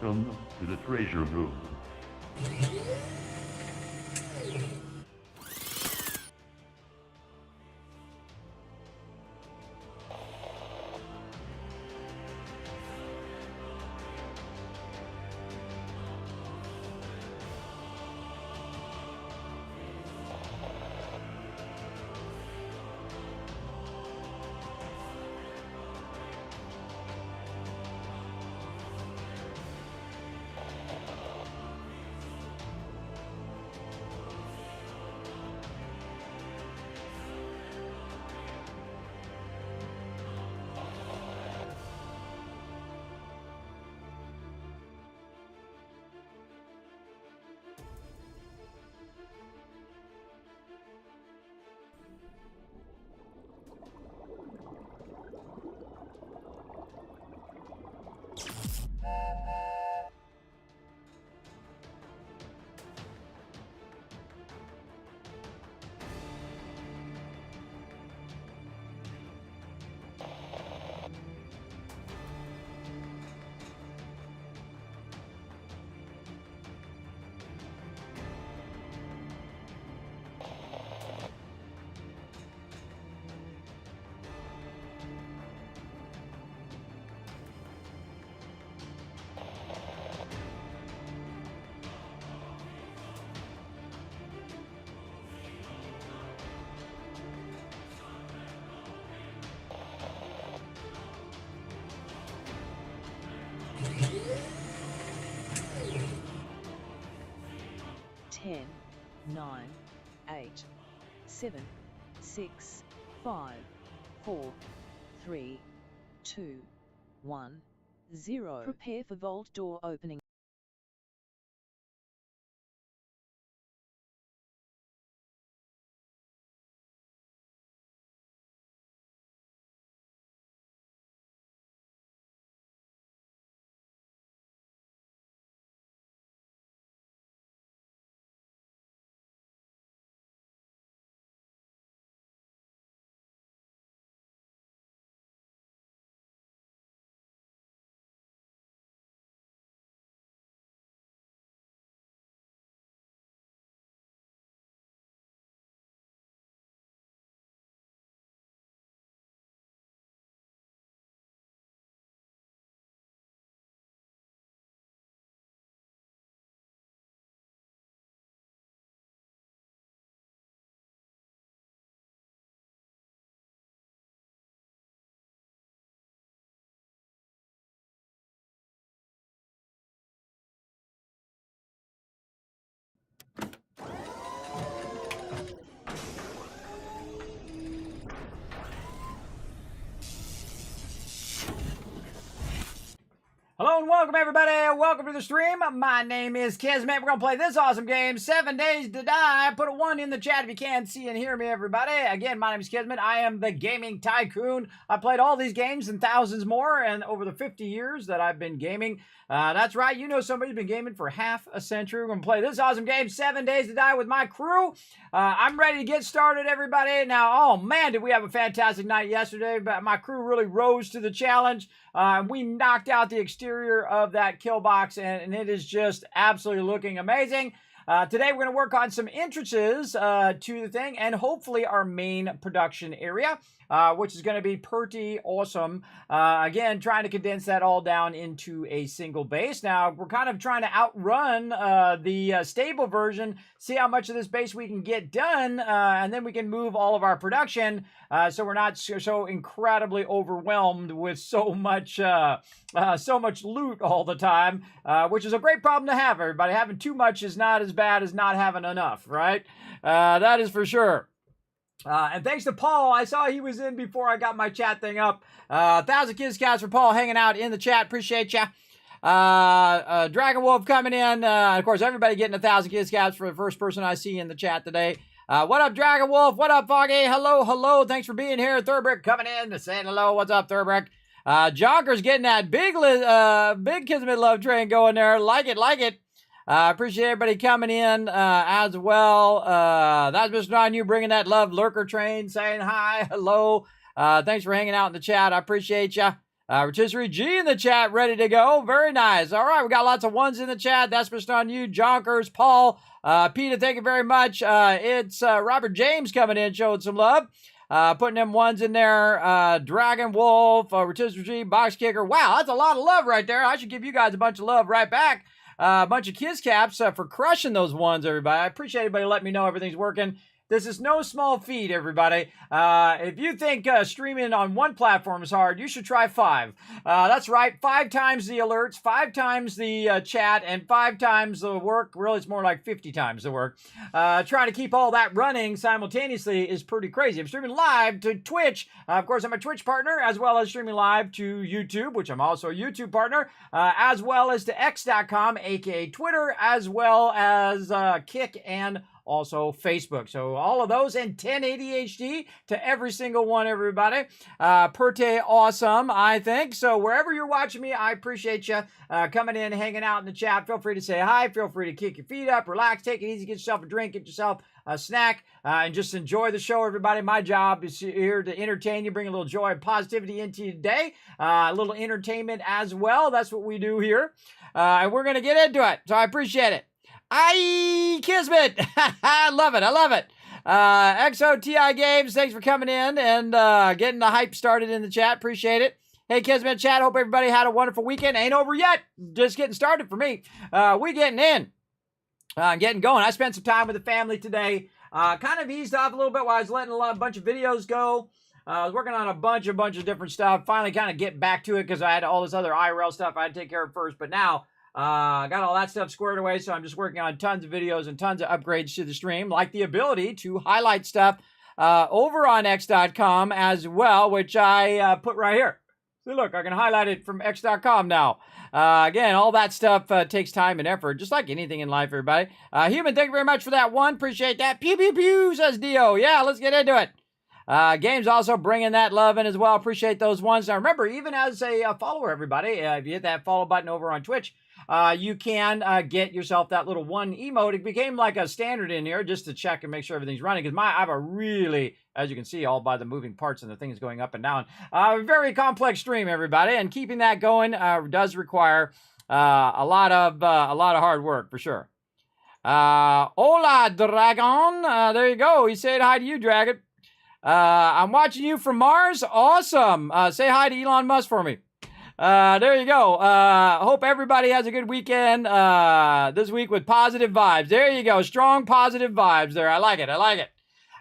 Welcome to the treasure room. Ten, 9, 8, 7, 6, 5, 4, 3, 2, 1, 0. Prepare for vault door opening. Hello and welcome everybody, welcome to the stream. My name is Kismet. We're going to play this awesome game, 7 Days to Die. Put a 1 in the chat if you can see and hear me, everybody. Again, my name is Kismet. I am the gaming tycoon. I played all these games and thousands more and over the 50 years that I've been gaming. That's right, you know somebody's been gaming for half a century. We're going to play this awesome game, 7 Days to Die with my crew. I'm ready to get started, everybody. Now, oh man, did we have a fantastic night yesterday. But my crew really rose to the challenge. We knocked out the exterior of that kill box, and it is just absolutely looking amazing. Today we're going to work on some entrances to the thing, and hopefully our main production area, which is going to be pretty awesome. Again, trying to condense that all down into a single base. Now, we're kind of trying to outrun the stable version, see how much of this base we can get done, and then we can move all of our production so we're not so incredibly overwhelmed with so much loot all the time, which is a great problem to have, everybody. Having too much is not as bad as not having enough, right? That is for sure. And thanks to Paul. I saw he was in before I got my chat thing up. 1,000 Kids Cats for Paul hanging out in the chat. Appreciate ya. Dragon Wolf coming in. Of course, everybody getting 1,000 Kids Cats for the first person I see in the chat today. What up, Dragon Wolf? What up, Foggy? Hello, hello. Thanks for being here. Thurbrick coming in to say hello. What's up, Thurbrick? Jonker's getting that big Kismet love train going there. Like it, like it. Appreciate everybody coming in as well. That's Mr. On you bringing that love lurker train, saying hi, hello. Thanks for hanging out in the chat. I appreciate you. Rotisserie G in the chat, ready to go. Very nice. All right, we got lots of ones in the chat. That's just on you. Jonkers, Paul, Peter, thank you very much. It's Robert James coming in, showing some love. Putting them ones in there. Dragon Wolf, Rotisserie G, Box Kicker. Wow, that's a lot of love right there. I should give you guys a bunch of love right back. A bunch of kiss caps for crushing those ones, everybody. I appreciate everybody letting me know everything's working. This is no small feat, everybody. If you think streaming on one platform is hard, you should try 5. That's right, 5 times the alerts, 5 times the chat, and 5 times the work. Really, it's more like 50 times the work. Trying to keep all that running simultaneously is pretty crazy. I'm streaming live to Twitch. Of course, I'm a Twitch partner, as well as streaming live to YouTube, which I'm also a YouTube partner, as well as to X.com, aka Twitter, as well as Kick and also Facebook. So all of those, and 1080 HD to every single one, everybody. Pretty awesome, I think. So wherever you're watching me, I appreciate you coming in, hanging out in the chat. Feel free to say hi. Feel free to kick your feet up, relax, take it easy, get yourself a drink, get yourself a snack, and just enjoy the show, everybody. My job is here to entertain you, bring a little joy and positivity into your day, a little entertainment as well. That's what we do here. And we're going to get into it. So I appreciate it. Kismet. I love it. I love it. XOTI Games, thanks for coming in and getting the hype started in the chat. Appreciate it. Hey, Kismet chat, hope everybody had a wonderful weekend. Ain't over yet. Just getting started for me. We getting in. Getting going. I spent some time with the family today. Kind of eased off a little bit while I was letting a bunch of videos go. I was working on a bunch of different stuff. Finally kind of getting back to it because I had all this other IRL stuff I had to take care of first. But now, got all that stuff squared away, so I'm just working on tons of videos and tons of upgrades to the stream, like the ability to highlight stuff over on X.com as well, which I put right here. See, look, I can highlight it from X.com now. Again, all that stuff takes time and effort, just like anything in life, everybody. Human, thank you very much for that one. Appreciate that. Pew, pew, pew, says Dio. Yeah, let's get into it. Games also bringing that love in as well. Appreciate those ones. Now, remember, even as a follower, everybody, if you hit that follow button over on Twitch, you can get yourself that little one emote. It became like a standard in here just to check and make sure everything's running. Because I have a really, as you can see, all by the moving parts and the things going up and down, very complex stream, everybody. And keeping that going does require a lot of hard work for sure. Hola, Dragon. There you go. He said hi to you, Dragon. I'm watching you from Mars. Awesome. Say hi to Elon Musk for me. There you go. Hope everybody has a good weekend this week with positive vibes. There you go. Strong positive vibes there. I like it. I like it.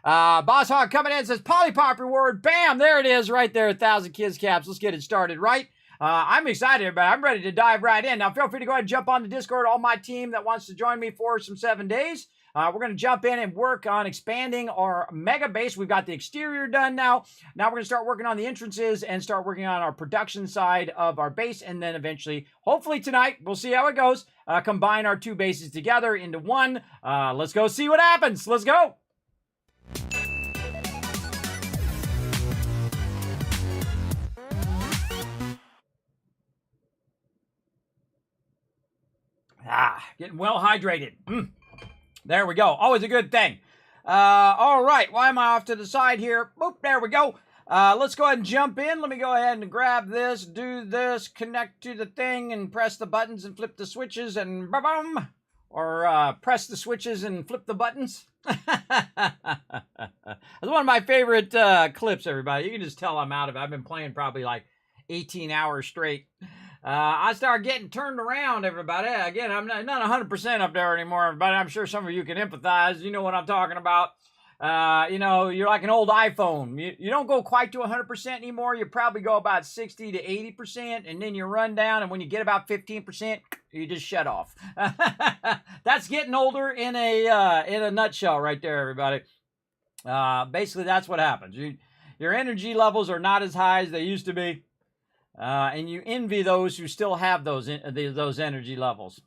Boss Hawk coming in says Polypop reward. Bam. There it is right there. 1,000 kids caps. Let's get it started, right? I'm excited, but I'm ready to dive right in. Now, feel free to go ahead and jump on the Discord. All my team that wants to join me for some 7 days. We're going to jump in and work on expanding our mega base. We've got the exterior done now. Now we're going to start working on the entrances and start working on our production side of our base. And then eventually, hopefully tonight, we'll see how it goes, combine our 2 bases together into one. Let's go see what happens. Let's go. Getting well hydrated. There we go. Always a good thing. All right. Why am I off to the side here? Boop, there we go. Let's go ahead and jump in. Let me go ahead and grab this, do this, connect to the thing, and press the buttons and flip the switches and ba-bum. Or press the switches and flip the buttons. That's one of my favorite clips, everybody. You can just tell I'm out of it. I've been playing probably like 18 hours straight. I start getting turned around, everybody. Again, I'm not 100% up there anymore, everybody. I'm sure some of you can empathize. You know what I'm talking about. You know, you're like an old iPhone. You don't go quite to 100% anymore. You probably go about 60 to 80%, and then you run down, and when you get about 15%, you just shut off. That's getting older in a nutshell right there, everybody. Basically, that's what happens. Your energy levels are not as high as they used to be. And you envy those who still have those energy levels.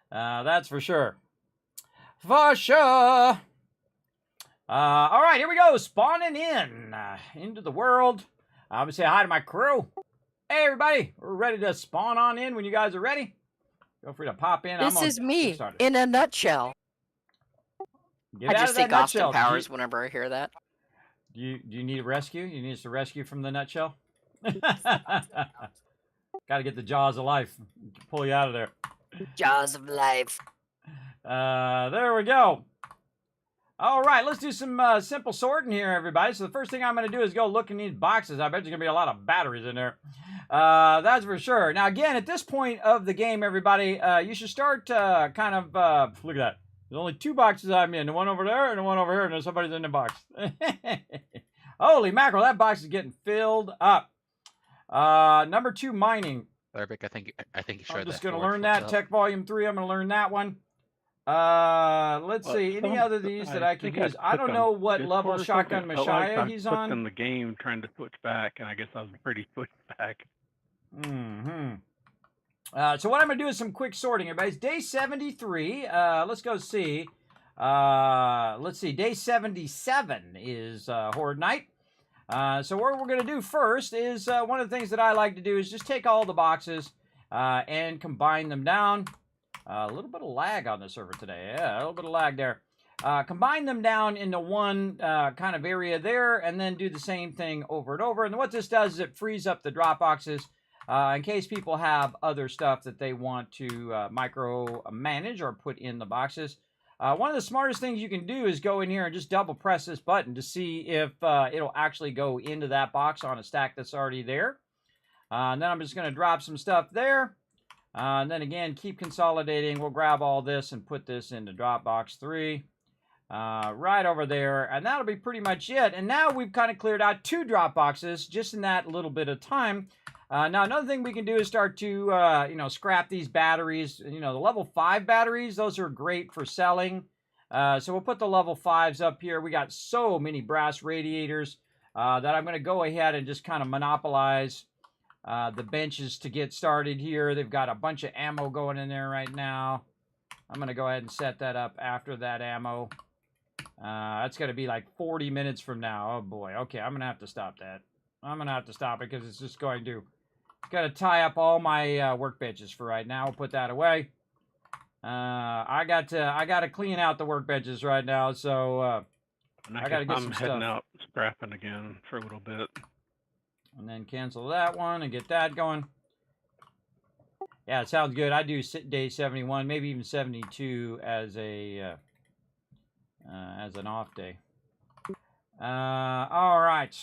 That's for sure. For sure. All right, here we go. Spawning in into the world. I'm going to say hi to my crew. Hey, everybody. We're ready to spawn on in when you guys are ready. Feel free to pop in. This is me in a nutshell. Get I out just of that think Austin nutshell. Powers whenever I hear that. Do you need a rescue? You need us to rescue from the nutshell? Got to get the jaws of life. Pull you out of there. Jaws of life. There we go. All right, let's do some simple sorting here, everybody. So the first thing I'm going to do is go look in these boxes. I bet there's going to be a lot of batteries in there. That's for sure. Now, again, at this point of the game, everybody, you should start kind of, look at that. There's only 2 boxes I'm in. The one over there and the one over here, and there's somebody's in the box. Holy mackerel, that box is getting filled up. Number 2, mining. Arabic, I think you showed that. I'm just going to learn that. Tech Volume 3, I'm going to learn that one. Let's see. Any other of these that I can use? I don't know what level Shotgun Messiah he's on. In the game trying to switch back, and I guess I was pretty switched back. So what I'm going to do is some quick sorting, everybody. It's day 73. Let's go see. Let's see. Day 77 is Horde Night. So what we're going to do first is one of the things that I like to do is just take all the boxes and combine them down. A little bit of lag on the server today. Yeah, a little bit of lag there. Combine them down into one kind of area there, and then do the same thing over and over. And what this does is it frees up the drop boxes in case people have other stuff that they want to micro-manage or put in the boxes. One of the smartest things you can do is go in here and just double press this button to see if it'll actually go into that box on a stack that's already there. And then I'm just going to drop some stuff there. And then again, keep consolidating. We'll grab all this and put this into Dropbox 3 right over there. And that'll be pretty much it. And now we've kind of cleared out 2 drop boxes just in that little bit of time. Now, another thing we can do is start to, scrap these batteries. The level 5 batteries, those are great for selling. So we'll put the level 5s up here. We got so many brass radiators that I'm going to go ahead and just kind of monopolize the benches to get started here. They've got a bunch of ammo going in there right now. I'm going to go ahead and set that up after that ammo. That's going to be like 40 minutes from now. Oh boy. Okay, I'm going to have to stop that. I'm going to have to stop it because it's just going to tie up all my workbenches for right now. I'll put that away. I got to clean out the workbenches right now, so I got to get some stuff. I'm heading out scrapping again for a little bit. And then cancel that one and get that going. Yeah, it sounds good. I do day 71, maybe even 72 as an off day. All right.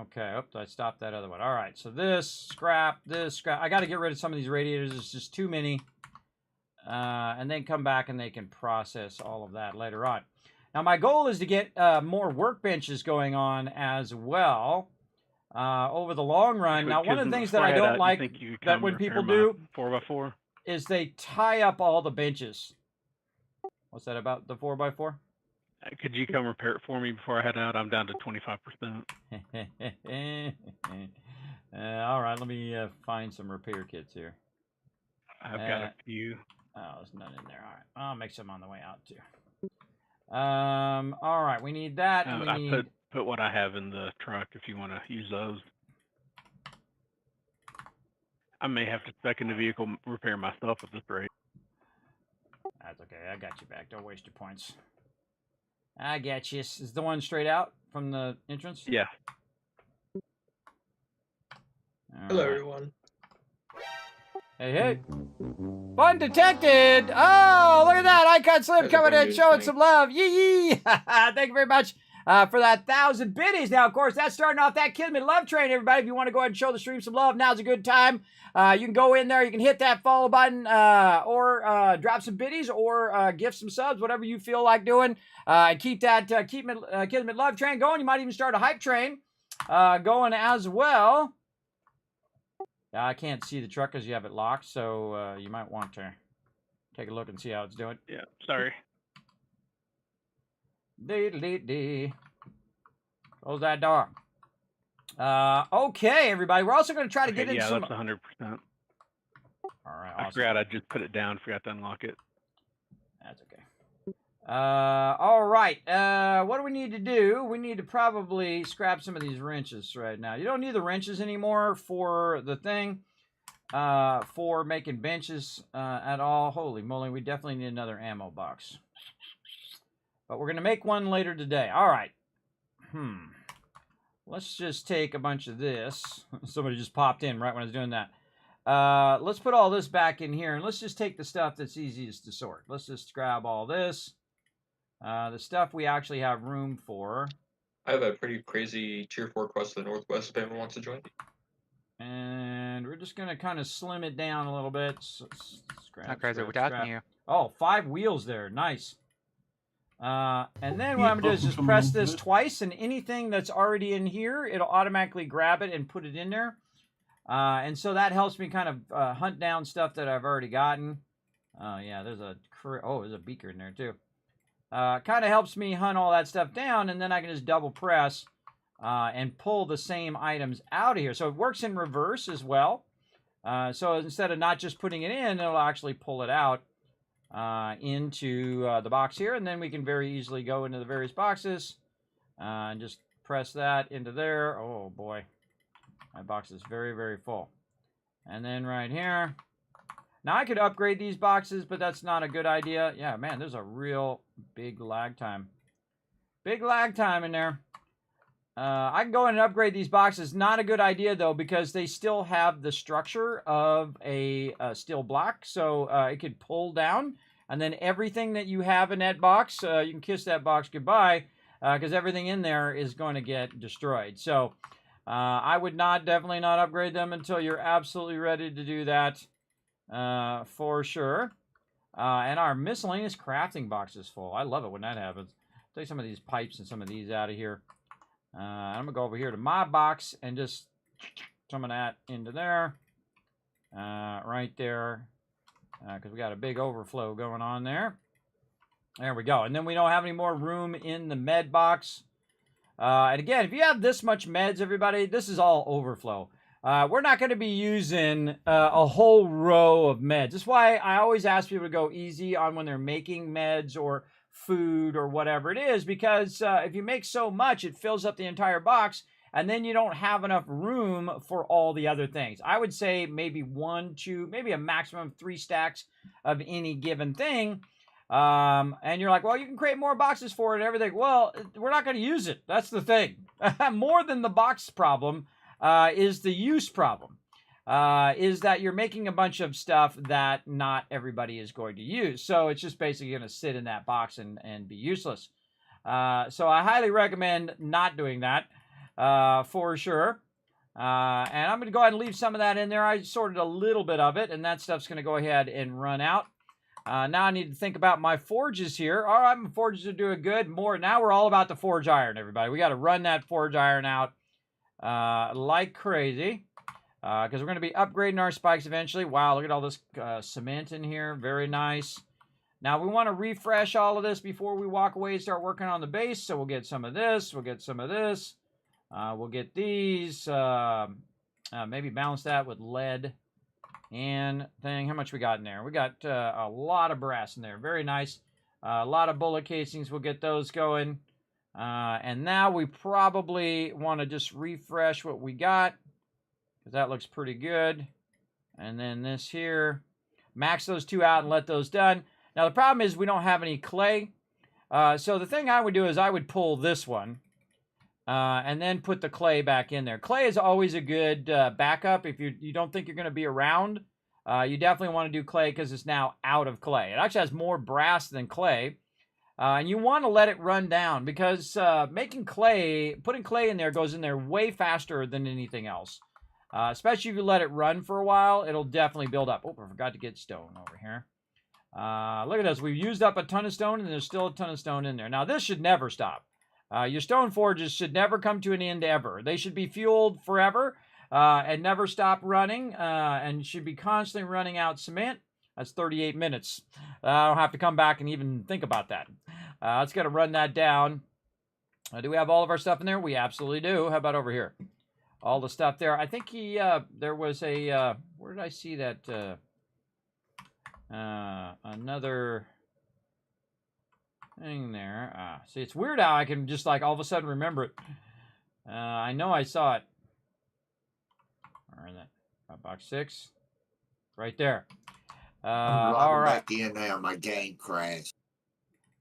Okay, oops, I stopped that other one. All right, so this scrap. I got to get rid of some of these radiators. It's just too many. And then come back and they can process all of that later on. Now, my goal is to get more workbenches going on as well over the long run. Now, one of the things that I don't like that when people do 4x4 is they tie up all the benches. What's that about the 4x4? Could you come repair it for me before I head out? I'm down to 25%. All right, let me find some repair kits here. I've got a few. Oh, there's none in there. All right, I'll make some on the way out too. All right, we need that. And I put what I have in the truck if you want to use those. I may have to second the vehicle repair myself at this rate. That's okay. I got you back. Don't waste your points. I got you. Is the one straight out from the entrance? Yeah. Hello, everyone. Hey, hey. Fun detected. Oh, look at that. Icon Slim coming in, showing some love. Yee. Thank you very much for that 1,000 biddies. Now, of course, that's starting off that Kismet love train, everybody. If you want to go ahead and show the stream some love, now's a good time. You can go in there. You can hit that follow button or drop some biddies or gift some subs, whatever you feel like doing. Keep that Kismet love train going. You might even start a hype train going as well. I can't see the truck because you have it locked, so you might want to take a look and see how it's doing. Yeah, sorry. Close that door. Okay, everybody. We're also going to try to get into some... Yeah, that's 100%. All right, awesome. I forgot I just put it down. Forgot to unlock it. That's okay. All right. What do we need to do? We need to probably scrap some of these wrenches right now. You don't need the wrenches anymore for the thing, for making benches at all. Holy moly, we definitely need another ammo box. But we're going to make one later today. All right. let's just take a bunch of this. Somebody just popped in right when I was doing that. Let's put all this back in here, and let's just take the stuff that's easiest to sort. Let's just grab all this. The stuff we actually have room for. I have a pretty crazy tier 4 quest to the northwest if anyone wants to join. And we're just going to kind of slim it down a little bit. How crazy are we talking here? Oh, 5 wheels there. Nice. And then what I'm going to do is just press this twice, and anything that's already in here, it'll automatically grab it and put it in there. And so that helps me kind of hunt down stuff that I've already gotten. Yeah, there's a beaker in there too. Kind of helps me hunt all that stuff down, and then I can just double press and pull the same items out of here. So it works in reverse as well. So instead of not just putting it in, it'll actually pull it out into the box here, and then we can very easily go into the various boxes and just press that into there. Oh boy, my box is very, very full. And then right here, now I could upgrade these boxes, but that's not a good idea. Yeah, man, there's a real big lag time. Big lag time in there. I can go in and upgrade these boxes. Not a good idea, though, because they still have the structure of a steel block. So it could pull down. And then everything that you have in that box, you can kiss that box goodbye, because everything in there is going to get destroyed. So I would definitely not upgrade them until you're absolutely ready to do that for sure. And our miscellaneous crafting box is full. I love it when that happens. Take some of these pipes and some of these out of here. I'm going to go over here to my box and just some of that into there. Right there. Because we got a big overflow going on there. There we go. And then we don't have any more room in the med box. And again, if you have this much meds, everybody, this is all overflow. We're not going to be using a whole row of meds. That's why I always ask people to go easy on when they're making meds or food or whatever it is, because if you make so much, it fills up the entire box, and then you don't have enough room for all the other things. I would say maybe 1, 2, maybe a maximum of 3 stacks of any given thing. And you're like, well, you can create more boxes for it and everything. Well, we're not going to use it. That's the thing. More than the box problem is the use problem. Is that you're making a bunch of stuff that not everybody is going to use. So it's just basically going to sit in that box and be useless. So I highly recommend not doing that for sure. And I'm going to go ahead and leave some of that in there. I sorted a little bit of it, and that stuff's going to go ahead and run out. Now I need to think about my forges here. All right, my forges are doing good. Now we're all about the forge iron, everybody. We got to run that forge iron out like crazy. Because we're going to be upgrading our spikes eventually. Wow, look at all this cement in here. Very nice. Now, we want to refresh all of this before we walk away and start working on the base. So we'll get some of this. We'll get some of this. We'll get these. Maybe balance that with lead and thing. How much we got in there? We got a lot of brass in there. Very nice. A lot of bullet casings. We'll get those going. And now we probably want to just refresh what we got, because that looks pretty good. And then this here, max those 2 out and let those done. Now the problem is we don't have any clay. So the thing I would do is I would pull this one and then put the clay back in there. Clay is always a good backup. If you don't think you're going to be around, you definitely want to do clay because it's now out of clay. It actually has more brass than clay. And you want to let it run down, because putting clay in there goes in there way faster than anything else. Especially if you let it run for a while, it'll definitely build up. Oh, I forgot to get stone over here. Look at this. We've used up a ton of stone, and there's still a ton of stone in there. Now, this should never stop. Your stone forges should never come to an end ever. They should be fueled forever and never stop running, and should be constantly running out cement. That's 38 minutes. I don't have to come back and even think about that. Let's got to run that down. Do we have all of our stuff in there? We absolutely do. How about over here? All the stuff there. I think there was a, where did I see that? Another thing there. See, it's weird how I can just like all of a sudden remember it. I know I saw it. Where is that? Box 6. Right there. All right. Back in there, my game crashed.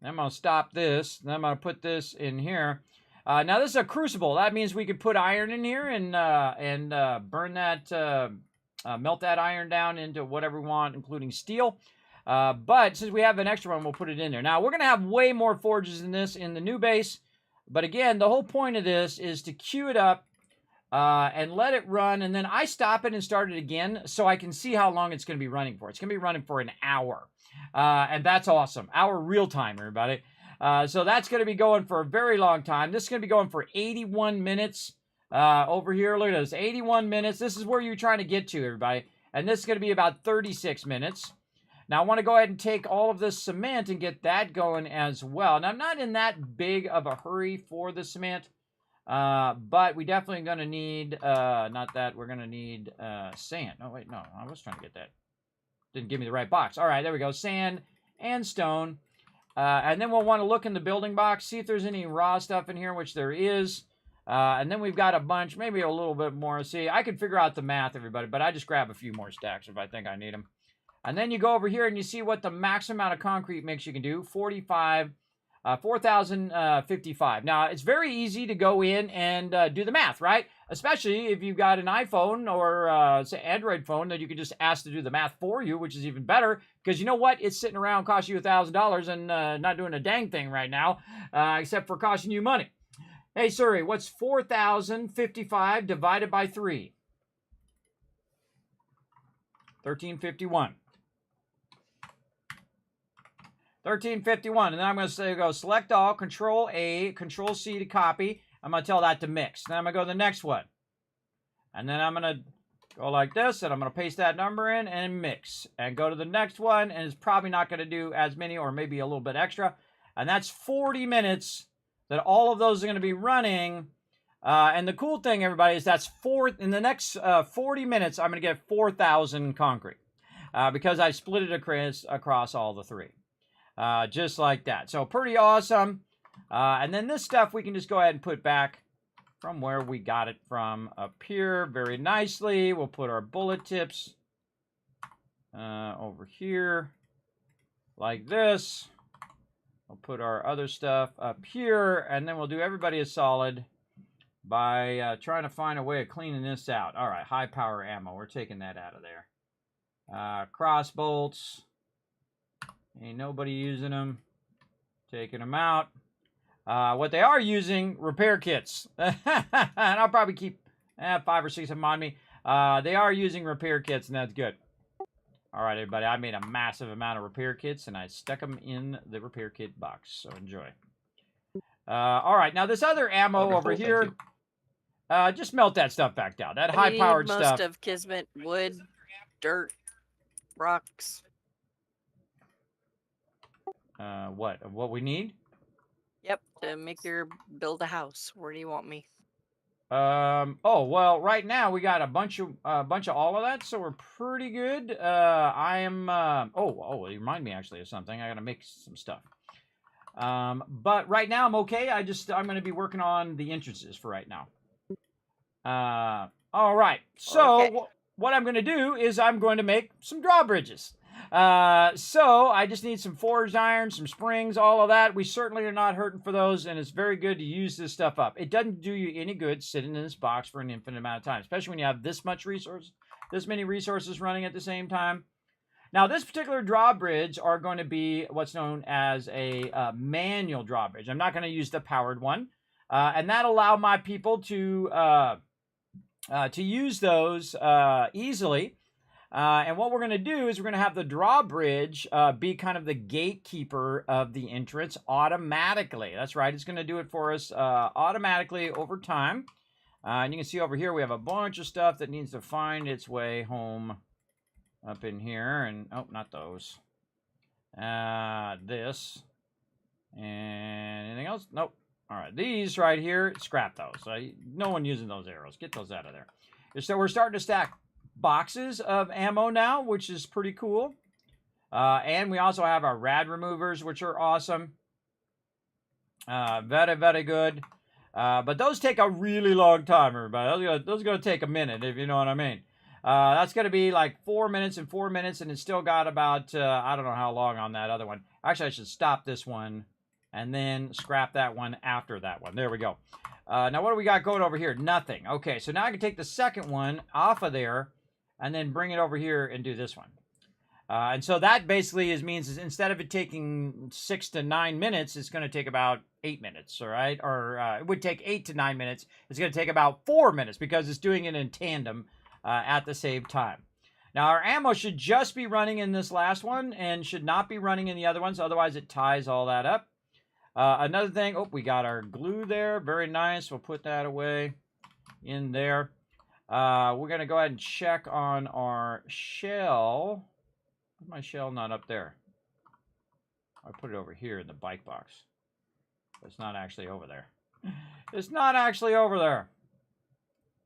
I'm going to stop this. Then I'm going to put this in here. Now this is a crucible. That means we could put iron in here and burn that, melt that iron down into whatever we want, including steel. But since we have an extra one, we'll put it in there. Now we're going to have way more forges than this in the new base. But again, the whole point of this is to queue it up and let it run. And then I stop it and start it again so I can see how long it's going to be running for. It's going to be running for an hour. And that's awesome. Hour real time, everybody. So that's going to be going for a very long time. This is going to be going for 81 minutes over here. Look at this, 81 minutes. This is where you're trying to get to, everybody. And this is going to be about 36 minutes. Now, I want to go ahead and take all of this cement and get that going as well. Now, I'm not in that big of a hurry for the cement, but we definitely going to need, not that, we're going to need sand. Oh, wait, no, I was trying to get that. Didn't give me the right box. All right, there we go, sand and stone. And then we'll want to look in the building box, see if there's any raw stuff in here, which there is. And then we've got a bunch, maybe a little bit more. See, I can figure out the math, everybody, but I just grab a few more stacks if I think I need them. And then you go over here and you see what the max amount of concrete mix you can do, 4,055. Now, it's very easy to go in and do the math, right? Especially if you've got an iPhone or, say, Android phone that you can just ask to do the math for you, which is even better. Because you know what? It's sitting around costing you $1,000 and not doing a dang thing right now, except for costing you money. Hey, Siri, what's 4,055 divided by 3? 1351. 1351, and then I'm going to say go select all, Control A, Control C to copy. I'm going to tell that to mix. Then I'm going to go to the next one. And then I'm going to go like this, and I'm going to paste that number in and mix. And go to the next one, and it's probably not going to do as many or maybe a little bit extra. And that's 40 minutes that all of those are going to be running. And the cool thing, everybody, is that's in the next 40 minutes, I'm going to get 4,000 concrete. Because I split it across all the three. Just like that. So pretty awesome. And then this stuff we can just go ahead and put back from where we got it from up here very nicely. We'll put our bullet tips over here like this. We'll put our other stuff up here, and then we'll do everybody a solid by trying to find a way of cleaning this out. All right, high power ammo. We're taking that out of there. Cross bolts. Ain't nobody using them. Taking them out. What they are using, repair kits. And I'll probably keep 5 or 6 of them on me. They are using repair kits, and that's good. All right, everybody. I made a massive amount of repair kits, and I stuck them in the repair kit box. So enjoy. All right. Now, this other ammo over here, just melt that stuff back down. That high-powered stuff. Most of Kismet, wood, dirt, rocks. What we need? Yep, to make build a house. Where do you want me? Oh, well, right now we got a bunch of all of that, so we're pretty good. I am, you remind me actually of something. I gotta make some stuff. But right now I'm okay. I'm going to be working on the entrances for right now. All right. So okay. What I'm going to do is I'm going to make some drawbridges. So I just need some forged iron, some springs, all of that. We certainly are not hurting for those, and it's very good to use this stuff up. It doesn't do you any good sitting in this box for an infinite amount of time, especially when you have this many resources running at the same time. Now, this particular drawbridge are going to be what's known as a manual drawbridge. I'm not going to use the powered one, and that allow my people to use those easily. And what we're going to do is we're going to have the drawbridge be kind of the gatekeeper of the entrance automatically. That's right. It's going to do it for us automatically over time. And you can see over here we have a bunch of stuff that needs to find its way home up in here. And, oh, not those. This. And anything else? Nope. All right. These right here, scrap those. No one using those arrows. Get those out of there. So we're starting to stack boxes of ammo now, which is pretty cool. And we also have our rad removers, which are awesome. Very, very good. But those take a really long time, everybody. Those are going to take a minute, if you know what I mean. That's going to be like 4 minutes and 4 minutes, and it's still got about, I don't know how long on that other one. Actually, I should stop this one and then scrap that one after that one. There we go. Now, what do we got going over here? Nothing. Okay, so now I can take the second one off of there and then bring it over here and do this one. And so that basically means instead of it taking 6 to 9 minutes, it's going to take about 8 minutes, all right? Or it would take 8 to 9 minutes. It's going to take about 4 minutes because it's doing it in tandem at the same time. Now, our ammo should just be running in this last one and should not be running in the other ones. Otherwise, it ties all that up. Another thing, we got our glue there. Very nice. We'll put that away in there. We're going to go ahead and check on our shell. Where's my shell not up there? I put it over here in the bike box. It's not actually over there. It's not actually over there.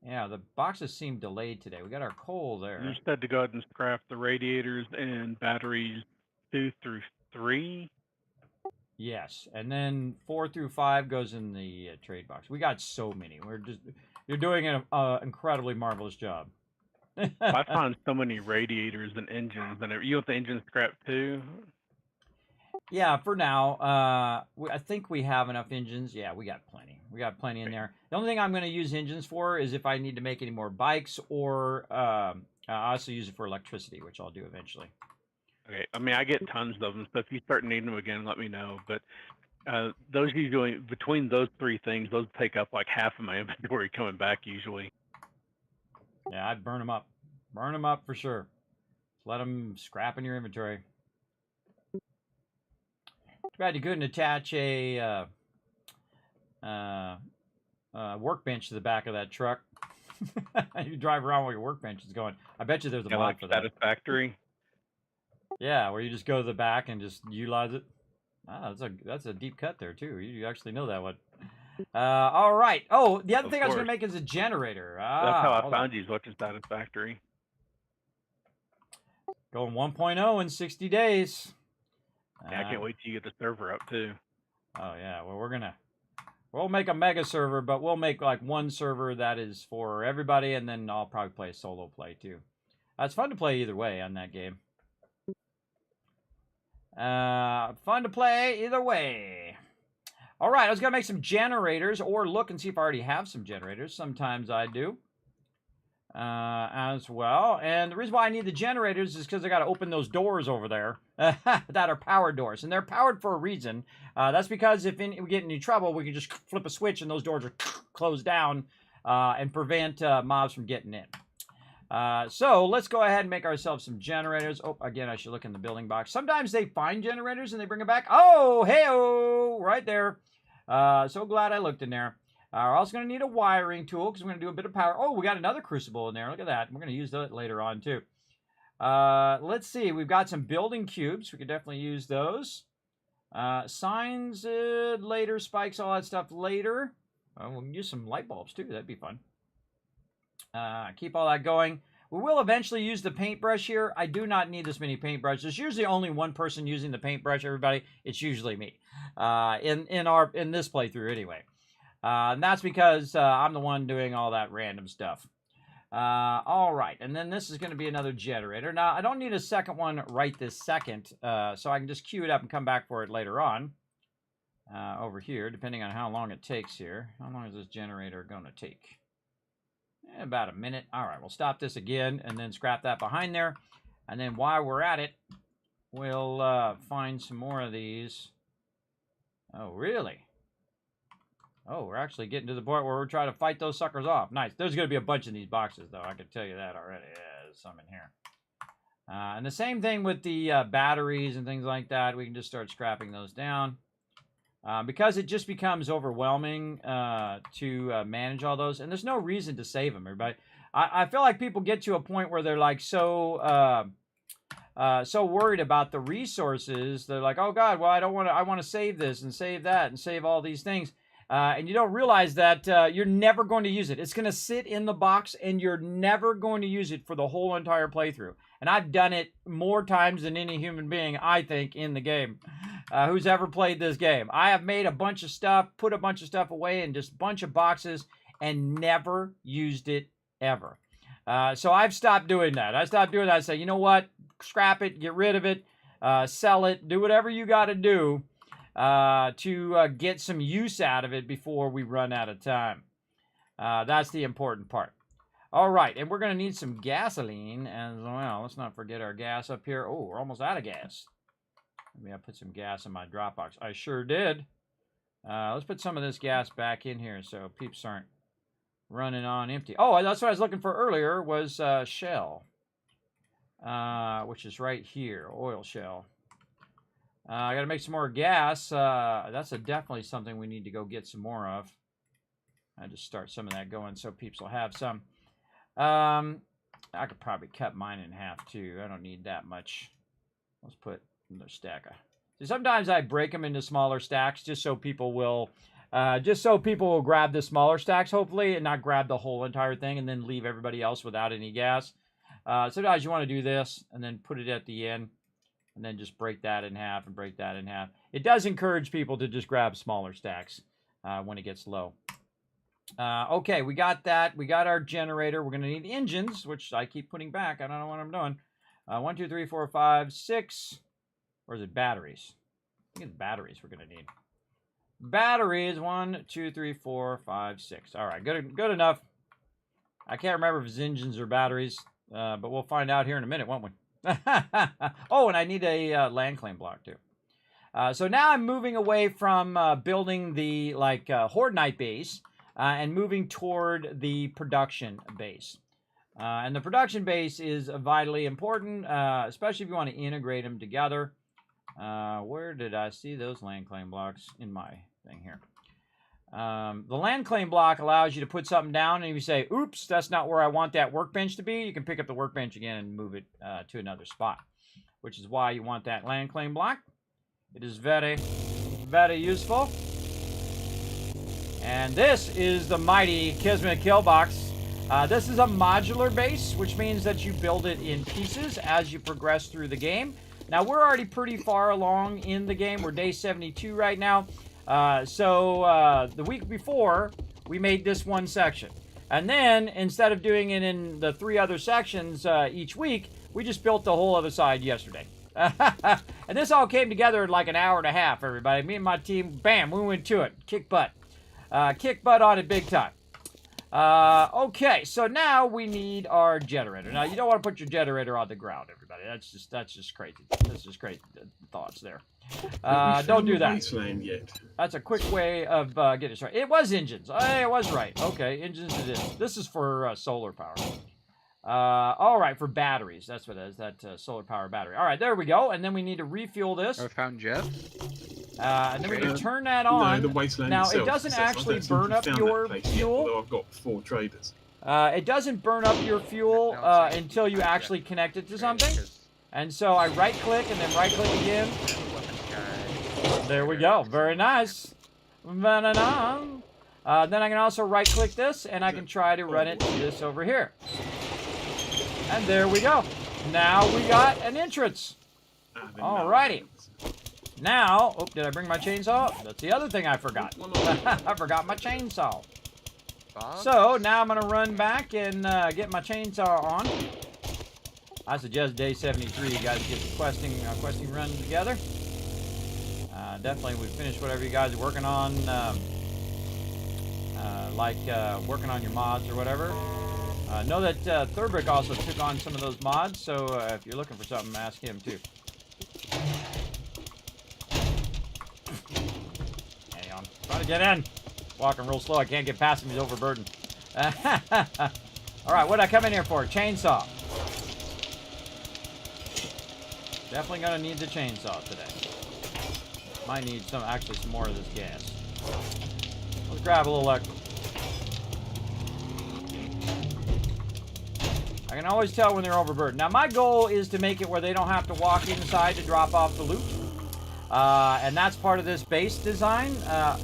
Yeah, the boxes seem delayed today. We got our coal there. You just had to go ahead and scrap the radiators and batteries 2 through 3. Yes, and then 4 through 5 goes in the trade box. We got so many. You're doing an incredibly marvelous job. I find so many radiators and engines, and you want the engine scrapped too? Yeah, for now. I think we have enough engines. Yeah, we got plenty. We got plenty in there. The only thing I'm going to use engines for is if I need to make any more bikes, or I also use it for electricity, which I'll do eventually. Okay, I mean, I get tons of them, so if you start needing them again, let me know. But those usually, between those 3 things, those take up like half of my inventory coming back usually. Yeah, I'd burn them up. Burn them up for sure. Let them scrap in your inventory. Too bad you couldn't attach a workbench to the back of that truck. You drive around while your workbench is going. I bet you there's a mod like for that. Satisfactory. Yeah, where you just go to the back and just utilize it. Ah, that's a deep cut there too. You actually know that one. All right. Oh, the other thing I was going to make is a generator. That's how I found you, is watching Satisfactory. Going 1.0 in 60 days. Yeah, I can't wait till you get the server up too. Oh yeah, well we'll make a mega server, but we'll make like one server that is for everybody, and then I'll probably play solo play too. It's fun to play either way on that game. Fun to play either way. All right, I was going to make some generators, or look and see if I already have some generators. Sometimes I do as well. And the reason why I need the generators is because I got to open those doors over there that are power doors. And they're powered for a reason. That's because if we get in any trouble, we can just flip a switch and those doors are closed down and prevent mobs from getting in. So let's go ahead and make ourselves some generators. Oh, again, I should look in the building box. Sometimes they find generators and they bring them back. Oh, hey-oh, right there. So glad I looked in there. We're also going to need a wiring tool because we're going to do a bit of power. Oh, we got another crucible in there. Look at that. We're going to use that later on too. Let's see. We've got some building cubes. We could definitely use those. Signs later, spikes, all that stuff later. We'll use some light bulbs too. That'd be fun. Keep all that going. We will eventually use the paintbrush here. I do not need this many paintbrushes. There's usually only one person using the paintbrush, everybody. It's usually me. In this playthrough anyway. And that's because I'm the one doing all that random stuff. All right, and then this is going to be another generator. Now, I don't need a second one right this second, so I can just queue it up and come back for it later on. Over here, depending on how long it takes here. How long is this generator going to take? About a minute. All right, we'll stop this again and then scrap that behind there. And then while we're at it, we'll find some more of these. Oh, really? Oh, we're actually getting to the point where we're trying to fight those suckers off. Nice. There's going to be a bunch in these boxes, though. I can tell you that already. Yeah, there's some in here. And the same thing with the batteries and things like that. We can just start scrapping those down. Because it just becomes overwhelming to manage all those. And there's no reason to save them, everybody. I feel like people get to a point where they're like so worried about the resources. They're like, oh, God, well, I want to save this and save that and save all these things. And you don't realize that you're never going to use it. It's going to sit in the box, and you're never going to use it for the whole entire playthrough. And I've done it more times than any human being, I think, in the game who's ever played this game. I have made a bunch of stuff, put a bunch of stuff away in just a bunch of boxes, and never used it ever. So I've stopped doing that. I stopped doing that. I say, you know what? Scrap it, get rid of it, sell it, do whatever you got to do. to get some use out of it before we run out of time. That's the important part. All right, and we're going to need some gasoline as well. Let's not forget our gas up here. Oh, we're almost out of gas. Maybe I put some gas in my drop box. I sure did. Let's put some of this gas back in here so peeps aren't running on empty. Oh, that's what I was looking for earlier was Shell, which is right here, oil shell. I got to make some more gas. That's definitely something we need to go get some more of. I just start some of that going so peeps will have some. I could probably cut mine in half too. I don't need that much. Let's put another stack of. So sometimes I break them into smaller stacks just so people will grab the smaller stacks hopefully and not grab the whole entire thing and then leave everybody else without any gas. Sometimes you want to do this and then put it at the end and then just break that in half and break that in half. It does encourage people to just grab smaller stacks when it gets low. Okay, we got that. We got our generator. We're going to need engines, which I keep putting back. I don't know what I'm doing. 1, 2, 3, 4, 5, 6. Or is it batteries? I think it's batteries we're going to need. Batteries, 1, 2, 3, 4, 5, 6. All right, good enough. I can't remember if it's engines or batteries, but we'll find out here in a minute, won't we? Oh, and I need a land claim block too. So now I'm moving away from building the Horde Knight base and moving toward the production base. And the production base is vitally important, especially if you want to integrate them together. Where did I see those land claim blocks? In my thing here. The land claim block allows you to put something down and if you say, oops, that's not where I want that workbench to be, you can pick up the workbench again and move it to another spot, which is why you want that land claim block. It is very, very useful. And this is the mighty Kismet kill box. This is a modular base, which means that you build it in pieces as you progress through the game. Now, we're already pretty far along in the game. We're day 72 right now. So the week before, we made this one section. And then, instead of doing it in the 3 other sections each week, we just built the whole other side yesterday. And this all came together in like an hour and a half, everybody. Me and my team, bam, we went to it. Kick butt. Kick butt on it big time. Okay, so now we need our generator. Now, you don't want to put your generator on the ground, everybody. That's just crazy. That's just crazy thoughts there. Don't do that. Yet. That's a quick way of getting started. It was engines. It was right. Okay, engines it is. This is for solar power. All right, for batteries. That's what it is, that solar power battery. All right, there we go. And then we need to refuel this. I found Jeff. And then we can turn that on. No, the wasteland now, itself, it doesn't actually burn up your fuel. Although I've got 4 traders. It doesn't burn up your fuel until you actually connect it to something. And so I right-click and then right-click again. There we go. Very nice. Then I can also right-click this, and I can try to run it to this over here. And there we go. Now we got an entrance. Alrighty. Now, oh, did I bring my chainsaw? That's the other thing I forgot. I forgot my chainsaw. So now I'm going to run back and get my chainsaw on. I suggest day 73 you guys get the questing run together. Definitely we finish whatever you guys are working on, working on your mods or whatever. Know that Thurbrick also took on some of those mods, so if you're looking for something, ask him too. Hang on. Try to get in. Walking real slow. I can't get past him. He's overburdened. Alright, what did I come in here for? Chainsaw. Definitely going to need the chainsaw today. Might need some more of this gas. Let's grab a little extra. I can always tell when they're overburdened. Now, my goal is to make it where they don't have to walk inside to drop off the loot. And that's part of this base design.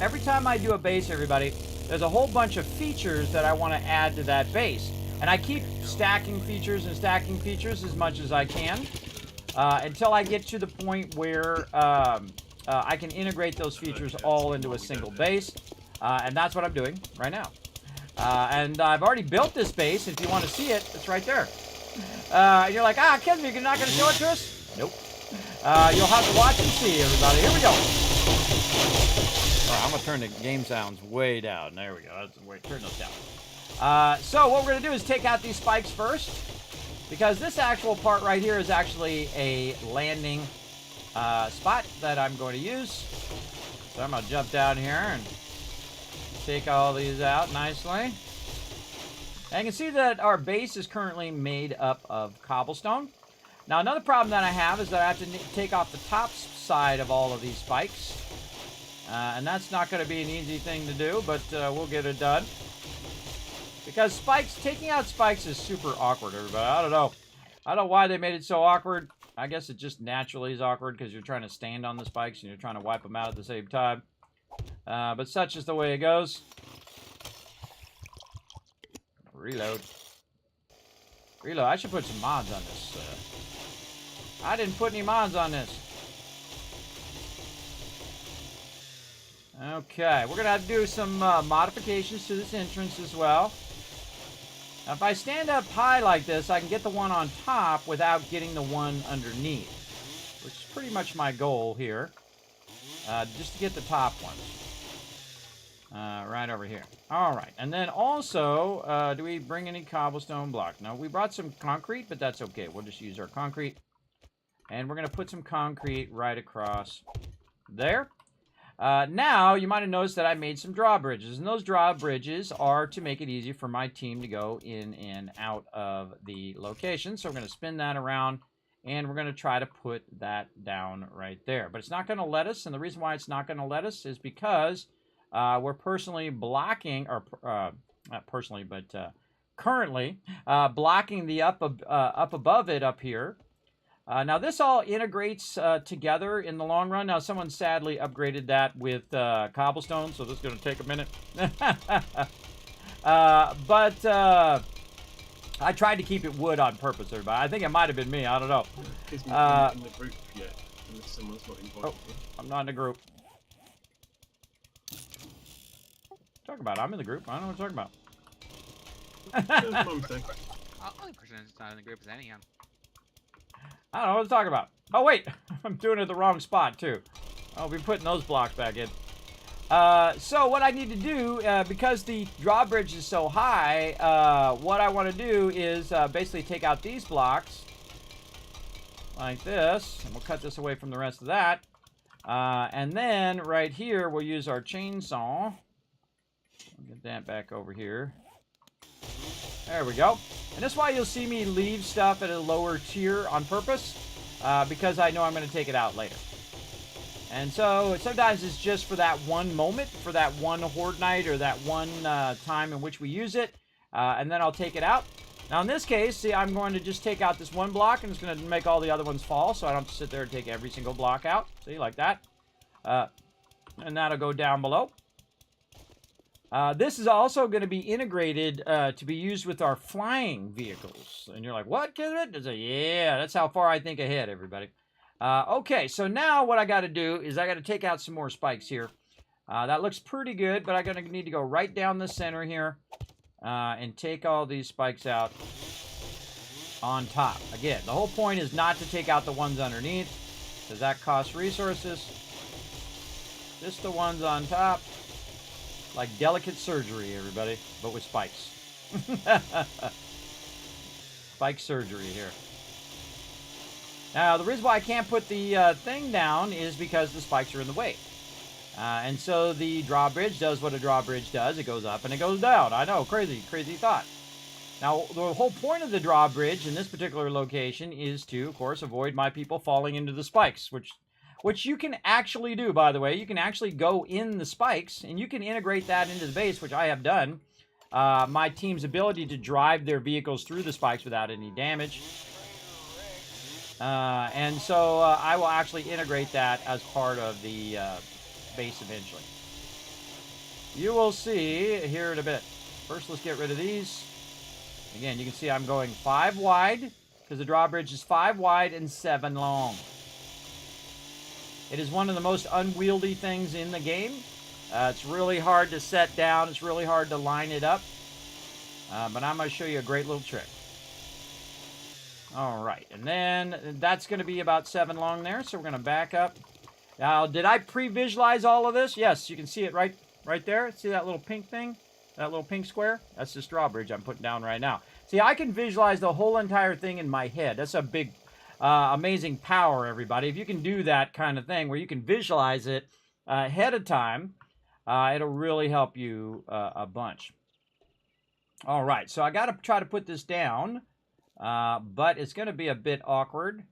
Every time I do a base, everybody, there's a whole bunch of features that I want to add to that base. And I keep stacking features as much as I can until I get to the point where I can integrate those features all into a single base. And that's what I'm doing right now. And I've already built this base. If you want to see it, it's right there. And you're like, Kismet, you're not going to show it to us? Nope. You'll have to watch and see, everybody. Here we go. I'm gonna turn the game sounds way down. There we go. That's the way. Turn those down. So what we're gonna do is take out these spikes first, because this actual part right here is actually a landing spot that I'm going to use. So I'm gonna jump down here and take all these out nicely. And you can see that our base is currently made up of cobblestone. Now another problem that I have is that I have to take off the top side of all of these spikes. And that's not going to be an easy thing to do, but we'll get it done. Because taking out spikes is super awkward, everybody. I don't know. I don't know why they made it so awkward. I guess it just naturally is awkward because you're trying to stand on the spikes and you're trying to wipe them out at the same time. But such is the way it goes. Reload. Reload. I should put some mods on this. I didn't put any mods on this. Okay, we're going to have to do some modifications to this entrance as well. Now, if I stand up high like this, I can get the one on top without getting the one underneath, which is pretty much my goal here, just to get the top ones. Right over here. All right, and then also, do we bring any cobblestone block? No, we brought some concrete, but that's okay. We'll just use our concrete. And we're going to put some concrete right across there. Now, you might have noticed that I made some drawbridges, and those drawbridges are to make it easy for my team to go in and out of the location. So we're going to spin that around, and we're going to try to put that down right there. But it's not going to let us, and the reason why it's not going to let us is because we're personally blocking, or not personally, but currently blocking the up above it up here. Now, this all integrates together in the long run. Now, someone sadly upgraded that with cobblestone, so this is going to take a minute. But I tried to keep it wood on purpose, everybody. I think it might have been me. I don't know. Kismet not in the group yet, unless someone's not invited. I'm not in the group. Talk about it. I'm in the group. I don't know what you're talking about. That's my mistake. Only person that's not in the group is Annie. I don't know what to talk about. Oh, wait. I'm doing it the wrong spot, too. I'll be putting those blocks back in. So what I need to do, because the drawbridge is so high, what I want to do is basically take out these blocks like this. And we'll cut this away from the rest of that. And then right here, we'll use our chainsaw. Get that back over here. There we go. And that's why you'll see me leave stuff at a lower tier on purpose, because I know I'm going to take it out later. And so sometimes it's just for that one moment, for that one horde night, or that one time in which we use it, and then I'll take it out. Now in this case, see, I'm going to just take out this one block, and it's going to make all the other ones fall, so I don't have to sit there and take every single block out. See, like that. And that'll go down below. This is also going to be integrated to be used with our flying vehicles. And you're like, what, Kismet? Yeah, that's how far I think ahead, everybody. Okay, so now what I got to do is I got to take out some more spikes here. That looks pretty good, but I'm going to need to go right down the center here and take all these spikes out on top. Again, the whole point is not to take out the ones underneath, because that costs resources. Just the ones on top. Like delicate surgery, everybody, but with spikes. Spike surgery here. Now, the reason why I can't put the thing down is because the spikes are in the way. And so the drawbridge does what a drawbridge does. It goes up and it goes down. I know, crazy, crazy thought. Now, the whole point of the drawbridge in this particular location is to, of course, avoid my people falling into the spikes, which you can actually do, by the way. You can actually go in the spikes, and you can integrate that into the base, which I have done. My team's ability to drive their vehicles through the spikes without any damage. And so I will actually integrate that as part of the base eventually. You will see here in a bit. First, let's get rid of these. Again, you can see I'm going 5 wide, because the drawbridge is 5 wide and 7 long. It is one of the most unwieldy things in the game. It's really hard to set down. It's really hard to line it up. But I'm going to show you a great little trick. All right. And then that's going to be about 7 long there. So we're going to back up. Now, did I pre-visualize all of this? Yes, you can see it right there. See that little pink thing? That little pink square? That's this drawbridge I'm putting down right now. See, I can visualize the whole entire thing in my head. That's a big, amazing power, everybody. If you can do that kind of thing where you can visualize it ahead of time, it'll really help you a bunch. All right, so I got to try to put this down, but it's going to be a bit awkward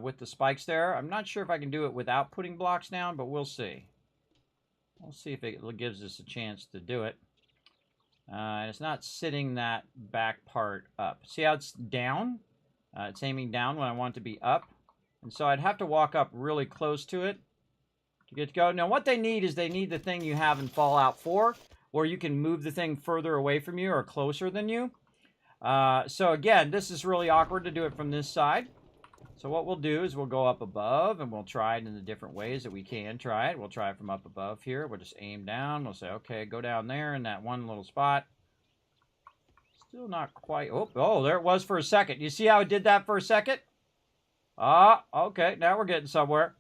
with the spikes there. I'm not sure if I can do it without putting blocks down, but we'll see. We'll see if it gives us a chance to do it. And it's not sitting that back part up. See how it's down? It's aiming down when I want it to be up. And so I'd have to walk up really close to it to get to go. Now what they need is they need the thing you have in Fallout 4, where you can move the thing further away from you or closer than you. So again, this is really awkward to do it from this side. So what we'll do is we'll go up above and we'll try it in the different ways that we can try it. We'll try it from up above here. We'll just aim down. We'll say, okay, go down there in that one little spot. Still not quite. Oh, there it was for a second. You see how it did that for a second? Okay, now we're getting somewhere.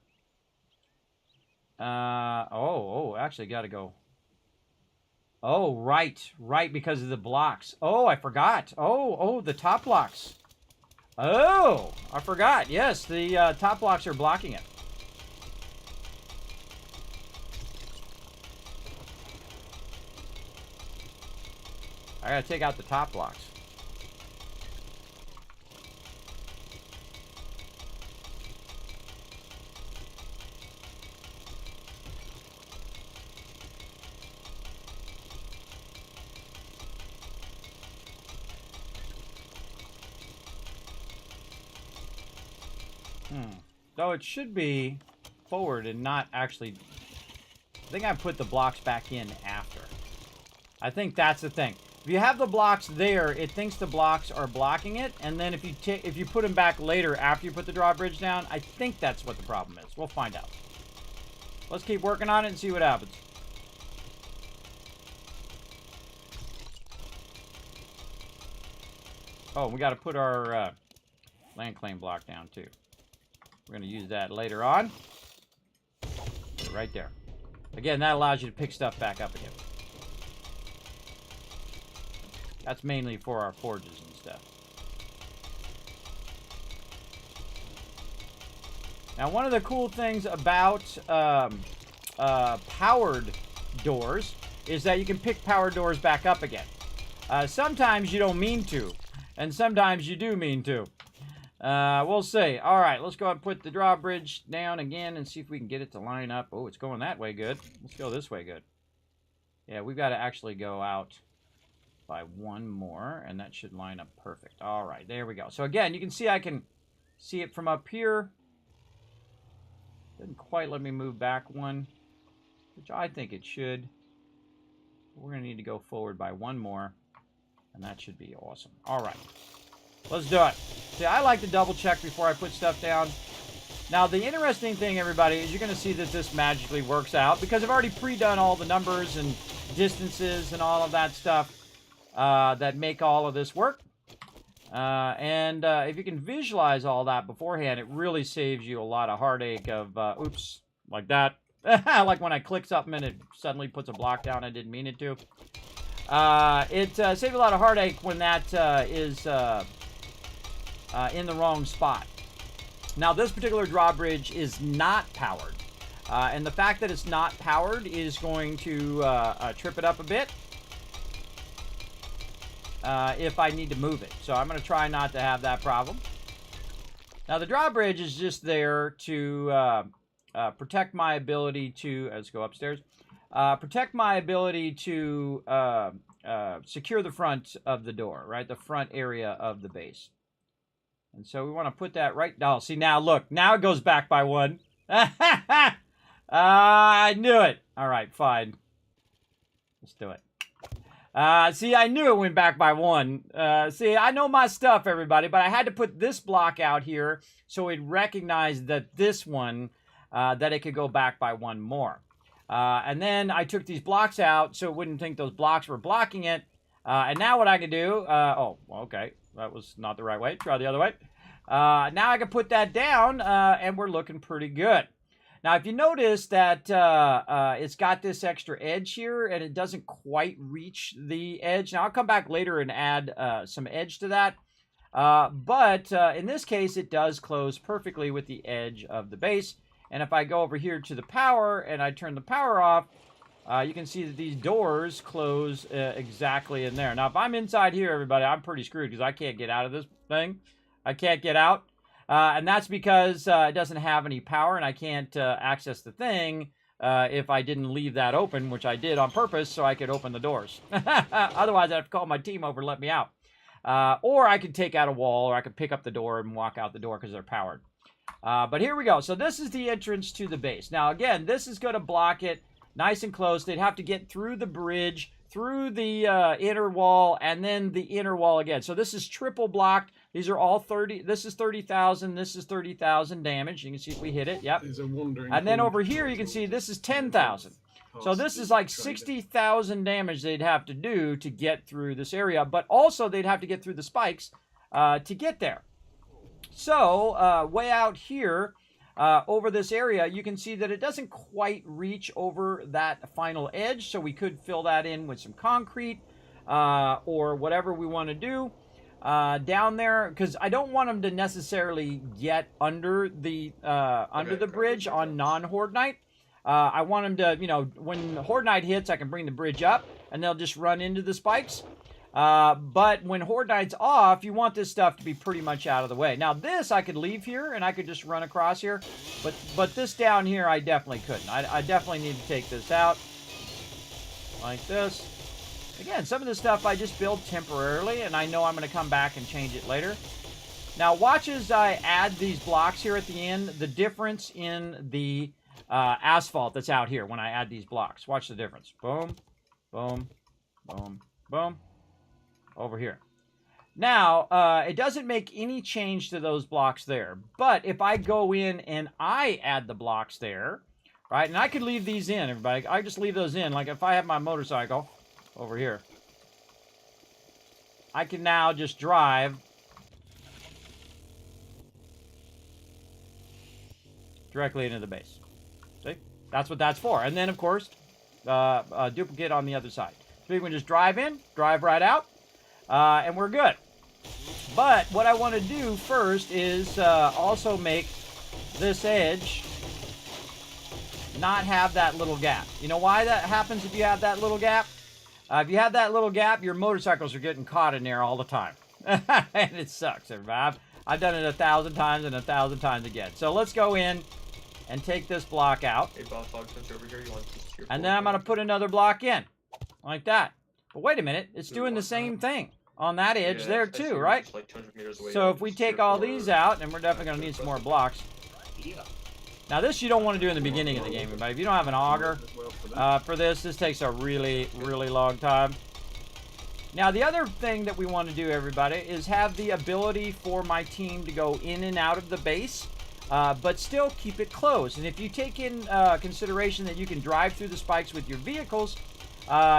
Actually got to go. Oh, right, because of the blocks. Oh, I forgot. Oh, the top blocks. Oh, I forgot. Yes, the top blocks are blocking it. I gotta take out the top blocks. So it should be forward and not actually... I think I put the blocks back in after. I think that's the thing. If you have the blocks there, it thinks the blocks are blocking it, and then if you put them back later after you put the drawbridge down, I think that's what the problem is. We'll find out. Let's keep working on it and see what happens. Oh, we got to put our land claim block down too. We're going to use that later on. Right there. Again, that allows you to pick stuff back up again. That's mainly for our forges and stuff. Now, one of the cool things about powered doors is that you can pick powered doors back up again. Sometimes you don't mean to, and sometimes you do mean to. We'll see. All right, let's go ahead and put the drawbridge down again and see if we can get it to line up. Oh, it's going that way good. Let's go this way good. Yeah, we've got to actually go out by one more, and that should line up perfect. All right, there we go. So again, you can see I can see it from up here. Didn't quite let me move back one, which I think it should. We're going to need to go forward by one more, and that should be awesome. All right. Let's do it. See, I like to double check before I put stuff down. Now, the interesting thing, everybody, is you're going to see that this magically works out because I've already pre-done all the numbers and distances and all of that stuff that make all of this work. If you can visualize all that beforehand, it really saves you a lot of heartache of, oops, like that. Like when I click something and it suddenly puts a block down I didn't mean it to. It saves a lot of heartache when that is in the wrong spot. Now, this particular drawbridge is not powered. And the fact that it's not powered is going to trip it up a bit if I need to move it. So I'm going to try not to have that problem. Now, the drawbridge is just there to protect my ability to... Let's go upstairs. Protect my ability to secure the front of the door, right? The front area of the base. And so we want to put that right... Oh, see, now, look. Now it goes back by one. I knew it. All right, fine. Let's do it. See, I knew it went back by one. See, I know my stuff, everybody, but I had to put this block out here so it recognized that this one, that it could go back by one more. And then I took these blocks out so it wouldn't think those blocks were blocking it. And now what I can do... oh, okay. That was not the right way. Try the other way. Now I can put that down, and we're looking pretty good. Now, if you notice that it's got this extra edge here, and it doesn't quite reach the edge. Now, I'll come back later and add some edge to that. But in this case, it does close perfectly with the edge of the base. And if I go over here to the power and I turn the power off, you can see that these doors close exactly in there. Now, if I'm inside here, everybody, I'm pretty screwed because I can't get out of this thing. I can't get out. And that's because it doesn't have any power, and I can't access the thing if I didn't leave that open, which I did on purpose so I could open the doors. Otherwise, I'd have to call my team over and let me out. Or I could take out a wall, or I could pick up the door and walk out the door because they're powered. But here we go. So this is the entrance to the base. Now, again, this is going to block it nice and close. They'd have to get through the bridge, through the inner wall, and then the inner wall again. So this is triple blocked. These are all 30. This is 30,000. This is 30,000 damage. You can see if we hit it. Yep. And then over here, you can see this is 10,000. So this is like 60,000 damage they'd have to do to get through this area. But also, they'd have to get through the spikes to get there. So way out here, over this area, you can see that it doesn't quite reach over that final edge. So we could fill that in with some concrete or whatever we want to do. Down there, because I don't want them to necessarily get under the bridge on non-Horde Night. I want them to, you know, when Horde Night hits, I can bring the bridge up, and they'll just run into the spikes. But when Horde Night's off, you want this stuff to be pretty much out of the way. Now, this I could leave here, and I could just run across here. But this down here, I definitely couldn't. I definitely need to take this out. Like this. Again, some of this stuff I just build temporarily, and I know I'm going to come back and change it later. Now, watch as I add these blocks here at the end, the difference in the asphalt that's out here when I add these blocks. Watch the difference. Boom, boom, boom, boom. Over here. Now, it doesn't make any change to those blocks there. But if I go in and I add the blocks there, right, and I could leave these in, everybody. I just leave those in. Like if I have my motorcycle over here, I can now just drive directly into the base. See? That's what that's for. And then, of course, a duplicate on the other side. So you can just drive in, drive right out, and we're good. But what I want to do first is also make this edge not have that little gap. You know why that happens if you have that little gap? If you have that little gap, your motorcycles are getting caught in there all the time. And it sucks, everybody. I've done it 1,000 times and 1,000 times again. So let's go in and take this block out. Hey, Bob, since over here, you want to and then I'm going to put another block in. Like that. But wait a minute. It's doing the same thing on that edge there too, right? Like 200 meters away. So if we take all these out, and we're definitely going to need some more blocks. Now this you don't want to do in the beginning of the game, but if you don't have an auger for this takes a really, really long time. Now the other thing that we want to do, everybody, is have the ability for my team to go in and out of the base, but still keep it closed. And if you take in consideration that you can drive through the spikes with your vehicles,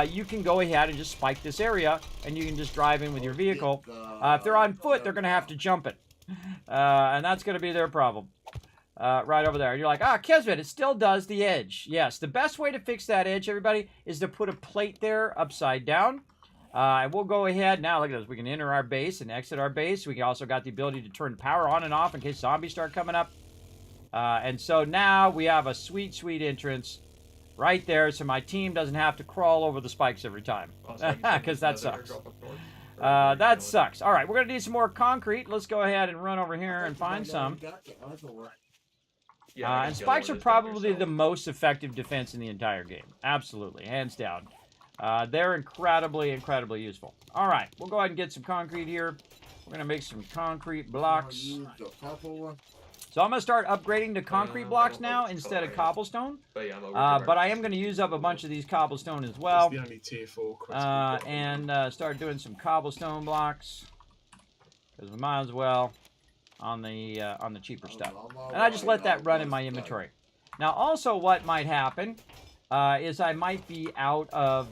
you can go ahead and just spike this area, and you can just drive in with your vehicle. If they're on foot, they're going to have to jump it, and that's going to be their problem. Right over there. And you're like, Kismet, it still does the edge. Yes, the best way to fix that edge, everybody, is to put a plate there upside down. And we'll go ahead. Now, look at this. We can enter our base and exit our base. We also got the ability to turn power on and off in case zombies start coming up. And so now we have a sweet, sweet entrance right there, so my team doesn't have to crawl over the spikes every time. Because that sucks. That sucks. All right, we're going to need some more concrete. Let's go ahead and run over here and find some. And spikes are probably the most effective defense in the entire game. Absolutely, hands down. They're incredibly, incredibly useful. All right, we'll go ahead and get some concrete here. We're going to make some concrete blocks. So I'm going to start upgrading to concrete blocks now instead of cobblestone. But I am going to use up a bunch of these cobblestone as well. The only tier 4 and start doing some cobblestone blocks. Because we might as well on the cheaper stuff. And I just let that run in my inventory. Now also what might happen is I might be out of...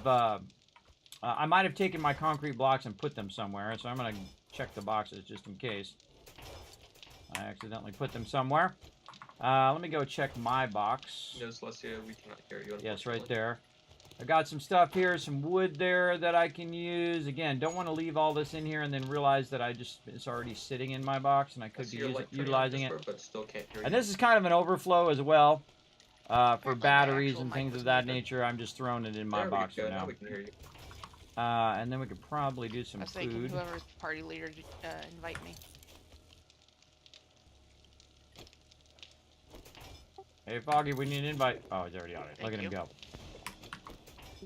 I might have taken my concrete blocks and put them somewhere. So I'm going to check the boxes just in case I accidentally put them somewhere. Let me go check my box. No, Celestia, we cannot hear you. Yes, right unfortunately. there. I got some stuff here, some wood there that I can use. Again, don't want to leave all this in here and then realize that it's already sitting in my box and I I could see be your light turning on utilizing it. Discord, but still can't hear And you. this is kind of an overflow as well for Apparently my batteries actual and mic things was of that muted. nature. I'm just throwing it in my There we box go. for Now now. we can hear you. And then we could probably do some I was thinking food. whoever's party leader invite me. Hey, Foggy, we need an invite. Oh, he's already on it. Look at Thank him you. go.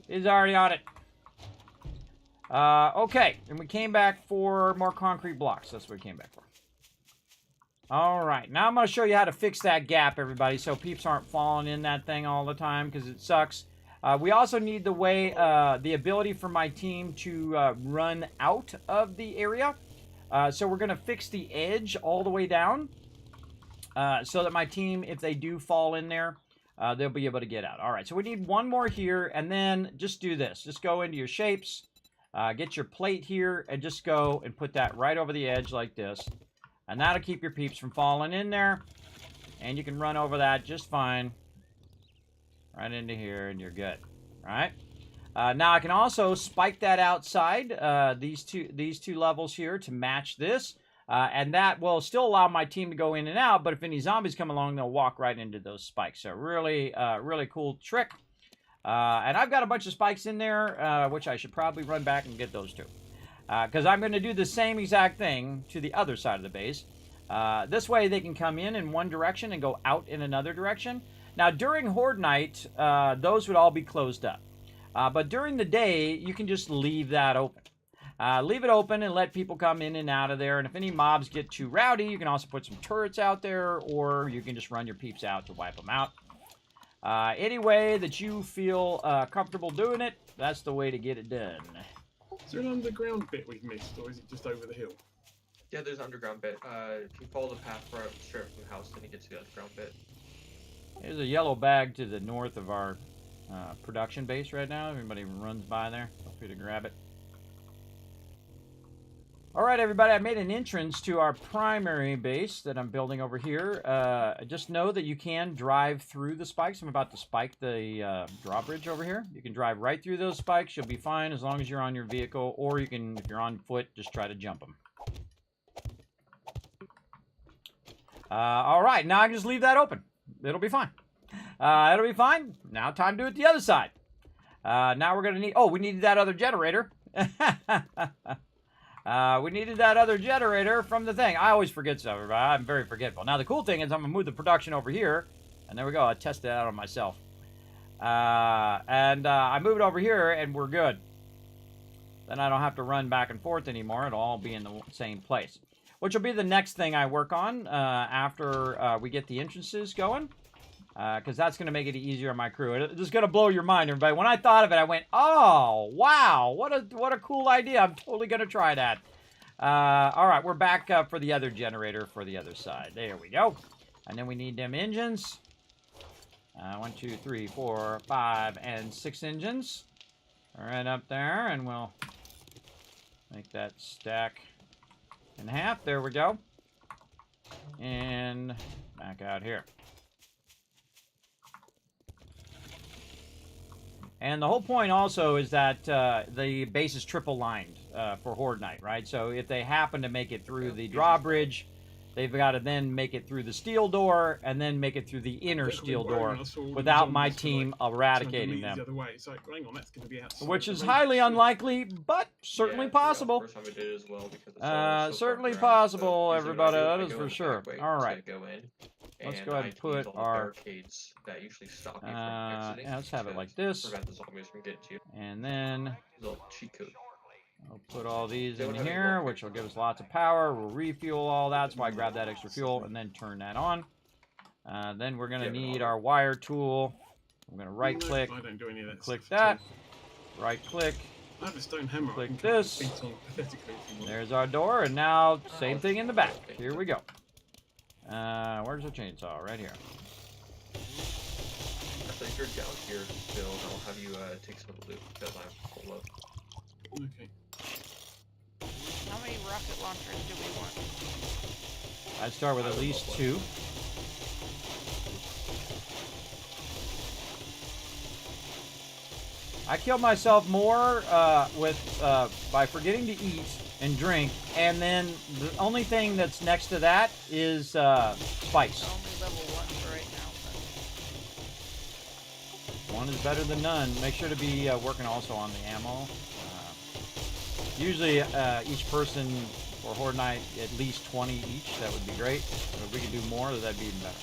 He's already on it. Okay, and we came back for more concrete blocks. That's what we came back for. All right, now I'm going to show you how to fix that gap, everybody, so peeps aren't falling in that thing all the time because it sucks. We also need the ability for my team to run out of the area. So we're going to fix the edge all the way down so that my team, if they do fall in there, they'll be able to get out. All right, so we need one more here, and then just do this. Just go into your shapes, get your plate here, and just go and put that right over the edge like this. And that'll keep your peeps from falling in there. And you can run over that just fine. Right into here, and you're good. All right. Now I can also spike that outside, these two levels here to match this. And that will still allow my team to go in and out, but if any zombies come along, they'll walk right into those spikes. So really, really cool trick. And I've got a bunch of spikes in there, which I should probably run back and get those too. Because I'm going to do the same exact thing to the other side of the base. This way they can come in one direction and go out in another direction. Now during Horde Night, those would all be closed up. But during the day, you can just leave that open. Leave it open and let people come in and out of there. And if any mobs get too rowdy, you can also put some turrets out there, or you can just run your peeps out to wipe them out. Any way that you feel comfortable doing it, that's the way to get it done. Is there an underground bit we've missed, or is it just over the hill? Yeah, there's an underground bit. If you follow the path straight up from the house, then you get to the underground bit. There's a yellow bag to the north of our production base right now. If anybody runs by there, feel free to grab it. All right, everybody, I made an entrance to our primary base that I'm building over here. Just know that you can drive through the spikes. I'm about to spike the drawbridge over here. You can drive right through those spikes. You'll be fine as long as you're on your vehicle, or you can, if you're on foot, just try to jump them. All right, now I can just leave that open. It'll be fine. It'll be fine. Now time to do it the other side. Now we're going to need... Oh, we needed that other generator. We needed that other generator from the thing. I always forget stuff, everybody. I'm very forgetful. Now, the cool thing is I'm going to move the production over here. And there we go. I tested it out on myself. I move it over here, and we're good. Then I don't have to run back and forth anymore. It'll all be in the same place. Which will be the next thing I work on after we get the entrances going. Because that's going to make it easier on my crew. It's just going to blow your mind, everybody. When I thought of it, I went, oh, wow, what a cool idea. I'm totally going to try that. All right, we're back for the other generator for the other side. There we go. And then we need them engines. 1, 2, 3, 4, 5, and 6 engines. Right up there, and we'll make that stack in half. There we go. And back out here. And the whole point also is that the base is triple lined for Horde Night, right? So if they happen to make it through the drawbridge, they've got to then make it through the steel door and then make it through the inner steel door without my team eradicating them. The other way. It's like, hang on, that's going to be outside. Which is highly unlikely, but certainly possible. First time we did it as well because it's so certainly far possible, around. So usually everybody. what I That do, is I go for in the sure. back way All to right. go in, Let's and go ahead I and put use all the our... barricades that usually stop you from exiting. yeah, let's have it to like this. Prevent the zombies from getting to you. And then Little cheat code. I'll put all these They in would have here, it which will give us lots of power. We'll refuel all that. That's why I grabbed that extra fuel and then turn that on. Then we're going to need our wire tool. I'm going to right click, I don't do any of that click stuff that, at right click. all. I have a stone hammer. Click I can this. beat on pathetically if you want. There's our door, and now same thing in the back. Here we go. Where's the chainsaw? Right here. Actually, if you're down here still, I'll have you take some of the loot because I'm full of. Okay. How many rocket launchers do we want? I'd start with at least 2. I kill myself more by forgetting to eat and drink, and then the only thing that's next to that is spice. Only level 1 for right now. One is better than none. Make sure to be working also on the ammo. Usually each person for Horde Night at least 20 each. That would be great. But if we could do more, that'd be even better.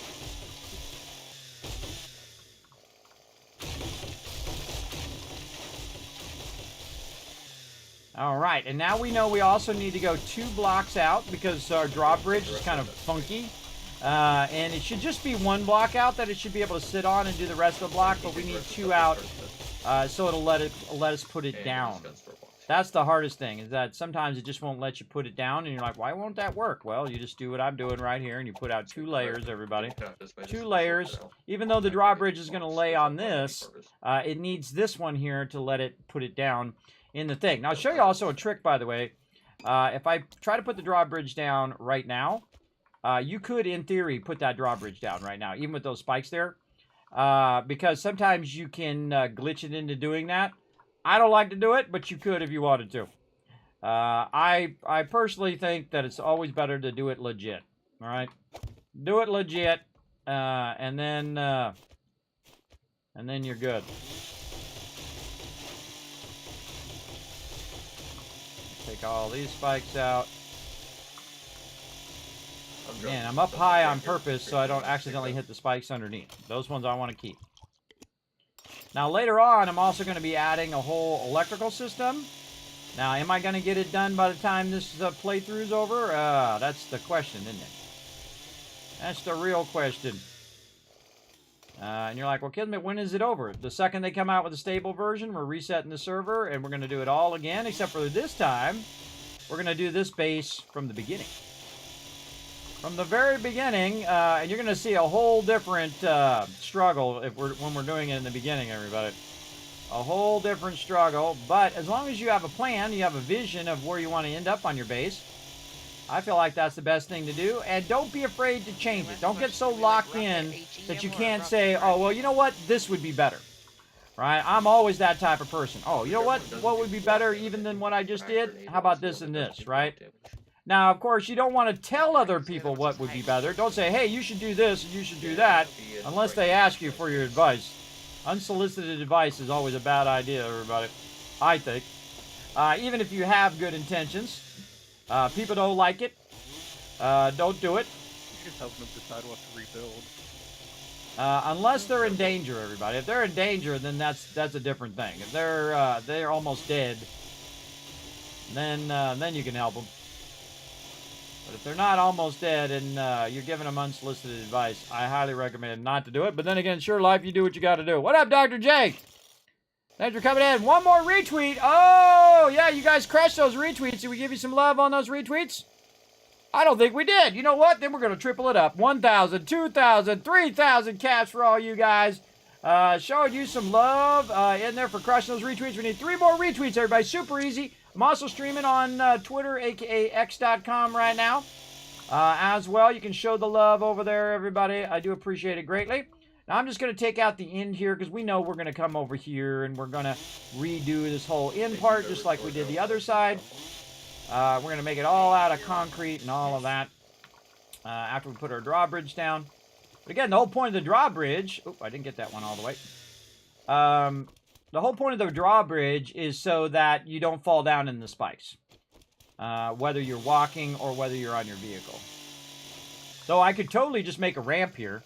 All right, and now we know we also need to go 2 blocks out because our drawbridge is kind of funky. And it should just be 1 block out that it should be able to sit on and do the rest of the block, but we need 2 out so it'll let us put it down. That's the hardest thing, is that sometimes it just won't let you put it down, and you're like, why won't that work? Well, you just do what I'm doing right here, and you put out 2 layers, everybody. 2 layers. Even though the drawbridge is going to lay on this, it needs this one here to let it put it down in the thing. Now, I'll show you also a trick, by the way. If I try to put the drawbridge down right now, you could, in theory, put that drawbridge down right now, even with those spikes there, because sometimes you can glitch it into doing that. I don't like to do it, but you could if you wanted to. I personally think that it's always better to do it legit. All right, do it legit, and then you're good. Take all these spikes out. Man, I'm up high on purpose so I don't accidentally hit the spikes underneath. Those ones I want to keep. Now later on, I'm also going to be adding a whole electrical system. Now, am I going to get it done by the time this playthrough is over? That's the question, isn't it? That's the real question. And you're like, well, Kismet, when is it over? The second they come out with a stable version, we're resetting the server, and we're going to do it all again, except for this time, we're going to do this base from the beginning. From the very beginning, and you're going to see a whole different struggle when we're doing it in the beginning, everybody. A whole different struggle, but as long as you have a plan, you have a vision of where you want to end up on your base, I feel like that's the best thing to do, and don't be afraid to change it. Don't get so locked in that you can't say, oh, well, you know what, this would be better, right? I'm always that type of person. Oh, you know what would be better even than what I just did? How about this and this, right? Now, of course, you don't want to tell other people what would be better. Don't say, hey, you should do this and you should do that, unless they ask you for your advice. Unsolicited advice is always a bad idea, everybody, I think. Even if you have good intentions. People don't like it. Don't do it. You just help them decide what to rebuild. Unless they're in danger, everybody. If they're in danger, then that's a different thing. If they're almost dead, then you can help them. But if they're not almost dead and you're giving them unsolicited advice, I highly recommend not to do it. But then again, sure life, you do what you got to do. What up, Dr. J? Thanks for coming in. One more retweet. Oh, yeah, you guys crushed those retweets. Did we give you some love on those retweets? I don't think we did. You know what? Then we're going to triple it up. 1,000, 2,000, 3,000 cash for all you guys. Showing you some love in there for crushing those retweets. We need 3 more retweets, everybody. Super easy. I'm also streaming on Twitter, a.k.a. x.com right now. As well, you can show the love over there, everybody. I do appreciate it greatly. Now, I'm just going to take out the end here because we know we're going to come over here and we're going to redo this whole end part just like we did the other side. We're going to make it all out of concrete and all of that after we put our drawbridge down. But again, the whole point of the drawbridge... Oop, I didn't get that one all the way. The whole point of the drawbridge is so that you don't fall down in the spikes. Whether you're walking or whether you're on your vehicle. So I could totally just make a ramp here.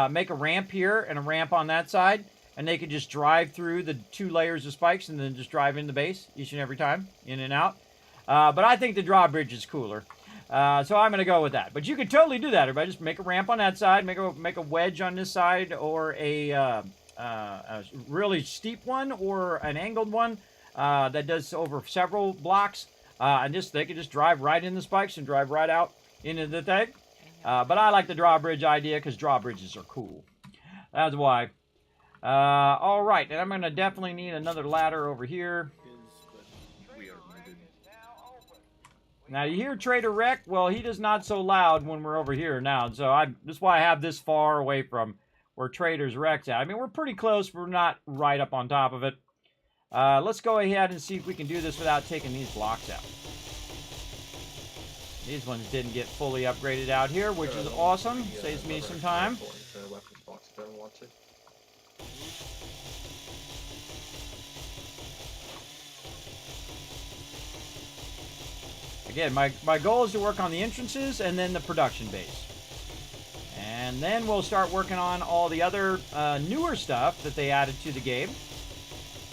Make a ramp here and a ramp on that side, and they could just drive through the 2 layers of spikes and then just drive in the base each and every time, in and out. But I think the drawbridge is cooler, so I'm going to go with that. But you could totally do that, everybody. Just make a ramp on that side, make a wedge on this side, or a really steep one, or an angled one that does over several blocks, and they could just drive right in the spikes and drive right out into the thing. But I like the drawbridge idea because drawbridges are cool. That's why. All right, and I'm going to definitely need another ladder over here. Now, you hear Trader Rec? Well, he is not so loud when we're over here now. So that's why I have this far away from where Trader's Rec's at. I mean, we're pretty close. We're not right up on top of it. Let's go ahead and see if we can do this without taking these blocks out. These ones didn't get fully upgraded out here, which is awesome. Saves me some time. Weapons box if anyone wants it. Again, my goal is to work on the entrances and then the production base. And then we'll start working on all the other newer stuff that they added to the game.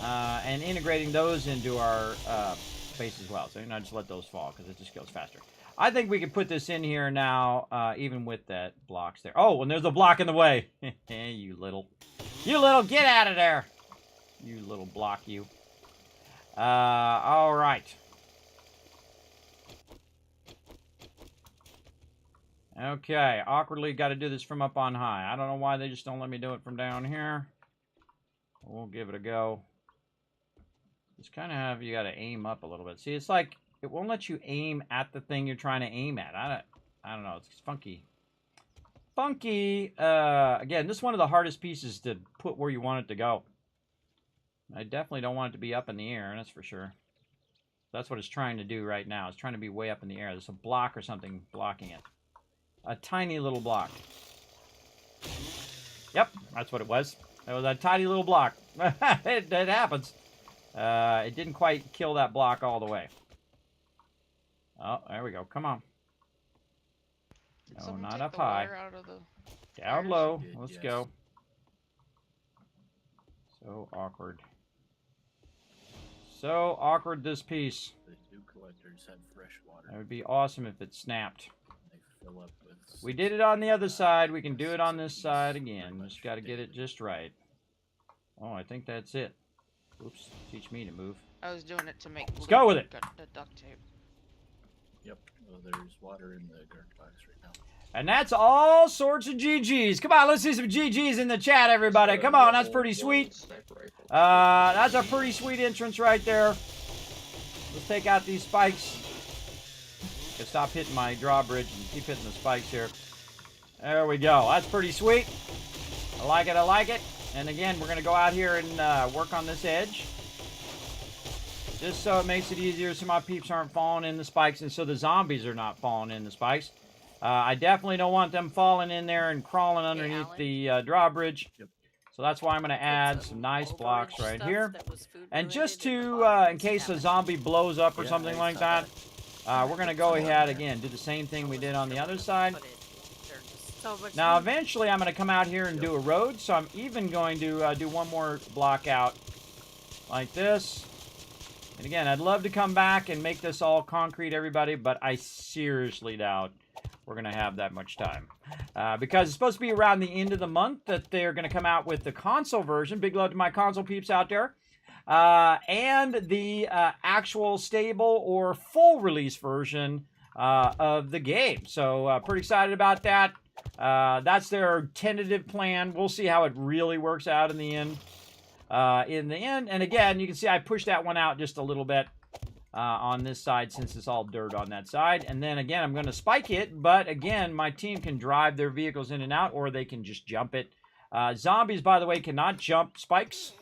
And integrating those into our base as well. So you know, just let those fall because it just goes faster. I think we can put this in here now, even with that blocks there. Oh, and there's a block in the way. you little, get out of there. You little block, you. All right. Okay, awkwardly got to do this from up on high. I don't know why they just don't let me do it from down here. We'll give it a go. Just kind of have, you got to aim up a little bit. See, it's like, it won't let you aim at the thing you're trying to aim at. I don't know, it's funky. Funky! Again, this is one of the hardest pieces to put where you want it to go. I definitely don't want it to be up in the air, that's for sure. That's what it's trying to do right now. It's trying to be way up in the air. There's a block or something blocking it. A tiny little block. Yep, that's what it was. It was a tiny little block. it happens. It didn't quite kill that block all the way. Oh, there we go. Come on. No, not up high. Down low. Let's go. So awkward. So awkward, this piece. The dew collectors had fresh water. That would be awesome if it snapped. They fill up with We did it on the other side. We can do it on this side again. Just got to get it just right. Oh, I think that's it. Oops. Teach me to move. I was doing it to make. Let's go with it. The duct tape. Yep. Well, there's water in the dirt box right now. And that's all sorts of GGs. Come on, let's see some GGs in the chat, everybody. Come on, that's pretty sweet. That's a pretty sweet entrance right there. Let's take out these spikes. Gotta stop hitting my drawbridge and keep hitting the spikes here. There we go. That's pretty sweet. I like it, I like it. And again, we're going to go out here and work on this edge. Just so it makes it easier so my peeps aren't falling in the spikes and so the zombies are not falling in the spikes. I definitely don't want them falling in there and crawling underneath the drawbridge. Yep. So that's why I'm going to add some nice blocks right here. And just to, in case a zombie blows up or something like that, we're going to go ahead again, do the same thing we did on the other side. Now, eventually, I'm going to come out here and do a road, so I'm even going to do one more block out like this. And again, I'd love to come back and make this all concrete, everybody, but I seriously doubt we're going to have that much time. Because it's supposed to be around the end of the month that they're going to come out with the console version. Big love to my console peeps out there. And the actual stable or full release version of the game. So, pretty excited about that. That's their tentative plan. We'll see how it really works out in the end. And again, you can see I pushed that one out just a little bit on this side since it's all dirt on that side. And then again, I'm going to spike it. But again, my team can drive their vehicles in and out, or they can just jump it. Zombies, by the way, cannot jump spikes.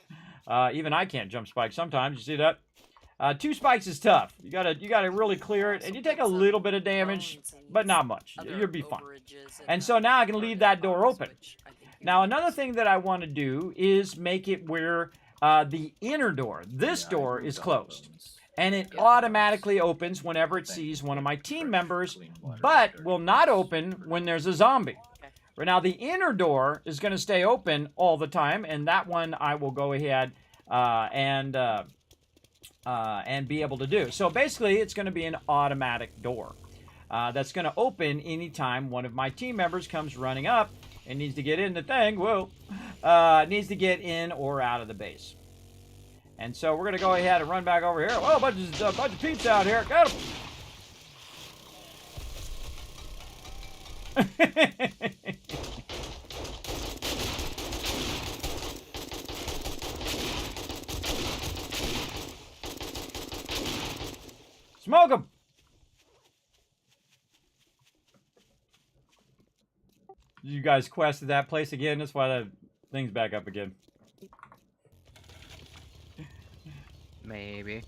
Even I can't jump spikes sometimes. You see that? 2 spikes is tough. You gotta really clear it, and you take a little bit of damage, but not much. You'll be fine. And so now I can leave that door open. Now another thing that I want to do is make it where the inner door, this door, is closed, and it automatically opens whenever it sees one of my team members, but will not open when there's a zombie. Right now, the inner door is going to stay open all the time, and that one I will go ahead and be able to do. So basically, it's going to be an automatic door that's going to open anytime one of my team members comes running up and needs to get in the thing. Whoa, needs to get in or out of the base. And so we're going to go ahead and run back over here. Whoa, a bunch of peeps out here. Got them. Smoke them. You guys quested that place again. That's why that thing's back up again. Maybe.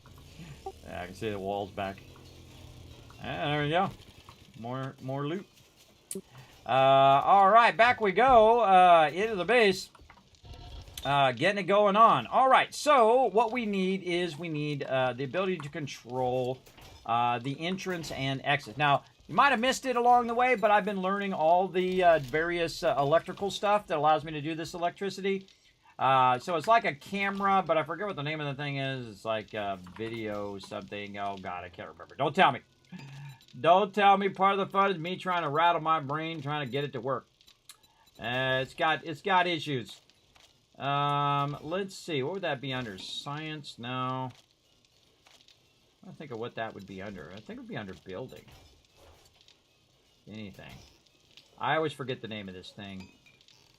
Yeah, I can see the walls back. And there we go. More loot. All right, back we go into the base. Getting it going on. All right, so what we need is the ability to control the entrance and exit. Now, you might have missed it along the way, but I've been learning all the various electrical stuff that allows me to do this electricity. So it's like a camera, but I forget what the name of the thing is. It's like video something. Oh, God, I can't remember. Don't tell me. Don't tell me part of the fun is me trying to rattle my brain, trying to get it to work. It's got issues. Let's see. What would that be under? Science? No. I think of what that would be under. I think it would be under building. Anything. I always forget the name of this thing.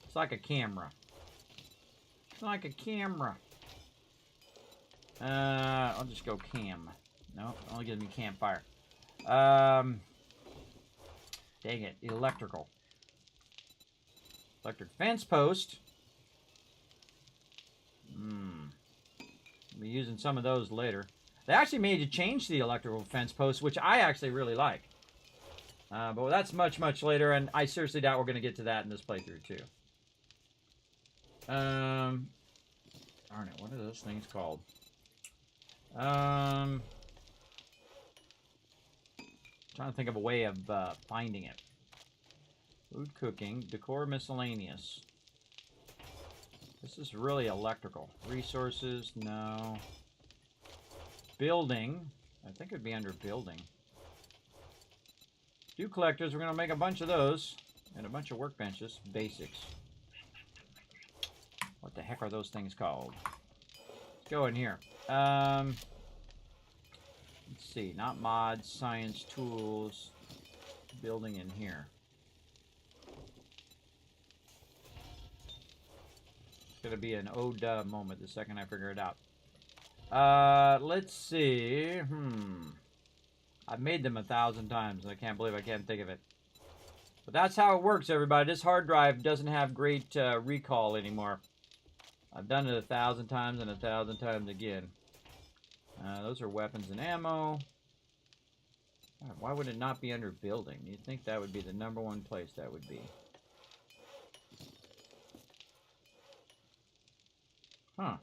It's like a camera. It's like a camera. I'll just go cam. No, only gives me campfire. Dang it. Electrical. Electric fence post. I'll be using some of those later. They actually made you change the electrical fence post, which I actually really like. But that's much, much later, and I seriously doubt we're going to get to that in this playthrough, too. Darn it, what are those things called? Trying to think of a way of finding it. Food cooking, decor miscellaneous. This is really electrical. Resources, no. Building, I think it would be under building. Dew collectors, we're going to make a bunch of those. And a bunch of workbenches. Basics. What the heck are those things called? Let's go in here. Let's see. Not mods, science, tools. Building in here. It's going to be an oh duh moment the second I figure it out. Let's see. I've made them 1,000 times, and I can't believe I can't think of it. But that's how it works, everybody. This hard drive doesn't have great recall anymore. I've done it 1,000 times and 1,000 times again. Those are weapons and ammo. God, why would it not be under building? You'd think that would be the #1 place that would be. Huh.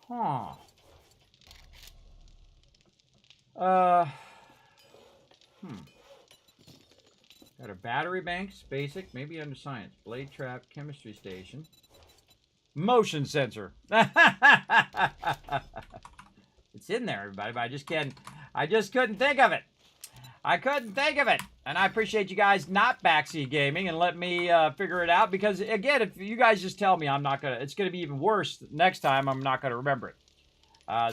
Huh. Got a battery banks, basic, maybe under science. Blade trap, chemistry station. Motion sensor. It's in there, everybody, but I just couldn't think of it. I couldn't think of it. And I appreciate you guys not backseat gaming and let me figure it out. Because, again, if you guys just tell me it's going to be even worse next time, I'm not going to remember it.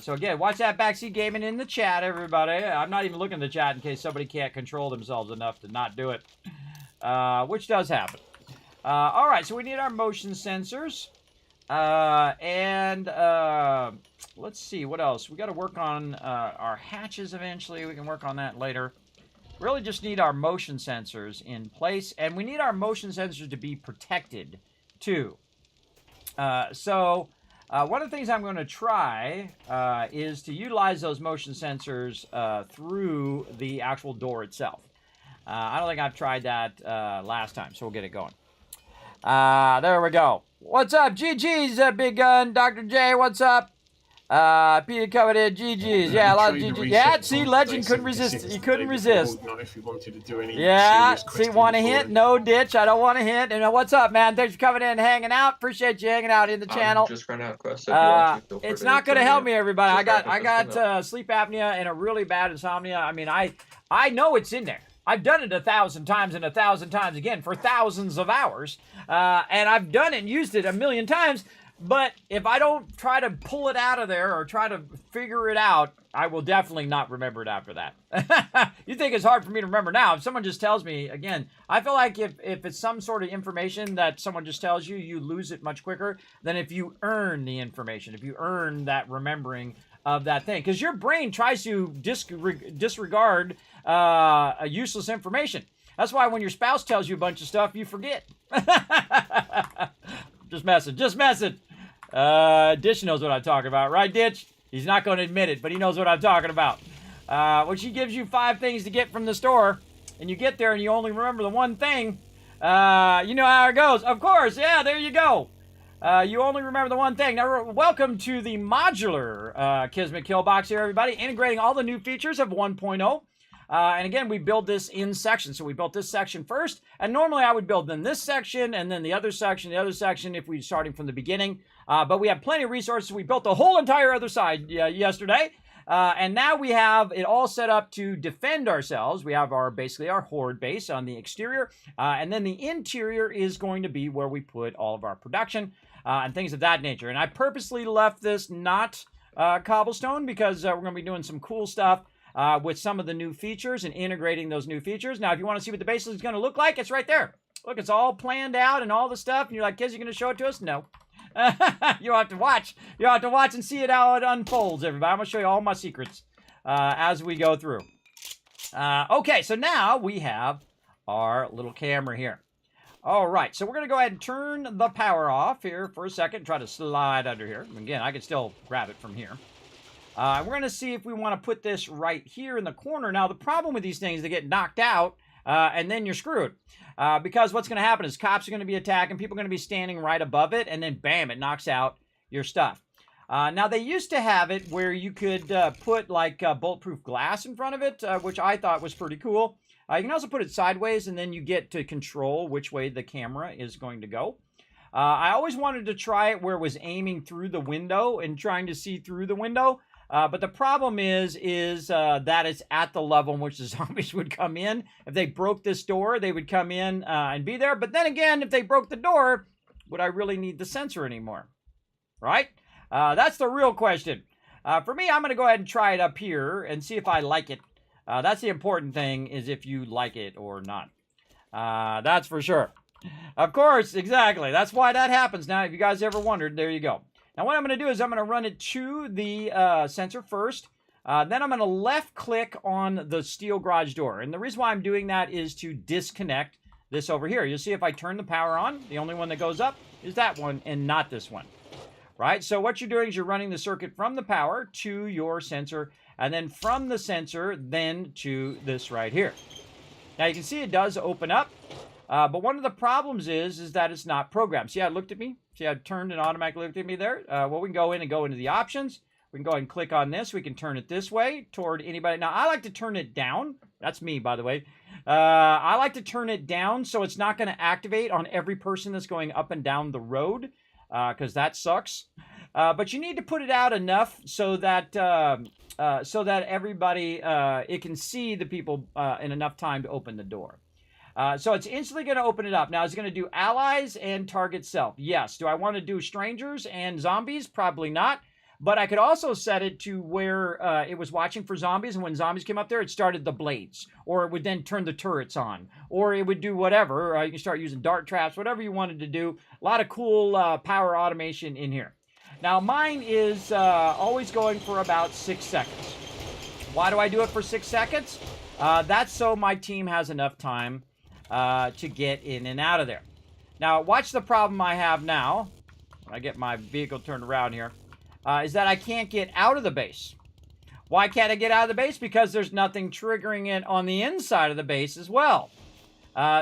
So, again, watch that backseat gaming in the chat, everybody. I'm not even looking at the chat in case somebody can't control themselves enough to not do it. Which does happen. All right, so we need our motion sensors. Let's see, what else? We got to work on our hatches eventually. We can work on that later. Really just need our motion sensors in place, and we need our motion sensors to be protected too. One of the things I'm going to try is to utilize those motion sensors through the actual door itself. I don't think I've tried that last time, so we'll get it going. There we go. What's up, GG's, Big Gun? Dr. J, what's up? Peter covered it, GG's. Yeah, a lot of GG's. Yeah, see, Legend couldn't resist. He couldn't resist. Not if you wanted to do any see, want to hint? No, Ditch. I don't want to hint. And what's up, man? Thanks for coming in and hanging out. Appreciate you hanging out in the channel. Just ran out of quests. So if you want to, it's not going to help me, everybody. I got sleep apnea and a really bad insomnia. I mean, I know it's in there. I've done it 1,000 times and 1,000 times again for thousands of hours. And I've done it and used it 1,000,000 times. But if I don't try to pull it out of there or try to figure it out, I will definitely not remember it after that. You think it's hard for me to remember now. If someone just tells me, again, I feel like if it's some sort of information that someone just tells you, you lose it much quicker than if you earn the information, if you earn that remembering of that thing. Because your brain tries to disregard useless information. That's why when your spouse tells you a bunch of stuff, you forget. Just messing. Ditch knows what I'm talking about, right, Ditch? He's not going to admit it, but he knows what I'm talking about. When she gives you 5 things to get from the store, and you get there and you only remember the one thing, you know how it goes. Of course, yeah, there you go. You only remember the one thing. Now, welcome to the modular Kismet kill box here, everybody. Integrating all the new features of 1.0. And again, we build this in sections. So we built this section first. And normally I would build then this section and then the other section if we were starting from the beginning. But we have plenty of resources. We built the whole entire other side yesterday. And now we have it all set up to defend ourselves. We have basically our horde base on the exterior. And then the interior is going to be where we put all of our production and things of that nature. And I purposely left this not cobblestone because we're going to be doing some cool stuff with some of the new features and integrating those new features. Now, if you want to see what the base is going to look like, it's right there. Look, it's all planned out and all the stuff. And you're like, kids, you going to show it to us? No. You'll have to watch. You'll have to watch and see it how it unfolds, everybody. I'm going to show you all my secrets as we go through. Okay, so now we have our little camera here. All right, so we're going to go ahead and turn the power off here for a second. Try to slide under here. Again, I can still grab it from here. We're going to see if we want to put this right here in the corner. Now, the problem with these things, they get knocked out, and then you're screwed. Because what's going to happen is cops are going to be attacking, people are going to be standing right above it, and then bam, it knocks out your stuff. Now, they used to have it where you could put like bulletproof glass in front of it, which I thought was pretty cool. You can also put it sideways, and then you get to control which way the camera is going to go. I always wanted to try it where it was aiming through the window and trying to see through the window. But the problem is that it's at the level in which the zombies would come in. If they broke this door, they would come in and be there. But then again, if they broke the door, would I really need the sensor anymore? Right? That's the real question. For me, I'm going to go ahead and try it up here and see if I like it. That's the important thing, is if you like it or not. That's for sure. Of course, exactly. That's why that happens. Now, if you guys ever wondered, there you go. Now, what I'm going to do is I'm going to run it to the sensor first. Then I'm going to left-click on the steel garage door. And the reason why I'm doing that is to disconnect this over here. You'll see if I turn the power on, the only one that goes up is that one and not this one. Right? So what you're doing is you're running the circuit from the power to your sensor, and then from the sensor, then to this right here. Now, you can see it does open up. But one of the problems is that it's not programmed. See how it looked at me? See how it turned and automatically looked at me there? Well, we can go in and go into the options. We can go ahead and click on this. We can turn it this way toward anybody. Now, I like to turn it down. That's me, by the way. I like to turn it down so it's not going to activate on every person that's going up and down the road, because that sucks. But you need to put it out enough so that everybody, it can see the people in enough time to open the door. So it's instantly going to open it up. Now, it's going to do allies and target self. Yes. Do I want to do strangers and zombies? Probably not. But I could also set it to where it was watching for zombies, and when zombies came up there, it started the blades. Or it would then turn the turrets on. Or it would do whatever. You can start using dart traps, whatever you wanted to do. A lot of cool power automation in here. Now, mine is always going for about 6 seconds. Why do I do it for 6 seconds? That's so my team has enough time to get in and out of there. Now, watch the problem I have now. When I get my vehicle turned around here. Is that I can't get out of the base. Why can't I get out of the base? Because there's nothing triggering it on the inside of the base as well.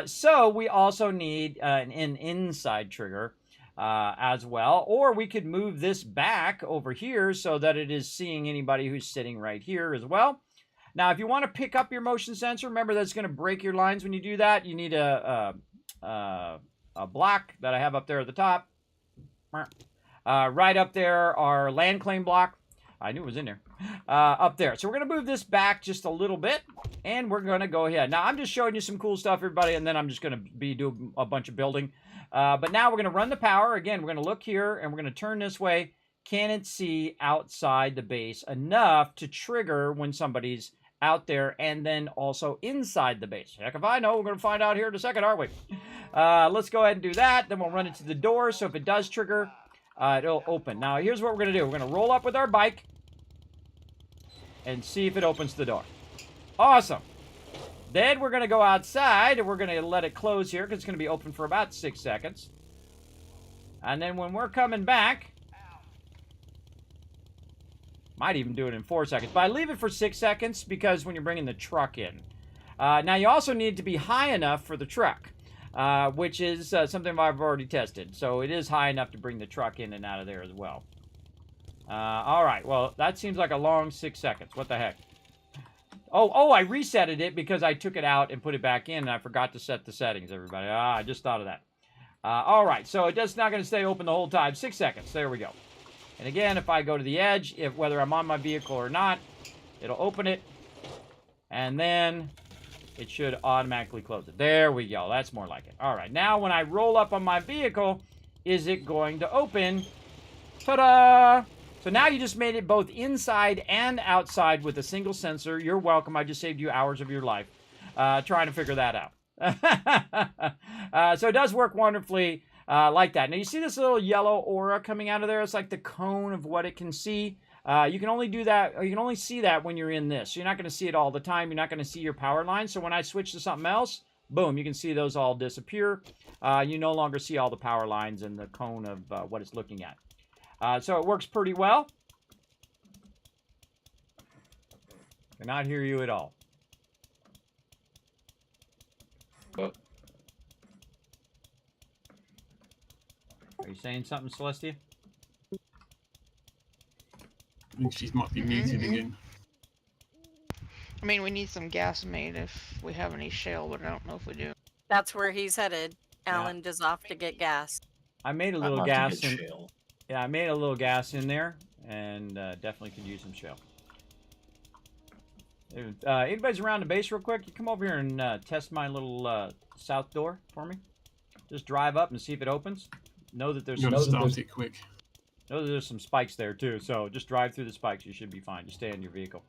So we also need an inside trigger as well. Or we could move this back over here so that it is seeing anybody who's sitting right here as well. Now, if you want to pick up your motion sensor, remember that's going to break your lines when you do that. You need a block that I have up there at the top. Right up there, our land claim block. I knew it was in there. Up there. So we're going to move this back just a little bit, and we're going to go ahead. Now, I'm just showing you some cool stuff, everybody, and then I'm just going to be doing a bunch of building. But now we're going to run the power. Again, we're going to look here, and we're going to turn this way. Can it see outside the base enough to trigger when somebody's out there, and then also inside the base? Heck if I know. We're going to find out here in a second, aren't we? Let's go ahead and do that. Then we'll run it to the door, so if it does trigger, it'll open. Now, here's what we're going to do. We're going to roll up with our bike and see if it opens the door. Awesome. Then we're going to go outside, and we're going to let it close here because it's going to be open for about 6 seconds. And then when we're coming back, Might even do it in 4 seconds. But I leave it for 6 seconds because when you're bringing the truck in. Now, you also need to be high enough for the truck, which is something I've already tested. So it is high enough to bring the truck in and out of there as well. All right. Well, that seems like a long 6 seconds. What the heck? Oh, I resetted it because I took it out and put it back in, and I forgot to set the settings, everybody. I just thought of that. All right, so it's just not going to stay open the whole time. 6 seconds. There we go. And again, if I go to the edge, whether I'm on my vehicle or not, it'll open it, and then it should automatically close it. There we go. That's more like it. All right, now when I roll up on my vehicle, is it going to open? Ta-da! So now you just made it both inside and outside with a single sensor. You're welcome. I just saved you hours of your life trying to figure that out. So it does work wonderfully like that. Now you see this little yellow aura coming out of there? It's like the cone of what it can see. You can only do that, or you can only see that when you're in this. So you're not going to see it all the time. You're not going to see your power lines. So when I switch to something else, boom, you can see those all disappear. You no longer see all the power lines and the cone of what it's looking at. So it works pretty well. Cannot hear you at all. What? Are you saying something, Celestia? I think she might be muted again. I mean, we need some gas made if we have any shale, but I don't know if we do. That's where he's headed. Alan is off to get gas. I made a little gas in. Yeah, I made a little gas in there, and definitely could use some shell. If anybody's around the base real quick, you come over here and test my little south door for me. Just drive up and see if it opens. Know that there's start it quick. Know that there's some spikes there too, so just drive through the spikes. You should be fine. Just stay in your vehicle.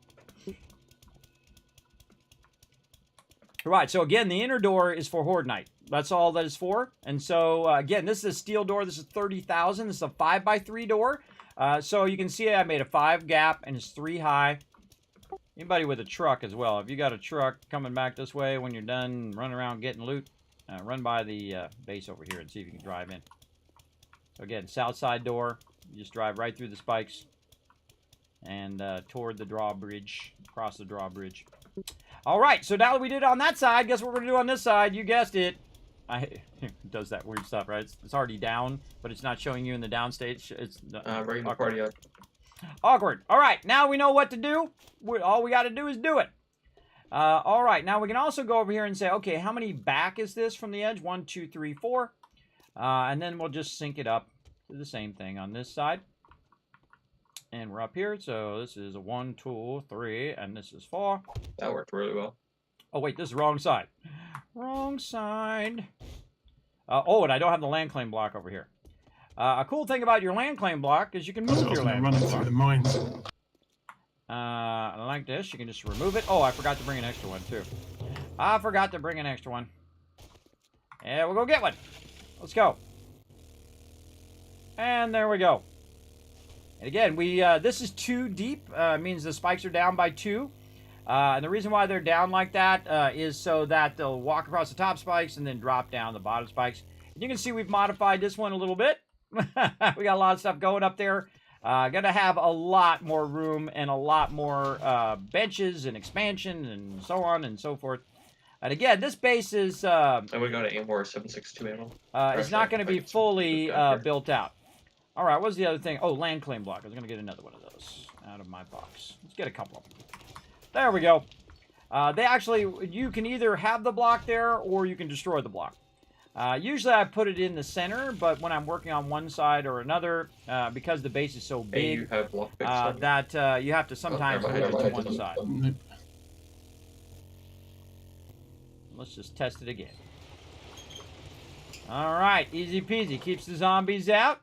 All right, so again, the inner door is for Horde Night. That's all that is for. And so, again, this is a steel door. This is 30,000. This is a 5x3 door. So you can see I made a 5 gap, and it's 3 high. Anybody with a truck as well. If you got a truck coming back this way when you're done running around getting loot, run by the base over here and see if you can drive in. So again, south side door. You just drive right through the spikes and toward the drawbridge, across the drawbridge. All right, so now that we did it on that side, guess what we're going to do on this side? You guessed it. It does that weird stuff, right? It's already down, but it's not showing you in the down stage. It's bringing the party up. Awkward. All right, now we know what to do. All we got to do is do it. All right, now we can also go over here and say, okay, how many back is this from the edge? 1, 2, 3, 4. And then we'll just sync it up to the same thing on this side. And we're up here, so this is a 1, 2, 3, and this is 4. That worked really well. Oh, wait, this is the wrong side. Wrong side. Oh, and I don't have the land claim block over here. A cool thing about your land claim block is you can move your land claim block. Through the mines. Like this, you can just remove it. Oh, I forgot to bring an extra one, too. I forgot to bring an extra one. Yeah, we'll go get one. Let's go. And there we go. And again, this is 2 deep. Means the spikes are down by 2. And the reason why they're down like that is so that they'll walk across the top spikes and then drop down the bottom spikes. And you can see we've modified this one a little bit. We got a lot of stuff going up there. Gonna have a lot more room and a lot more benches and expansion and so on and so forth. And again, this base is... and we got an AIM-War 7.62 ammo. It's not going to be fully built out. All right, what's the other thing? Oh, land claim block. I was going to get another one of those out of my box. Let's get a couple of them. There we go. They actually, you can either have the block there or you can destroy the block. Usually I put it in the center, but when I'm working on one side or another, because the base is so big, you have block that you have to sometimes move it to one side. Let's just test it again. All right, easy peasy. Keeps the zombies out.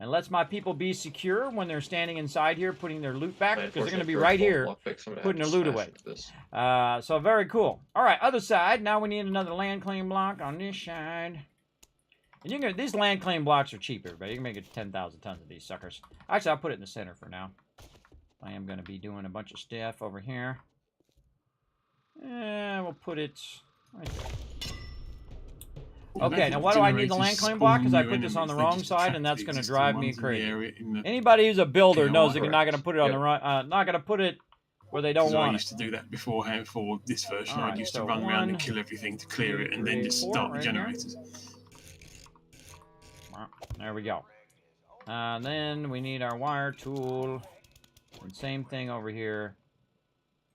And lets my people be secure when they're standing inside here, putting their loot back, because they're going to be right here, putting their loot away. So very cool. All right, other side. Now we need another land claim block on this side. And you can, these land claim blocks are cheap, everybody. You can make it 10,000 tons of these suckers. Actually, I'll put it in the center for now. I am going to be doing a bunch of stuff over here. And we'll put it right there. Okay, now why do I need the land claim block? Because I put this on the wrong side, and that's going to drive me crazy. Anybody who's a builder knows that you're not going to put it on the right, not going to put it where they don't want I used to do that beforehand for this version. Alright, I used so to run around and 1, kill everything to clear it, and then 2, just 4 start the right here. generators. There we go. Then we need our wire tool. And same thing over here.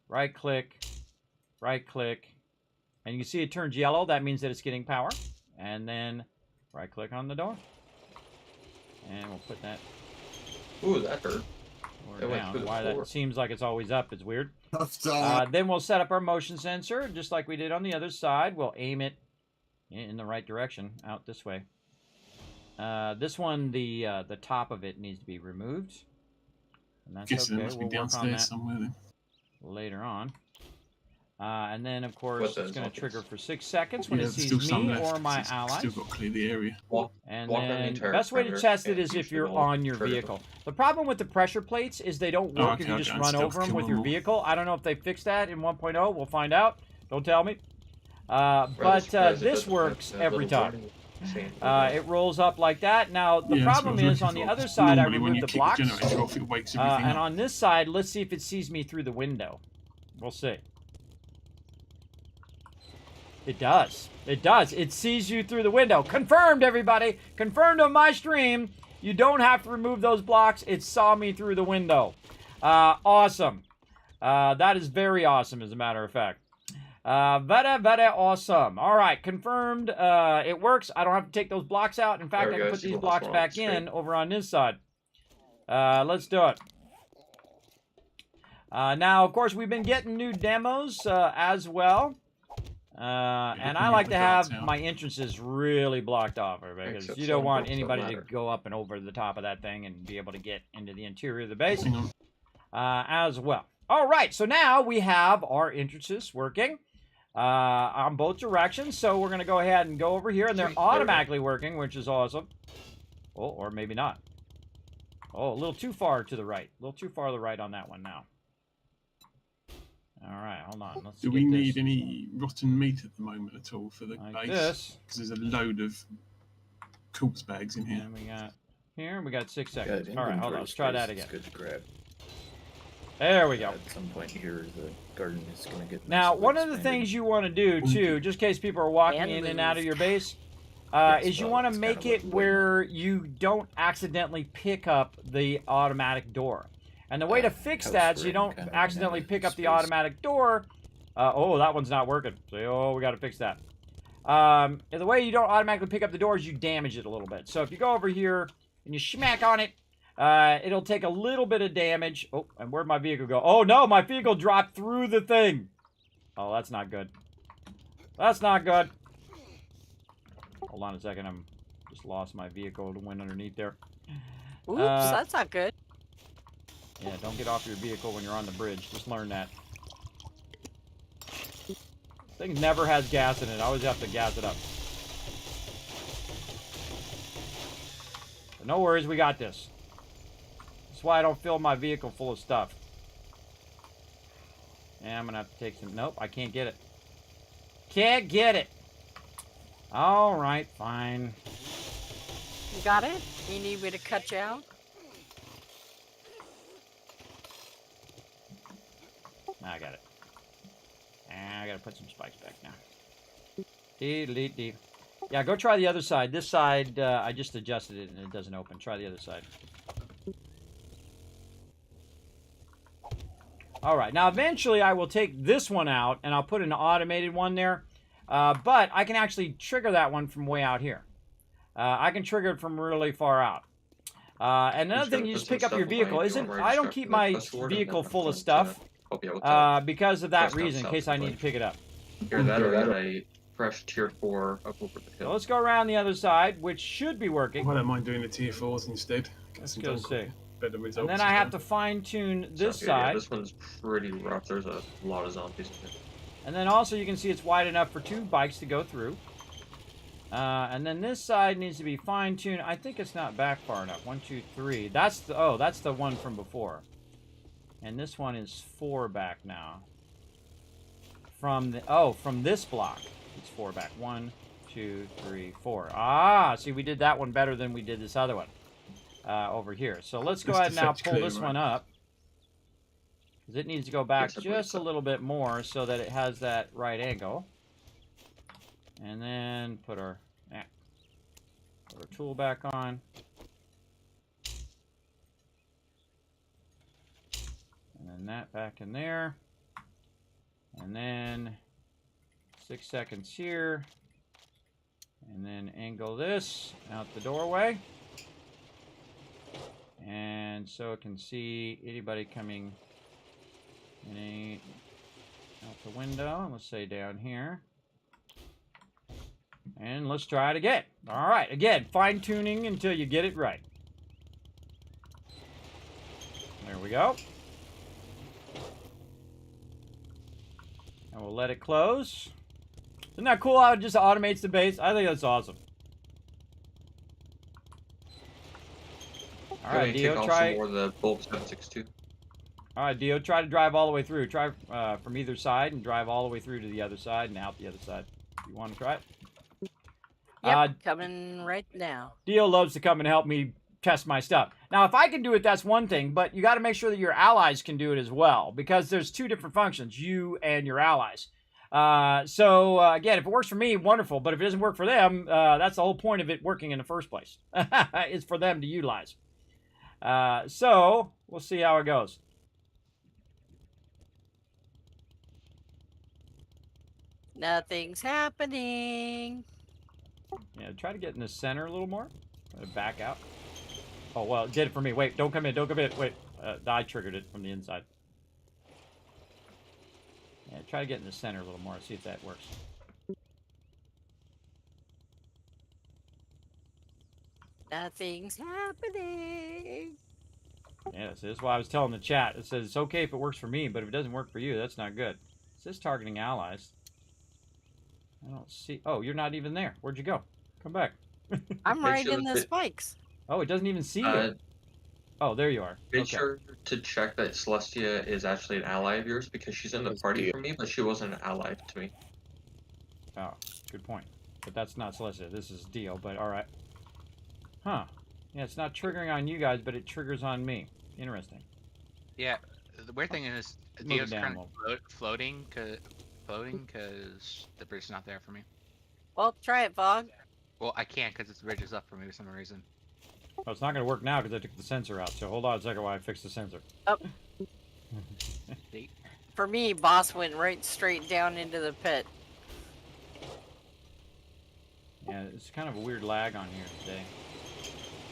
Right click. Right click. And you can see it turns yellow. That means that it's getting power. And then right click on the door. And we'll put that Ooh, that hurt. It went down. through the Why that floor. seems like it's always up. It's weird. Stop. Then we'll set up our motion sensor, just like we did on the other side. We'll aim it in the right direction, out this way. This one, the top of it needs to be removed. And that's Guess it okay. must be We'll work on downstairs that somewhere then. later on. And then, of course, What it's the going to fuck trigger is- for 6 seconds when Yeah, it there's still sees some me left, or 'cause my it's allies. Still got to clear the area. And Walk down the then the entire best way to perimeter test it and is if usually you're will on your trigger vehicle. The problem with the pressure plates is they don't Oh, work if okay, you just okay, run stealth over them kill with them your all. vehicle. I don't know if they fixed that in 1.0. We'll find out. Don't tell me. Rather But surprised it this doesn't have works the every little time. warning saying It rolls up like that. Now, the Yeah, that's what I problem was is looking on the for, other 'cause side, I normally when removed you the kick blocks. the generator off, it wakes everything And up. on this side, let's see if it sees me through the window. We'll see. It does. It does. It sees you through the window. Confirmed, everybody. Confirmed on my stream. You don't have to remove those blocks. It saw me through the window. Awesome. That is very awesome, as a matter of fact. Very awesome. All right, confirmed. It works. I don't have to take those blocks out. In fact, There I we can go. put See these what blocks else we're on back the in screen. over on this side. Let's do it. Now, of course, we've been getting new demos as well. And I like to have my entrances really blocked off, because Except you don't some want don't anybody to matter. go up and over the top of that thing and be able to get into the interior of the base Hang on. as well. All right, so now we have our entrances working on both directions. So we're going to go ahead and go over here, and they're Sweet, there we go. automatically working, which is awesome. Oh, or maybe not. Oh, a little too far to the right. A little too far to the right on that one now. All right, hold on. Let's Do get we need this any rotten meat at the moment at all for the like base? this. Because there's a load of corpse bags in here. And we got here, we got 6 Yeah, seconds. All right, hold on. inventory Let's try that space again. is good to grab. There we go. At some point here, the garden is going to get. Now, massively one of the expanded. things you want to do, too, just in case people are walking And in and out of move. your base, Yes, is you well, want to it's make kinda it what the where you don't accidentally pick up the automatic door. And the way to fix house that so we're you in don't kinda ran accidentally out of pick up the space. automatic door... oh, that one's not working. So, oh, we got to fix that. The way you don't automatically pick up the door is you damage it a little bit. So if you go over here and you smack on it, it'll take a little bit of damage. Oh, and where'd my vehicle go? Oh, no, my vehicle dropped through the thing. Oh, that's not good. That's not good. Hold on a second. I'm just lost my vehicle. It went underneath there. Oops, Uh, that's not good. Yeah, don't get off your vehicle when you're on the bridge. Just learn that. Thing never has gas in it. I always have to gas it up. But no worries, we got this. That's why I don't fill my vehicle full of stuff. Yeah, I'm gonna have to take some... Nope, I can't get it. Can't get it! Alright, fine. You got it? You need me to cut you out? I got it. I gotta put some spikes back now. Delete. Yeah, go try the other side. This side, I just adjusted it and it doesn't open. Try the other side. Alright, now eventually I will take this one out and I'll put an automated one there. But I can actually trigger that one from way out here. I can trigger it from really far out. And another thing, you just pick up your vehicle. I don't keep my vehicle full of stuff. Because of that Press down reason, in south case I to need play. to pick it up. Either that or that a fresh tier 4 up over the So hill. let's go around the other side, which should be working. I don't mind doing the tier 4s instead. Get Let's some go done see. quicker, better results. And then I as have well. to fine-tune this So, yeah, side. this one's pretty rough. There's a lot of zombies in here. And then also you can see it's wide enough for 2 bikes to go through. And then this side needs to be fine-tuned. I think it's not back far enough. 1, 2, 3. That's the one from before. And this one is 4 back now. From this block, it's 4 back. 1, 2, 3, 4. Ah, see, we did that one better than we did this other one over here. So let's go Let's ahead and now defect pull clear, this right? one up. Because it needs to go back Yes, I believe just a so. little bit more so that it has that right angle. And then put our tool back on. And then that back in there. And then 6 seconds here. And then angle this out the doorway. And so it can see anybody coming in out the window. Let's say down here. And let's try it again. All right, again, fine-tuning until you get it right. There we go. And we'll let it close. Isn't that cool how it just automates the base? I think that's awesome. All right, Dio, try. Some more of the Bulb 762. All right, Dio, try to drive all the way through. Try from either side and drive all the way through to the other side and out the other side. You want to try it? Yep, coming right now. Dio loves to come and help me test my stuff. Now, if I can do it, that's one thing, but you got to make sure that your allies can do it as well, because there's two different functions, you and your allies. Again, if it works for me, wonderful, but if it doesn't work for them, that's the whole point of it working in the first place. It's for them to utilize. So, we'll see how it goes. Nothing's happening. Yeah, try to get in the center a little more. Back out. Oh, well, it did it for me. Wait, don't come in, don't come in. Wait, I triggered it from the inside. Yeah, try to get in the center a little more. See if that works. Nothing's happening. Yeah, so this is why I was telling the chat. It says it's okay if it works for me, but if it doesn't work for you, that's not good. It says targeting allies. I don't see. Oh, you're not even there. Where'd you go? Come back. I'm Make right sure in the that- spikes. Oh, it doesn't even see you. Oh, there you are. Make Okay. sure to check that Celestia is actually an ally of yours, because she's in the That's party Dio. for me, but she wasn't an ally to me. Oh, good point. But that's not Celestia. This is Dio, but alright. Huh. Yeah, it's not triggering on you guys, but it triggers on me. Interesting. Yeah, the weird thing is Move Dio's it down currently floating because the bridge is not there for me. Well, try it, Vog. Well, I can't because the bridge is up for me for some reason. Well, it's not going to work now because I took the sensor out, so hold on a second while I fix the sensor. Oh. For me, boss went right straight down into the pit. Yeah, it's kind of a weird lag on here today.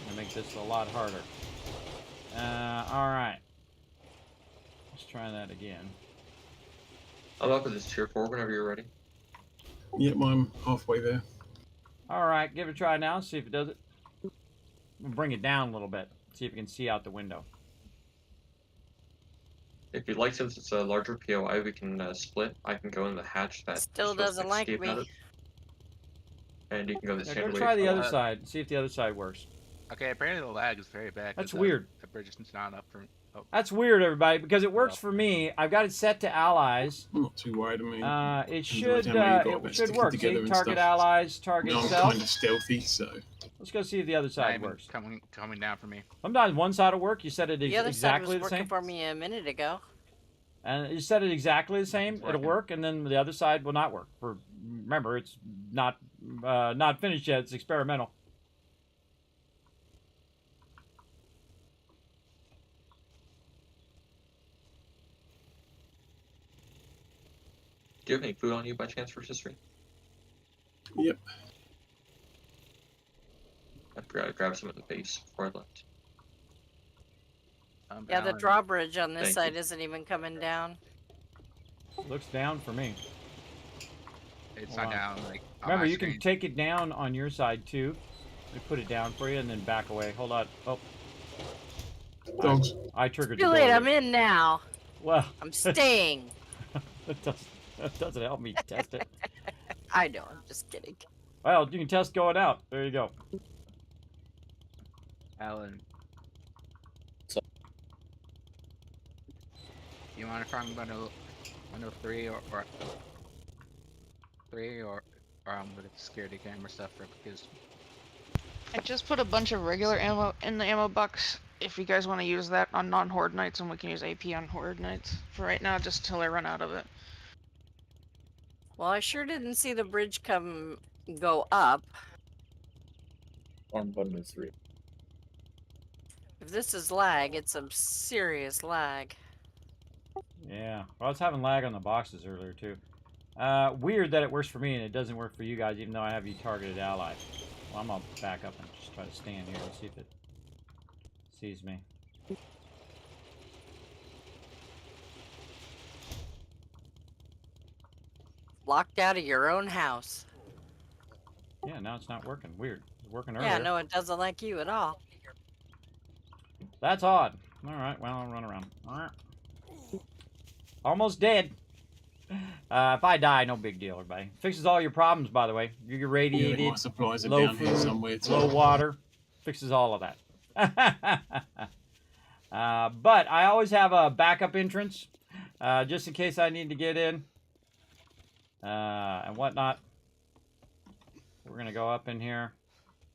Gonna make this a lot harder. Alright. Let's try that again. I'll up with this tier 4 whenever you're ready. Yep, I'm halfway there. Alright, give it a try now, see if it does it. We'll bring it down a little bit, see if you can see out the window. If you'd like, since it's a larger POI, we can split. I can go in the hatch that Still you're supposed to doesn't like escape out me. of. And you can go the Yeah, same go way. try the from other that. side, see if the other side works. Okay, apparently the lag is very bad. 'cause That's weird. The bridge is not up for. Oh, That's weird, everybody, because it works for me. I've got it set to allies. I'm not too worried. I mean, It depends on should how many you got, it but should stick it work. together See, and target stuff. allies, target I'm self. kind of stealthy, so Let's go see if the other not side even works. coming down for me. Sometimes one side will work. You set it The other exactly side was the working same, for me a minute ago. and you set it exactly the same. It's It'll working. work, and then the other side will not work. Remember, it's not finished yet. It's experimental. Do you have any food on you by chance for history? yep. I forgot to grab some at the base before I left. I'm Yeah, the down. drawbridge on this Thank side you. isn't even coming down. Looks down for me. It's Hold not on. down. Like on Remember, my you can screen. take it down on your side too. Let me put it down for you, and then back away. Hold on. Oh, Dogs. I triggered the Too late, door. I'm in now. Well, I'm staying. that doesn't help me test it. I know, I'm just kidding. Well, you can test going out. There you go. Alan. So- You want to from 103 or 3 or Or I'm gonna get the security camera stuff for because I just put a bunch of regular ammo in the ammo box. If you guys want to use that on non-horde nights, and we can use AP on horde nights. For right now, just till I run out of it. Well, I sure didn't see the bridge go up. Arm button is 3. If this is lag, it's a serious lag. Yeah. Well, I was having lag on the boxes earlier, too. Weird that it works for me and it doesn't work for you guys, even though I have you targeted ally. Well, I'm going to back up and just try to stand here and see if it sees me. Locked out of your own house. Yeah, now it's not working. Weird. It was working earlier. Yeah, no, it doesn't like you at all. That's odd. All right, well, I'll run around. All right. Almost dead. If I die, no big deal, everybody. Fixes all your problems, by the way. You get radiated, supplies are low down here food, somewhere too. low water. Fixes all of that. But I always have a backup entrance, just in case I need to get in and whatnot. We're going to go up in here.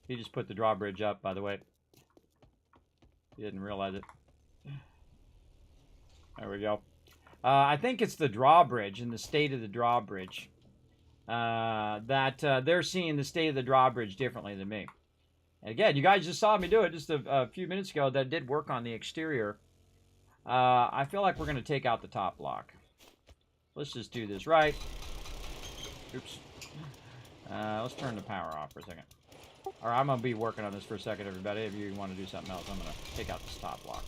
He just put the drawbridge up, by the way. He didn't realize it. There we go. I think it's the drawbridge and the state of the drawbridge. That they're seeing the state of the drawbridge differently than me. And again, you guys just saw me do it just a few minutes ago. That did work on the exterior. I feel like we're going to take out the top block. Let's just do this right. Oops. Let's turn the power off for a second. Or I'm going to be working on this for a second, everybody. If you want to do something else, I'm going to take out this top block.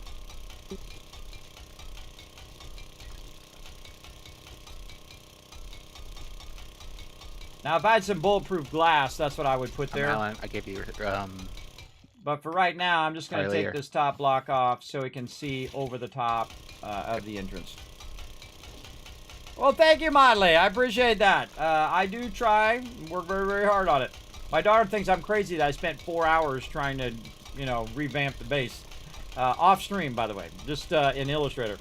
Now, if I had some bulletproof glass, that's what I would put there. I gave you But for right now, I'm just going to take earlier. this top block off so we can see over the top of the entrance. Well, thank you, Motley. I appreciate that. I do try and work very, very hard on it. My daughter thinks I'm crazy that I spent 4 hours trying to, you know, revamp the base. Off stream, by the way, just in Illustrator.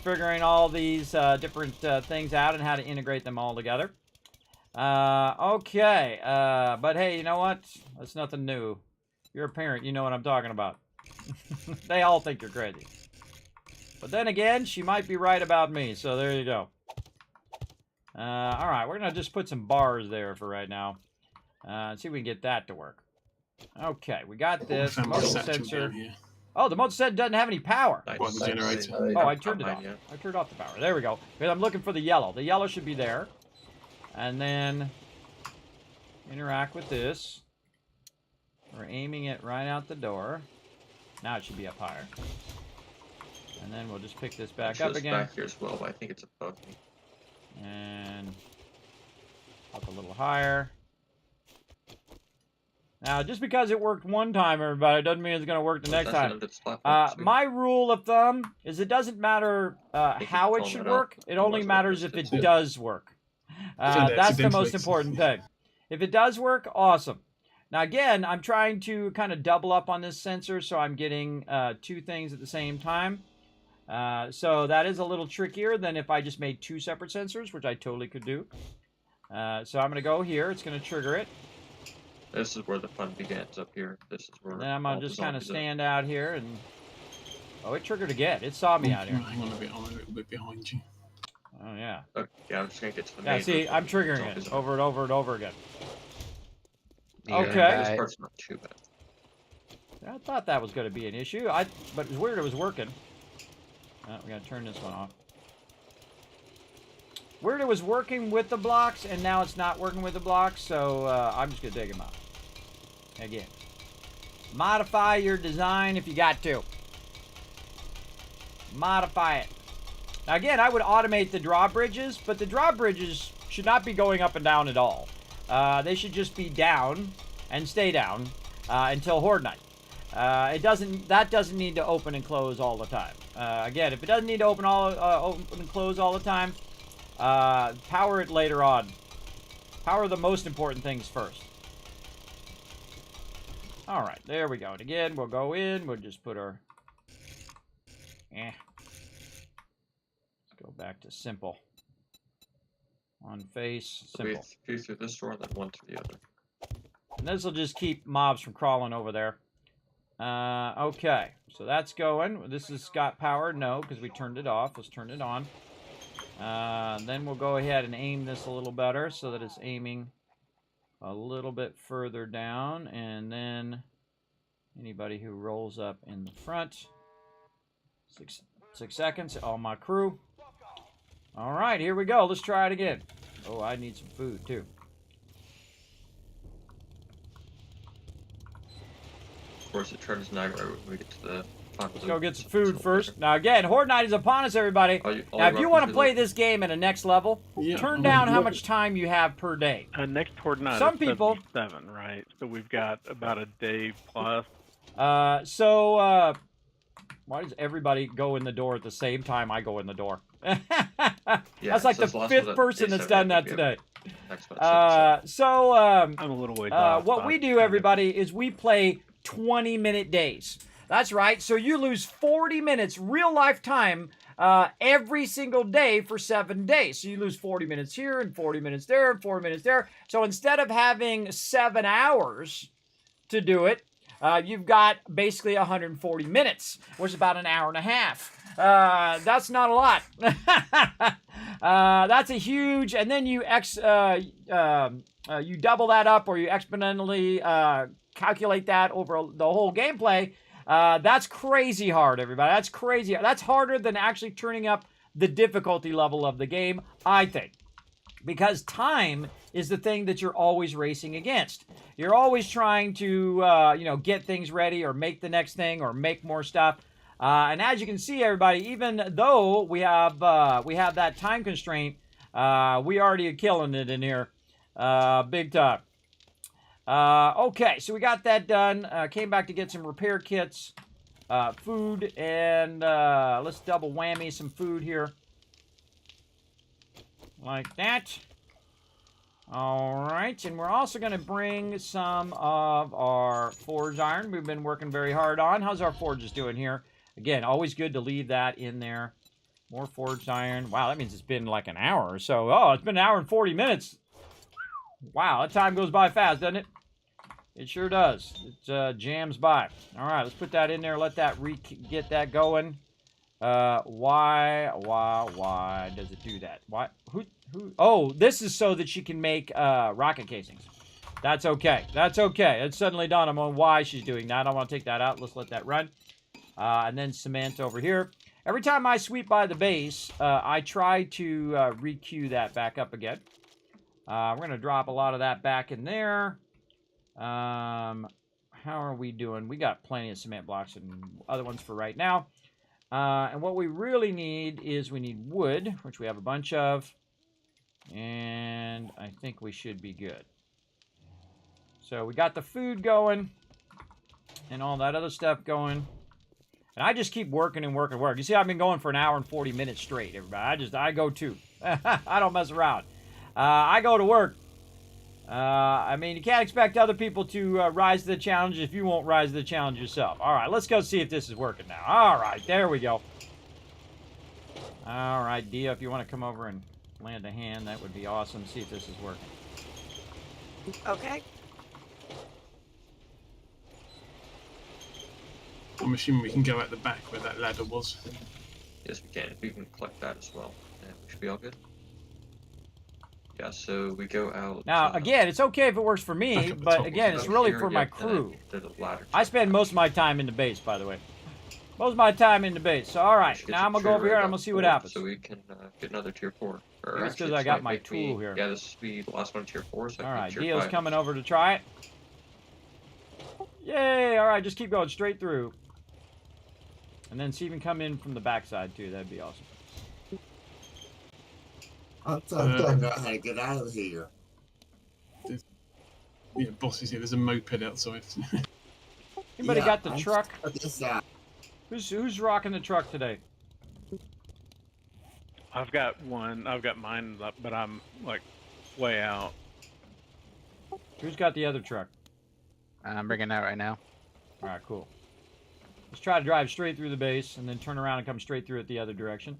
Figuring all these different things out and how to integrate them all together. Okay. But hey, you know what? That's nothing new. You're a parent, you know what I'm talking about. They all think you're crazy. But then again, she might be right about me, so there you go. Alright, we're going to just put some bars there for right now. See if we can get that to work. Okay, we got this. Motion sensor. Oh, the motion sensor doesn't have any power. What, the generator? Oh, I turned it off. I turned off the power. There we go. Because I'm looking for the yellow. The yellow should be there. And then interact with this. We're aiming it right out the door. Now it should be up higher. And then we'll just pick this back up again. Back here as well, but I think it's above me. And up a little higher. Now, just because it worked one time, everybody, doesn't mean it's going to work the next time. My rule of thumb is it doesn't matter how it should work. It only matters if it does work. That's the most important thing. If it does work, awesome. Now, again, I'm trying to kind of double up on this sensor, so I'm getting 2 things at the same time. So that is a little trickier than if I just made 2 separate sensors, which I totally could do. So I'm going to go here. It's going to trigger it. This is where the fun begins, up here. This is where. Then I'm going to just kind of stand out here and... Oh, it triggered again. It saw me out here. Hang on a bit, I'm a little bit behind you. Oh, yeah. Okay, yeah, I'm just going to get to the Yeah, see, I'm triggering it over and over and over again. Okay. This part's not too bad. I thought that was going to be an issue, but it was weird it was working. We got to turn this one off. Weird it was working with the blocks, and now it's not working with the blocks, so I'm just going to take them out. Again. Modify your design if you got to. Modify it. Now, again, I would automate the drawbridges, but the drawbridges should not be going up and down at all. They should just be down and stay down until Horde Night. That doesn't need to open and close all the time. Again, if it doesn't need to open and close all the time, power it later on. Power the most important things first. All right, there we go. And again, we'll go in. We'll just put our... Let's go back to simple. On face, So we simple. few through this door and then one through the other. And this will just keep mobs from crawling over there. Okay, so that's going. This has got power. No, because we turned it off. Let's turn it on. Then we'll go ahead and aim this a little better so that it's aiming a little bit further down. And then anybody who rolls up in the front. 6 seconds. All my crew. All right, here we go. Let's try it again. Oh, I need some food, too. Of course, it turns night right when we get to the... Let's go get some food first. Now, again, Horde Night is upon us, everybody. Now, if you want to play this game at a next level, turn down how much time you have per day. Next Horde Night Some is people... 7, right? So we've got about a day plus. Why does everybody go in the door at the same time I go in the door? Yeah, that's like so the 5th person that's done that today. I'm a little ways off. What we do, everybody, is we play 20-minute days. That's right. So you lose 40 minutes real life time every single day for 7 days. So you lose 40 minutes here and 40 minutes there and 40 minutes there. So instead of having 7 hours to do it, you've got basically 140 minutes, which is about an hour and a half. That's not a lot. That's a huge, and then you you double that up, or you exponentially calculate that over the whole gameplay. That's crazy hard, everybody. That's crazy. That's harder than actually turning up the difficulty level of the game, I think. Because time is the thing that you're always racing against. You're always trying to, get things ready or make the next thing or make more stuff. And as you can see, everybody, even though we have that time constraint, we already are killing it in here, big time. Okay, so we got that done. Came back to get some repair kits, food, and let's double whammy some food here. Like that. All right, and we're also going to bring some of our forge iron we've been working very hard on. How's our forges doing here? Again, always good to leave that in there. More forged iron. Wow, that means it's been like an hour or so. Oh, it's been an hour and 40 minutes. Wow, that time goes by fast, doesn't it? It sure does. It jams by. All right, let's put that in there. Let that get that going. Why does it do that? Why? Who? Oh, this is so that she can make rocket casings. That's okay. That's okay. It's suddenly dawned on why she's doing that. I want to take that out. Let's let that run. And then cement over here. Every time I sweep by the base, I try to re-queue that back up again. We're going to drop a lot of that back in there. How are we doing? We got plenty of cement blocks and other ones for right now. And what we really need is we need wood, which we have a bunch of. And I think we should be good. So we got the food going and all that other stuff going. And I just keep working and working and working. You see, I've been going for an hour and 40 minutes straight, everybody. I go too. I don't mess around. I go to work. I mean, you can't expect other people to rise to the challenge if you won't rise to the challenge yourself. All right, let's go see if this is working now. All right, there we go. All right, Dia, if you want to come over and land a hand, that would be awesome. See if this is working. Okay. I'm assuming we can go out the back where that ladder was. Yes, we can. If we can collect that as well, then we should be all good. Yeah, so we go out. Now, again, it's okay if it works for me, but again, it's really for my crew. I spend most of my time in the base, by the way. Most of my time in the base. So, all right, now I'm going to go over here and I'm going to see what happens. So we can get another tier 4. That's because I got my tool here. Yeah, this will be the last one, tier 4. So all right, Dio's coming over to try it. Yay! All right, just keep going straight through. And then see if you can come in from the backside, too. That'd be awesome. I'm trying to figure out how to get out of here. Yeah, boss is here. There's a moped outside. Anybody got the truck? This Who's rocking the truck today? I've got one. I've got mine, but I'm like way out. Who's got the other truck? I'm bringing that right now. All right, cool. Let's try to drive straight through the base and then turn around and come straight through it the other direction.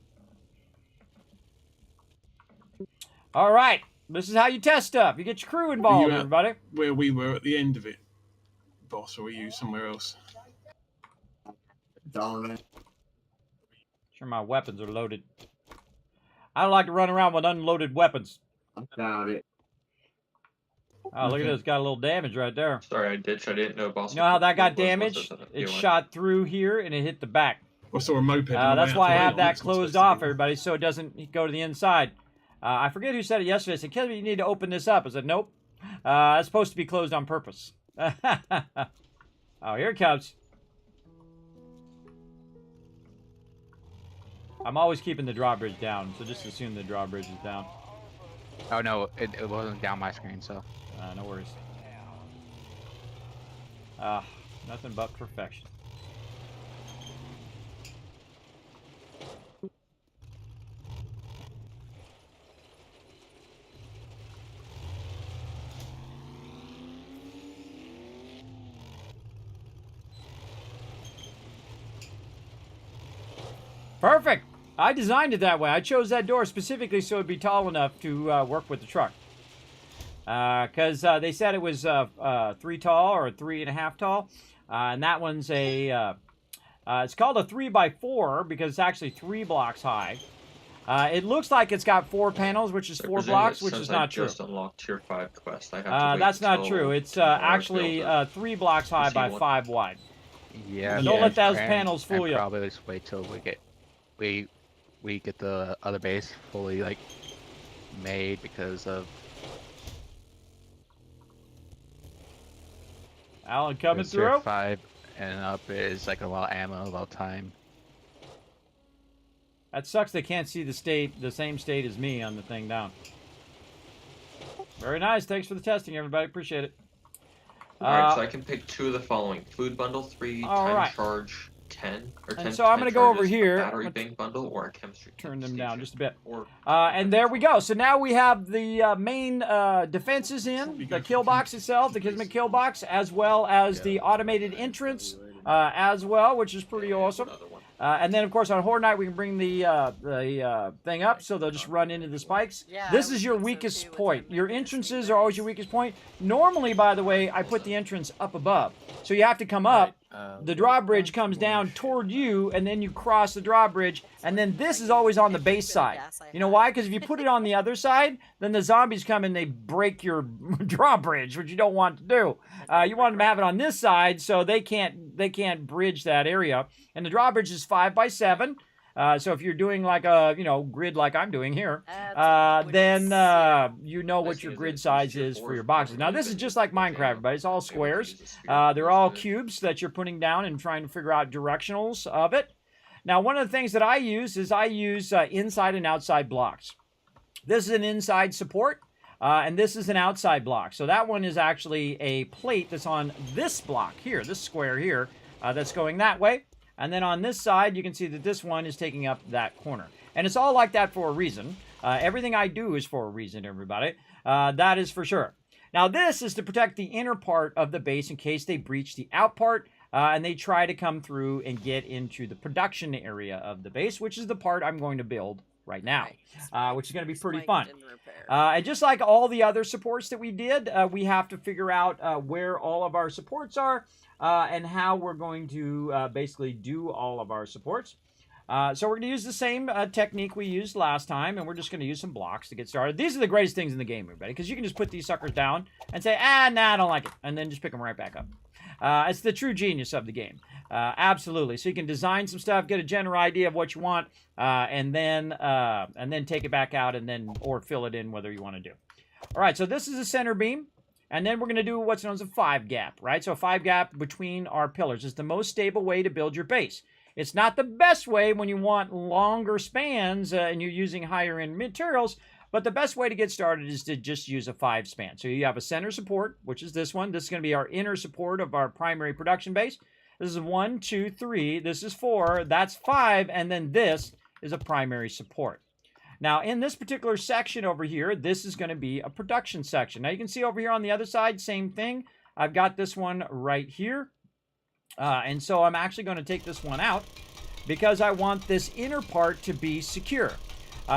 All right. This is how you test stuff. You get your crew involved, everybody. Where we were at the end of it, boss, or were you somewhere else? Darn it. Sure, my weapons are loaded. I don't like to run around with unloaded weapons. I got it. Oh, look at this. Got a little damage right there. Sorry, I ditched. I didn't know boss. You know how that got was damaged? It shot through here and it hit the back. I saw a moped. That's why I have that closed off, everybody, so it doesn't go to the inside. I forget who said it yesterday. I said, Kismet, you need to open this up. I said, nope. It's supposed to be closed on purpose. Oh, here it comes. I'm always keeping the drawbridge down, so just assume the drawbridge is down. Oh no, it wasn't down my screen, so. No worries. Nothing but perfection. Perfect. I designed it that way. I chose that door specifically so it'd be tall enough to work with the truck. Because they said it was 3 tall or 3.5 tall. And that one's a, it's called a 3x4 because it's actually 3 blocks high. It looks like it's got 4 panels, which is 4 blocks, which is not true. Just unlocked tier 5 quest. I have to wait that's not until true. It's tomorrow to actually be able to 3 blocks high by one. 5 wide. Yeah. Don't let those panels fool you. Probably just wait till we get the other base fully like made because of Alan coming tier through. 5 and up is like a lot of ammo, a lot of time. That sucks. They can't see the same state as me on the thing down. Very nice. Thanks for the testing, everybody. Appreciate it. Alright, so I can pick 2 of the following: food bundle 3, time charge 10, or 10. And so I'm going to go over here. Battery bank bundle or a chemistry. Turn them down just a bit. Or and there we go. So now we have the main defenses in, the kill box itself, the Kismet kill box, as well as the automated entrance as well, which is pretty awesome. And then, of course, on Horde Night, we can bring the thing up, so they'll just run into the spikes. Yeah, this is your weakest point. Your entrances are always your weakest point. Normally, by the way, I put the entrance up above. So you have to come up. The drawbridge comes down toward you, and then you cross the drawbridge, and then this is always on the base side. You know why? Because if you put it on the other side, then the zombies come and they break your drawbridge, which you don't want to do. You want them to have it on this side, so they can't bridge that area. And the drawbridge is 5x7. So if you're doing like a grid like I'm doing here, then you know what your grid size is for your boxes. Now this is just like Minecraft, everybody. It's all squares. They're all cubes that you're putting down and trying to figure out directionals of it. Now one of the things that I use is inside and outside blocks. This is an inside support. And this is an outside block. So that one is actually a plate that's on this block here, this square here, that's going that way. And then on this side, you can see that this one is taking up that corner. And it's all like that for a reason. Everything I do is for a reason, everybody. That is for sure. Now, this is to protect the inner part of the base in case they breach the out part and they try to come through and get into the production area of the base, which is the part I'm going to build right now, which is going to be pretty fun. And just like all the other supports that we did, we have to figure out where all of our supports are and how we're going to basically do all of our supports. So we're going to use the same technique we used last time, and we're just going to use some blocks to get started. These are the greatest things in the game, everybody, because you can just put these suckers down and say, nah, I don't like it, and then just pick them right back up. It's the true genius of the game. Absolutely. So you can design some stuff, get a general idea of what you want, and then take it back out or fill it in whether you want to do. All right, so this is a center beam, and then we're going to do what's known as a 5 gap, right? So a 5 gap between our pillars is the most stable way to build your base. It's not the best way when you want longer spans and you're using higher end materials, but the best way to get started is to just use a 5 span. So you have a center support, which is this one. This is going to be our inner support of our primary production base. This is 1, 2, 3. This is 4. That's 5. And then this is a primary support. Now, in this particular section over here, this is going to be a production section. Now, you can see over here on the other side, same thing. I've got this one right here. And so I'm actually going to take this one out because I want this inner part to be secure.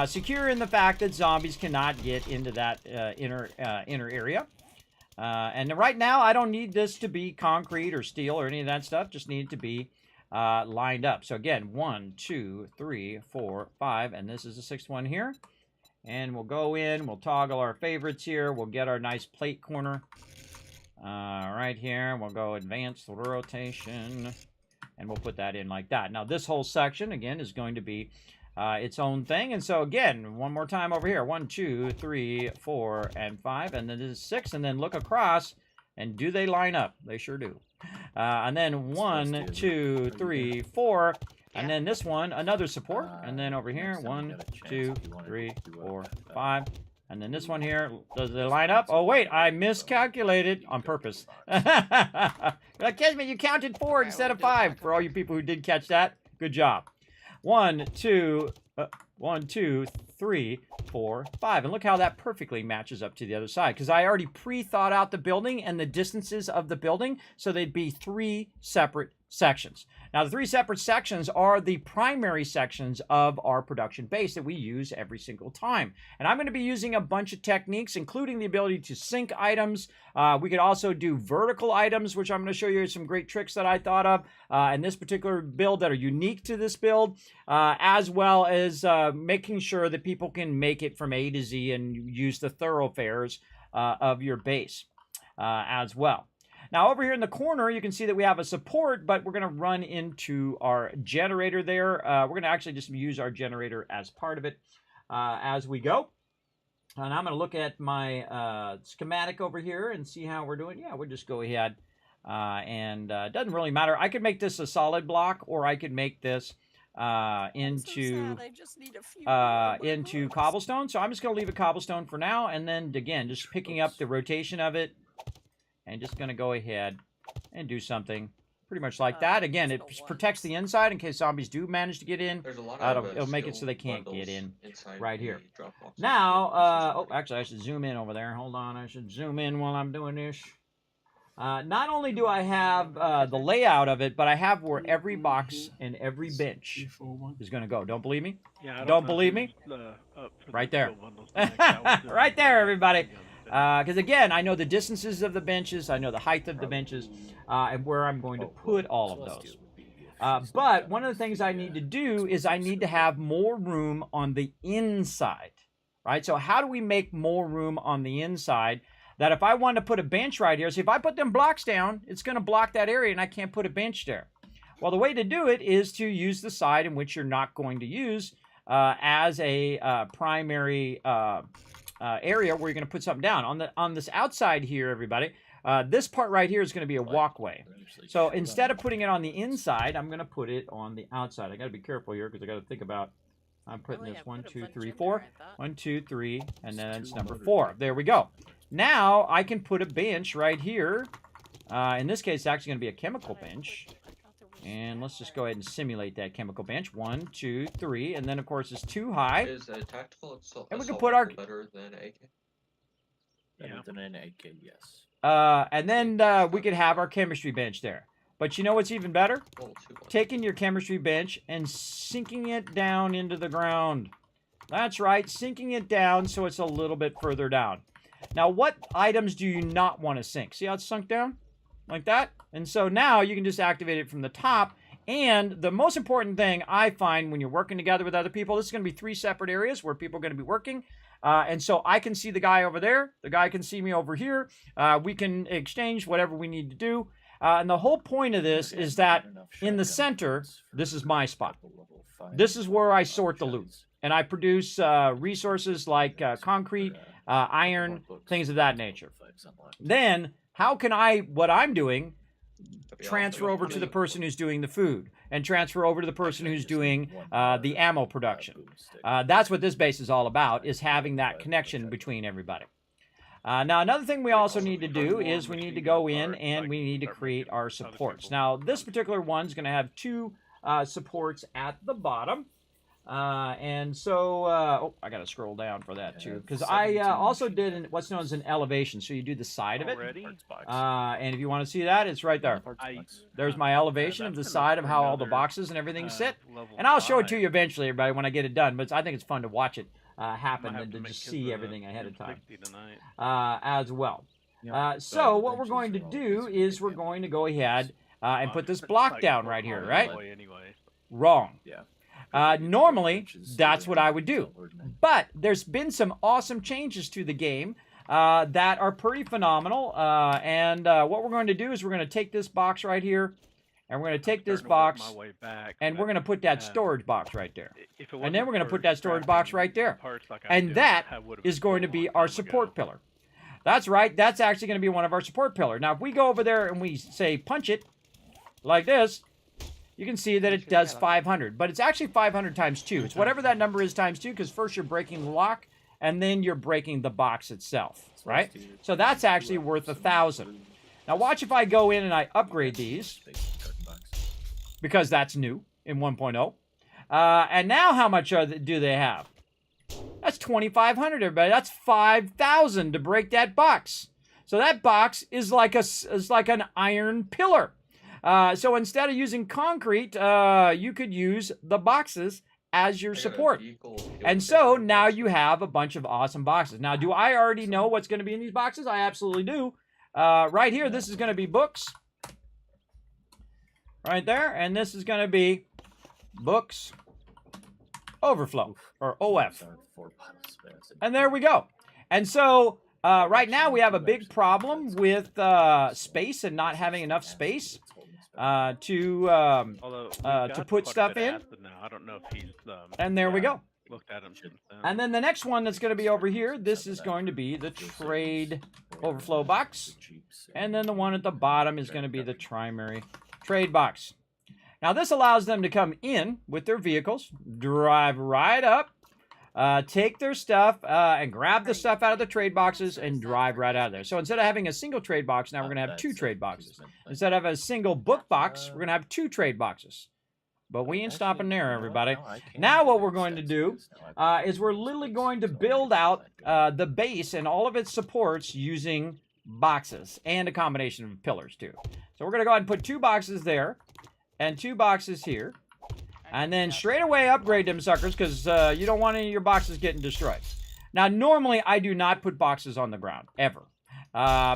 secure in the fact that zombies cannot get into that inner area. And right now, I don't need this to be concrete or steel or any of that stuff. Just need it to be lined up. So again, 1, 2, 3, 4, 5, and this is the 6th one here. And we'll go in, we'll toggle our favorites here. We'll get our nice plate corner right here. We'll go advanced rotation, and we'll put that in like that. Now, this whole section, again, is going to be its own thing. And so, again, one more time over here. 1, 2, 3, 4, and 5. And then this is 6. And then look across, and do they line up? They sure do. And then 1, 2, 3, 4. And then this one, another support. And then over here, 1, 2, 3, 4, 5. And then this one here, does it line up? Oh, wait, I miscalculated on purpose. Kismet, you counted 4 instead of 5. For all you people who did catch that, good job. 1, 2, 3, 4, 5. And look how that perfectly matches up to the other side. Because I already pre-thought out the building and the distances of the building. So they'd be 3 separate sections. Now, the 3 separate sections are the primary sections of our production base that we use every single time. And I'm going to be using a bunch of techniques, including the ability to sync items. We could also do vertical items, which I'm going to show you some great tricks that I thought of in this particular build that are unique to this build, as well as making sure that people can make it from A to Z and use the thoroughfares of your base as well. Now, over here in the corner, you can see that we have a support, but we're going to run into our generator there. We're going to actually just use our generator as part of it as we go. And I'm going to look at my schematic over here and see how we're doing. Yeah, we'll just go ahead. And it doesn't really matter. I could make this a solid block, or I could make this into cobblestone. So I'm just going to leave it cobblestone for now. And then, again, just picking up the rotation of it. And just going to go ahead and do something pretty much like that. Again, it protects the inside in case zombies do manage to get in. It'll make it so they can't get in right here. Now, oh, actually, I should zoom in over there. Hold on, I should zoom in while I'm doing this. Not only do I have the layout of it, but I have where every box and every bench is going to go. Don't believe me? Yeah, don't believe me? Right there. Right there, everybody. Because, again, I know the distances of the benches, I know the height of the benches, and where I'm going to put all of those. But one of the things I need to do is I need to have more room on the inside, right? So how do we make more room on the inside that if I want to put a bench right here, so if I put them blocks down, it's going to block that area and I can't put a bench there. Well, the way to do it is to use the side in which you're not going to use as a primary area where you're going to put something down. On this outside here, everybody, this part right here is going to be a walkway. So instead of putting it on the inside, I'm going to put it on the outside. I got to be careful here because I got to think about. I'm putting this 1, 2, 3, 4, 1, 2, 3, and then it's number 4. There we go. Now I can put a bench right here. In this case, it's actually going to be a chemical bench. And let's just go ahead and simulate that chemical bench. 1, 2, 3, and then of course it's too high. Is a tactical and we can put our better than AK? Better than an AK, yes. And then we could have our chemistry bench there. But you know what's even better? Taking your chemistry bench and sinking it down into the ground. That's right, sinking it down so it's a little bit further down. Now, what items do you not want to sink? See how it's sunk down? Like that? And so now you can just activate it from the top. And the most important thing I find when you're working together with other people, this is going to be 3 separate areas where people are going to be working. And so I can see the guy over there. The guy can see me over here. We can exchange whatever we need to do. And the whole point of this is that in the center, this is my spot. This is where I sort the loot. And I produce resources like concrete, iron, things of that nature. Then, how can what I'm doing, transfer over to the person who's doing the food, and transfer over to the person who's doing the ammo production? That's what this base is all about, is having that connection between everybody. Now, another thing we also need to do is we need to go in and we need to create our supports. Now, this particular one's going to have 2 supports at the bottom. And so, oh, I got to scroll down for that too, because I 17 also sheep did what's known as an elevation. So you do the side of it, Already? Parts box. and if you want to see that, it's right there. Parts I- box. There's my elevation of the that's side of enough how for all the another, boxes and everything sit. level And I'll show it to 5. you eventually, everybody, when I get it done. But I think it's fun to watch it I might happen have and to make just his, see everything ahead of time 60 tonight. as well. Yeah, So the what we're benches going to are all do physical is we're together. going to go ahead and put this It's block like down for right here, Hard right? Boy Anyway. Wrong. Yeah. Normally, that's what I would do. But there's been some awesome changes to the game that are pretty phenomenal. And what we're going to do is we're going to take this box right here, and we're going to take this Starting to work box, my way back, and but, we're going to put that uh, storage box right there. if it And then wasn't we're going to for put that storage box scrapping right there. parts like I And did, that I would've is been going to full a be long our time support ago. pillar. That's right. That's actually going to be one of our support pillar. Now, if we go over there and we say punch it like this, you can see that it does 500. But it's actually 500 times 2. It's whatever that number is times 2, because first you're breaking the lock, and then you're breaking the box itself, right? So that's actually worth 1,000. Now watch if I go in and I upgrade these, because that's new in 1.0. And now how much do they have? That's 2,500, everybody. That's 5,000 to break that box. So that box is like an iron pillar. So instead of using concrete, you could use the boxes as your support. And so now you have a bunch of awesome boxes. Now, do I already know what's going to be in these boxes? I absolutely do. Right here, this is going to be books. Right there. And this is going to be books overflow, or OF. And there we go. And so right now we have a big problem with space and not having enough space to put stuff in. Now. I don't know if he's, And there we go. looked at him since then. And then the next one that's going to be over here, this is going to be the trade overflow box. And then the one at the bottom is going to be the primary trade box. Now this allows them to come in with their vehicles, drive right up, take their stuff and grab the stuff out of the trade boxes and drive right out of there. So instead of having a single trade box, now we're going to have 2 trade boxes. Instead of a single book box, we're going to have 2 trade boxes. But we ain't stopping there, everybody. Now what we're going to do is we're literally going to build out the base and all of its supports using boxes and a combination of pillars too. So we're going to go ahead and put 2 boxes there and 2 boxes here. And then straight away upgrade them suckers, because you don't want any of your boxes getting destroyed. Now, normally I do not put boxes on the ground, ever.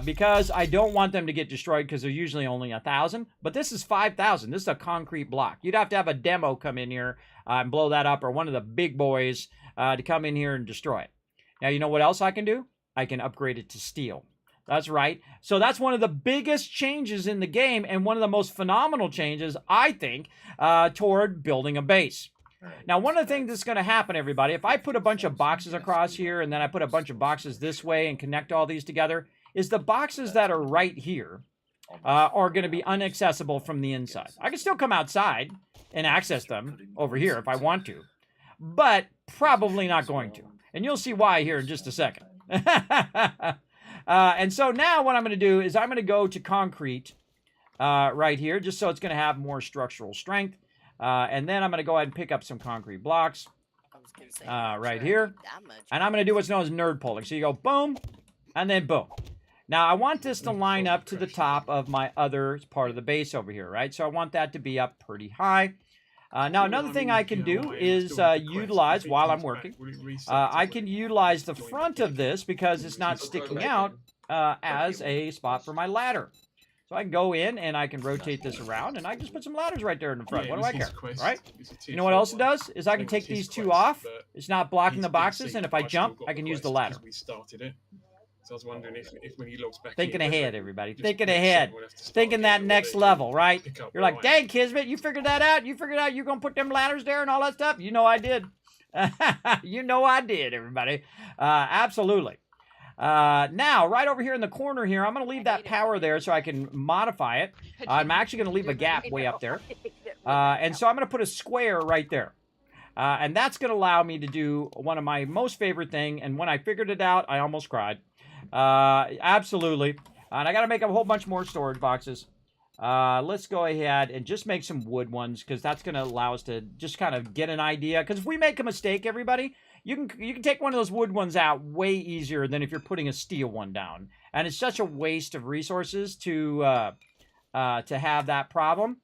Because I don't want them to get destroyed, because they're usually only 1,000. But this is 5,000. This is a concrete block. You'd have to have a demo come in here and blow that up, or one of the big boys to come in here and destroy it. Now, you know what else I can do? I can upgrade it to steel. That's right. So that's one of the biggest changes in the game, and one of the most phenomenal changes, I think, toward building a base. Now, one of the things that's going to happen, everybody, if I put a bunch of boxes across here, and then I put a bunch of boxes this way and connect all these together, is the boxes that are right here are going to be inaccessible from the inside. I can still come outside and access them over here if I want to, but probably not going to. And you'll see why here in just a second. And so now what I'm going to do is I'm going to go to concrete right here, just so it's going to have more structural strength. And then I'm going to go ahead and pick up some concrete blocks right here. And I'm going to do what's known as nerd pulling. So you go boom, and then boom. Now I want this to line up to the top of my other part of the base over here, right? So I want that to be up pretty high. Now, another thing I can do is utilize, while I'm working, I can utilize the front of this, because it's not sticking out, as a spot for my ladder. So I can go in and I can rotate this around, and I can just put some ladders right there in the front. What do I care, right? You know what else it does? Is I can take these 2 off. It's not blocking the boxes, and if I jump, I can use the ladder. So I was wondering if when he logs back Thinking in, ahead, everybody. Thinking ahead. Thinking that next level, right? You're like, dang, Kismet, you figured that out? You figured out you're going to put them ladders there and all that stuff? You know I did. You know I did, everybody. Absolutely. Now, right over here in the corner here, I'm going to leave that power there so I can modify it. I'm actually going to leave a gap way up there. And so I'm going to put a square right there. And that's going to allow me to do one of my most favorite thing. And when I figured it out, I almost cried. Absolutely. And I got to make a whole bunch more storage boxes. let's go ahead and just make some wood ones, because that's going to allow us to just kind of get an idea. Because if we make a mistake, everybody, you can take one of those wood ones out way easier than if you're putting a steel one down. And it's such a waste of resources to have that problem.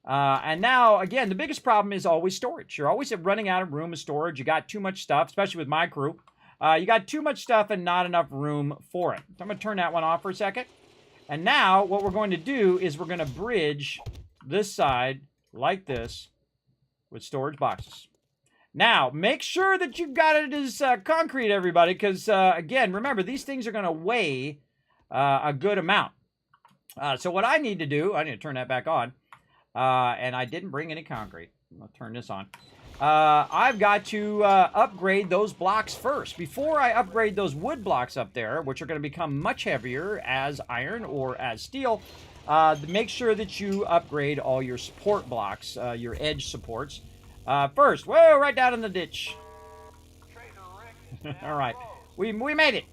And now, again, the biggest problem is always storage. You're always running out of room of storage. You got too much stuff, especially with my crew. You got too much stuff and not enough room for it. So I'm going to turn that one off for a second. And now what we're going to do is we're going to bridge this side like this with storage boxes. Now, make sure that you've got it as concrete, everybody, because, again, remember, these things are going to weigh a good amount. So what I need to do, I need to turn that back on. And I didn't bring any concrete. I'll turn this on. I've got to upgrade those blocks first. Before I upgrade those wood blocks up there, which are going to become much heavier as iron or as steel, make sure that you upgrade all your support blocks, your edge supports. First, whoa, right down in the ditch. All right, we made it.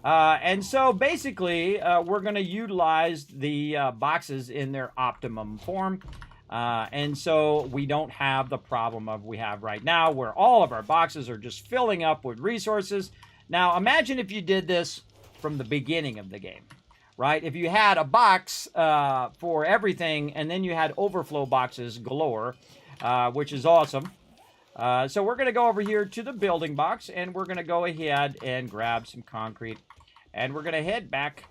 And so basically, we're going to utilize the boxes in their optimum form. And so we don't have the problem of we have right now, where all of our boxes are just filling up with resources. Now, imagine if you did this from the beginning of the game, right? If you had a box for everything, and then you had overflow boxes galore, which is awesome. So we're going to go over here to the building box, and we're going to go ahead and grab some concrete. And we're going to head back,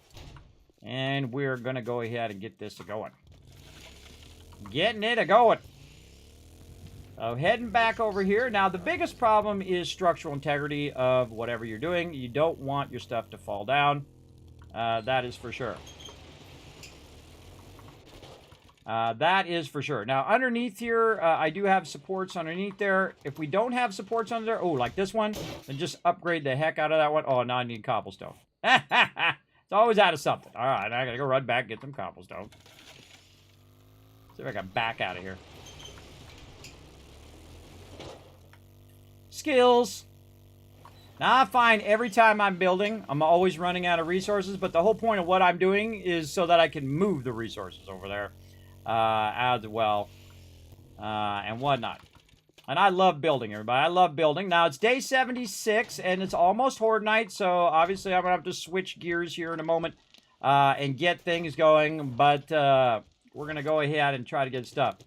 and we're going to go ahead and get this going. Getting it a-going. So heading back over here. Now, the biggest problem is structural integrity of whatever you're doing. You don't want your stuff to fall down. That is for sure. That is for sure. Now, underneath here, I do have supports underneath there. If we don't have supports under there, oh, like this one, then just upgrade the heck out of that one. Oh, now I need cobblestone. It's always out of something. All right, I gotta go run back and get some cobblestone. See if I can back out of here. Skills. Now, I find every time I'm building, I'm always running out of resources, but the whole point of what I'm doing is so that I can move the resources over there as well and whatnot. And I love building, everybody. I love building. Now, it's day 76, and it's almost Horde Night, so obviously I'm going to have to switch gears here in a moment and get things going, but we're going to go ahead and try to get stuff.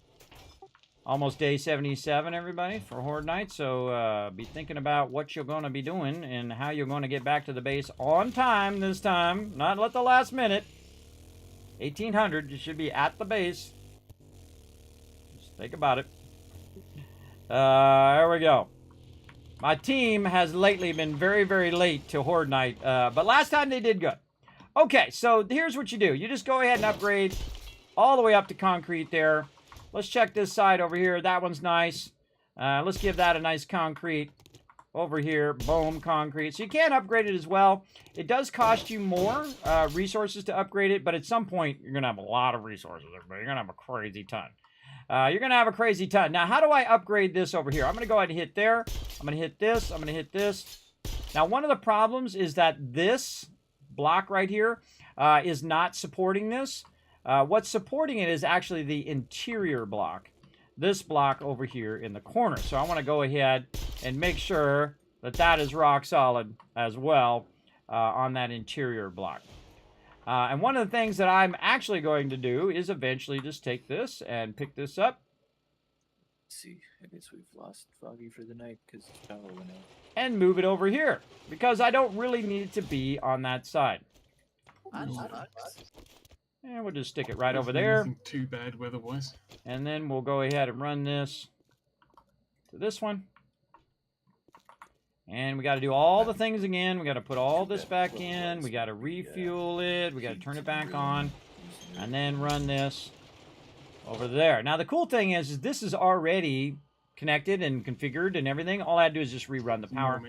Almost day 77, everybody, for Horde Night, so be thinking about what you're going to be doing and how you're going to get back to the base on time this time, not at the last minute. 1800, you should be at the base. Just think about it. There we go. My team has lately been very, very late to Horde Night, but last time they did good. Okay, so here's what you do. You just go ahead and upgrade all the way up to concrete there. Let's check this side over here. That one's nice. Let's give that a nice concrete over here. Boom, concrete. So you can upgrade it as well. It does cost you more resources to upgrade it, but at some point, you're going to have a lot of resources. You're going to have a crazy ton. You're going to have a crazy ton. Now, how do I upgrade this over here? I'm going to go ahead and hit there. I'm going to hit this. I'm going to hit this. Now, one of the problems is that this block right here is not supporting this. What's supporting it is actually the interior block. This block over here in the corner. So I want to go ahead and make sure that that is rock solid as well on that interior block. And one of the things that I'm actually going to do is eventually just take this and pick this up. Let's see, I guess we've lost Foggy for the night because power went out. And move it over here because I don't really need it to be on that side. And we'll just stick it right over there. Nothing too bad weather-wise. And then we'll go ahead and run this to this one. And we got to do all the things again. We got to put all this back in. We got to refuel it. We got to turn it back on. And then run this over there. Now, the cool thing is this is already connected and configured and everything. All I had to do is just rerun the power,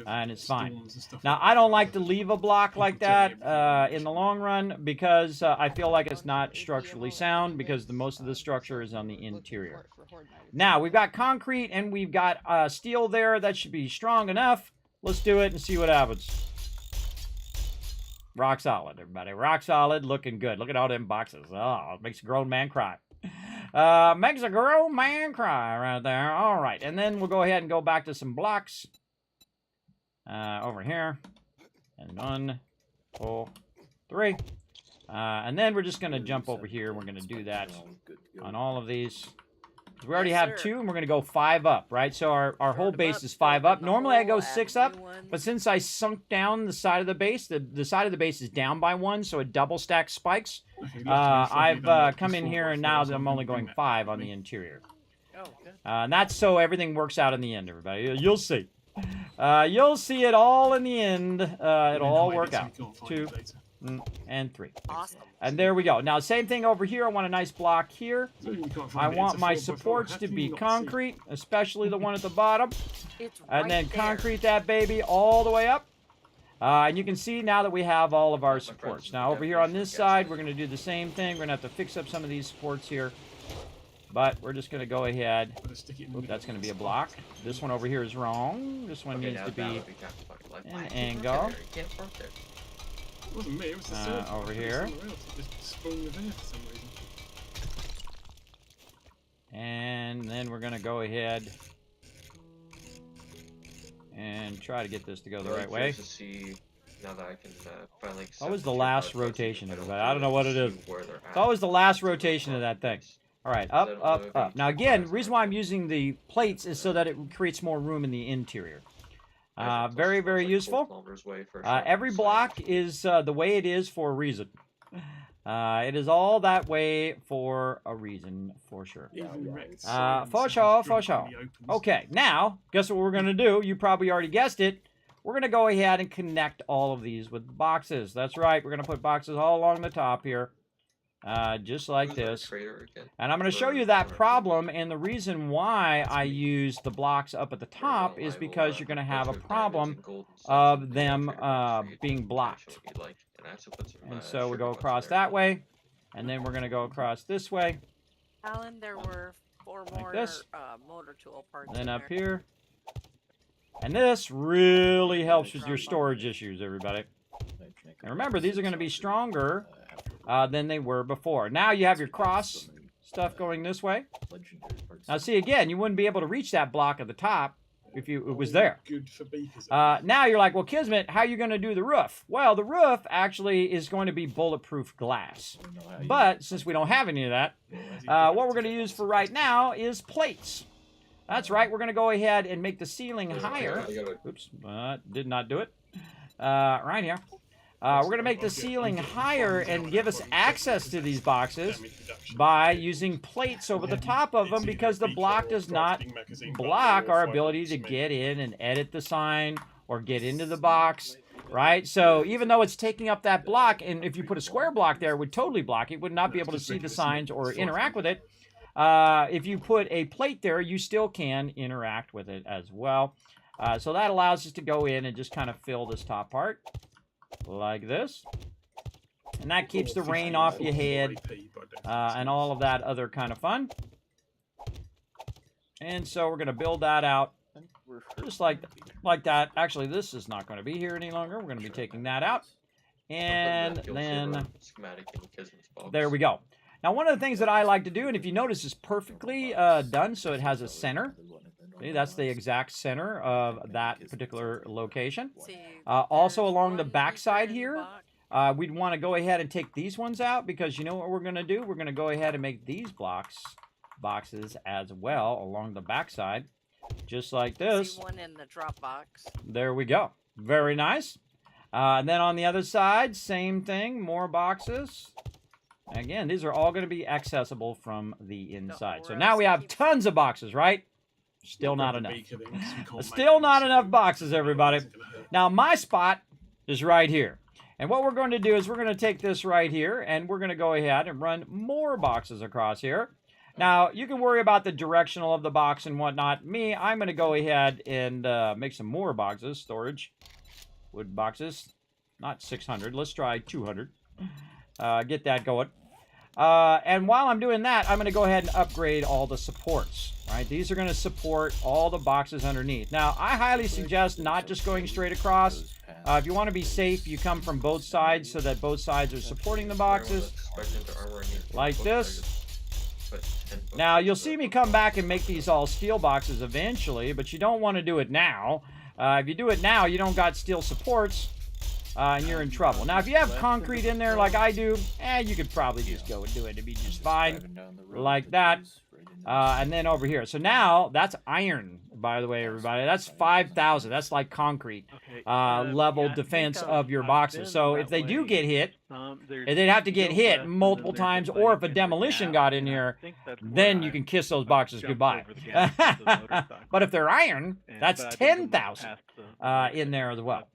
and it's fine. Now, I don't like to leave a block like that in the long run because I feel like it's not structurally sound because most of the structure is on the interior. Now, we've got concrete and we've got steel there. That should be strong enough. Let's do it and see what happens. Rock solid, everybody. Rock solid, looking good. Look at all them boxes. Oh, it makes a grown man cry. Makes a grown man cry right there. All right, and then we'll go ahead and go back to some blocks. Over here. And 1, 2, 3. And then we're just going to jump over here. We're going to do that on all of these. We already have 2, and we're going to go 5 up, right? So our whole base is 5 up. Normally I go 6 up, but since I sunk down the side of the base, the side of the base is down by 1, so it double stacks spikes. I've come in here, and now I'm only going 5 on the interior. And that's so everything works out in the end, everybody. You'll see. You'll see it all in the end. It'll all work out. 2 and 3. Awesome. And there we go. Now, same thing over here. I want a nice block here. I want my supports to be concrete, especially the one at the bottom. And then concrete that baby all the way up. And you can see now that we have all of our supports. Now, over here on this side, we're going to do the same thing. We're going to have to fix up some of these supports here. But we're just going to go ahead. Oop, that's going to be a block. This one over here is wrong. This one needs to be an angle. It wasn't me, it was the surgeon. Over here. It just sprung there for some reason. And then we're going to go ahead and try to get this to go the right way. It's always the last rotation, everybody. I don't know what it is. It's always the last rotation of that thing. All right, up, up, up. Now, again, the reason why I'm using the plates is so that it creates more room in the interior. Very, very useful. Every block is the way it is for a reason. It is all that way for a reason, for sure. For sure, for sure. Okay, now, guess what we're going to do? You probably already guessed it. We're going to go ahead and connect all of these with boxes. That's right. We're going to put boxes all along the top here. Just like this. And I'm going to show you that problem, and the reason why I use the blocks up at the top is because you're going to have a problem of them being blocked. And so we go across that way, and then we're going to go across this way. Alan, there were 4 more motor tool parts. Then up here. And this really helps with your storage issues, everybody. And remember, these are going to be stronger than they were before. Now you have your cross stuff going this way. Now see, again, you wouldn't be able to reach that block at the top if it was there. Now you're like, well, Kismet, how are you going to do the roof? Well, the roof actually is going to be bulletproof glass. But since we don't have any of that, what we're going to use for right now is plates. That's right. We're going to go ahead and make the ceiling higher. Oops, did not do it. Right here. We're going to make the ceiling higher and give us access to these boxes by using plates over the top of them, because the block does not block our ability to get in and edit the sign or get into the box, right? So even though it's taking up that block, and if you put a square block there, it would totally block it. Would not be able to see the signs or interact with it. If you put a plate there, you still can interact with it as well. So that allows us to go in and just kind of fill this top part. Like this. And that keeps the rain off your head and all of that other kind of fun. And so we're going to build that out just like that. Actually, this is not going to be here any longer. We're going to be taking that out. And then there we go. Now, one of the things that I like to do, and if you notice, is perfectly done, so it has a center. See, that's the exact center of that particular location. Also along the back side here, we'd want to go ahead and take these ones out, because you know what we're going to do? We're going to go ahead and make these boxes as well along the back side, just like this. See one in the drop box. There we go. Very nice. And then on the other side, same thing, more boxes. Again, these are all going to be accessible from the inside. So now we have tons of boxes, right? Still not enough. Still not enough boxes, everybody. Now, my spot is right here. And what we're going to do is we're going to take this right here, and we're going to go ahead and run more boxes across here. Now, you can worry about the directional of the box and whatnot. I'm going to go ahead and make some more boxes, storage, wood boxes. Not 600. Let's try 200. Get that going. And while I'm doing that, I'm going to go ahead and upgrade all the supports. Right? These are going to support all the boxes underneath. Now, I highly suggest not just going straight across. If you want to be safe, you come from both sides so that both sides are supporting the boxes, like this. Now, you'll see me come back and make these all steel boxes eventually, but you don't want to do it now. If you do it now, you don't got steel supports, and you're in trouble. Now, if you have concrete in there like I do, you could probably just go and do it. It'd be just fine, like that. And then over here. So now, that's iron, by the way, everybody. That's 5,000. That's like concrete level defense of your boxes. So if they do get hit, they'd have to get hit multiple times, or if a demolition got in here, then you can kiss those boxes goodbye. But if they're iron, that's 10,000 in there as well.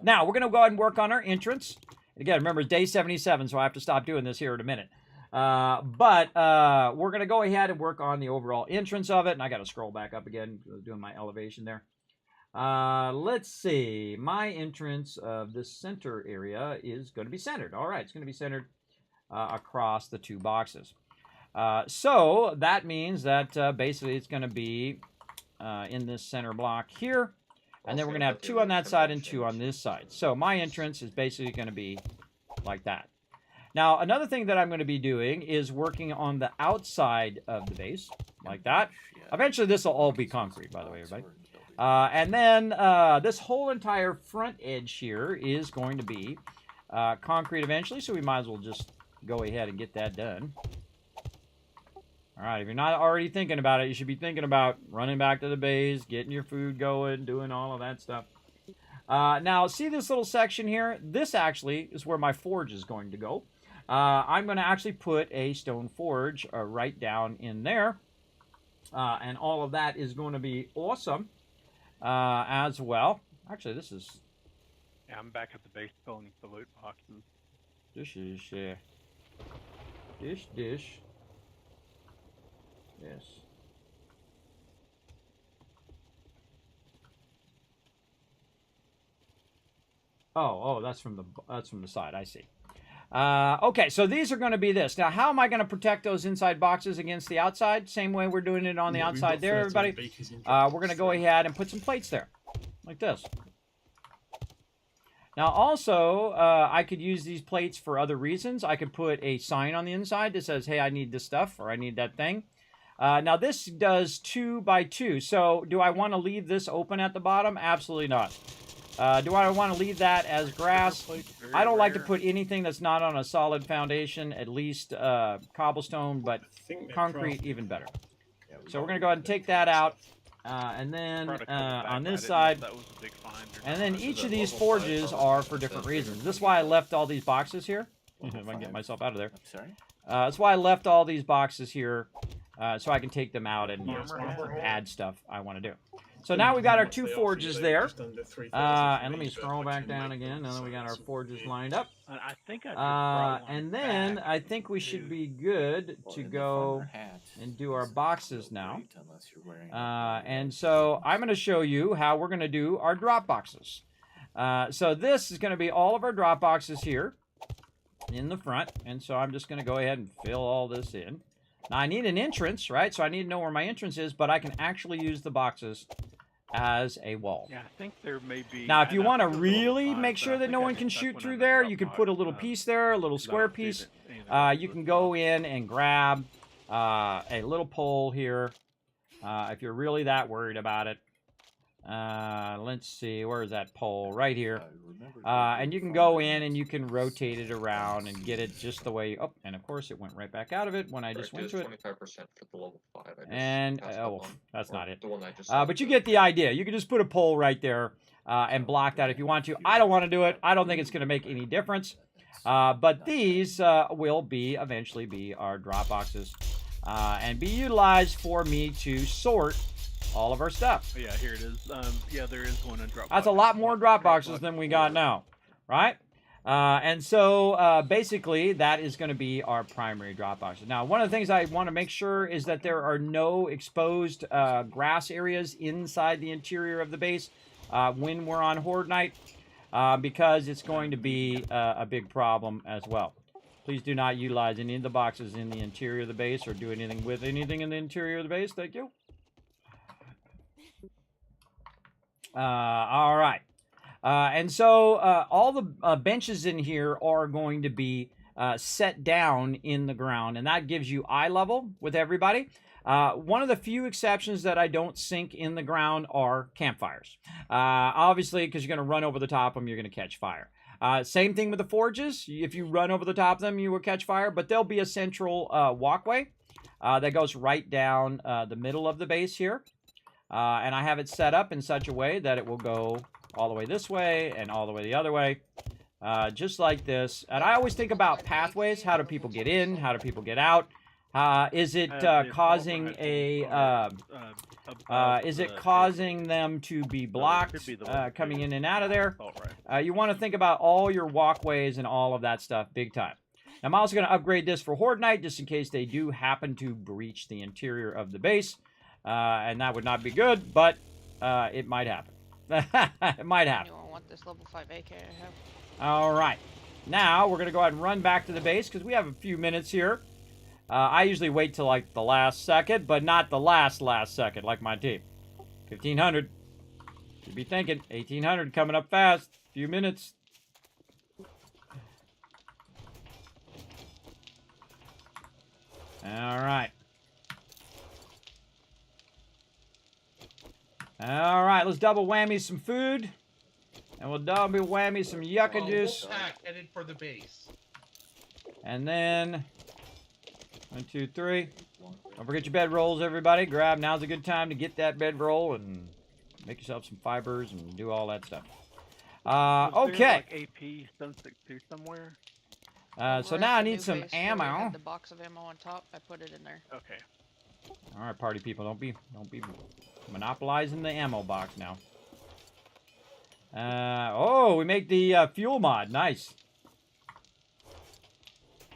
Now, we're going to go ahead and work on our entrance. Again, remember, it's day 77, so I have to stop doing this here in a minute. But we're going to go ahead and work on the overall entrance of it. And I got to scroll back up again. I was doing my elevation there. Let's see. My entrance of this center area is going to be centered. All right, it's going to be centered across the two boxes. So that means that basically it's going to be in this center block here. And then we're going to have 2 on that side and 2 on this side. So my entrance is basically going to be like that. Now, another thing that I'm going to be doing is working on the outside of the base, like that. Eventually, this will all be concrete, by the way, everybody. And then this whole entire front edge here is going to be concrete eventually, so we might as well just go ahead and get that done. All right, if you're not already thinking about it, you should be thinking about running back to the base, getting your food going, doing all of that stuff. Now, see this little section here? This actually is where my forge is going to go. I'm going to actually put a stone forge right down in there. And all of that is going to be awesome as well. Actually, this is... Yeah, I'm back at the base filling the loot boxes. This is... Dish. Yes. Oh, that's from the side. I see. Okay, so these are going to be this. Now, how am I going to protect those inside boxes against the outside? Same way we're doing it on the outside there, everybody. We're going to go ahead and put some plates there, like this. Now, also, I could use these plates for other reasons. I could put a sign on the inside that says, hey, I need this stuff, or I need that thing. Now, this does 2 by 2. So, do I want to leave this open at the bottom? Absolutely not. Do I want to leave that as grass? I don't like to put anything that's not on a solid foundation, at least cobblestone, but concrete even better. So we're going to go ahead and take that out. And then on this side, and then each of these forges are for different reasons. This is why I left all these boxes here. If I can get myself out of there. That's why I left all these boxes here, so I can take them out and add stuff I want to do. So now we got our 2 forges there. And let me scroll back down again. Now that we got our forges lined up. And then I think we should be good to go and do our boxes now. And so I'm going to show you how we're going to do our drop boxes. So this is going to be all of our drop boxes here in the front. And so I'm just going to go ahead and fill all this in. Now I need an entrance, right? So I need to know where my entrance is, but I can actually use the boxes as a wall. Yeah, I think there may be... Now, if you want to really make sure that no one can shoot through there, you can put a little piece there, a little square piece. You can go in and grab a little pole here if you're really that worried about it. Let's see, where is that pole? Right here. And you can go in and you can rotate it around and get it just the way... Oh, and of course it went right back out of it when I just went to it. 25% for the level 5. And, oh, that's not it. But you get the idea. You can just put a pole right there and block that if you want to. I don't want to do it. I don't think it's going to make any difference. But these will eventually be our drop boxes and be utilized for me to sort all of our stuff. Yeah, here it is. Yeah, there is one in drop box. That's a lot more drop boxes than we got now, right? And so basically that is going to be our primary drop boxes. Now, one of the things I want to make sure is that there are no exposed grass areas inside the interior of the base when we're on Horde Night, because it's going to be a big problem as well. Please do not utilize any of the boxes in the interior of the base or do anything with anything in the interior of the base. Thank you. All right. And so all the benches in here are going to be set down in the ground, and that gives you eye level with everybody. One of the few exceptions that I don't sink in the ground are campfires. Obviously, because you're going to run over the top of them, you're going to catch fire. Same thing with the forges. If you run over the top of them, you will catch fire, but there'll be a central walkway that goes right down the middle of the base here. And I have it set up in such a way that it will go all the way this way and all the way the other way, just like this. And I always think about pathways. How do people get in? How do people get out? Is it causing them to be blocked coming in and out of there? You want to think about all your walkways and all of that stuff big time. I'm also going to upgrade this for Horde Night just in case they do happen to breach the interior of the base. And that would not be good, but it might happen. It might happen. You want this level 5 AK I have? All right. Now we're going to go ahead and run back to the base because we have a few minutes here. I usually wait till like the last second, but not the last second like my team. 1500. Should be thinking 1800 coming up fast. Few minutes. All right. All right, let's double whammy some food. And we'll double whammy some yucca juice. Headed for the base. And then 1, 2, 3. Don't forget your bedrolls, everybody. Grab. Now's a good time to get that bedroll and make yourself some fibers and do all that stuff. Okay. Like AP 762 somewhere. So now I need some ammo. The box of ammo on top, I put it in there. Okay. All right, party people, don't be monopolizing the ammo box now. Oh, we make the fuel mod. Nice.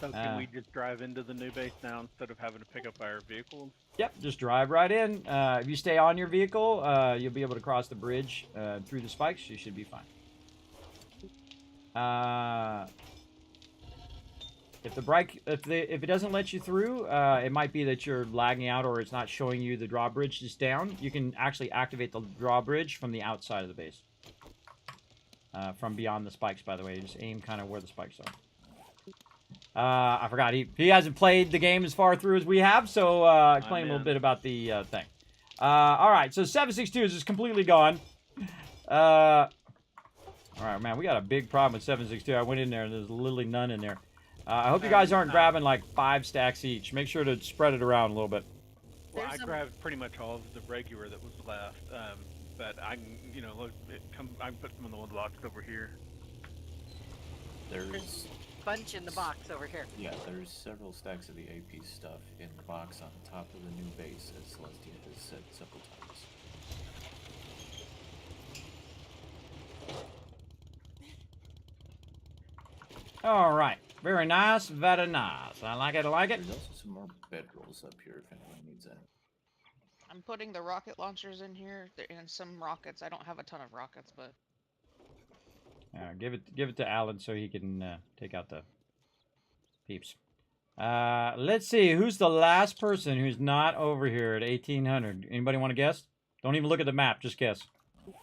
So can we just drive into the new base now instead of having to pick up our vehicles? Yep, just drive right in. If you stay on your vehicle, you'll be able to cross the bridge through the spikes. You should be fine. If it doesn't let you through, it might be that you're lagging out or it's not showing you the drawbridge is down. You can actually activate the drawbridge from the outside of the base. From beyond the spikes, by the way. You just aim kind of where the spikes are. I forgot. He hasn't played the game as far through as we have, so explain a little bit about the thing. All right, so 762 is just completely gone. All right, man, we got a big problem with 762. I went in there and there's literally none in there. I hope you guys aren't grabbing like 5 stacks each. Make sure to spread it around a little bit. Well, I grabbed pretty much all of the regular that was left, but I can, you know, look, I can put some of the ones locked over here. There's a bunch in the box over here. Yeah, there's several stacks of the AP stuff in the box on top of the new base, as Celestia has said several times. All right. Very nice, very nice. I like it, I like it. There's also some more bedrolls up here if anyone needs that. I'm putting the rocket launchers in here and some rockets. I don't have a ton of rockets, but give it to Alan so he can take out the peeps. Let's see, who's the last person who's not over here at 1800? Anybody want to guess? Don't even look at the map, just guess. I'm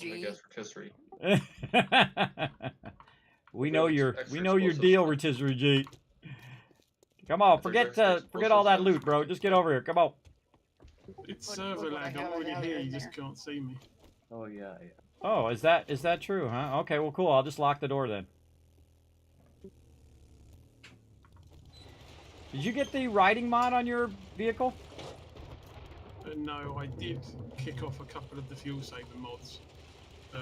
gonna guess rotisserie. We know your deal, rotisserie G. Come on, forget all that loot, bro. Just get over here. Come on. It's server lag. I'm already here. You just can't see me. Oh yeah. Oh, is that true, huh? Okay, well, cool. I'll just lock the door then. Did you get the riding mod on your vehicle? No, I did kick off a couple of the fuel saver mods.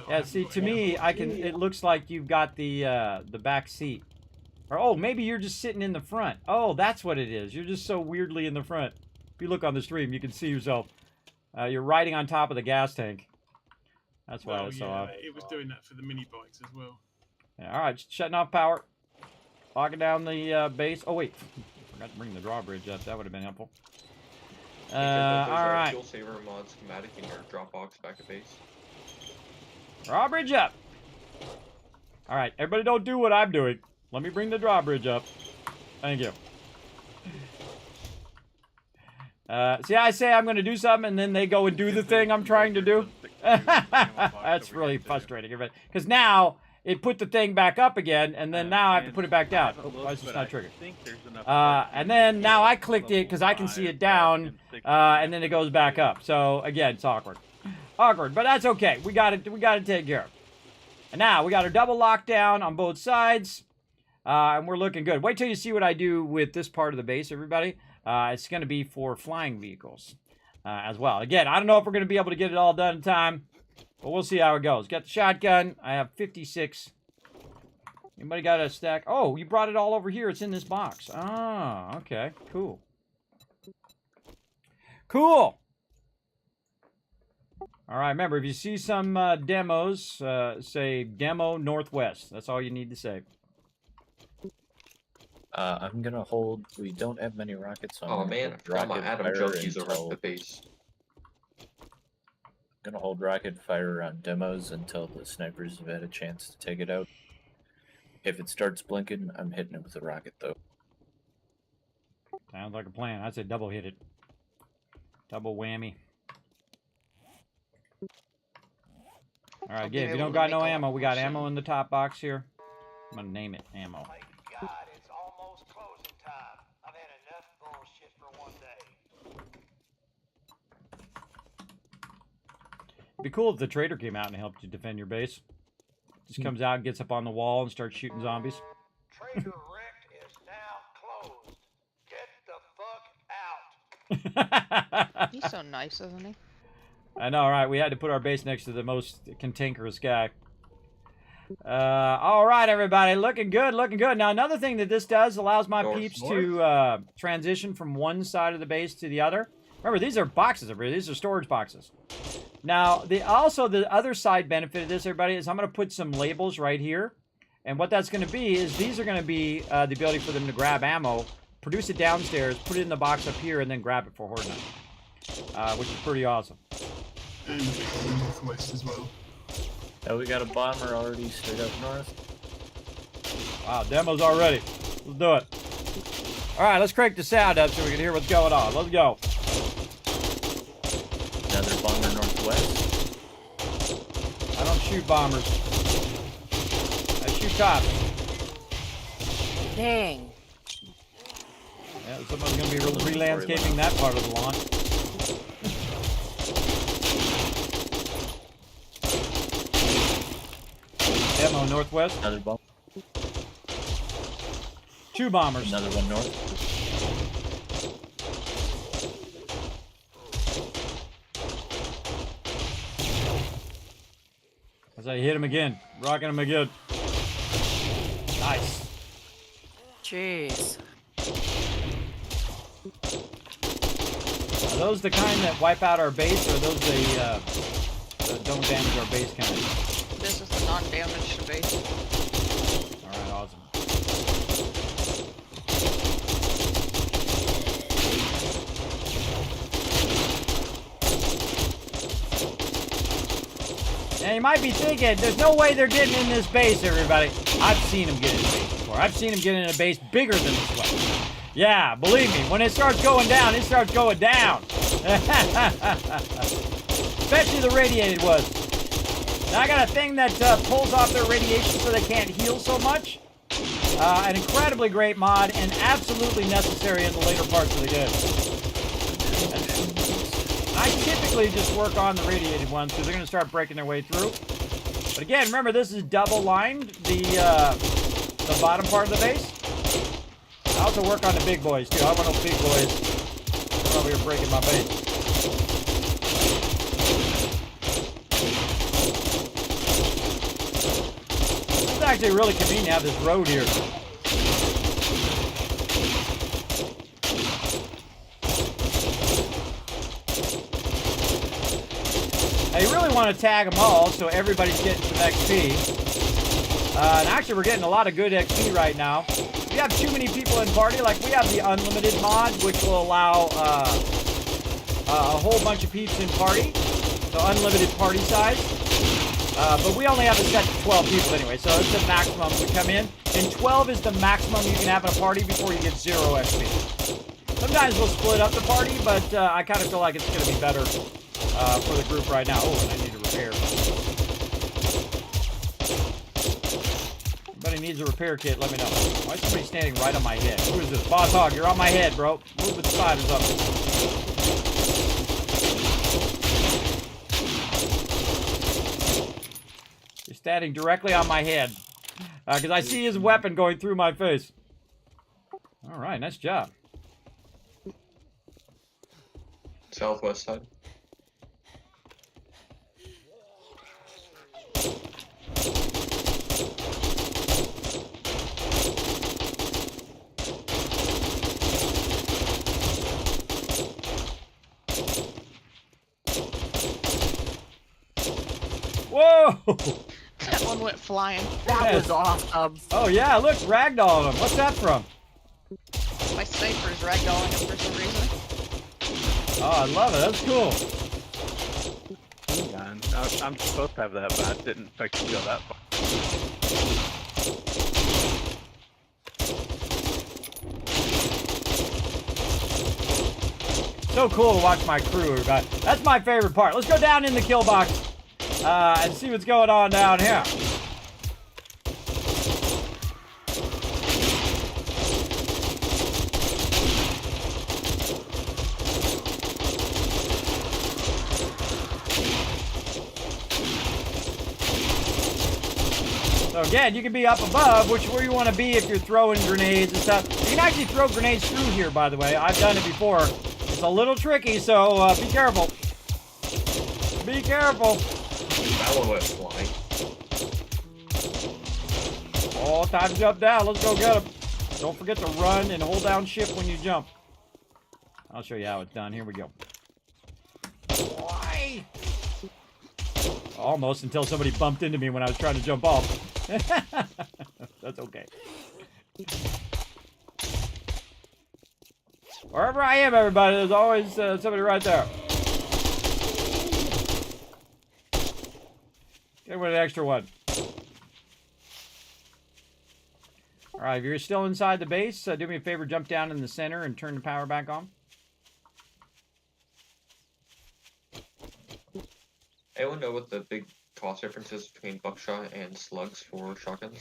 Yeah, see, to me, it looks like you've got the back seat. Or, oh, maybe you're just sitting in the front. Oh, that's what it is. You're just so weirdly in the front. If you look on the stream, you can see yourself. You're riding on top of the gas tank. That's why I saw. It was doing that for the mini bikes as well. Yeah, all right, shutting off power. Locking down the base. Oh, wait. Forgot to bring the drawbridge up. That would have been helpful. All right. Fuel saver mod schematic in your Dropbox back at base. Drawbridge up. All right, everybody don't do what I'm doing. Let me bring the drawbridge up. Thank you. See, I say I'm going to do something, and then they go and do the thing I'm trying to do. That's really frustrating. Because now it put the thing back up again, and then now I have to put it back down. Oh, why is this not triggered? And then now I clicked it because I can see it down, and then it goes back up. So again, it's awkward. Awkward, but that's okay. We got it. We got to take care of. And now we got our double lockdown on both sides, and we're looking good. Wait till you see what I do with this part of the base, everybody. It's going to be for flying vehicles as well. Again, I don't know if we're going to be able to get it all done in time, but we'll see how it goes. Got the shotgun. I have 56. Anybody got a stack? Oh, you brought it all over here. It's in this box. Ah, okay. Cool. Cool. All right, remember, if you see some demos, say Demo Northwest. That's all you need to say. I'm gonna hold. We don't have many rockets. So Oh man, I forgot my atom junkies around the base. Gonna hold rocket fire on demos until the snipers have had a chance to take it out. If it starts blinking, I'm hitting it with a rocket though. Sounds like a plan. I'd say double hit it. Double whammy. All right, again, if you don't got no ammo, we got ammo in the top box here. I'm gonna name it ammo. God, it's almost closing time. I've had enough bullshit for one day. It'd be cool if the trader came out and helped you defend your base. Just comes out and gets up on the wall and starts shooting zombies. Trader Rick is now closed. Get the fuck out. He's so nice, isn't he? I know, right? We had to put our base next to the most cantankerous guy. All right, everybody. Looking good, looking good. Now, another thing that this does allows my peeps to transition from one side of the base to the other. Remember, these are boxes. These are storage boxes. Now, also the other side benefit of this, everybody, is I'm going to put some labels right here. And what that's going to be is these are going to be the ability for them to grab ammo, produce it downstairs, put it in the box up here, and then grab it for Horde Night, which is pretty awesome. And northwest as well. Now we got a bomber already straight up north. Wow, demo's already. Let's do it. All right, let's crank the sound up so we can hear what's going on. Let's go. Another bomber northwest. I don't shoot bombers. I shoot cops. Dang. Yeah, someone's going to be re-landscaping that part of the lawn. Demo northwest. Another bomb. Two bombers. Another one north. As I hit him again, rocking him again. Nice. Jeez. Are those the kind that wipe out our base, or are those the don't damage our base kind? This is the non-damage to base. Alright, awesome. Now you might be thinking, there's no way they're getting in this base, everybody. I've seen them get in a base before. I've seen them get in a base bigger than this one. Yeah, believe me, when it starts going down, it starts going down. Especially the radiated ones. Now I got a thing that pulls off their radiation so they can't heal so much. An incredibly great mod and absolutely necessary in the later parts of the game. I typically just work on the radiated ones because they're going to start breaking their way through. But again, remember this is double lined, the bottom part of the base. I also work on the big boys too. I want those big boys. They're over here breaking my base. It's actually really convenient to have this road here. Now you really want to tag them all so everybody's getting some XP. And actually we're getting a lot of good XP right now. If you have too many people in party, like we have the unlimited mod, which will allow a whole bunch of peeps in party. So unlimited party size. But we only have it set to 12 people anyway, so it's the maximum we come in. And 12 is the maximum you can have in a party before you get 0 XP. Sometimes we'll split up the party, but I kind of feel like it's going to be better for the group right now. Oh, and I need to repair. Anybody needs a repair kit, let me know. Why is somebody standing right on my head? Who is this? Boss Hog, you're on my head, bro. Move with the spiders up. You're standing directly on my head. Because I see his weapon going through my face. All right, nice job. Southwest side. Whoa! That one went flying. That was awesome. Oh yeah, look, ragdoll him. What's that from? My sniper's ragdolling him for some reason. Oh, I love it. That's cool. Yeah, I'm supposed to have that, but I didn't expect to go that far. So cool to watch my crew. That's my favorite part. Let's go down in the kill box and see what's going on down here. So again, you can be up above, which is where you want to be if you're throwing grenades and stuff. You can actually throw grenades through here, by the way. I've done it before. It's a little tricky, so be careful. Be careful. That one went flying. Oh, time to jump down. Let's go get him. Don't forget to run and hold down shift when you jump. I'll show you how it's done. Here we go. Why? Almost until somebody bumped into me when I was trying to jump off. That's okay. Wherever I am, everybody, there's always somebody right there. Get one an extra one. Alright, if you're still inside the base, do me a favor, jump down in the center and turn the power back on. Anyone know what the big cost difference is between buckshot and slugs for shotguns?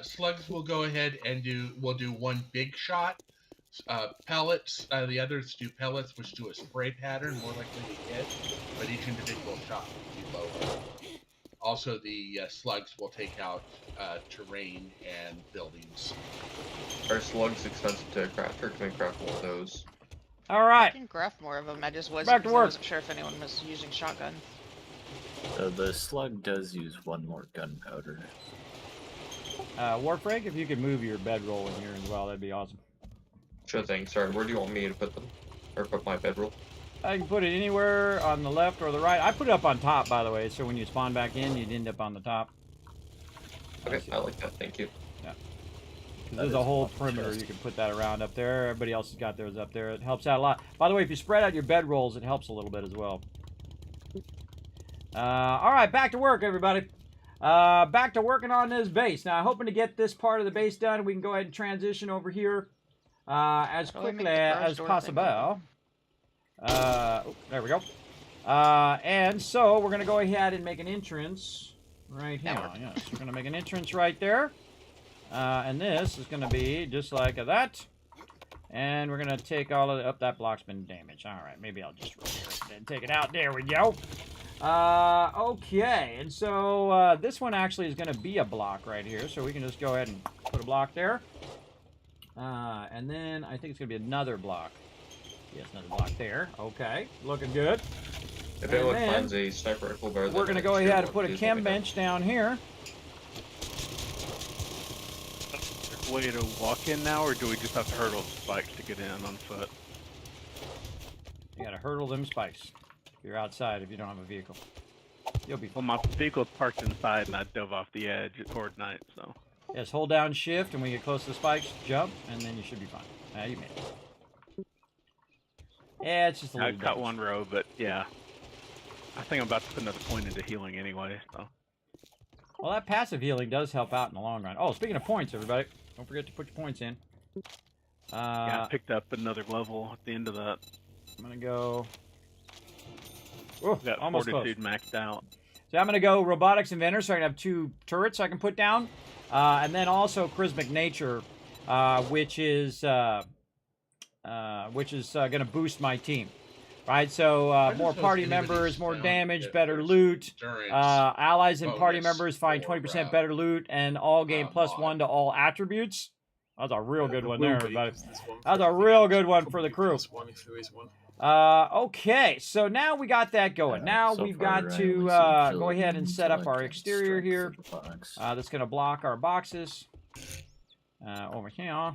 Slugs will go ahead and do one big shot. Pellets, the others do pellets, which do a spray pattern, more likely to hit, but each individual shot will be lower. Also, the slugs will take out terrain and buildings. Are slugs expensive to craft, or can I craft one of those? All right. I can craft more of them. I just Back to work. wasn't sure if anyone was using shotgun. The slug does use one more gunpowder. Warfrag, if you could move your bedroll in here as well, that'd be awesome. Sure thing. Sorry, where do you want me to put them? Or put my bedroll? I can put it anywhere on the left or the right. I put it up on top, by the way, so when you spawn back in, you'd end up on the top. Okay, I like that. Thank you. Yeah. There's a whole perimeter you can put that around up there. Everybody else has got theirs up there. It helps out a lot. By the way, if you spread out your bedrolls, it helps a little bit as well. All right, back to work, everybody. Back to working on this base. Now, I'm hoping to get this part of the base done. We can go ahead and transition over here as quickly as possible. There we go. And so we're going to go ahead and make an entrance right here. Yes, we're going to make an entrance right there. And this is going to be just like that. And we're going to take all of the... Oh, that block's been damaged. All right, maybe I'll just repair it and take it out. There we go. Okay, and so this one actually is going to be a block right here. So we can just go ahead and put a block there. And then I think it's going to be another block. Yes, another block there. Okay, looking good. If anyone finds a sniper rifle better, we're going to go ahead and put a chem bench down here. Way to walk in now, or do we just have to hurdle spikes to get in on foot? You got to hurdle them spikes. You're outside if you don't have a vehicle. You'll be fine. Well, my vehicle's parked inside, and I dove off the edge toward night, so. Yes, hold down shift, and when you get close to the spikes, jump, and then you should be fine. You made it. Yeah, it's just a little I cut one row, but yeah. I think I'm about to put another point into healing anyway, so. Well, that passive healing does help out in the long run. Oh, speaking of points, everybody, don't forget to put your points in. Yeah, I picked up another level at the end of that. I'm gonna go. Oh, Got almost fortitude close. maxed out. So I'm gonna go robotics inventor, so I can have 2 turrets I can put down, and then also charismatic nature, which is gonna boost my team. Right, so more party members, more damage, better loot. Allies and party members find 20% better loot, and all gain +1 to all attributes. That's a real good one there, everybody. That's a real good one for the crew. One if there is one. Okay, so now we got that going. Now so we've far, got I to only see go ahead and set up our Philip exterior strength here. for the box. That's going to block our boxes over here.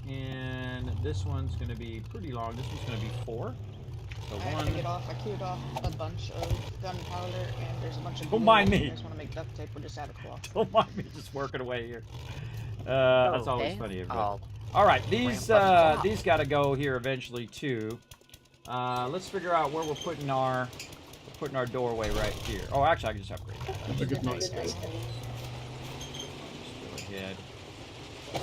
And this one's going to be pretty long. This one's going to be 4. So I had to get off. I queued off a bunch of gunpowder, and there's a bunch of glue. Don't mind me. I just want to make duct tape. We'll just add a cloth. Don't mind me just working away here. That's always funny. Oh. All right, these got to go here eventually too. Let's figure out where we're putting our doorway right here. Oh, actually, I can just upgrade that. Have a good night. Just go ahead.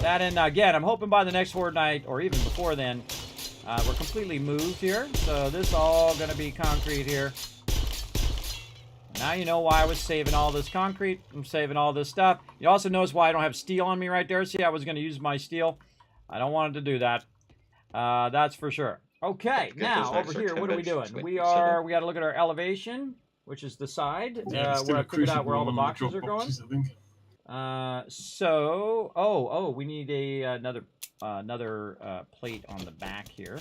That, and again, I'm hoping by the next Horde night, or even before then, we're completely moved here. So this is all going to be concrete here. Now you know why I was saving all this concrete. I'm saving all this stuff. You also notice why I don't have steel on me right there. See, I was going to use my steel. I don't want to do that. That's for sure. Okay, now over here, what are we doing? We got to look at our elevation, which is the side where I figured out where all the boxes are going. We need another plate on the back here.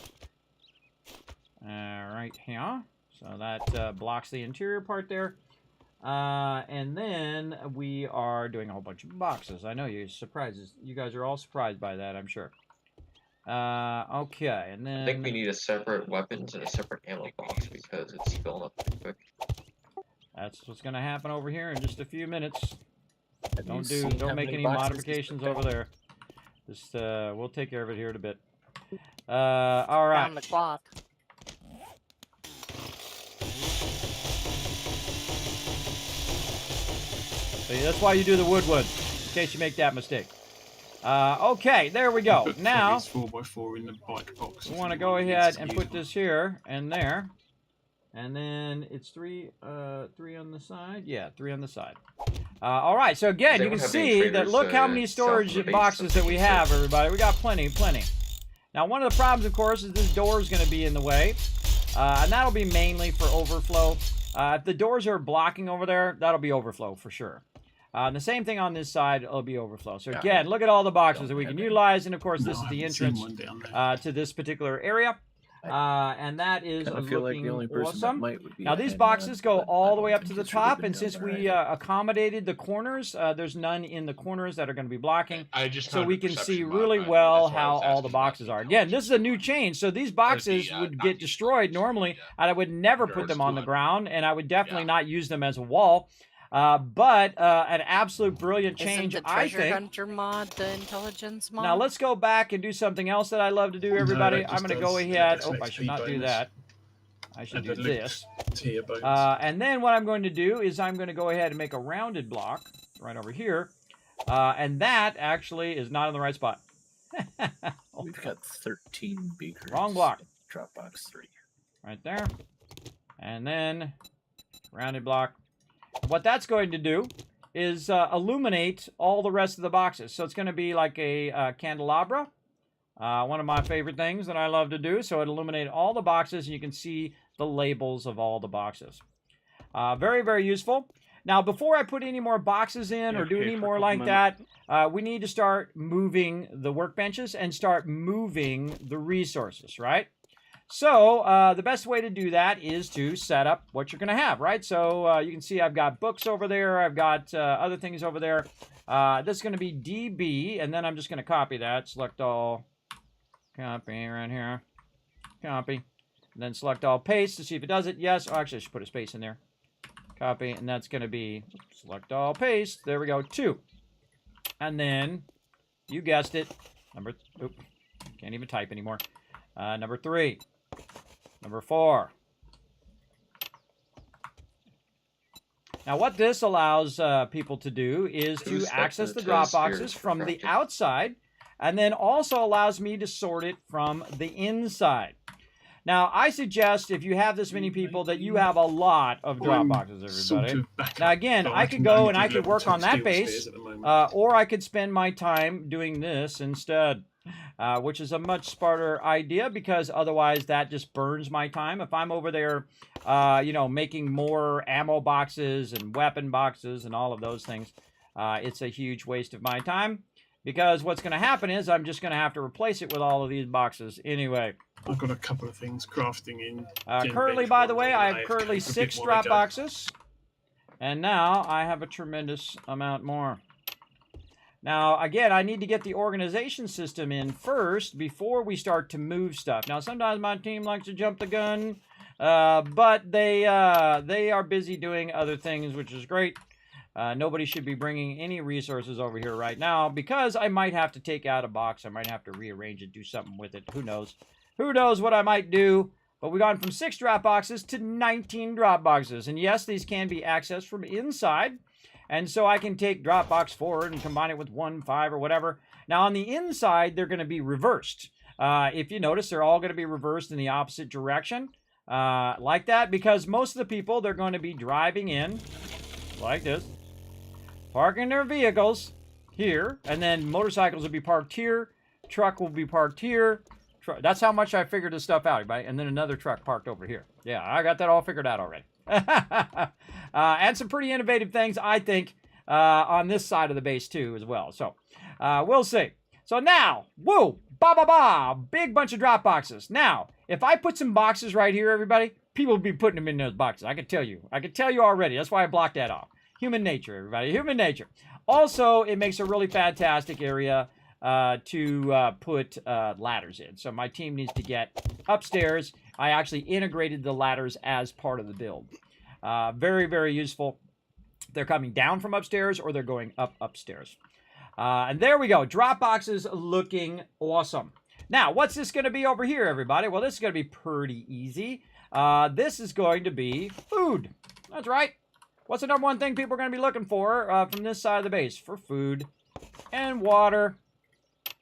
Right here. So that blocks the interior part there. And then we are doing a whole bunch of boxes. I know you guys are all surprised by that, I'm sure. Okay, and then I think we need a separate weapons and a separate ammo box because it's filling up pretty quick. That's what's gonna happen over here in just a few minutes. Don't make any boxes modifications over there. Just we'll take care of it here in a bit. All right. On the clock. See, that's why you do the wood, in case you make that mistake. Okay, there we go. Now, 4x4 in the bike box. we want to go ahead and put this here and there. And then it's 3 on the side. Yeah, 3 on the side. All right, so again, you can see that look how many storage boxes that we have, everybody. We got plenty. Now, one of the problems, of course, is this door is going to be in the way. And that'll be mainly for overflow. If the doors are blocking over there, that'll be overflow for sure. And the same thing on this side, it'll be overflow. So again, look at all the boxes that we can utilize. And of course, this is the entrance to this particular area. And that is looking awesome. Now, these boxes go all the way up to the top. And since we accommodated the corners, there's none in the corners that are going to be blocking. So we can see really well how all the boxes are. Again, this is a new change. So these boxes would get destroyed normally. And I would never put them on the ground. And I would definitely not use them as a wall. But an absolute brilliant change, Isn't the I treasure think. hunter mod the intelligence mod? Now let's go back and do something else that I love to do, everybody. I'm going to go ahead. Oh, I should not do that. I should do this. And then what I'm going to do is I'm going to go ahead and make a rounded block right over here. And that actually is not in the right spot. We've got 13 beakers. Wrong block. Dropbox 3. Right there. And then rounded block. What that's going to do is illuminate all the rest of the boxes. So it's going to be like a candelabra, one of my favorite things that I love to do. So it illuminates all the boxes, and you can see the labels of all the boxes. Very, very useful. Now, before I put any more boxes in or do any more like that, we need to start moving the workbenches and start moving the resources, right? So the best way to do that is to set up what you're going to have, right? So you can see I've got books over there. I've got other things over there. This is going to be DB, and then I'm just going to copy that. Select all, copy right here, copy, and then select all, paste to see if it does it. Yes, oh, actually I should put a space in there. Copy, and that's going to be select all, paste. There we go, 2. And then, you guessed it, can't even type anymore. Number 3. Number 4. Now, what this allows people to do is Who to stuck access the the drop toast here boxes for from the crafting? outside, and then also allows me to sort it from the inside. Now, I suggest if you have this many people that you have a lot of drop boxes, everybody. Now, again, I could go and I could work on that base, or I could spend my time doing this instead, which is a much smarter idea because otherwise that just burns my time. If I'm over there, you know, making more ammo boxes and weapon boxes and all of those things, it's a huge waste of my time because what's going to happen is I'm just going to have to replace it with all of these boxes anyway. I've got a couple of things crafting in. Currently, by the way, I have currently 6 drop boxes. And now I have a tremendous amount more. Now, again, I need to get the organization system in first before we start to move stuff. Now, sometimes my team likes to jump the gun, but they are busy doing other things, which is great. Nobody should be bringing any resources over here right now because I might have to take out a box. I might have to rearrange it, do something with it. Who knows? Who knows what I might do? But we've gone from 6 drop boxes to 19 drop boxes. And yes, these can be accessed from inside. And so I can take drop box 4 and combine it with 1, 5, or whatever. Now, on the inside, they're going to be reversed. If you notice, they're all going to be reversed in the opposite direction. Like that. Because most of the people, they're going to be driving in like this. Parking their vehicles here. And then motorcycles will be parked here. Truck will be parked here. That's how much I figured this stuff out, everybody. And then another truck parked over here. Yeah, I got that all figured out already. And some pretty innovative things, I think, on this side of the base, too, as well. So, we'll see. So now, woo, ba-ba-ba, big bunch of drop boxes. Now, if I put some boxes right here, everybody, people will be putting them in those boxes. I can tell you. I can tell you already. That's why I blocked that off. Human nature, everybody. Human nature. Also, it makes a really fantastic area to put ladders in. So my team needs to get upstairs. I actually integrated the ladders as part of the build. Very, very useful. They're coming down from upstairs or they're going up upstairs. And there we go. Drop boxes looking awesome. Now, what's this going to be over here, everybody? Well, this is going to be pretty easy. This is going to be food. That's right. What's the number one thing people are going to be looking for from this side of the base? For food and water.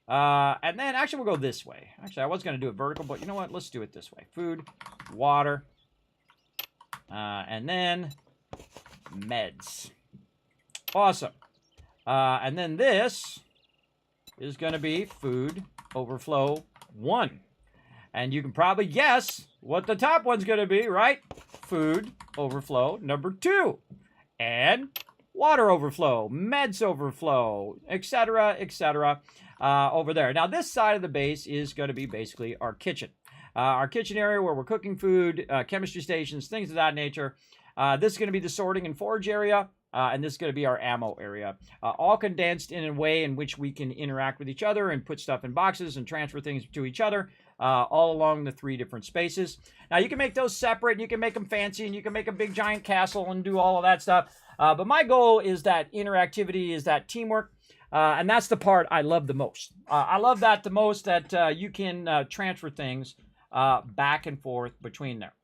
And then, actually, we'll go this way. Actually, I was going to do it vertical, but you know what? Let's do it this way. Food, water, and then meds. Awesome. And then this is going to be food overflow 1. And you can probably guess what the top one's going to be, right? Food overflow number 2. And water overflow, meds overflow, etc., etc., over there. Now, this side of the base is going to be basically our kitchen. Our kitchen area where we're cooking food, chemistry stations, things of that nature. This is going to be the sorting and forage area, and this is going to be our ammo area. All condensed in a way in which we can interact with each other and put stuff in boxes and transfer things to each other. All along the 3 different spaces. Now, you can make those separate, and you can make them fancy, and you can make a big giant castle and do all of that stuff. But my goal is that interactivity, is that teamwork, and that's the part I love the most. I love that the most, that you can transfer things back and forth between there.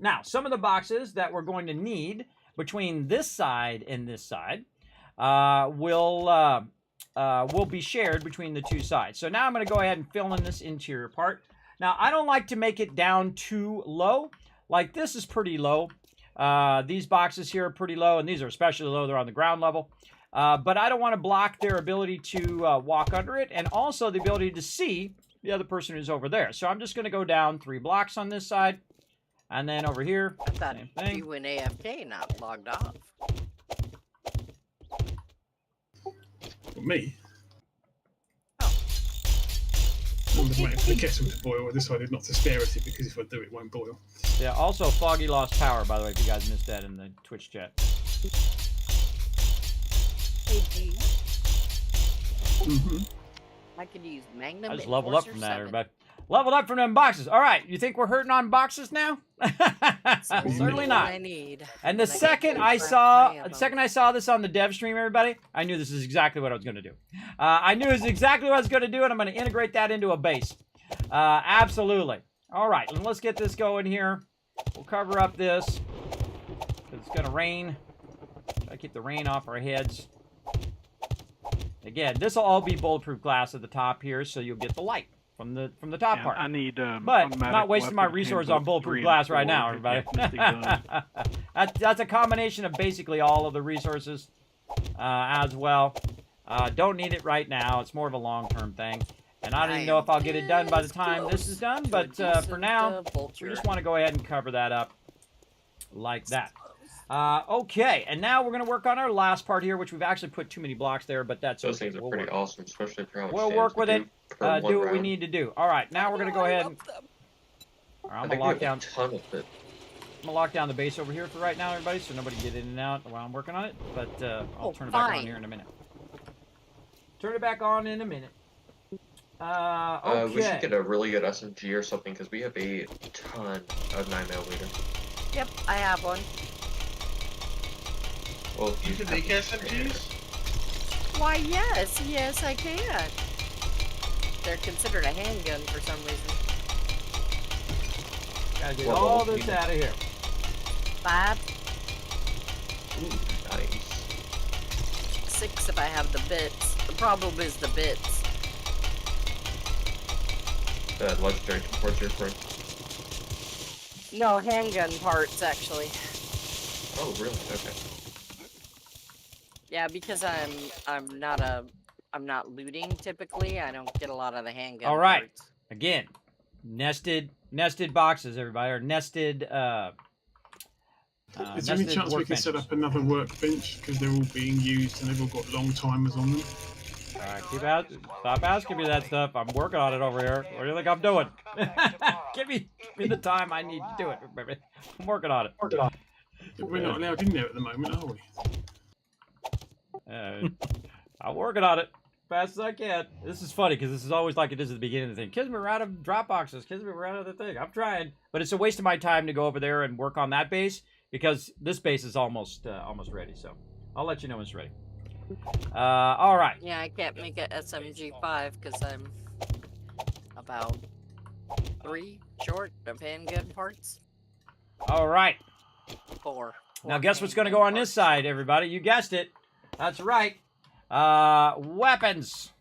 Now, some of the boxes that we're going to need between this side and this side will be shared between the 2 sides. So now I'm going to go ahead and fill in this interior part. Now, I don't like to make it down too low. Like, this is pretty low. These boxes here are pretty low, and these are especially low. They're on the ground level. But I don't want to block their ability to walk under it, and also the ability to see the other person who's over there. So I'm just going to go down 3 blocks on this side, and then over here, I thought same thing. you went AFK, not logged off. Me? I'm just waiting for the kettle to boil. I decided not to stare at it because if I do, it won't boil. Yeah, also, Foggy lost power, by the way, if you guys missed that in the Twitch chat. Hey, G. Mm-hmm. I could use Magnum. I just leveled up from that, everybody. Leveled up from them boxes. All right, you think we're hurting on boxes now? Certainly not. I need. And the second I saw this on the dev stream, everybody, I knew this is exactly what I was going to do. I knew this is exactly what I was going to do, and I'm going to integrate that into a base. Absolutely. All right, let's get this going here. We'll cover up this because it's going to rain. Gotta keep the rain off our heads. Again, this will all be bulletproof glass at the top here, so you'll get the light from the top part. I need. But I'm automatic not wasting my weapons resources handbook on bulletproof 3 and glass right 4 now, to everybody. get missing guns. That's a combination of basically all of the resources as well. Don't need it right now. It's more of a long-term thing. And I don't even know if I'll get it done by the time this is done, but for now, we just want to go ahead and cover that up like that. Okay, and now we're going to work on our last part here, which we've actually put too many blocks there, but that's Those okay. things are pretty awesome, especially for how much We'll damage work they with do it, per one do what we round. need to do. All right, now we're going to go ahead and... All right, I'm going to lock down... A ton of it. I'm going to lock down the base over here for right now, everybody, so nobody get in and out while I'm working on it, but I'll turn it back on here in a minute. Turn it back on in a minute. Okay. We should get a really good SMG or something, because we have a ton of 9mm. Yep, I have one. Well, You can make SMGs? Why, yes, I can. They're considered a handgun for some reason. Gotta get all this out of here. 5. Ooh, nice. 6 if I have the bits. The problem is the bits. The legendary towards your friend. No, handgun parts, actually. Oh, really? Okay. Yeah, because I'm not looting typically. I don't get a lot of the handgun All right. parts. Again, nested boxes, everybody, or nested. Is there any chance we can set up another workbench because they're all being used and they've all got long timers on them? All right, stop asking me that stuff. I'm working on it over here. What do you think I'm doing? give me the time I need to do it, baby. I'm working on it. We're not allowed in there at the moment, are we? I'm working on it fast as I can. This is funny because this is always like it is at the beginning of the thing. Kismet, we're out of drop boxes. Kismet, we're out of the thing. I'm trying, but it's a waste of my time to go over there and work on that base because this base is almost ready. So I'll let you know when it's ready. All right. Yeah, I can't make it SMG5 because I'm about 3 short of handgun parts. All right. 4. Now guess what's going to go on this side, everybody? You guessed it. That's right. Weapons.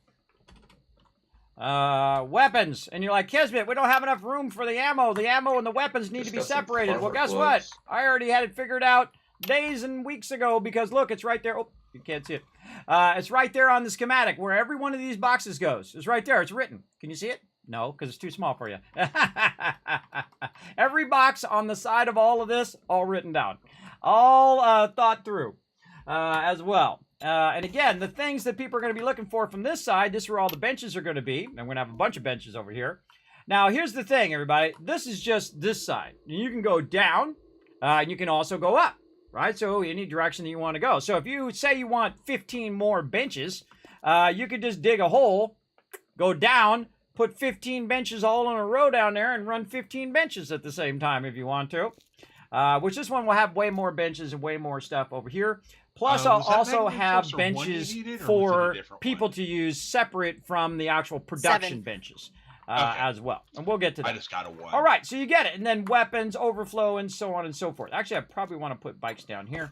Weapons. And you're like, Kismet, we don't have enough room for the ammo. The ammo and the weapons need to be separated. Well, guess what? I already had it figured out days and weeks ago because, look, it's right there. Oh, you can't see it. It's right there on the schematic where every one of these boxes goes. It's right there. It's written. Can you see it? No, because it's too small for you. Every box on the side of all of this, all written down. All thought through as well. And again, the things that people are going to be looking for from this side, this is where all the benches are going to be. And we're going to have a bunch of benches over here. Now, here's the thing, everybody. This is just this side. You can go down, and you can also go up, right? So any direction that you want to go. So if you say you want 15 more benches, you could just dig a hole, go down, put 15 benches all in a row down there, and run 15 benches at the same time if you want to. Which this one will have way more benches and way more stuff over here. Plus, I'll also have benches for people to use separate from the actual production benches as well. And we'll get to that. I just got a 1. All right, so you get it. And then weapons, overflow, and so on and so forth. Actually, I probably want to put bikes down here.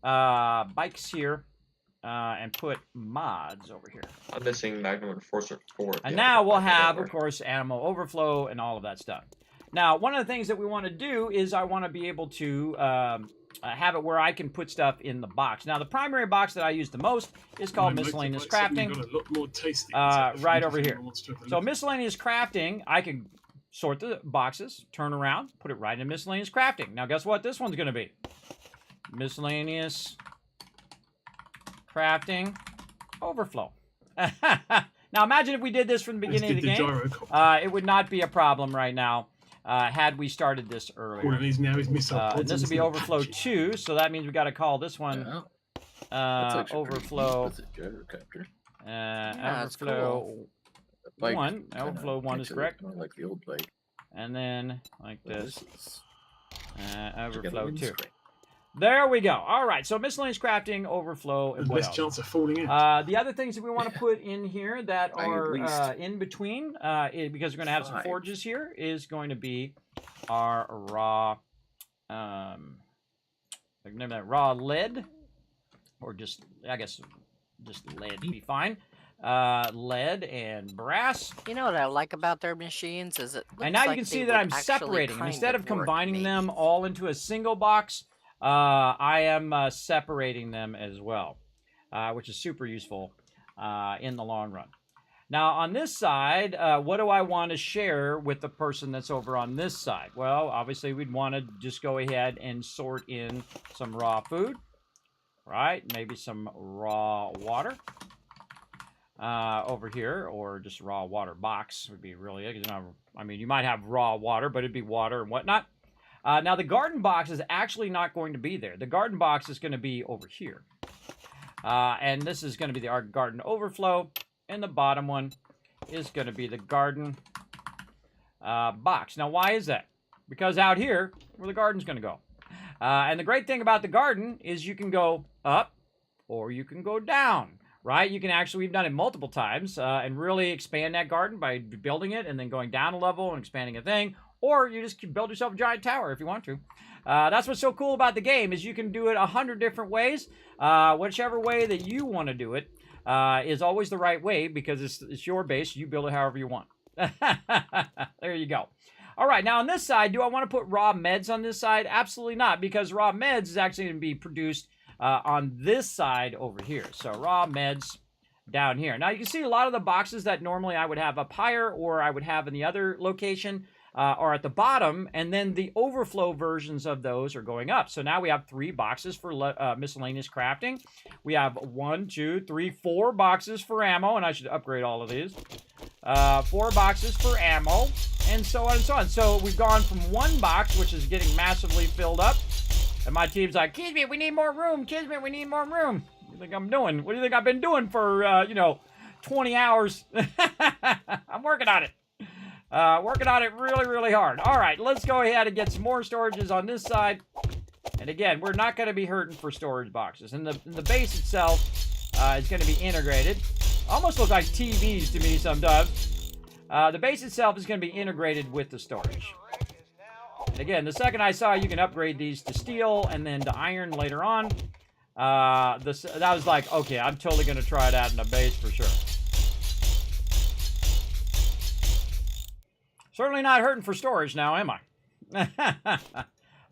Bikes here. And put mods over here. I'm missing Magnum Enforcer 4. And now we'll have, of course, ammo overflow and all of that stuff. Now, one of the things that we want to do is I want to be able to have it where I can put stuff in the box. Now, the primary box that I use the most is called Miscellaneous Crafting. Got a lot more tasty right over here. So Miscellaneous Crafting, I can sort the boxes, turn around, put it right in Miscellaneous Crafting. Now, guess what this one's going to be? Miscellaneous Crafting Overflow. Now, imagine if we did this from the beginning of the game. It would not be a problem right now had we started this earlier. One of these now is missile pods. And this would be Overflow 2, so that means we got to call this one Overflow. Overflow 1. Overflow 1 is correct. Like the old bike. And then like this. Overflow 2. There we go. All right, so miscellaneous crafting, overflow, and what else? Chance of falling in. The other things that we want to put in here that are in between, because we're going to have some forges here, is going to be our raw, raw lead. or just, I guess, just lead would be fine. Lead and brass. You know what I like about their machines is it looks And now you like can they see that would I'm actually separating them. kind Instead of work, combining maybe. them all into a single box, I am separating them as well, which is super useful in the long run. Now, on this side, what do I want to share with the person that's over on this side? Well, obviously, we'd want to just go ahead and sort in some raw food, right? Maybe some raw water over here, or just raw water box would be really good. I mean, you might have raw water, but it'd be water and whatnot. Now, the garden box is actually not going to be there. The garden box is going to be over here. And this is going to be our garden overflow. And the bottom one is going to be the garden box. Now, why is that? Because out here, where the garden's going to go. And the great thing about the garden is you can go up or you can go down, right? You can actually, we've done it multiple times, and really expand that garden by building it and then going down a level and expanding a thing. Or you just build yourself a giant tower if you want to. That's what's so cool about the game is you can do it 100 different ways. Whichever way that you want to do it is always the right way because it's your base. You build it however you want. There you go. All right, now on this side, do I want to put raw meds on this side? Absolutely not, because raw meds is actually going to be produced on this side over here. So raw meds down here. Now you can see a lot of the boxes that normally I would have up higher or I would have in the other location are at the bottom, and then the overflow versions of those are going up. So now we have 3 boxes for miscellaneous crafting. We have 1, 2, 3, 4 boxes for ammo, and I should upgrade all of these. 4 boxes for ammo, and so on and so on. So we've gone from 1 box, which is getting massively filled up, and my team's like, Kismet, we need more room. Kismet, we need more room. What do you think I'm doing? What do you think I've been doing for, 20 hours? I'm working on it. Working on it really, really hard. All right, let's go ahead and get some more storages on this side. And again, we're not going to be hurting for storage boxes. And the base itself is going to be integrated. Almost look like TVs to me sometimes. The base itself is going to be integrated with the storage. And again, the second I saw you can upgrade these to steel and then to iron later on, that was like, okay, I'm totally going to try that in the base for sure. Certainly not hurting for storage now, am I?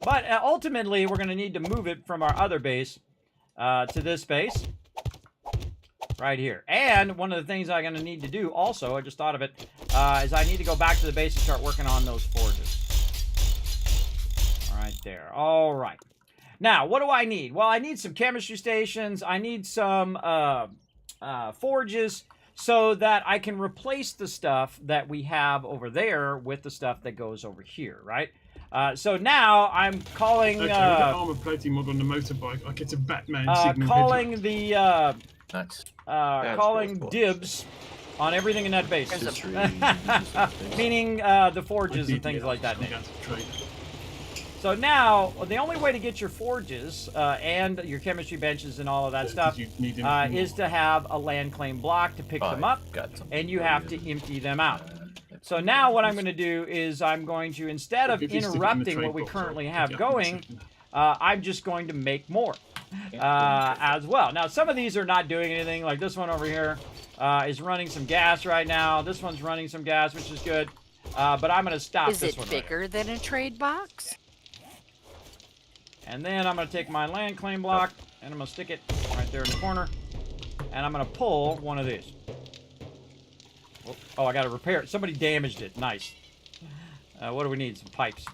But ultimately, we're going to need to move it from our other base to this base right here. And one of the things I'm going to need to do also, I just thought of it, is I need to go back to the base and start working on those forges. Right there. All right. Now, what do I need? Well, I need some chemistry stations. I need some forges, so that I can replace the stuff that we have over there with the stuff that goes over here, right? So now I'm calling... Okay, with the armor plating mod on the motorbike, I get a Batman signal. Calling headlight. the... Nice. calling dibs on everything in that base. Meaning the forges and things like that. So now, the only way to get your forges and your chemistry benches and all of that stuff is to have a land claim block to pick them up, and you have to empty them out. So now what I'm going to do is I'm going to, instead of interrupting what we currently have going, I'm just going to make more as well. Now, some of these are not doing anything, like this one over here is running some gas right now. This one's running some gas, which is good, but I'm going to stop this one. Is it bigger than a trade box? And then I'm going to take my land claim block, and I'm going to stick it right there in the corner. And I'm going to pull one of these. Oh, I got to repair it. Somebody damaged it. Nice. What do we need? Some pipes.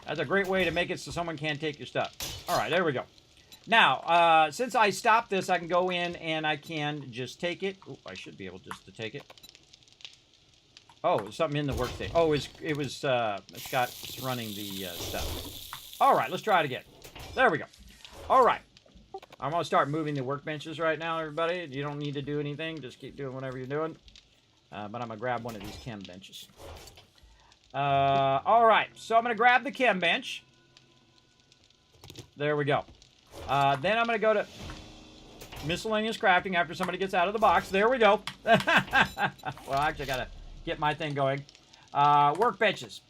That's a great way to make it so someone can't take your stuff. All right, there we go. Now, since I stopped this, I can go in and I can just take it. Ooh, I should be able just to take it. Oh, there's something in the workstation. Oh, it was Scott's running the stuff. All right, let's try it again. There we go. All right. I'm going to start moving the workbenches right now, everybody. You don't need to do anything. Just keep doing whatever you're doing. But I'm going to grab one of these chem benches. All right, so I'm going to grab the chem bench. There we go. Then I'm going to go to miscellaneous crafting after somebody gets out of the box. There we go. Well, I actually got to get my thing going. Workbenches.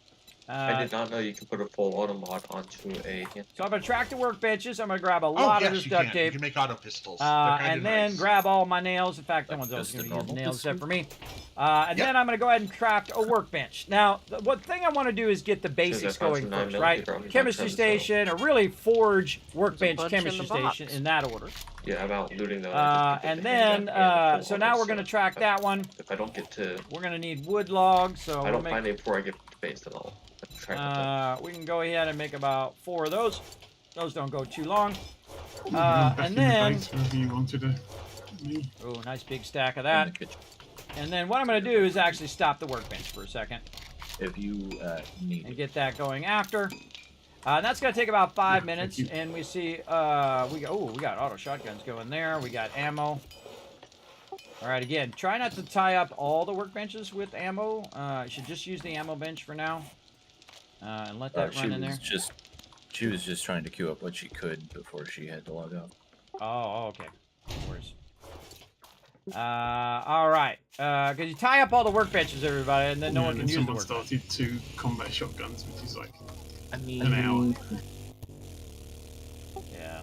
I did not know you could put a full auto mod onto a. So I'm going to track the workbenches. I'm going to grab a Oh, lot yes, of this you duct can. tape. You can make auto pistols. They're And kinda then nice. grab all my nails. In fact, no Like one's else just going a to use normal nails except pistol? for me. And then I'm going to go ahead and craft a workbench. Now, one thing I want to do is get the basics going first, right? Chemistry station, or really forge workbench bunch in the chemistry station box. in that order. Yeah, I'm out looting those. And then, so now we're going to track that one. If I don't get to, We're going to need wood logs, so I we'll don't make, find it before I get to base, then I'll try that. we can go ahead and make about 4 of those. Those don't go too long. Back And in the then, base, wherever you wanted to. Me. oh, nice big stack of that. And then what I'm going to do is actually stop the workbench for a second If you need and it. get that going after. And that's going to take about 5 minutes, and we see, we got auto shotguns going there. We got ammo. All right, again, try not to tie up all the workbenches with ammo. You should just use the ammo bench for now, and let that run in there. She was just trying to queue up what she could before she had to log out. Oh, okay. No worries. All right. Because you tie up all the workbenches, everybody, and then no one can use the someone workbench. started 2 combat shotguns, which is like I mean, an hour. Yeah,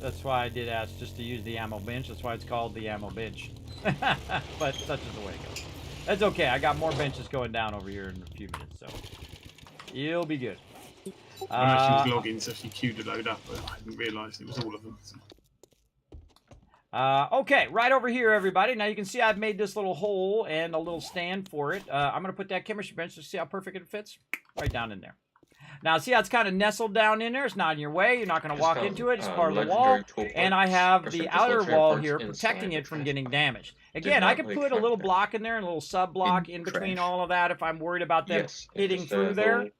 that's why I did ask just to use the ammo bench. That's why it's called the ammo bench. But such is the way it goes. That's okay. I got more benches going down over here in a few minutes, so you'll be good. I'm actually logging, so she queued a load up, but I didn't realise it was all of them. So. Okay, right over here, everybody. Now you can see I've made this little hole and a little stand for it. I'm going to put that chemistry bench to see how perfect it fits. Right down in there. Now, see how it's kind of nestled down in there? It's not in your way. You're not going to walk into it. It's part of the wall. And I have the outer wall here protecting it from getting damaged. Again, I could put a little block in there and a little sub block in between all of that if I'm worried about them hitting through there.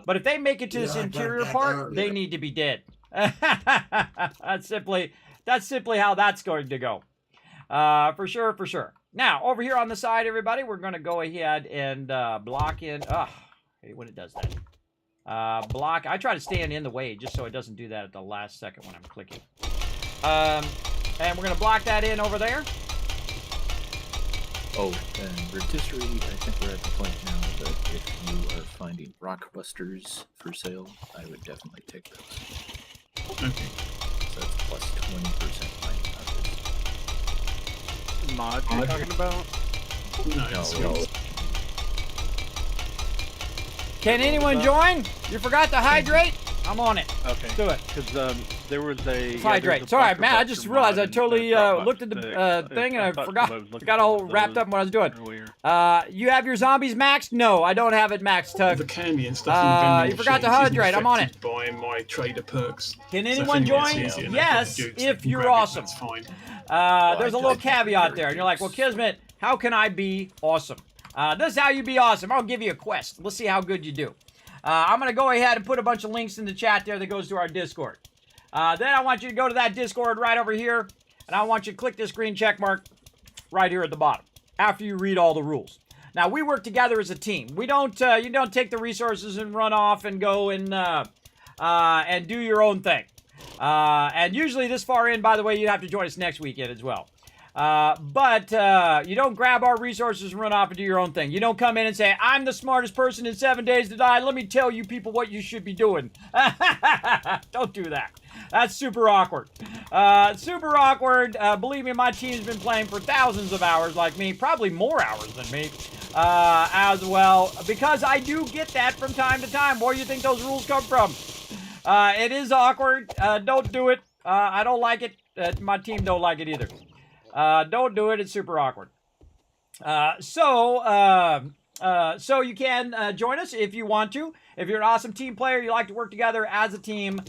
But if they make it to this interior part, they need to be dead. That's simply how that's going to go. For sure, for sure. Now, over here on the side, everybody, we're going to go ahead and block in. I hate when it does that. Block. I try to stand in the way just so it doesn't do that at the last second when I'm clicking. And we're going to block that in over there. Oh, and rotisserie, I think we're at the point now that if you are finding rock busters for sale, I would definitely take those. Okay. So that's plus 20% mining Mods you're talking about? No. Can anyone join? You forgot to hydrate? I'm on it. Okay. Let's do it. Because there was a. Let's hydrate. It's all right, man. I just realized I totally looked at the thing and I forgot. Got all wrapped up in what I was doing. You have your zombies maxed? No, I don't have it maxed, Tug. The candy and stuff in the vending you forgot to machines isn't hydrate. I'm on it. affected by my trader perks. Can So if anyone gets join? easier, Yes, they can if grab you're it, awesome. That's fine. There's a little caveat there. And you're like, well, Kismet, how can I be awesome? This is how you be awesome. I'll give you a quest. Let's see how good you do. I'm going to go ahead and put a bunch of links in the chat there that goes to our Discord. Then I want you to go to that Discord right over here, and I want you to click this green check mark right here at the bottom after you read all the rules. Now, we work together as a team. We don't, you don't take the resources and run off and go and do your own thing. And usually this far in, by the way, you have to join us next weekend as well. But you don't grab our resources and run off and do your own thing. You don't come in and say, I'm the smartest person in 7 Days to Die. Let me tell you people what you should be doing. Don't do that. That's super awkward. Super awkward. Believe me, my team's been playing for thousands of hours like me. Probably more hours than me as well. Because I do get that from time to time. Where do you think those rules come from? It is awkward. Don't do it. I don't like it. My team don't like it either. Don't do it. It's super awkward. So you can join us if you want to. If you're an awesome team player, you like to work together as a team,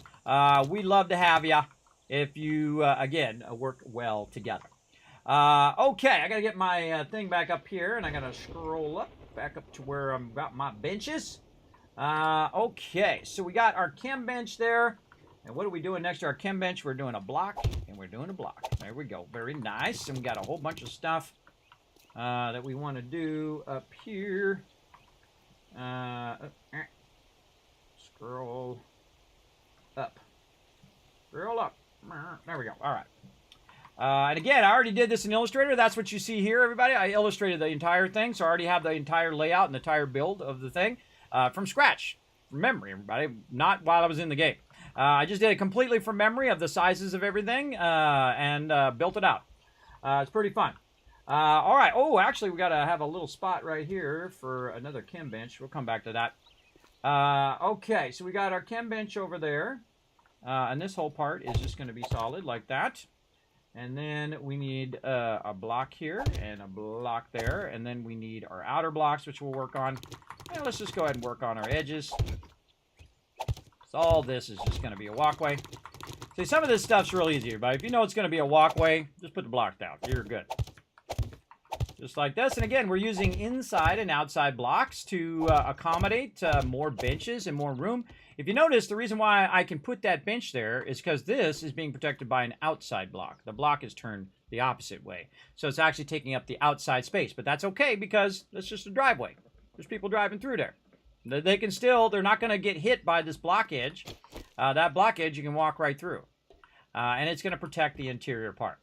we'd love to have you if you, again, work well together. Okay, I got to get my thing back up here, and I got to scroll up, back up to where I've got my benches. Okay, so we got our chem bench there. And what are we doing next to our chem bench? We're doing a block, and we're doing a block. There we go. Very nice. And we got a whole bunch of stuff that we want to do up here. Scroll up. Scroll up. There we go. All right. And again, I already did this in Illustrator. That's what you see here, everybody. I illustrated the entire thing, so I already have the entire layout and the entire build of the thing. from scratch, from memory, everybody, not while I was in the game. I just did it completely from memory of the sizes of everything and built it out. It's pretty fun. All right. Oh, actually, we got to have a little spot right here for another chem bench. We'll come back to that. Okay, so we got our chem bench over there. And this whole part is just going to be solid like that. And then we need a block here and a block there. And then we need our outer blocks, which we'll work on. And let's just go ahead and work on our edges. So all this is just going to be a walkway. See, some of this stuff's real easy, but if you know it's going to be a walkway, just put the blocks down. You're good. Just like this. And again, we're using inside and outside blocks to accommodate more benches and more room. If you notice, the reason why I can put that bench there is because this is being protected by an outside block. The block is turned the opposite way. So it's actually taking up the outside space. But that's okay because that's just a driveway. There's people driving through there. They can still, they're not going to get hit by this block edge. That block edge you can walk right through. And it's going to protect the interior part.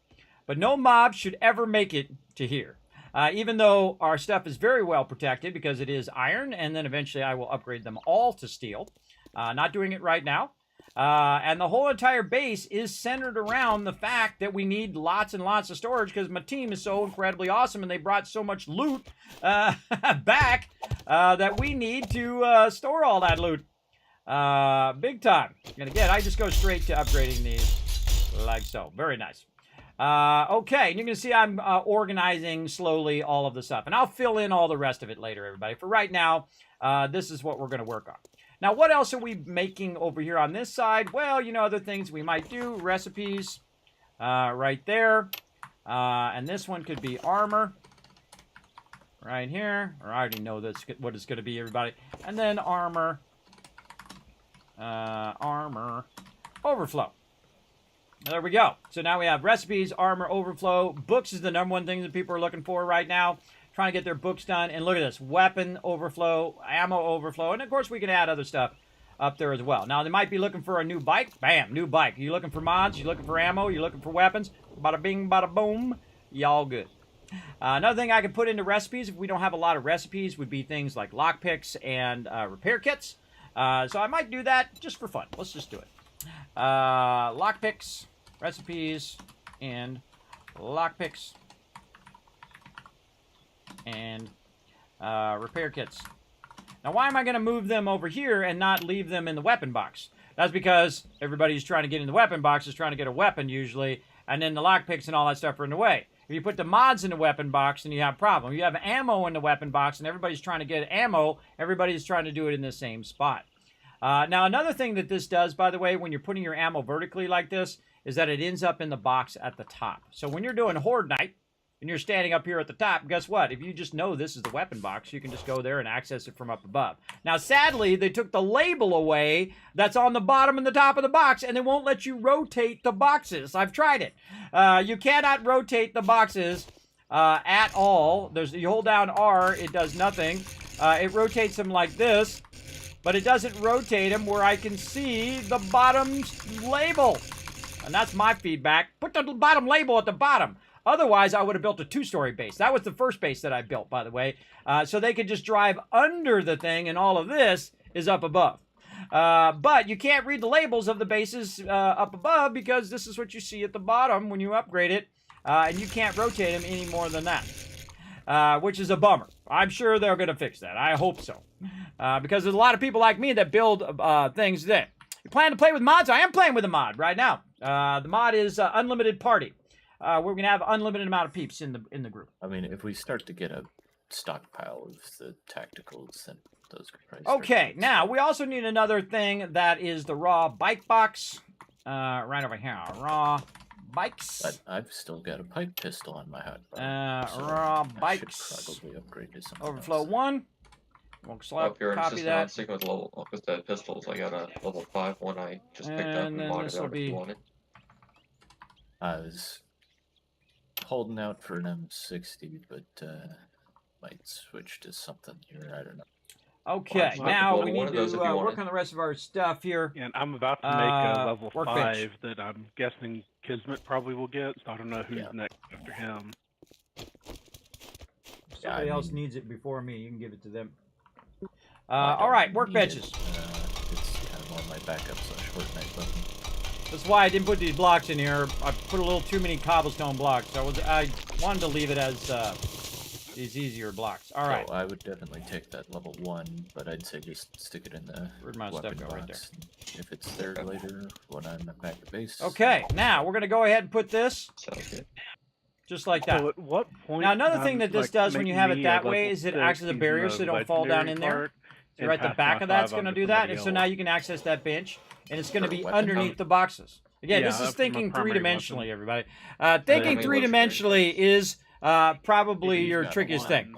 But no mob should ever make it to here. Even though our stuff is very well protected because it is iron. And then eventually I will upgrade them all to steel. Not doing it right now. And the whole entire base is centered around the fact that we need lots and lots of storage because my team is so incredibly awesome and they brought so much loot back that we need to store all that loot. Big time. And again, I just go straight to upgrading these like so. Very nice. Okay, and you're going to see I'm organizing slowly all of the stuff. And I'll fill in all the rest of it later, everybody. For right now, this is what we're going to work on. Now, what else are we making over here on this side? Well, you know, other things we might do. Recipes right there. And this one could be armor right here. Or I already know that's what it's going to be, everybody. And then armor. Armor overflow. There we go. So now we have recipes, armor overflow. Books is the #1 thing that people are looking for right now. Trying to get their books done. And look at this. Weapon overflow, ammo overflow. And, of course, we can add other stuff up there as well. Now, they might be looking for a new bike. Bam, new bike. You looking for mods? You looking for ammo? You looking for weapons? Bada bing, bada boom. Y'all good. Another thing I could put into recipes, if we don't have a lot of recipes, would be things like lockpicks and repair kits. So I might do that just for fun. Let's just do it. Lockpicks, recipes, and lockpicks. And repair kits. Now, why am I going to move them over here and not leave them in the weapon box? That's because everybody's trying to get in the weapon box is trying to get a weapon usually, and then the lockpicks and all that stuff are in the way. If you put the mods in the weapon box, then you have a problem. If you have ammo in the weapon box and everybody's trying to get ammo, everybody's trying to do it in the same spot. Now, another thing that this does, by the way, when you're putting your ammo vertically like this, is that it ends up in the box at the top. So when you're doing Horde Night, and you're standing up here at the top, guess what? If you just know this is the weapon box, you can just go there and access it from up above. Now, sadly, they took the label away that's on the bottom and the top of the box, and they won't let you rotate the boxes. I've tried it. You cannot rotate the boxes at all. You hold down R, it does nothing. It rotates them like this, but it doesn't rotate them where I can see the bottom label. And that's my feedback. Put the bottom label at the bottom. Otherwise, I would have built a 2-story base. That was the first base that I built, by the way. So they could just drive under the thing, and all of this is up above. But you can't read the labels of the bases up above because this is what you see at the bottom when you upgrade it. And you can't rotate them any more than that, which is a bummer. I'm sure they're going to fix that. I hope so. Because there's a lot of people like me that build things that... You plan to play with mods? I am playing with a mod right now. The mod is Unlimited Party. We're going to have unlimited amount of peeps in the group. I mean, if we start to get a stockpile of the tacticals, then those could probably Okay, now we also need another thing that is the raw bike box. Right over here. Raw bikes. But I've still got a pipe pistol on my hot so raw I bikes. should probably upgrade to something Overflow else. 1. We'll Up here, copy that. with the pistols, I got a level 5 one I just picked up and then bought this it will out if you be- wanted. I was holding out for an M60, but might switch to something here. I don't know. Okay, Well, now well, we one need of those to if you work wanted. on the rest of our stuff here. And I'm about to make a level workbench. 5 that I'm guessing Kismet probably will get, so I don't know who's next after him. If somebody else needs it before me, you can give it to them. All right, workbenches. It's kind of more my backup / Fortnite button. That's why I didn't put these blocks in here. I put a little too many cobblestone blocks. So I wanted to leave it as these easier blocks. All right. So I would definitely take that level 1, but I'd say just stick it in the Where'd my weapon stuff go? Right there. box. If it's there later when I'm back at base. Okay, now we're gonna go ahead and put this Sounds good. just like that. So at what point? Now another thing that this like, does when make you have it me that a way level is it 6 acts as a using barrier the so they don't fall down in there. legendary So part right the and back pass of my that's 5 gonna on to do that, somebody and so else. now you can access that bench, and it's gonna For be weapon underneath the boxes. Again, Yeah, this is that's my thinking primary three-dimensionally, weapon. everybody. I Thinking mean, three-dimensionally is probably You've your got trickiest one thing.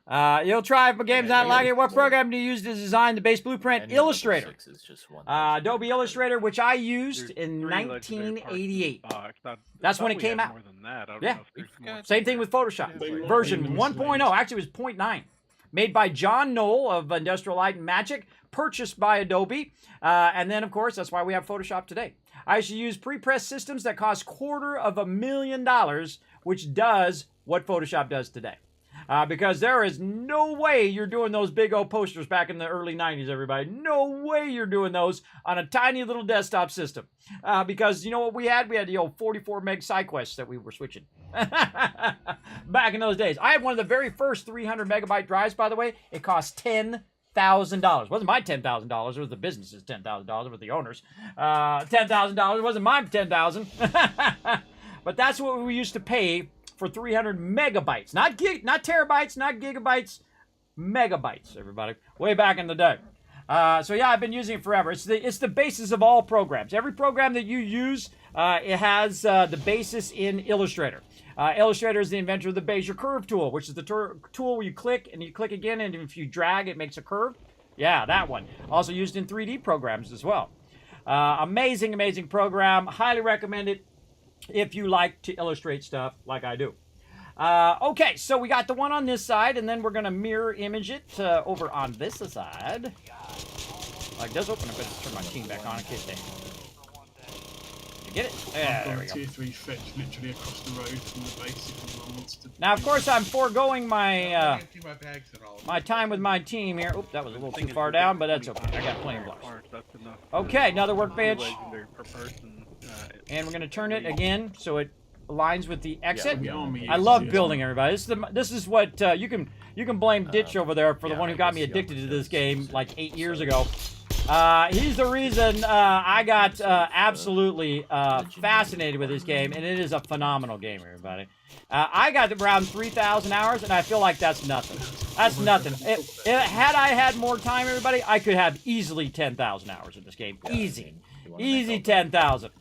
now. You'll try if a game's not like it. What program do you use to design the base blueprint? Any level Illustrator. 6 is just one Adobe Illustrator, which I used There's in 3 legendary parts in the 1988. box. That's thought when it we came had out. More than that. I don't Yeah. know if there's more. Same thing with Photoshop. They might Version be 1.0, actually it was 0.9. Made by John Knoll of Industrial Light and Magic, purchased by Adobe. And then, of course, that's why we have Photoshop today. I used to use pre-press systems that cost $250,000, which does what Photoshop does today. Because there is no way you're doing those big old posters back in the early 90s, everybody. No way you're doing those on a tiny little desktop system. Because you know what we had? We had the old 44 meg SideQuest that we were switching. Back in those days. I had one of the very first 300 megabyte drives, by the way. It cost $10,000. It wasn't my $10,000. It was the business's $10,000 with the owners. $10,000. It wasn't my $10,000. But that's what we used to pay for 300 megabytes. Not terabytes, not gigabytes, megabytes, everybody. Way back in the day. So yeah, I've been using it forever. It's the basis of all programs. Every program that you use, it has the basis in Illustrator. Illustrator is the inventor of the Bezier curve tool, which is the tool where you click and you click again, and if you drag, it makes a curve. Yeah, that one. Also used in 3D programs as well. Amazing, amazing program. Highly recommend it if you like to illustrate stuff like I do. Okay, so we got the one on this side, and then we're going to mirror image it over on this side. Like this. Open up. Let's turn my team back on in case they... You get it? Yeah, there we go. Tier 3 fetch literally across the road from the base if anyone wants to. Now, of course, I'm foregoing my Empty my bags and all. my time with my team here. Oop, that was a little too far down, but that's okay. I got plenty of blocks. Okay, another workbench. And we're going to turn it again so it aligns with the exit. I love building, everybody. This is what you can blame Ditch over there for the one who got me addicted to this game like 8 years ago. He's the reason I got absolutely fascinated with this game, and it is a phenomenal game, everybody. I got around 3,000 hours, and I feel like that's nothing. That's nothing. Had I had more time, everybody, I could have easily 10,000 hours in this game. Easy. Easy 10,000.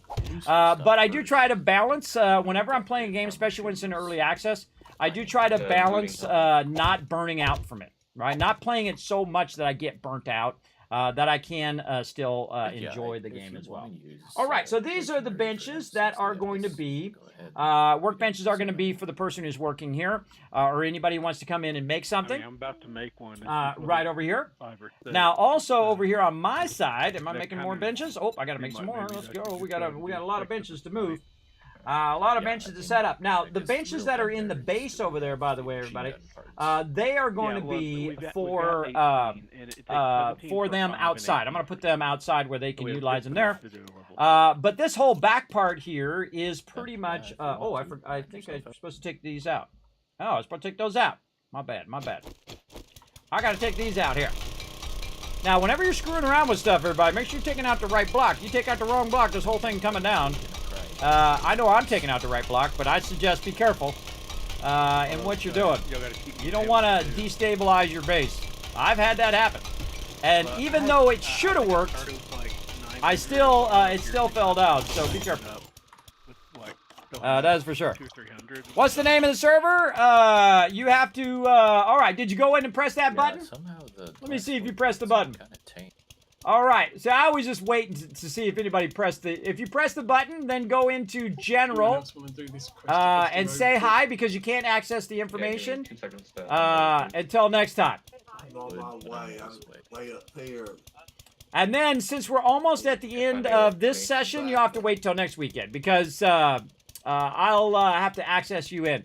But I do try to balance, whenever I'm playing a game, especially when it's in early access, I do try to balance not burning out from it, right? Not playing it so much that I get burnt out, that I can still enjoy the game as well. All right, so these are the benches that are going to be, workbenches are going to be for the person who's working here, or anybody who wants to come in and make something. I'm about to make one. Right over here. 5 or 6. Now, also over here on my side, am I making more benches? Oh, I got to make some more. Let's go. We got a lot of benches to move. A lot of benches to set up. Now, the benches that are in the base over there, by the way, everybody, they are going to be for them outside. I'm going to put them outside where they can utilize them there. But this whole back part here is pretty much... I think I'm supposed to take these out. Oh, I was supposed to take those out. My bad, my bad. I got to take these out here. Now, whenever you're screwing around with stuff, everybody, make sure you're taking out the right block. You take out the wrong block, this whole thing coming down. I know I'm taking out the right block, but I suggest be careful in what you're doing. You don't want to destabilize your base. I've had that happen. And even though it should have worked, it still fell down, so be careful. That is for sure. What's the name of the server? You have to, alright, did you go in and press that button? Let me see if you pressed the button. Alright, so I was just waiting to see if anybody pressed the... If you press the button, then go into General, and say hi, because you can't access the information until next time. I'm on my way. I'm way up here. And then, since we're almost at the end of this session, you'll have to wait till next weekend, because I'll have to access you in.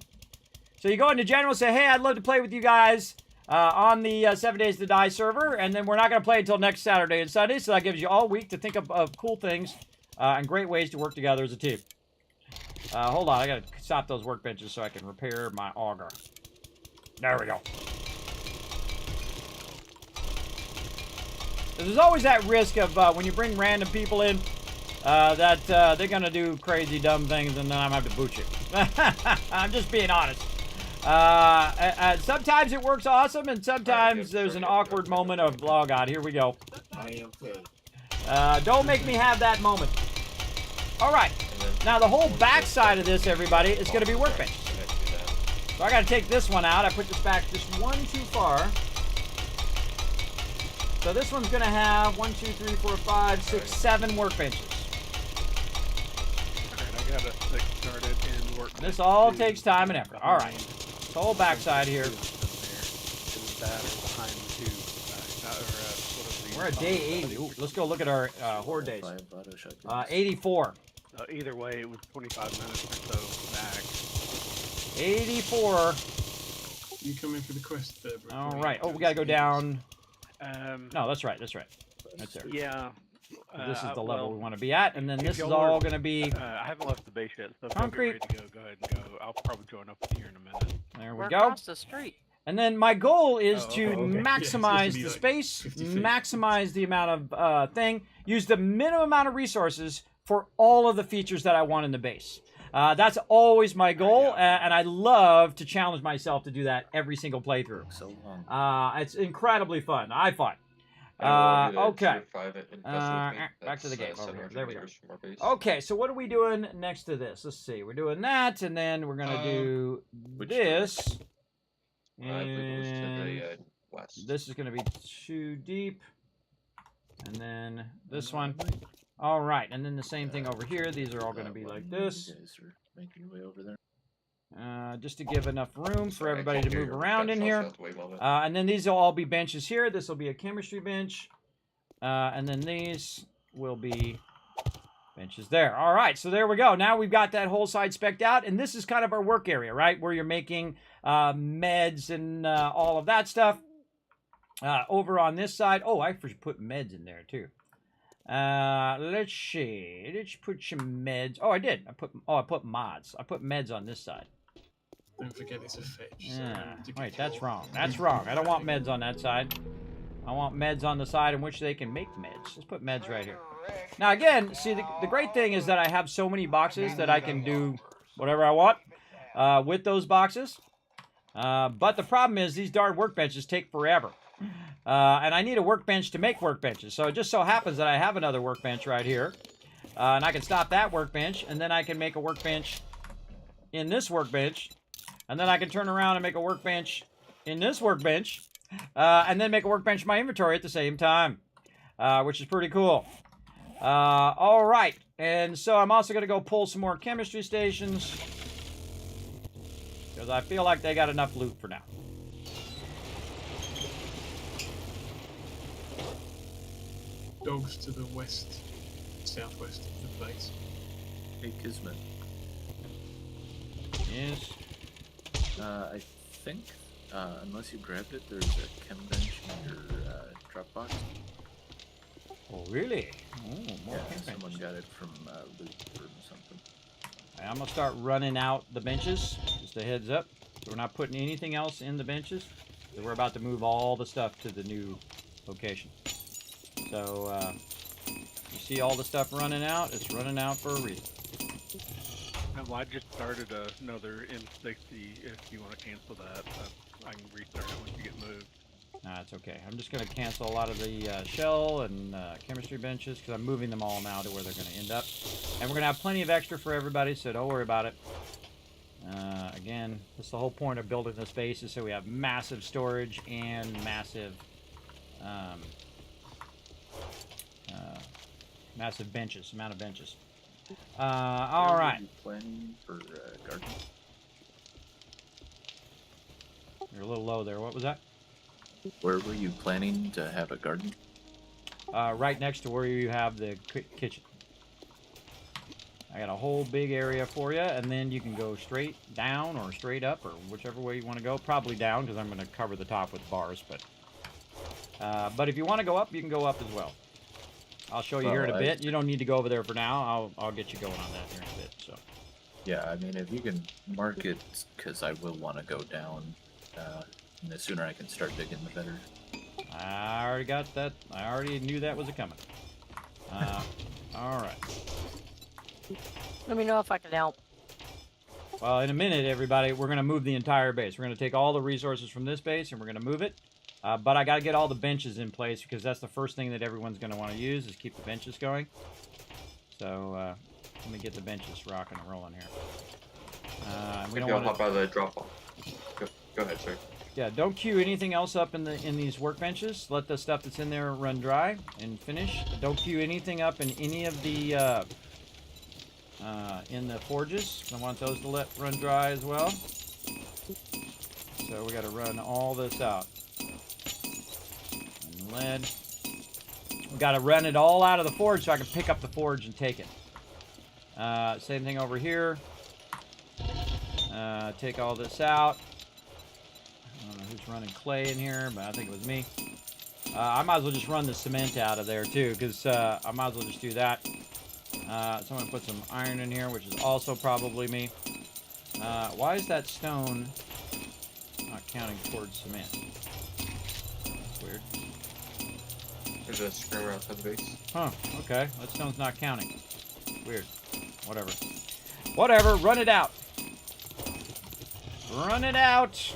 So you go into General, say, hey, I'd love to play with you guys. on the 7 Days to Die server, and then we're not going to play until next Saturday and Sunday, so that gives you all week to think of cool things and great ways to work together as a team. Hold on, I got to stop those workbenches so I can repair my auger. There we go. There's always that risk of when you bring random people in that they're going to do crazy, dumb things, and then I'm going to have to boot you. I'm just being honest. Sometimes it works awesome, and sometimes there's an awkward moment of, oh god, here we go. I am good. Don't make me have that moment. Alright, now the whole back side of this, everybody, is going to be workbenches. So I got to take this one out. I put this back just one too far. So this one's going to have 1, 2, 3, 4, 5, 6, 7 workbenches. Alright, I got a 6 started in work. This all takes time and effort. Alright. The whole backside here. We're at day 80. Ooh, let's go look at our horde days. 84. Either way, it was 25 minutes or so back. 84. You come in for the quest there, bro. All right. Oh, we gotta go down. No, that's right. That's there. Yeah. This is the level we want to be at, and then this is y'all all are- going to be I haven't left the base yet, so if Concrete. y'all get ready to go ahead and go. I'll probably join up with you here in a minute. There we We're go. across the street. And then my goal is Oh, to okay. Yeah, maximize it's the gonna be space, 50-50. maximize the amount of thing, use the minimum amount of resources for all of the features that I want in the base. That's always my goal, and I love to challenge myself to do that every single playthrough. So long. It's incredibly fun. I find. Okay. Back to the game over here. There we go. Okay, so what are we doing next to this? Let's see. We're doing that, and then we're gonna do this. I believe it was to the And west. this is gonna be too deep, and then this one. All right, and then the same thing over here. These are all gonna be like this. You guys are making your way over there. Just to give enough room for Sorry, I everybody can't to hear move your around in gunshots here. out the way well bit. And then these will all be benches here. This will be a chemistry bench. And then these will be benches there. All right, so there we go. Now we've got that whole side spec'd out. And this is kind of our work area, right? Where you're making meds and all of that stuff. Over on this side. Oh, I should put meds in there too. Let's see. Let's put some meds. Oh, I did. I put mods. I put meds on this side. Don't forget it's a fetch. Yeah. Wait, that's wrong. That's wrong. I don't want meds on that side. I want meds on the side in which they can make meds. Let's put meds right here. Now, again, see, the great thing is that I have so many boxes that I can do whatever I want with those boxes. But the problem is these darn workbenches take forever. And I need a workbench to make workbenches. So it just so happens that I have another workbench right here. And I can stop that workbench, and then I can make a workbench in this workbench. And then I can turn around and make a workbench in this workbench. And then make a workbench in my inventory at the same time. Which is pretty cool. All right. And so I'm also going to go pull some more chemistry stations. Because I feel like they got enough loot for now. Dogs to the west, southwest of the base. Hey, Kismet. Yes. I think, unless you grabbed it, there's a chem bench in your drop box. Oh, really? Oh, more Yeah, chem someone benches. got it from loot or something. I'm going to start running out the benches. Just a heads up. So we're not putting anything else in the benches. So we're about to move all the stuff to the new location. So, you see all the stuff running out? It's running out for a reason. Well, I just started another M60. If you want to cancel that, I can restart it once you get moved. Nah, it's okay. I'm just going to cancel a lot of the shell and chemistry benches because I'm moving them all now to where they're going to end up. And we're going to have plenty of extra for everybody, so don't worry about it. Again, that's the whole point of building this base is so we have massive storage and massive massive benches, amount of benches. All Where right. were you planning for garden? You're a little low there. What was that? Where were you planning to have a garden? Right next to where you have the kitchen. I got a whole big area for you, and then you can go straight down or straight up or whichever way you want to go. Probably down because I'm going to cover the top with bars, but if you want to go up, you can go up as well. I'll show you here in a bit. You don't need to go over there for now. I'll get you going on that here in a bit. So. Yeah, I mean, if you can mark it, because I will want to go down, and the sooner I can start digging, the better. I already got that. I already knew that was coming. All right. Let me know if I can help. Well, in a minute, everybody, we're going to move the entire base. We're going to take all the resources from this base, and we're going to move it. But I got to get all the benches in place, because that's the first thing that everyone's going to want to use, is keep the benches going. So, let me get the benches rocking and rolling here. We don't want to hop out of the drop-off. Go ahead, sir. Yeah, don't queue anything else up in these workbenches. Let the stuff that's in there run dry and finish. Don't queue anything up in any of the in the forges. I want those to run dry as well. So we got to run all this out. And lead. We got to run it all out of the forge so I can pick up the forge and take it. Same thing over here. Take all this out. I don't know who's running clay in here, but I think it was me. I might as well just run the cement out of there too, because I might as well just do that. So I'm going to put some iron in here, which is also probably me. Why is that stone not counting towards cement? That's weird. There's a screamer outside the base. Huh, okay. That stone's not counting. Weird. Whatever. Whatever, run it out. Run it out.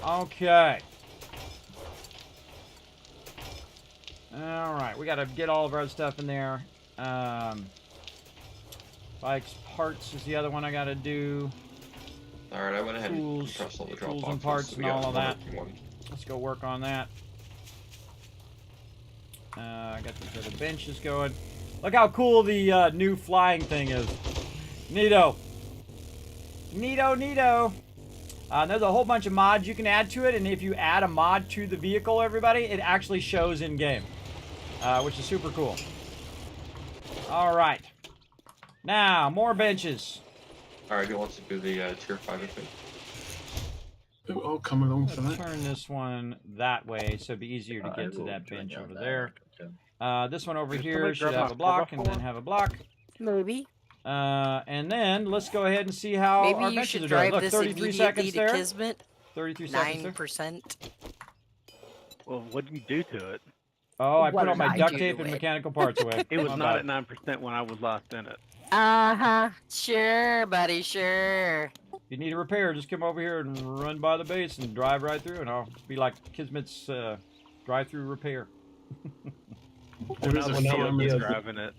Okay. Alright, we gotta get all of our stuff in there. Bikes, parts is the other one I gotta do. Alright, I went ahead and compressed all the drop Tools boxes. and parts so and all of that. Let's go work on that. I got these other benches going. Look how cool the new flying thing is. Neato. Neato, neato. There's a whole bunch of mods you can add to it, and if you add a mod to the vehicle, everybody, it actually shows in game, which is super cool. All right, now more benches. All right, who wants to do the tier 5 of it? I'll come along for that. Turn this one that way, so it'd be easier to get to that bench over there. This one over here should have a block, and then have a block. Maybe. And then let's go ahead and see how our Maybe you benches should are doing. drive Look, this 33 seconds immediately there. to Kismet. 33 seconds there. 9%. Well, what did you do to it? Oh, I What put all did my I duct do tape to and it? mechanical parts away. It was My not bad. at 9% when I was last in it. Uh-huh. Sure, buddy, sure. If you need a repair, just come over here and run by the base and drive right through, and I'll be like Kismet's drive-through repair. There is a Well, farm. driving it.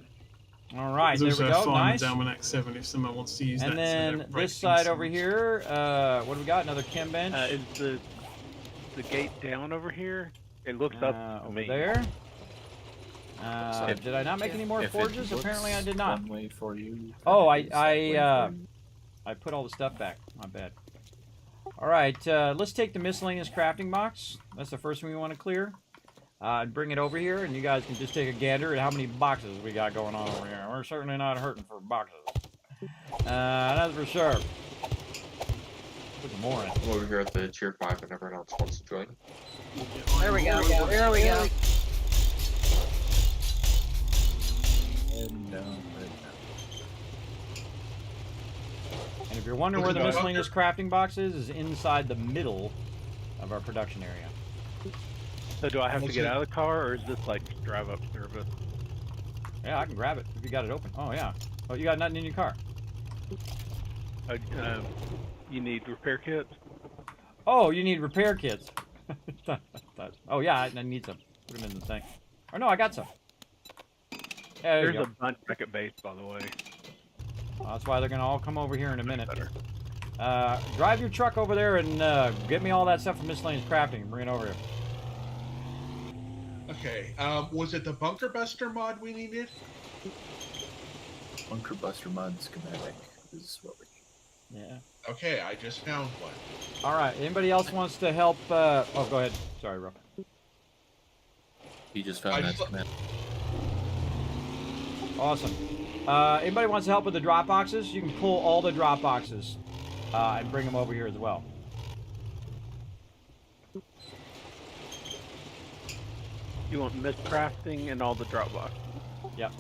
All right, There's there we also a go. farm Nice. down on Act 7 if someone wants to use that. And then this side over here, what do we got? Another chem bench. Is the gate down over here? It looks up to over me. there. Did I not make any more If it forges? looks Apparently I did not. One way for you. Oh, that is that way for you. I put all the stuff back. My bad. All right, let's take the miscellaneous crafting box. That's the first one we want to clear. And bring it over here, and you guys can just take a gander at how many boxes we got going on over here. We're certainly not hurting for boxes. That's for sure. Put some more in. I'm over here at the tier 5 and everyone else wants to join. There we go. There we go. And And if you're wondering where the miscellaneous crafting box is inside the middle of our production area. So do I have to get out of the car, or is this like drive up service? Yeah, I can grab it if you got it open. Oh, yeah. Oh, you got nothing in your car. You need repair kits? Oh, you need repair kits. Oh, yeah, I need some. Put them in the thing. Or no, I got some. There you There's go. a bunch back at base, by the way. Well, that's why they're going to all come over here in a minute. Drive your truck over there and get me all that stuff from miscellaneous crafting and bring it over here. Okay, was it the Bunker Buster mod we needed? Bunker Buster mod schematic is what we need. Yeah. Okay, I just found one. All right. Anybody else wants to help? Oh, go ahead. Sorry, Ro. He just found that schematic. Awesome. Anybody wants to help with the drop boxes? You can pull all the drop boxes and bring them over here as well. You want miscrafting and all the drop boxes. Yep.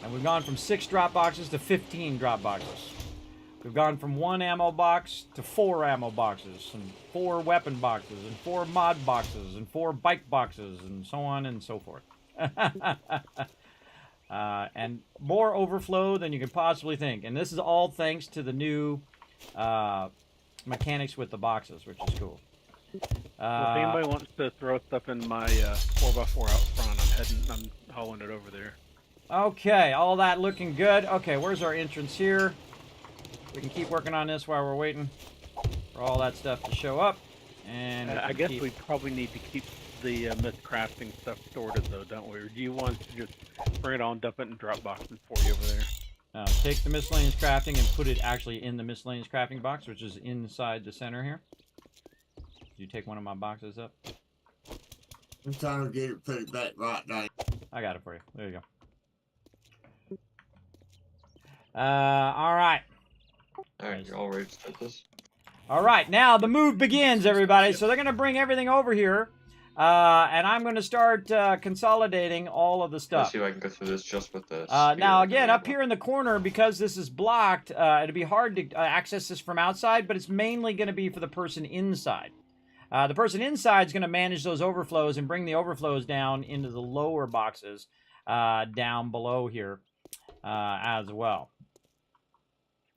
And we've gone from 6 drop boxes to 15 drop boxes. We've gone from 1 ammo box to 4 ammo boxes, and 4 weapon boxes, and 4 mod boxes, and 4 bike boxes, and so on and so forth. And more overflow than you could possibly think. And this is all thanks to the new mechanics with the boxes, which is cool. Well, if anybody wants to throw stuff in my 4x4 out front, I'm hauling it over there. Okay, all that looking good. Okay, where's our entrance here? We can keep working on this while we're waiting for all that stuff to show up. And I guess we probably need to keep the miscrafting stuff sorted, though, don't we? Or do you want to just bring it on, dump it in drop boxes for you over there? Take the miscellaneous crafting and put it actually in the miscellaneous crafting box, which is inside the center here. Did you take one of my boxes up? I'm trying to get it put it back right now. I got it for you. There you go. All right. All right, you're all ready to start this? All right, now the move begins, everybody. So they're going to bring everything over here, and I'm going to start consolidating all of the stuff. Let's see if I can go through this just with this. Now, again, up here in the corner, because this is blocked, it'd be hard to access this from outside, but it's mainly going to be for the person inside. The person inside is going to manage those overflows and bring the overflows down into the lower boxes down below here as well.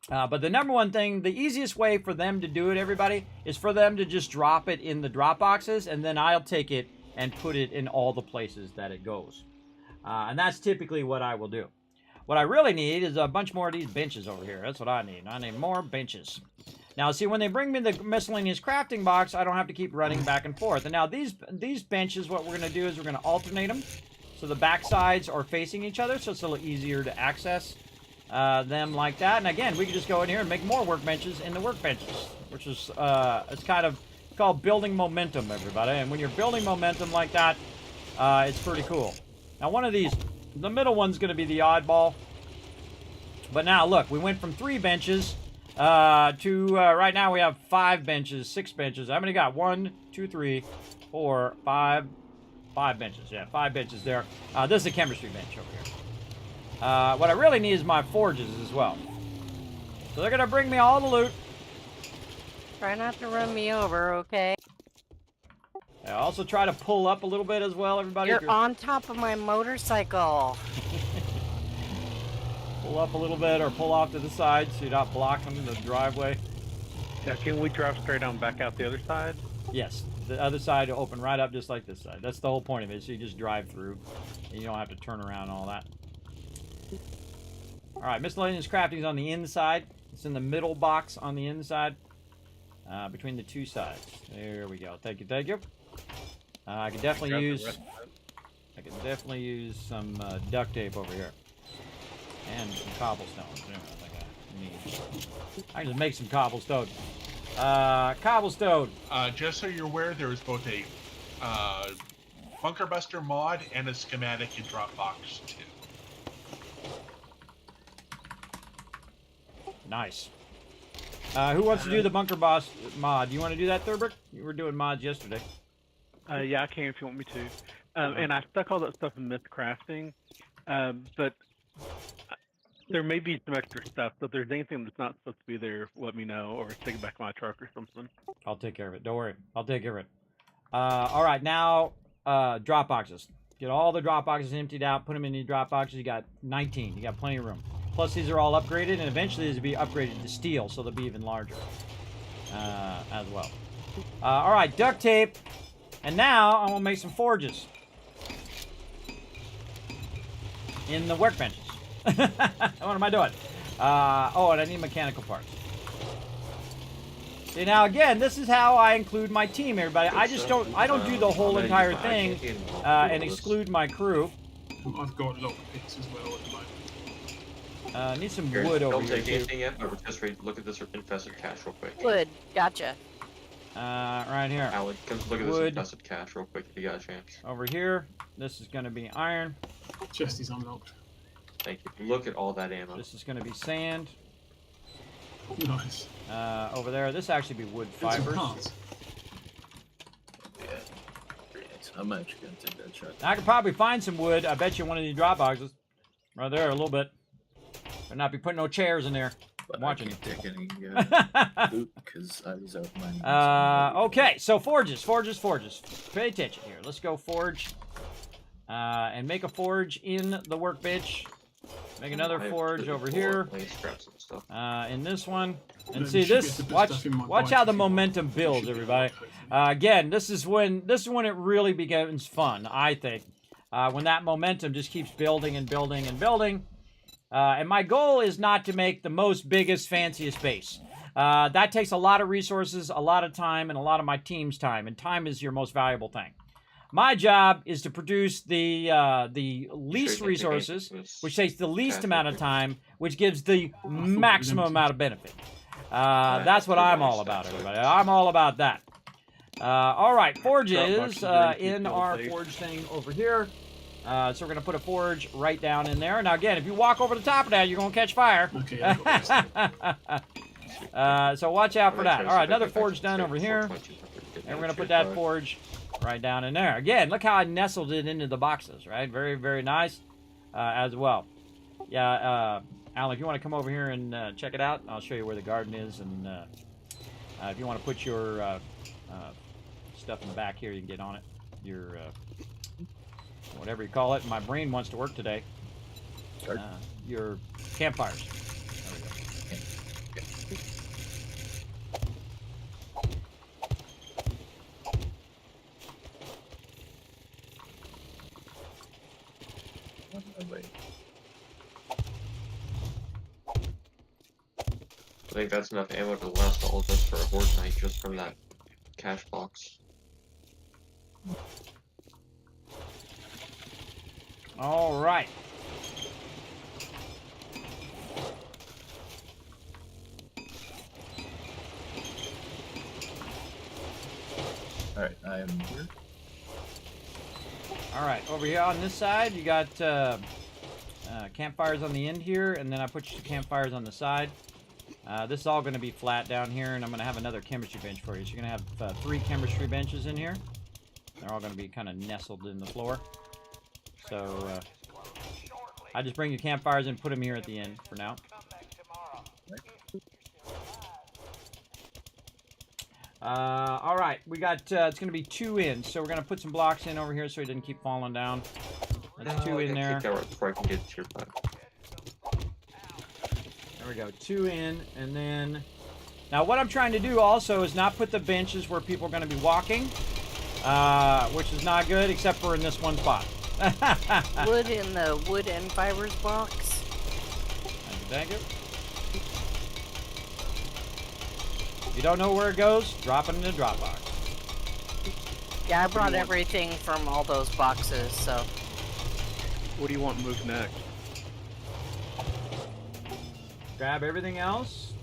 But the number one thing, the easiest way for them to do it, everybody, is for them to just drop it in the drop boxes, and then I'll take it and put it in all the places that it goes. And that's typically what I will do. What I really need is a bunch more of these benches over here. That's what I need. I need more benches. Now, see, when they bring me the miscellaneous crafting box, I don't have to keep running back and forth. And now these benches, what we're going to do is we're going to alternate them. So the back sides are facing each other, so it's a little easier to access them like that. And again, we can just go in here and make more workbenches in the workbenches, which is, it's kind of called building momentum, everybody. And when you're building momentum like that, it's pretty cool. Now, one of these, the middle one's going to be the oddball. But now, look, we went from 3 benches to right now we have 5 benches, 6 benches. How many got? 1, 2, 3, 4, 5. 5 benches. Yeah, 5 benches there. This is a chemistry bench over here. What I really need is my forges as well. So they're going to bring me all the loot. Try not to run me over, okay? I also try to pull up a little bit as well, everybody. You're on top of my motorcycle. Pull up a little bit or pull off to the side so you're not blocking the driveway. Yeah, can we drive straight on back out the other side? Yes, the other side will open right up just like this side. That's the whole point of it, so you just drive through. And you don't have to turn around and all that. Alright, miscellaneous crafting is on the inside. It's in the middle box on the inside. Between the 2 sides. There we go. Thank you, thank you. I could definitely use some duct tape over here. And some cobblestone. I think I need. I can just make some cobblestone. Cobblestone. Just so you're aware, there is both a Bunker Buster mod and a schematic in Dropbox 2. Nice. Who wants to do the Bunker Boss mod? You want to do that, Thurbrick? You were doing mods yesterday. Yeah, I can if you want me to. And I stuck all that stuff in miscrafting, but there may be some extra stuff. So if there's anything that's not supposed to be there, let me know, or stick it back in my truck or something. I'll take care of it. Don't worry. I'll take care of it. All right, now drop boxes. Get all the drop boxes emptied out. Put them in the drop boxes. You got 19. You got plenty of room. Plus, these are all upgraded, and eventually these will be upgraded to steel, so they'll be even larger as well. All right, duct tape. And now I'm going to make some forges in the workbenches. What am I doing? Oh, and I need mechanical parts. See, now again, this is how I include my team, everybody. I don't do the whole entire thing and exclude my crew. I've got lock picks as well at the moment. Need some wood over here. Don't take anything yet, but just look at this infested cache real quick. Wood, gotcha. Right here. Alec, come look at this infested cache real quick if you got a chance. Over here, this is going to be iron. Chest is unlocked. Thank you. Look at all that ammo. This is going to be sand. Nice. Over there. This actually be wood fibers. Yeah. Great. I'm actually gonna take that shot. I could probably find some wood. I bet you one of these drop boxes. Right there, a little bit. Better not be putting no chairs in there. But I'm watching I you. can't take any loot because I was out mining. Okay, so forges. Pay attention here. Let's go forge. And make a forge in the workbench. Make another forge over here. In this one. And see this, watch how the momentum builds, everybody. Again, this is when it really becomes fun, I think. When that momentum just keeps building and building and building. And my goal is not to make the most biggest, fanciest base. That takes a lot of resources, a lot of time, and a lot of my team's time. And time is your most valuable thing. My job is to produce the least resources, which takes the least amount of time, which gives the maximum amount of benefit. That's what I'm all about, everybody. I'm all about that. All right, forges in our forge thing over here. So we're going to put a forge right down in there. Now, again, if you walk over the top of that, you're going to catch fire. Okay, so watch out for that. All right, another forge done over here. And we're going to put that forge right down in there. Again, look how I nestled it into the boxes, right? Very, very nice as well. Yeah, Alan, if you want to come over here and check it out, I'll show you where the garden is. And if you want to put your stuff in the back here, you can get on it. Your, whatever you call it. My brain wants to work today. Your campfires. There we go. I think that's enough ammo to last all of us for a horde night just from that cash box. All right. All right, I am here. All right, over here on this side, you got campfires on the end here, and then I put your campfires on the side. This is all going to be flat down here, and I'm going to have another chemistry bench for you. So you're going to have 3 chemistry benches in here. They're all going to be kind of nestled in the floor. So I just bring your campfires and put them here at the end for now. All right, we got, it's going to be 2 in, so we're going to put some blocks in over here so it doesn't keep falling down. That's 2 in there. There we go, 2 in, and then... Now, what I'm trying to do also is not put the benches where people are going to be walking, which is not good, except for in this one spot. Wood in the wood and fibers box. Thank you. If you don't know where it goes, drop it in the drop box. Yeah, I brought everything from all those boxes, so... What do you want to move next? Grab everything else.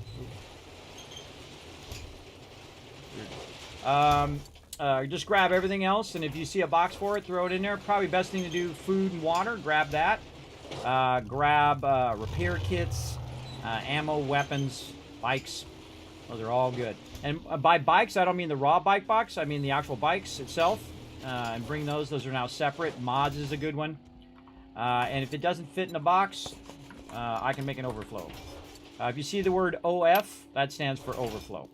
Just grab everything else, and if you see a box for it, throw it in there. Probably best thing to do, food and water. Grab that. Grab repair kits, ammo, weapons, bikes. Those are all good. And by bikes, I don't mean the raw bike box. I mean the actual bikes itself. And bring those. Those are now separate. Mods is a good one. And if it doesn't fit in a box, I can make an overflow. If you see the word OF, that stands for overflow.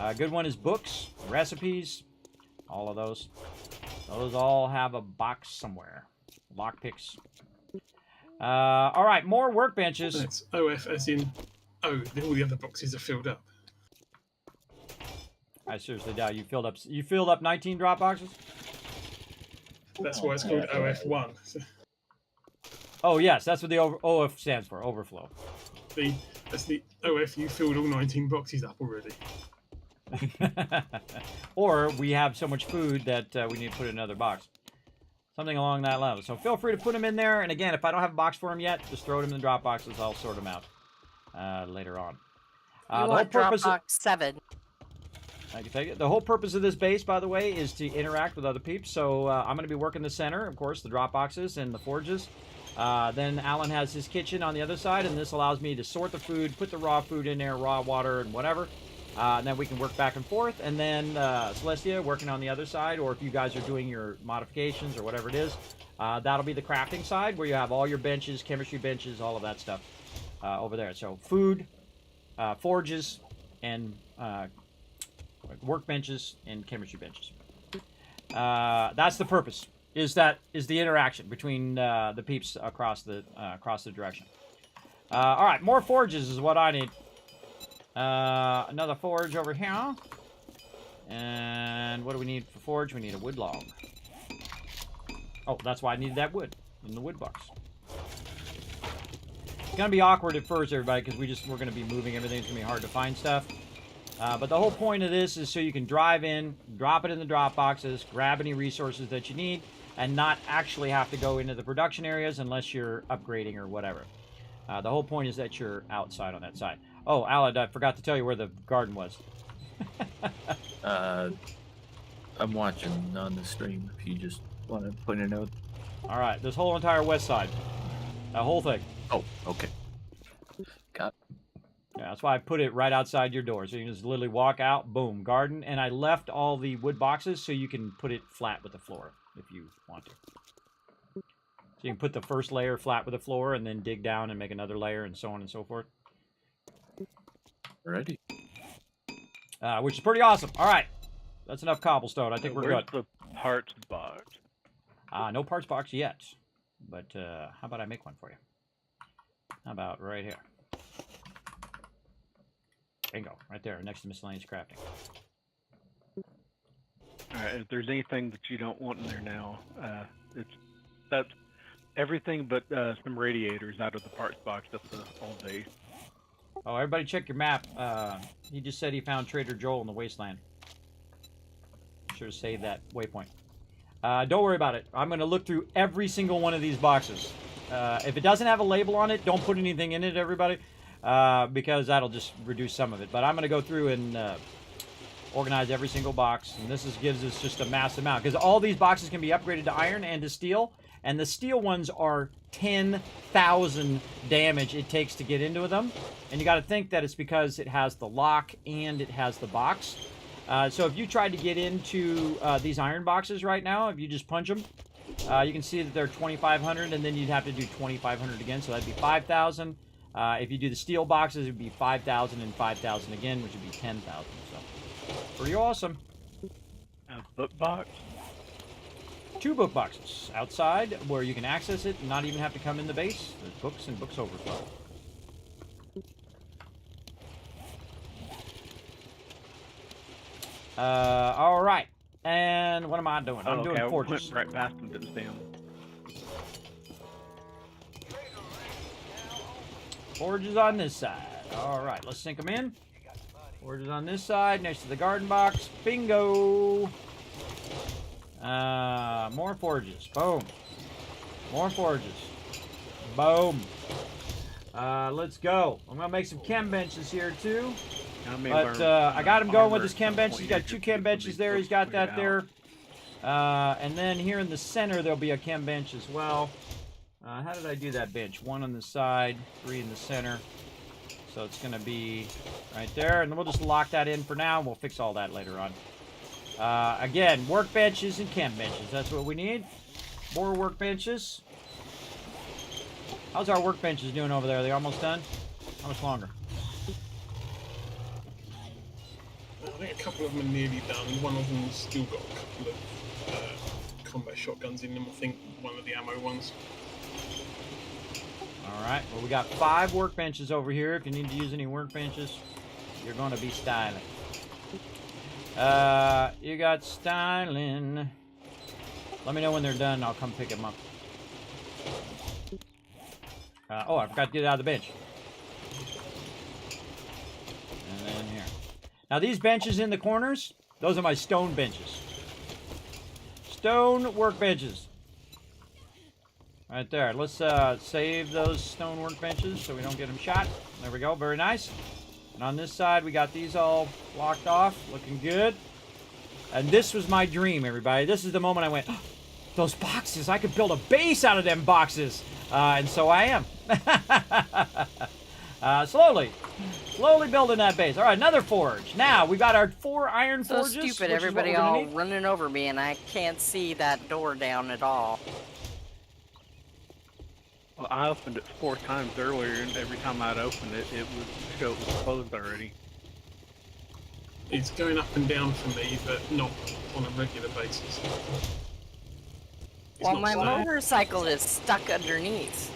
A good one is books, recipes, all of those. Those all have a box somewhere. Lockpicks. All right, more workbenches. That's OF as in, all the other boxes are filled up. I seriously doubt you filled up 19 drop boxes? That's why it's called OF1. Oh yes, that's what the OF stands for, overflow. That's the OF, you filled all 19 boxes up already. Or we have so much food that we need to put in another box. Something along that level. So feel free to put them in there. And again, if I don't have a box for them yet, just throw them in the drop boxes. I'll sort them out later on. You want drop box 7. I can take it. The whole purpose of this base, by the way, is to interact with other peeps. So I'm going to be working the center, of course, the drop boxes and the forges. Then Alan has his kitchen on the other side, and this allows me to sort the food, put the raw food in there, raw water and whatever. And then we can work back and forth. And then Celestia working on the other side, or if you guys are doing your modifications or whatever it is, that'll be the crafting side where you have all your benches, chemistry benches, all of that stuff over there. So food, forges, and workbenches and chemistry benches. That's the purpose. Is the interaction between the peeps across the direction. All right, more forges is what I need. Another forge over here. And what do we need for forge? We need a wood log. Oh, that's why I needed that wood in the wood box. It's gonna be awkward at first, everybody, because we're gonna be moving everything. It's gonna be hard to find stuff. But the whole point of this is so you can drive in, drop it in the drop boxes, grab any resources that you need, and not actually have to go into the production areas unless you're upgrading or whatever. The whole point is that you're outside on that side. Oh, Alan, I forgot to tell you where the garden was. I'm watching on the stream if you just want to point it out. All right, this whole entire west side. That whole thing. Oh, okay. Got it. Yeah, that's why I put it right outside your door. So you can just literally walk out, boom, garden. And I left all the wood boxes so you can put it flat with the floor if you want to. So you can put the first layer flat with the floor and then dig down and make another layer and so on and so forth. Ready. Which is pretty awesome. All right. That's enough cobblestone. I think we're good. Where's the parts box? No parts box yet. But how about I make one for you? How about right here? Bingo. Right there, next to miscellaneous crafting. Alright, if there's anything that you don't want in there now, that's everything but some radiators out of the parts box. That's the whole base. Oh, everybody check your map. He just said he found Trader Joel in the wasteland. Should have saved that waypoint. Don't worry about it. I'm going to look through every single one of these boxes. If it doesn't have a label on it, don't put anything in it, everybody. Because that'll just reduce some of it. But I'm going to go through and organize every single box. And this gives us just a massive amount. Because all these boxes can be upgraded to iron and to steel. And the steel ones are 10,000 damage it takes to get into them. And you got to think that it's because it has the lock and it has the box. So if you tried to get into these iron boxes right now, if you just punch them, you can see that they're 2,500, and then you'd have to do 2,500 again, so that'd be 5,000. If you do the steel boxes, it'd be 5,000 and 5,000 again, which would be 10,000. So pretty awesome. A book box? 2 book boxes outside where you can access it and not even have to come in the base. There's books and books overflow. All right. And what am I doing? I'm doing forges. I went right past them to the stand. Forges on this side. All right, let's sink them in. Forges on this side, next to the garden box. Bingo. More forges. Boom. More forges. Boom. Let's go. I'm gonna make some chem benches here too. But I got him going with his chem benches. He's got 2 chem benches there. He's got that there. And then here in the center, there'll be a chem bench as well. How did I do that bench? 1 on the side, 3 in the center. So it's going to be right there. And then we'll just lock that in for now. And we'll fix all that later on. Again, workbenches and chem benches. That's what we need. More workbenches. How's our workbenches doing over there? Are they almost done? How much longer? I think a couple of them are nearly done. One of them's still got a couple of combat shotguns in them. I think one of the ammo ones. Alright, well we got 5 workbenches over here. If you need to use any workbenches, you're going to be styling. You got styling. Let me know when they're done and I'll come pick them up. Oh, I forgot to get it out of the bench. And then here. Now these benches in the corners, those are my stone benches. Stone workbenches. Right there. Let's save those stone workbenches so we don't get them shot. There we go. Very nice. And on this side, we got these all blocked off, looking good. And this was my dream, everybody. This is the moment I went, oh, those boxes, I could build a base out of them boxes. And so I am. Slowly building that base. All right, another forge. Now, we've got our 4 iron So forges. stupid, everybody all running over me, and I can't see that door down at all. Well, I opened it 4 times earlier, and every time I'd open it, it was closed already. It's going up and down for me, but not on a regular basis. Well, my motorcycle is stuck underneath.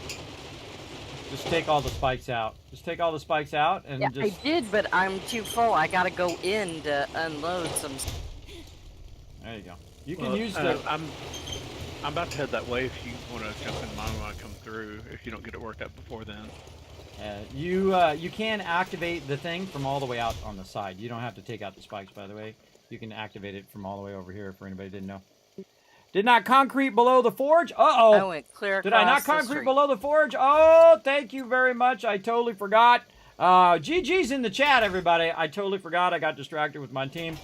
Just take all the spikes out. Just take all the spikes out and Yeah, just... I did, but I'm too full. I gotta go in to unload some. There you go. You can use the... I'm about to head that way if you want to jump in mine when I come through, if you don't get it worked out before then. You can activate the thing from all the way out on the side. You don't have to take out the spikes, by the way. You can activate it from all the way over here, for anybody who didn't know. Did not concrete below the forge? Uh-oh. I went clear across. Did I not concrete below the forge? Oh, thank you very much. I totally forgot. GG's in the chat, everybody. I totally forgot. I got distracted with my team.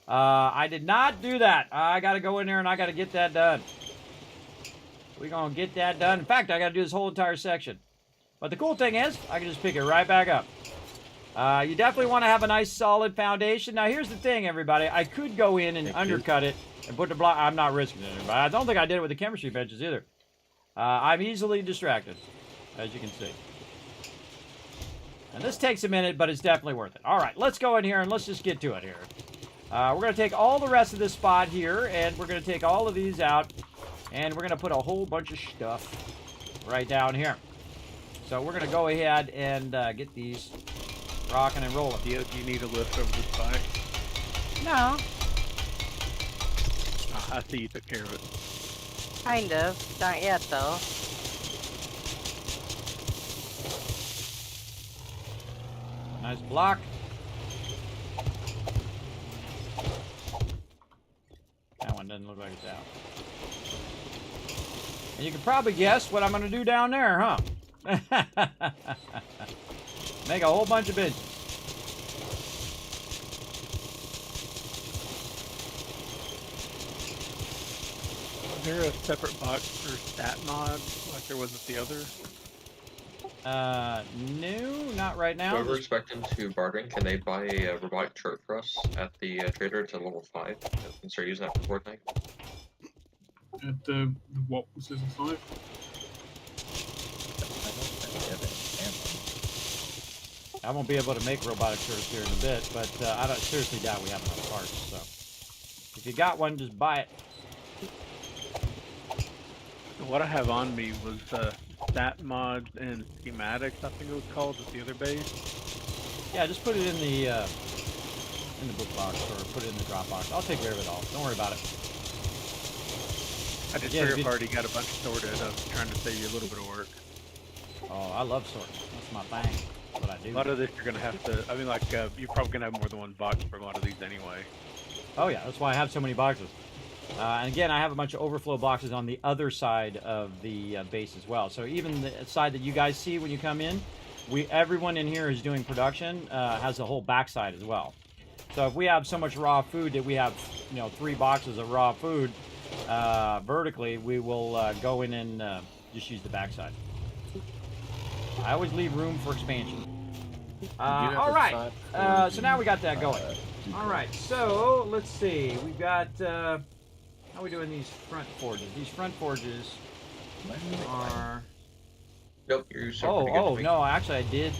I did not do that. I got to go in there and I got to get that done. We're going to get that done. In fact, I got to do this whole entire section. But the cool thing is, I can just pick it right back up. You definitely want to have a nice solid foundation. Now, here's the thing, everybody. I could go in and undercut it and put the block. I'm not risking it, but I don't think I did it with the chemistry benches either. I'm easily distracted, as you can see. And this takes a minute, but it's definitely worth it. All right, let's go in here and let's just get to it here. We're going to take all the rest of this spot here, and we're going to take all of these out, and we're going to put a whole bunch of stuff right down here. So we're going to go ahead and get these rocking and rolling. Do you need a lift over the spike? No. I see you took care of it. Kind of. Not yet, though. Nice block. That one doesn't look like it's out. And you can probably guess what I'm going to do down there, huh? Make a whole bunch of benches. Is there a separate box for stat mod like there was with the other? No, not right now. Whoever's expecting to bartering, can they buy a robotic turret for us at the trader to level 5 and start using that for Fortnite? At the what was level 5? I won't be able to make robotic turrets here in a bit, but I don't seriously doubt we have enough parts. So if you got one, just buy it. What I have on me was stat mods and schematics, I think it was called, at the other base. Yeah, just put it in the book box or put it in the drop box. I'll take care of it all. Don't worry about it. I just figured I've already got a bunch sorted. I was trying to save you a little bit of work. Oh, I love sorting. That's my thing. That's what I do. A lot of this you're going to have to, I mean, like, you're probably going to have more than one box for a lot of these anyway. Oh, yeah. That's why I have so many boxes. And again, I have a bunch of overflow boxes on the other side of the base as well. So even the side that you guys see when you come in, everyone in here who's doing production has a whole backside as well. So if we have so much raw food that we have, 3 boxes of raw food vertically, we will go in and just use the backside. I always leave room for expansion. All right. So now we got that going. All right. So let's see. We've got. How are we doing these front forges? These front forges are... Nope, you're so Oh, no, actually I did...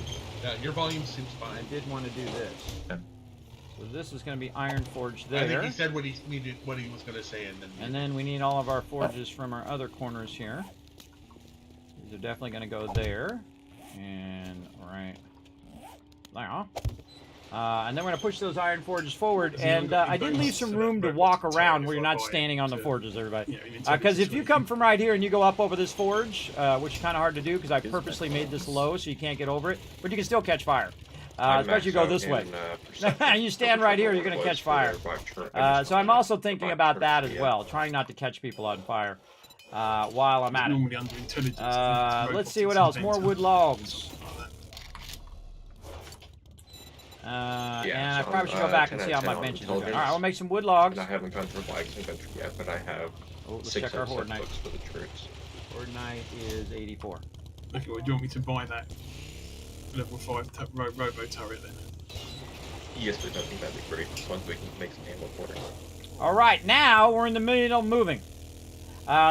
Yeah, your volume seems fine. I did want to do this. Okay. So this is going to be iron forged there. I think he said what he was going to say, and then we need all of our forges from our other corners here. These are definitely going to go there. And right there. And then we're going to push those iron forges forward. And I did leave some room to walk around where you're not standing on the forges, everybody. Because if you come from right here and you go up over this forge, which is kind of hard to do because I purposely made this low so you can't get over it, but you can still catch fire. Especially you go this way. You stand right here, you're going to catch fire. So I'm also thinking about that as well, trying not to catch people on fire while I'm at it. Let's see what else. More wood logs. and I so probably should go I'm, back and 10 see out how of my 10 on benches are doing. All right, intelligence. we'll make some wood logs. And I haven't gone for Black's Inventory yet, but I have Oh, let's 6 check our out of horde 6 night. books for the troops. Horde night is 84. Okay, well, do you want me to buy that level 5 robo turret then? Yes, please. I think that'd be great. Once we can make some ammo for it. All right, now we're in the middle of moving.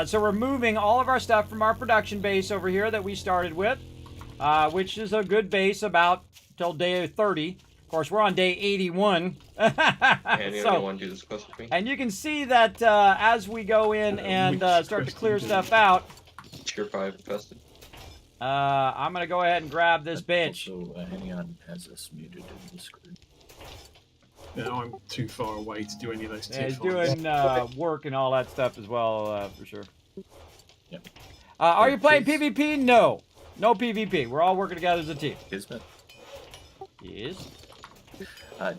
So we're moving all of our stuff from our production base over here that we started with, which is a good base about till day 30. Of course, we're on day 81. And anyone want to do this quest with me? And you can see that as we go in and start to clear stuff out, Tier 5 infested. I'm going to go ahead and grab this bench. Also, Anion has us muted in Discord. Yeah, I'm too far away to do any of those. Yeah, he's doing work and all that stuff as well, for sure. Yep. Are you playing PvP? No. No PvP. We're all working together as a team. Kismet? Yes.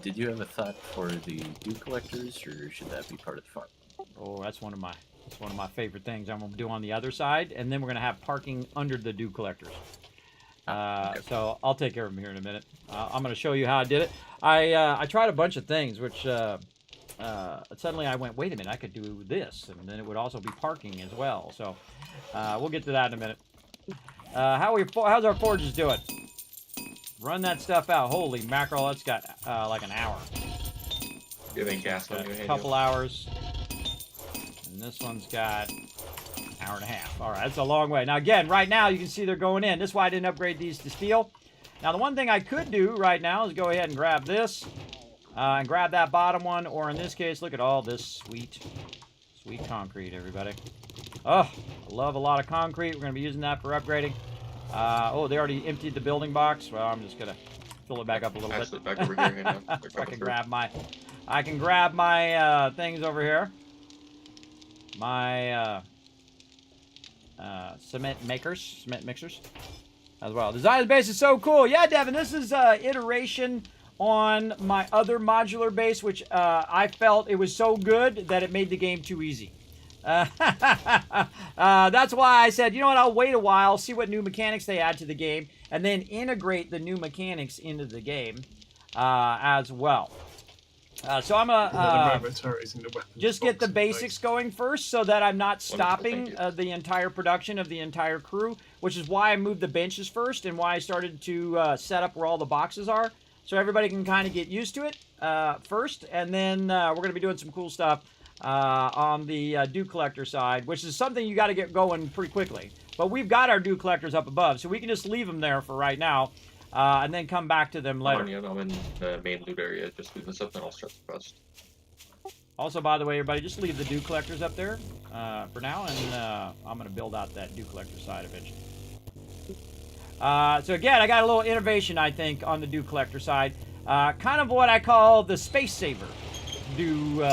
Did you have a thought for the dew collectors, or should that be part of the farm? Oh, that's one of my favorite things I'm gonna do on the other side, and then we're gonna have parking under the dew collectors. Okay. So I'll take care of them here in a minute. I'm gonna show you how I did it. I tried a bunch of things, which suddenly I went, wait a minute, I could do this, and then it would also be parking as well. So we'll get to that in a minute. How's our forges doing? Run that stuff out. Holy mackerel, that's got like an hour. You have any gas on you? A couple hours. And this one's got an hour and a half. All right, that's a long way. Now, again, right now, you can see they're going in. This is why I didn't upgrade these to steel. Now, the one thing I could do right now is go ahead and grab this. And grab that bottom one. Or in this case, look at all this sweet concrete, everybody. Oh, I love a lot of concrete. We're going to be using that for upgrading. Oh, they already emptied the building box. Well, I'm just going to fill it back up a little bit. Back over here, now. So I can grab my things over here. My cement mixers as well. Design of the base is so cool. Yeah, Devin, this is iteration on my other modular base, which I felt it was so good that it made the game too easy. That's why I said, you know what, I'll wait a while, see what new mechanics they add to the game, and then integrate the new mechanics into the game as well. So I'm just get the basics going first so that I'm not stopping the entire production of the entire crew, which is why I moved the benches first and why I started to set up where all the boxes are. So everybody can kind of get used to it first, and then we're going to be doing some cool stuff on the dew collector side, which is something you got to get going pretty quickly. But we've got our dew collectors up above, so we can just leave them there for right now. And then come back to them later. I'm in the main loot area. Just leave this up, then I'll start the quest. Also, by the way, everybody, just leave the dew collectors up there for now, and I'm going to build out that dew collector side eventually. So again, I got a little innovation, I think, on the dew collector side. Kind of what I call the space saver dew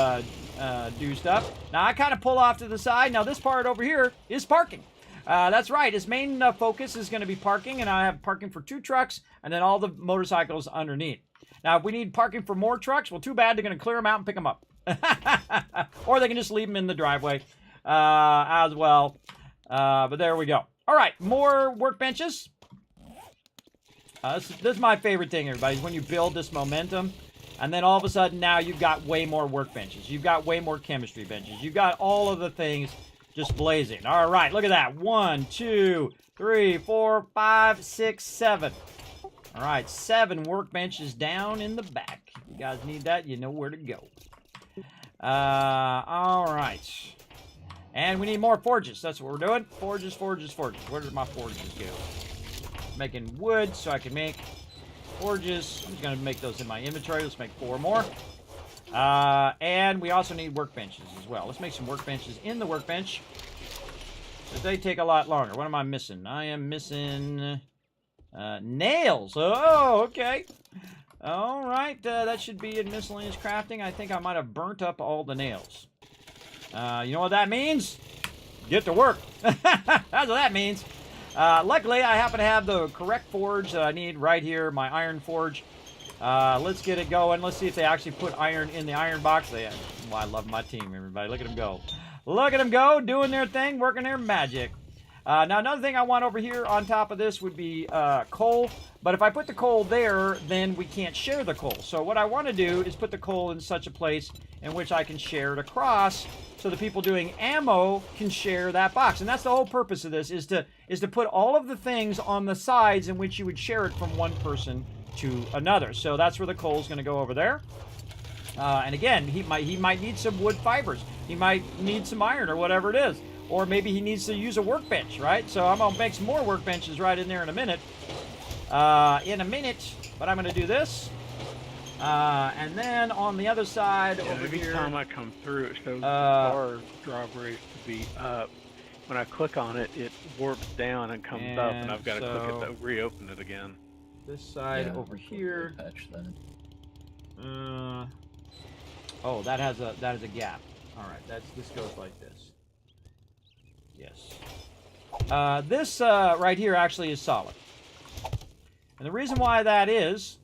stuff. Now, I kind of pull off to the side. Now, this part over here is parking. That's right. His main focus is going to be parking, and I have parking for 2 trucks, and then all the motorcycles underneath. Now, if we need parking for more trucks, well, too bad. They're going to clear them out and pick them up. Or they can just leave them in the driveway as well. But there we go. All right, more workbenches. This is my favorite thing, everybody, is when you build this momentum, and then all of a sudden now you've got way more workbenches. You've got way more chemistry benches. You've got all of the things just blazing. All right, look at that. 1, 2, 3, 4, 5, 6, 7. All right, 7 workbenches down in the back. If you guys need that, you know where to go. All right. And we need more forges. That's what we're doing. Forges. Where did my forges go? Making wood so I can make forges. I'm just going to make those in my inventory. Let's make 4 more. And we also need workbenches as well. Let's make some workbenches in the workbench. But they take a lot longer. What am I missing? I am missing nails. Oh, okay. All right. That should be in miscellaneous crafting. I think I might have burnt up all the nails. You know what that means? Get to work. That's what that means. Luckily, I happen to have the correct forge that I need right here, my iron forge. Let's get it going. Let's see if they actually put iron in the iron box. Well, I love my team, everybody. Look at them go. Look at them go, doing their thing, working their magic. Now, another thing I want over here on top of this would be coal. But if I put the coal there, then we can't share the coal. So what I want to do is put the coal in such a place in which I can share it across, so the people doing ammo can share that box. And that's the whole purpose of this, is to put all of the things on the sides in which you would share it from one person to another. So that's where the coal is going to go over there. And again, he might need some wood fibers. He might need some iron or whatever it is. Or maybe he needs to use a workbench, right? So I'm going to make some more workbenches right in there in a minute. But I'm going to do this. And then on the other side over every here... Every time I come through, it shows the bar drop rate to be up. When I click on it, it warps down and comes up, and I've got to click it to reopen it again. This side over here... oh, that has a gap. All right, this goes like this. Yes. This right here actually is solid. And the reason why that is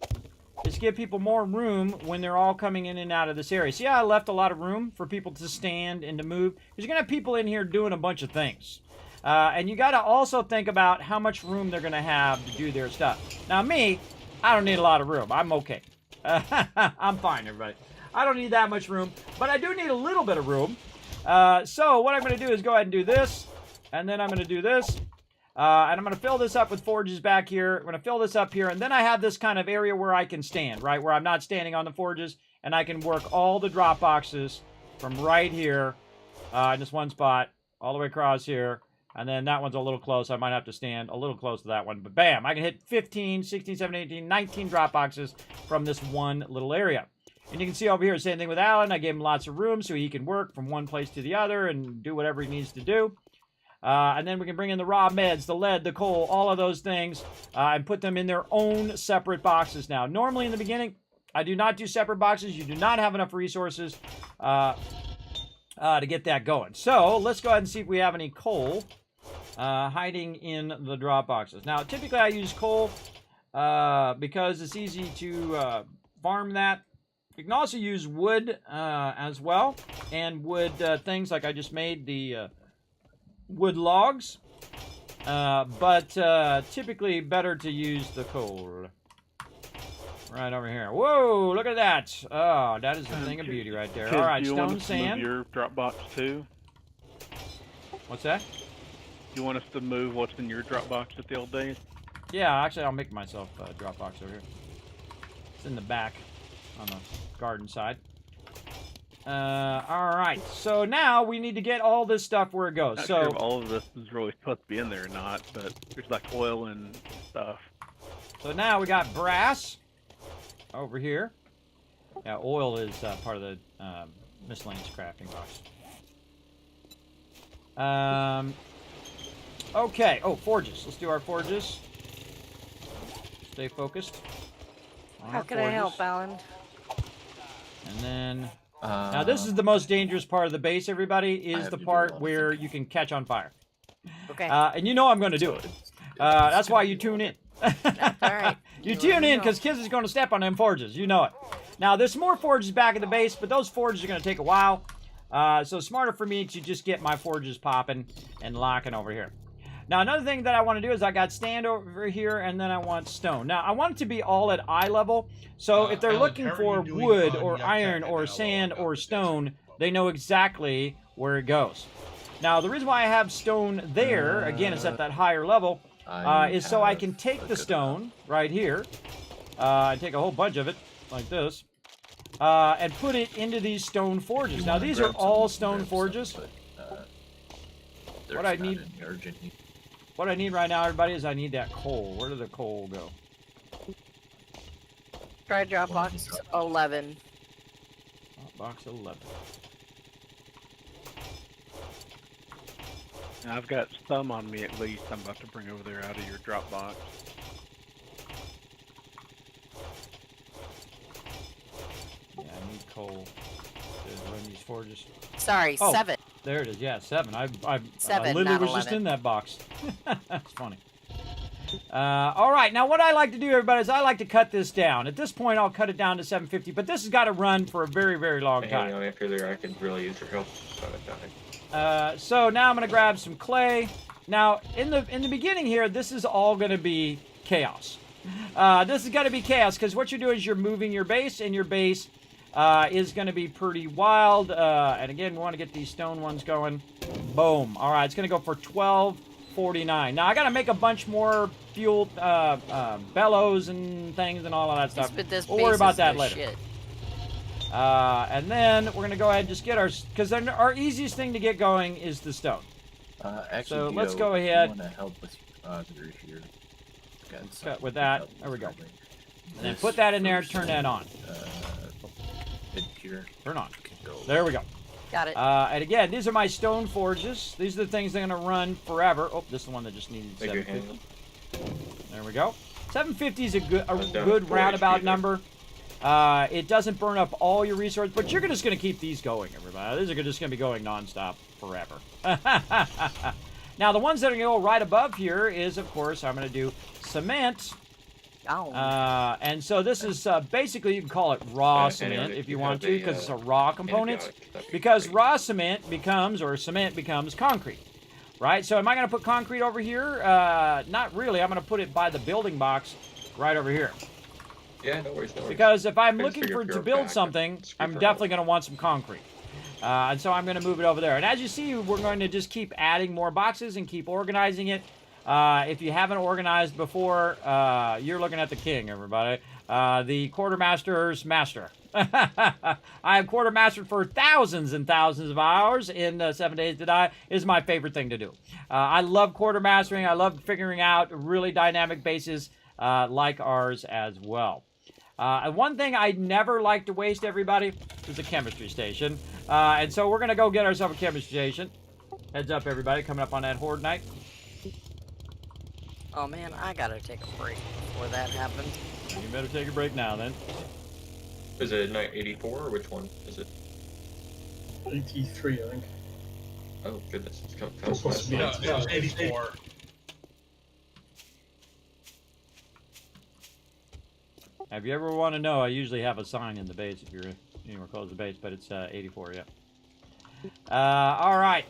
to give people more room when they're all coming in and out of this area. See how I left a lot of room for people to stand and to move? Because you're going to have people in here doing a bunch of things. And you got to also think about how much room they're going to have to do their stuff. Now me, I don't need a lot of room. I'm okay. I'm fine, everybody. I don't need that much room, but I do need a little bit of room. So what I'm going to do is go ahead and do this, and then I'm going to do this, and I'm going to fill this up with forges back here. I'm going to fill this up here, and then I have this kind of area where I can stand, right, where I'm not standing on the forges, and I can work all the drop boxes from right here in this one spot all the way across here. And then that one's a little close. I might have to stand a little close to that one. But bam, I can hit 15, 16, 17, 18, 19 drop boxes from this one little area. And you can see over here, same thing with Alan. I gave him lots of room so he can work from one place to the other and do whatever he needs to do. And then we can bring in the raw meds, the lead, the coal, all of those things, and put them in their own separate boxes now. Normally in the beginning, I do not do separate boxes. You do not have enough resources to get that going. So let's go ahead and see if we have any coal hiding in the drop boxes. Now, typically I use coal because it's easy to farm that. You can also use wood as well, and wood things like I just made the wood logs, but typically better to use the coal. Right over here. Whoa, look at that. Oh, that is a thing of beauty right there. All right, stone sand. Do you want us to move your drop box too? What's that? Do you want us to move what's in your drop box at the old days? Yeah, actually, I'll make myself a drop box over here. It's in the back on the garden side. All right, so now we need to get all this stuff where it goes. Not so sure if all of this is really supposed to be in there or not, but there's like oil and stuff. So now we got brass over here. Yeah, oil is part of the miscellaneous crafting box. Okay. Oh, forges. Let's do our forges. Stay focused. How can I help, Alan? And then now this is the most dangerous part of the base, everybody, is the part where you can catch on fire. Okay. And you know I'm going to do it. That's why you tune in. All right. You tune in because Kiz is going to step on them forges. You know it. Now, there's more forges back at the base, but those forges are going to take a while. So smarter for me to just get my forges popping and locking over here. Now, another thing that I want to do is I got stand over here, and then I want stone. Now, I want it to be all at eye level. So if they're looking for wood or iron or sand or stone, they know exactly where it goes. Now, the reason why I have stone there, again, it's at that higher level, is so I can take the stone right here, and take a whole bunch of it, like this, and put it into these stone forges. Now, these are all stone forges. What I need right now, everybody, is I need that coal. Where did the coal go? Try drop box 11. Box 11. I've got some on me at least. I'm about to bring over there out of your drop box. Yeah, I need coal to run these forges. Sorry, 7. There it is. Yeah, 7. I 7, literally not was 11. just in that box. That's funny. All right, now what I like to do, everybody, is I like to cut this down. At this point, I'll cut it down to 750, but this has got to run for a very, very long time. After there, I could really use your help. So now I'm going to grab some clay. Now, in the beginning here, this is all going to be chaos. This is going to be chaos because what you're doing is you're moving your base, and your base is going to be pretty wild. And again, we want to get these stone ones going. Boom. All right, it's going to go for 1249. Now, I got to make a bunch more fuel bellows and things and all of that stuff. We'll worry about that later. Shit. And then we're going to go ahead and just get because our easiest thing to get going is the stone. Actually, So Gio, let's go if you ahead. want to help with your auditor here. Cut with that. There we go. And then put that in there and turn that on. Turn on. There we go. Got it. And again, these are my stone forges. These are the things that are going to run forever. Oh, this is the one that just needed 750. There we go. 750 is a good roundabout number. It doesn't burn up all your resources, but you're just going to keep these going, everybody. These are just going to be going nonstop forever. Now, the ones that are going to go right above here is, of course, I'm going to do cement. Oh. And so this is basically, you can call it raw cement if you want to, because it's a raw component. Because raw cement becomes, or cement becomes concrete. Right? So am I going to put concrete over here? Not really. I'm going to put it by the building box right over here. Yeah, no worries, no worries. Because if I'm looking to build something, I'm definitely going to want some concrete. And so I'm going to move it over there. And as you see, we're going to just keep adding more boxes and keep organizing it. If you haven't organized before, you're looking at the king, everybody. The quartermaster's master. I have quartermastered for thousands and thousands of hours in 7 Days to Die. Is my favorite thing to do. I love quartermastering. I love figuring out really dynamic bases like ours as well. And one thing I never like to waste, everybody, is a chemistry station. And so we're going to go get ourselves a chemistry station. Heads up, everybody, coming up on that horde night. Oh, man, I got to take a break before that happens. You better take a break now, then. Is it night 84, or which one is it? 83, I think. Oh, goodness. It's kind of fast. No, it's 84. If you ever want to know, I usually have a sign in the base if you're anywhere close to the base, but it's 84, yeah. All right.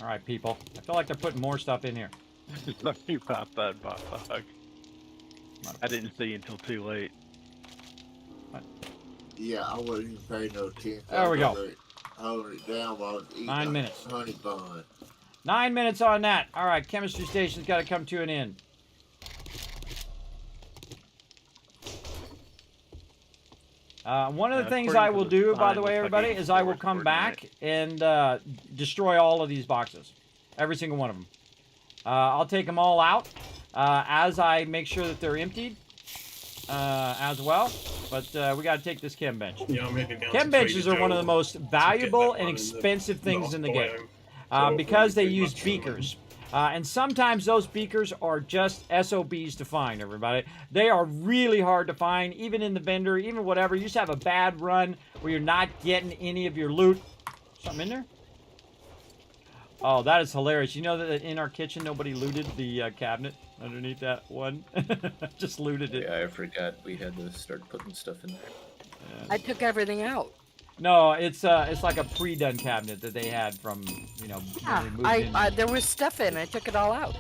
All right, people. I feel like they're putting more stuff in here. Let me pop that bug. I didn't see you until too late. Yeah, I wasn't even paying no attention. There we go. Holding it down while I was eating 9 minutes. honey bun. 9 minutes on that. All right, chemistry station's got to come to an end. One of the things I will do, by the way, everybody, is I will come back and destroy all of these boxes. Every single one of them. I'll take them all out as I make sure that they're emptied as well. But we got to take this chem bench. Yeah, I'm heading down Chem benches are one of the most valuable and expensive things in the game because they use beakers. And sometimes those beakers are just SOBs to find, everybody. They are really hard to find, even in the vendor, even whatever. You just have a bad run where you're not getting any of your loot. Something in there? Oh, that is hilarious. You know that in our kitchen, nobody looted the cabinet underneath that one? Just looted it. Yeah, I forgot we had to start putting stuff in there. I took everything out. No, it's like a pre-done cabinet that they had from, you know, when we moved in. There was stuff in. I took it all out.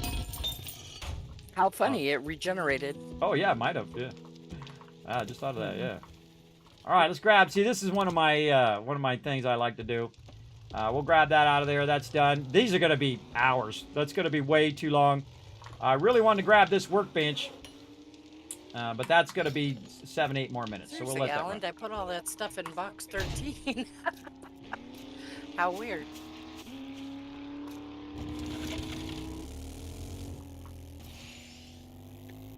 How funny! It regenerated. Oh yeah, it might have. Yeah. I just thought of that. Yeah. All right, let's grab. See, this is one of my things I like to do. We'll grab that out of there. That's done. These are going to be hours. That's going to be way too long. I really wanted to grab this workbench, but that's going to be 7-8 more minutes. Seriously, so we'll let that Alan, run. I put all that stuff in box 13. How weird.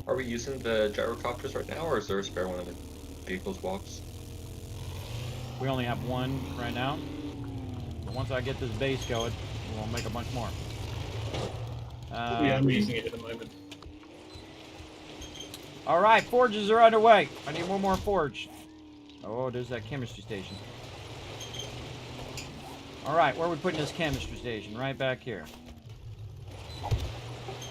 Are we using the gyrocopters right now, or is there a spare one in the vehicle's box? We only have one right now. But once I get this base going, we'll make a bunch more. Yeah, I'm using it at the moment. All right, forges are underway. I need one more forge. Oh, there's that chemistry station. All right, where are we putting this chemistry station? Right back here.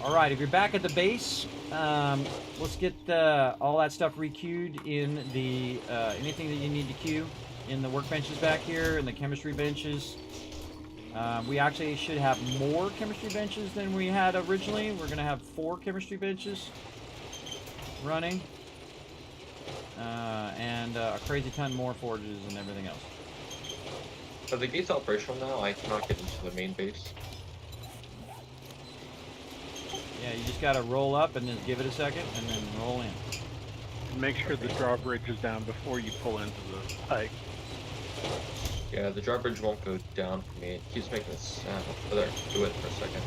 All right, if you're back at the base, let's get all that stuff requeued in the anything that you need to queue in the workbenches back here, and the chemistry benches. We actually should have more chemistry benches than we had originally. We're going to have 4 chemistry benches running. And a crazy ton more forges and everything else. Are the gates operational now? I cannot get into the main base. Yeah, you just got to roll up and then give it a second and then roll in. And make sure the drawbridge is down before you pull into the pike. Yeah, the drawbridge won't go down for me. It keeps making a sound. Oh, there, do it for a second.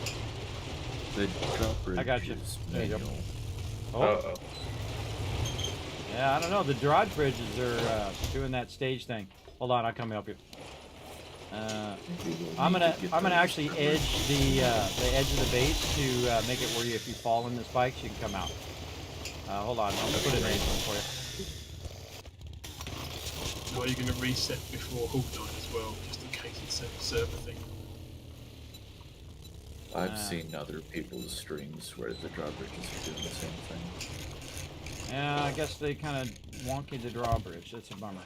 The drawbridge I got you. is There you go. manual. Oh. Uh-oh. Yeah, I don't know. The drawbridges are doing that stage thing. Hold on, I'll come help you. I'm gonna actually edge the edge of the base to make it where you, if you fall in the spikes, you can come out. Hold on, I'll put it in for you. Or are you going to reset before Hog Night as well, just in case it's a server thing? I've seen other people's streams where the drawbridges are doing the same thing. Yeah, I guess they kind of wonky the drawbridge. That's a bummer.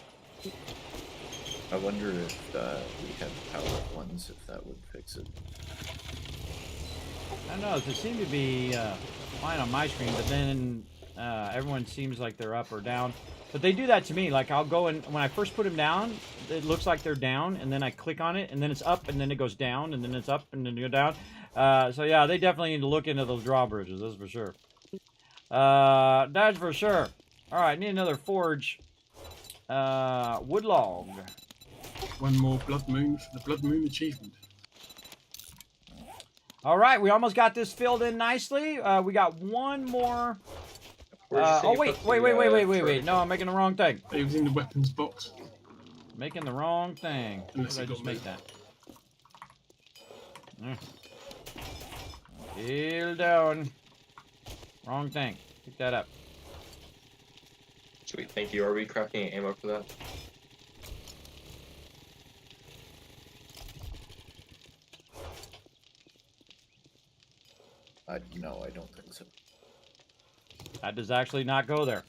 I wonder if we have powered ones, if that would fix it. I don't know. They seem to be fine on my screen, but then everyone seems like they're up or down. But they do that to me. Like, I'll go and when I first put them down, it looks like they're down, and then I click on it, and then it's up, and then it goes down, and then it's up, and then you go down. So yeah, they definitely need to look into those drawbridges. That's for sure. That's for sure. All right, need another forge. Wood log. One more Blood Moon for the Blood Moon achievement. All right, we almost got this filled in nicely. We got one more. Oh, wait. No, I'm making the wrong thing. It was in the weapons box. Making the wrong thing. Unless Did I just make that? Heel down. Wrong thing. Pick that up. Sweet, thank you. Are we crafting ammo for that? No, I don't think so. That does actually not go there.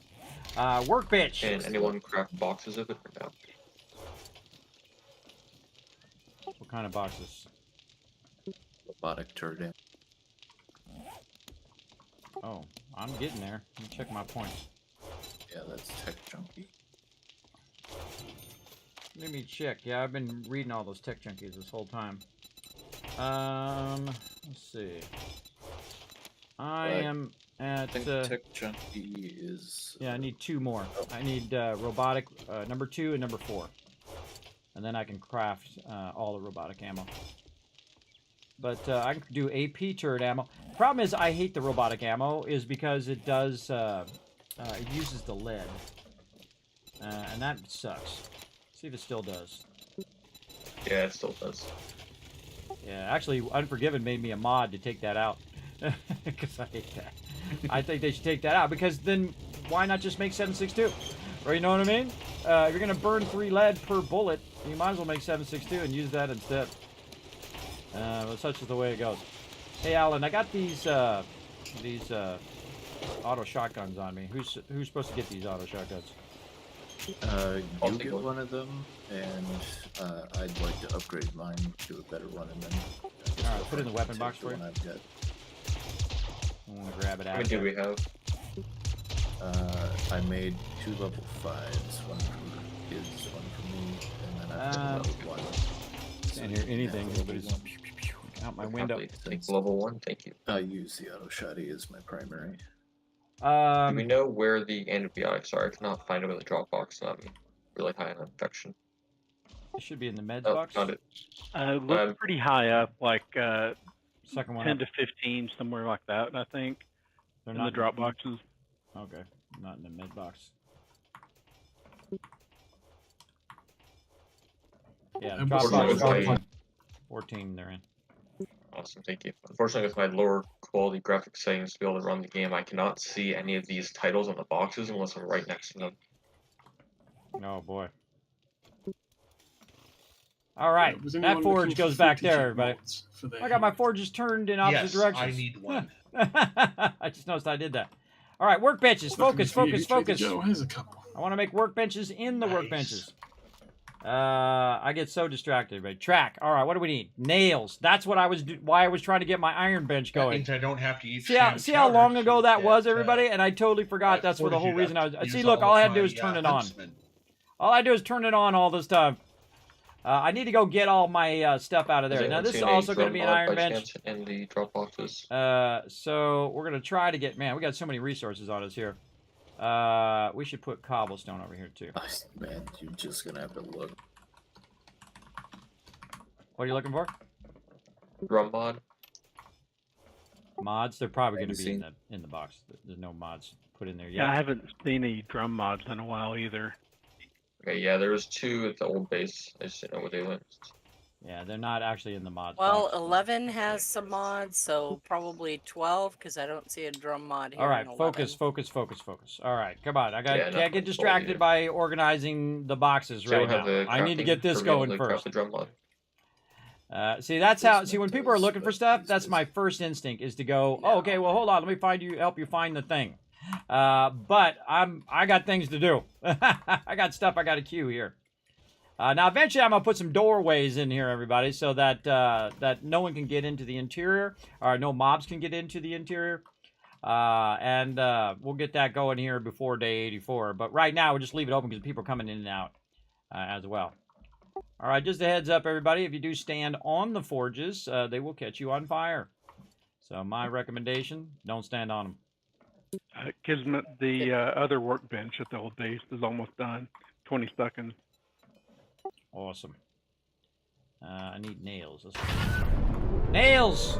Workbench. Can anyone craft boxes of it or no? What kind of boxes? Robotic turret. Oh, I'm getting there. Let me check my points. Yeah, that's tech junkie. Let me check. Yeah, I've been reading all those tech junkies this whole time. Let's see. I am at. Tech junkie is. Yeah, I need 2 more. I need robotic number 2 and number 4, and then I can craft all the robotic ammo. But I can do AP turret ammo. The problem is I hate the robotic ammo, is because it does it uses the lead, and that sucks. See if it still does. Yeah, it still does. Yeah, actually, Unforgiven made me a mod to take that out. Because I hate that. I think they should take that out, because then why not just make 7.62? Or you know what I mean? If you're gonna burn 3 lead per bullet, you might as well make 7.62 and use that instead. But such is the way it goes. Hey, Alan, I got these auto shotguns on me. Who's supposed to get these auto shotguns? You get one of them, and I'd like to upgrade mine to a better one, and then. All right, put it in the weapon box for you. I've got. I want to grab it out. How many do we have? I made 2 level 5s, one for kids, one for me, and then I've got a level 1. Can't hear anything. Nobody's out my window. Take level 1, thank you. I use the auto shotty as my primary. Do we know where the antibiotics are? I cannot find them in the drop box, and I'm really high on infection. It should be in the meds Oh, box. found it. Looks pretty high up, like Second one 10 up. to 15, somewhere like that, I think. They're in not the drop boxes. Okay, not in the med box. Yeah, the drop box. 14 they're in. Awesome, thank you. Unfortunately, with my lower quality graphic settings to be able to run the game, I cannot see any of these titles on the boxes unless I'm right next to them. Oh boy. All right, Was that anyone forge looking goes for back strategic there, everybody. mods for their I got my forges turned in opposite Yes, directions. I need one. I just noticed I did that. All right, workbenches. Luckily Focus, for you, focus, Trader focus. Joe has a couple. I want to make workbenches in the Nice. workbenches. I get so distracted. Right? Track. All right, what do we need? Nails. That's what I was. Why I was trying to get my iron bench That going. means I don't have to eat. See how long ago that was, everybody? And I totally forgot. That's for the whole reason I was. See, look, all I had to do is turn it on. All I do is turn it on all this time. I need to go get all my stuff out of there. Now, this is also going to be an iron bench. In the drop boxes. So we're going to try to get... Man, we got so many resources on us here. We should put cobblestone over here, too. Man, you're just going to have to look. What are you looking for? Drum mod. Mods? They're probably going to be in the box. There's no mods put in there yet. Yeah, I haven't seen any drum mods in a while either. Okay, yeah, there was 2 at the old base. I just didn't know where they went. Yeah, they're not actually in the mods. Well, 11 has some mods, so probably 12, because I don't see a drum mod here. All right, in focus. All right, come on. Can't get distracted by organizing the boxes right now. I need to get this going first. The drum mod. See, that's how. See, when people are looking for stuff, that's my first instinct is to go. Oh, okay. Well, hold on. Let me help you find the thing. But I got things to do. I got stuff I got to queue here. Now, eventually, I'm gonna put some doorways in here, everybody, so that that no one can get into the interior, or no mobs can get into the interior. And we'll get that going here before day 84. But right now, we'll just leave it open because people are coming in and out as well. All right, just a heads up, everybody. If you do stand on the forges, they will catch you on fire. So my recommendation, don't stand on them. Kismet, the other workbench at the old base is almost done. 20 seconds. Awesome. I need nails. Nails!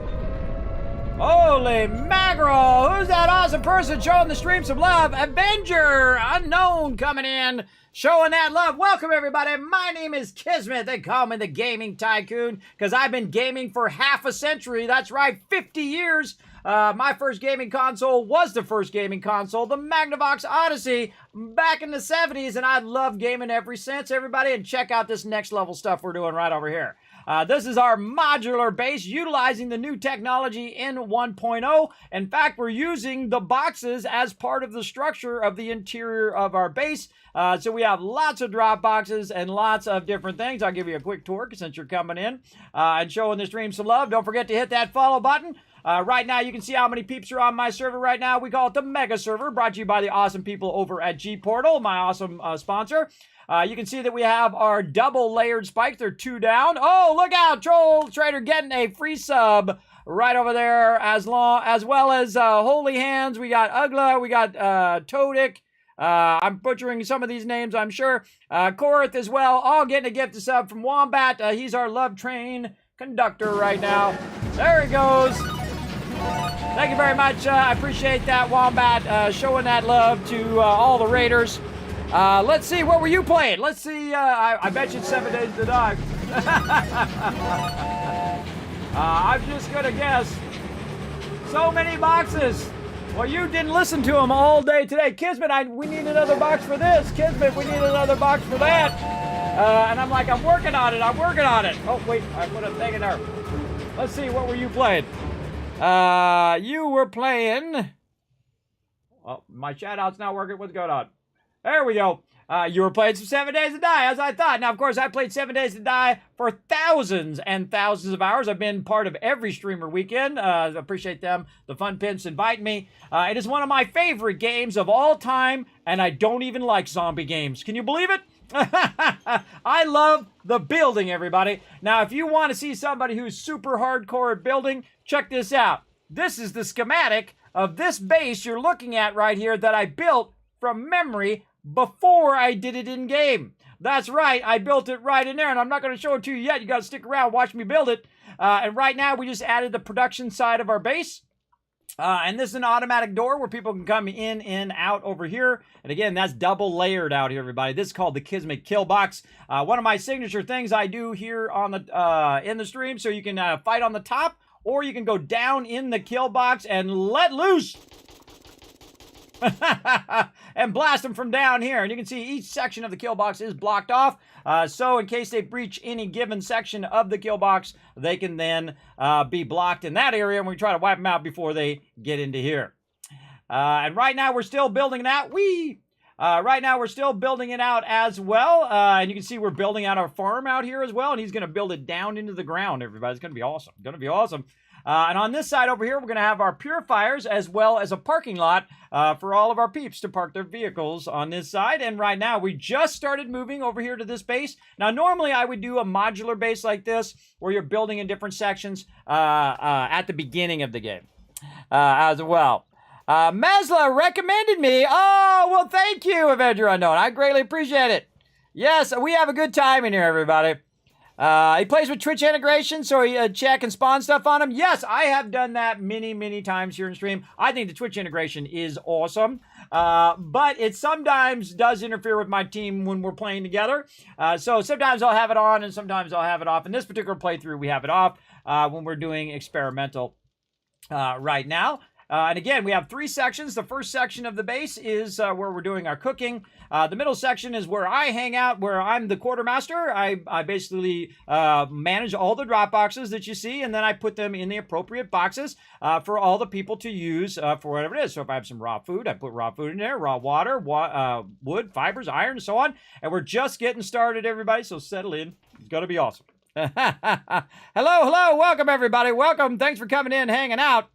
Holy mackerel! Who's that awesome person showing the stream some love? Avenger Unknown coming in, showing that love. Welcome, everybody. My name is Kismet. They call me the Gaming Tycoon because I've been gaming for half a century. That's right, 50 years. My first gaming console was the first gaming console, the Magnavox Odyssey, back in the 70s, and I've loved gaming ever since, everybody. And check out this next level stuff we're doing right over here. This is our modular base utilizing the new technology in 1.0. In fact, we're using the boxes as part of the structure of the interior of our base. So we have lots of drop boxes and lots of different things. I'll give you a quick tour since you're coming in and showing the stream some love. Don't forget to hit that follow button. Right now, you can see how many peeps are on my server right now. We call it the Mega Server, brought to you by the awesome people over at G-Portal, my awesome sponsor. You can see that we have our double layered spikes. They're 2 down. Oh, look out! Troll Trader getting a free sub right over there, as well as Holy Hands. We got Ugla. We got Todic. I'm butchering some of these names, I'm sure. Korath as well, all getting a gift sub from Wombat. He's our love train conductor right now. There he goes. Thank you very much. I appreciate that, Wombat, showing that love to all the Raiders. Let's see, what were you playing? Let's see, I bet you it's 7 Days to Die. I'm just gonna guess. So many boxes. Well, you didn't listen to them all day today. Kismet, we need another box for this. Kismet, we need another box for that. And I'm like, I'm working on it. Oh, wait, I put a thing in there. Let's see, what were you playing? You were playing... Oh, my shout-out's not working. What's going on? There we go. You were playing some 7 Days to Die, as I thought. Now, of course, I played 7 Days to Die for thousands and thousands of hours. I've been part of every streamer weekend. I appreciate them, the Fun Pimps, inviting me. It is one of my favorite games of all time, and I don't even like zombie games. Can you believe it? I love the building, everybody. Now, if you want to see somebody who's super hardcore at building, check this out. This is the schematic of this base you're looking at right here that I built from memory before I did it in game. That's right, I built it right in there, and I'm not going to show it to you yet. You got to stick around, watch me build it. And right now, we just added the production side of our base. And this is an automatic door where people can come in and out over here. And again, that's double layered out here, everybody. This is called the Kismet Kill Box. One of my signature things I do here on the in the stream, so you can fight on the top, or you can go down in the kill box and let loose. And blast them from down here. And you can see each section of the kill box is blocked off. So in case they breach any given section of the kill box, they can then be blocked in that area, and we try to wipe them out before they get into here. And right now we're still building that. Right now, we're still building it out as well. And you can see we're building out our farm out here as well. And he's going to build it down into the ground, everybody. It's going to be awesome. Going to be awesome. And on this side over here, we're going to have our purifiers as well as a parking lot for all of our peeps to park their vehicles on this side. And right now, we just started moving over here to this base. Now, normally I would do a modular base like this where you're building in different sections at the beginning of the game as well. Mesla recommended me. Oh, well, thank you, Avenger Unknown. I greatly appreciate it. Yes, we have a good time in here, everybody. He plays with Twitch integration, so he chat can spawn stuff on him. Yes, I have done that many times here in stream. I think the Twitch integration is awesome, but it sometimes does interfere with my team when we're playing together. So sometimes I'll have it on and sometimes I'll have it off. In this particular playthrough, we have it off when we're doing experimental right now. And again, we have 3 sections. The first section of the base is where we're doing our cooking. The middle section is where I hang out, where I'm the quartermaster. I basically manage all the drop boxes that you see, and then I put them in the appropriate boxes for all the people to use for whatever it is. So if I have some raw food, I put raw food in there, raw water, wood, fibers, iron, and so on. And we're just getting started, everybody, so settle in. It's going to be awesome. Hello. Welcome, everybody. Welcome. Thanks for coming in, hanging out.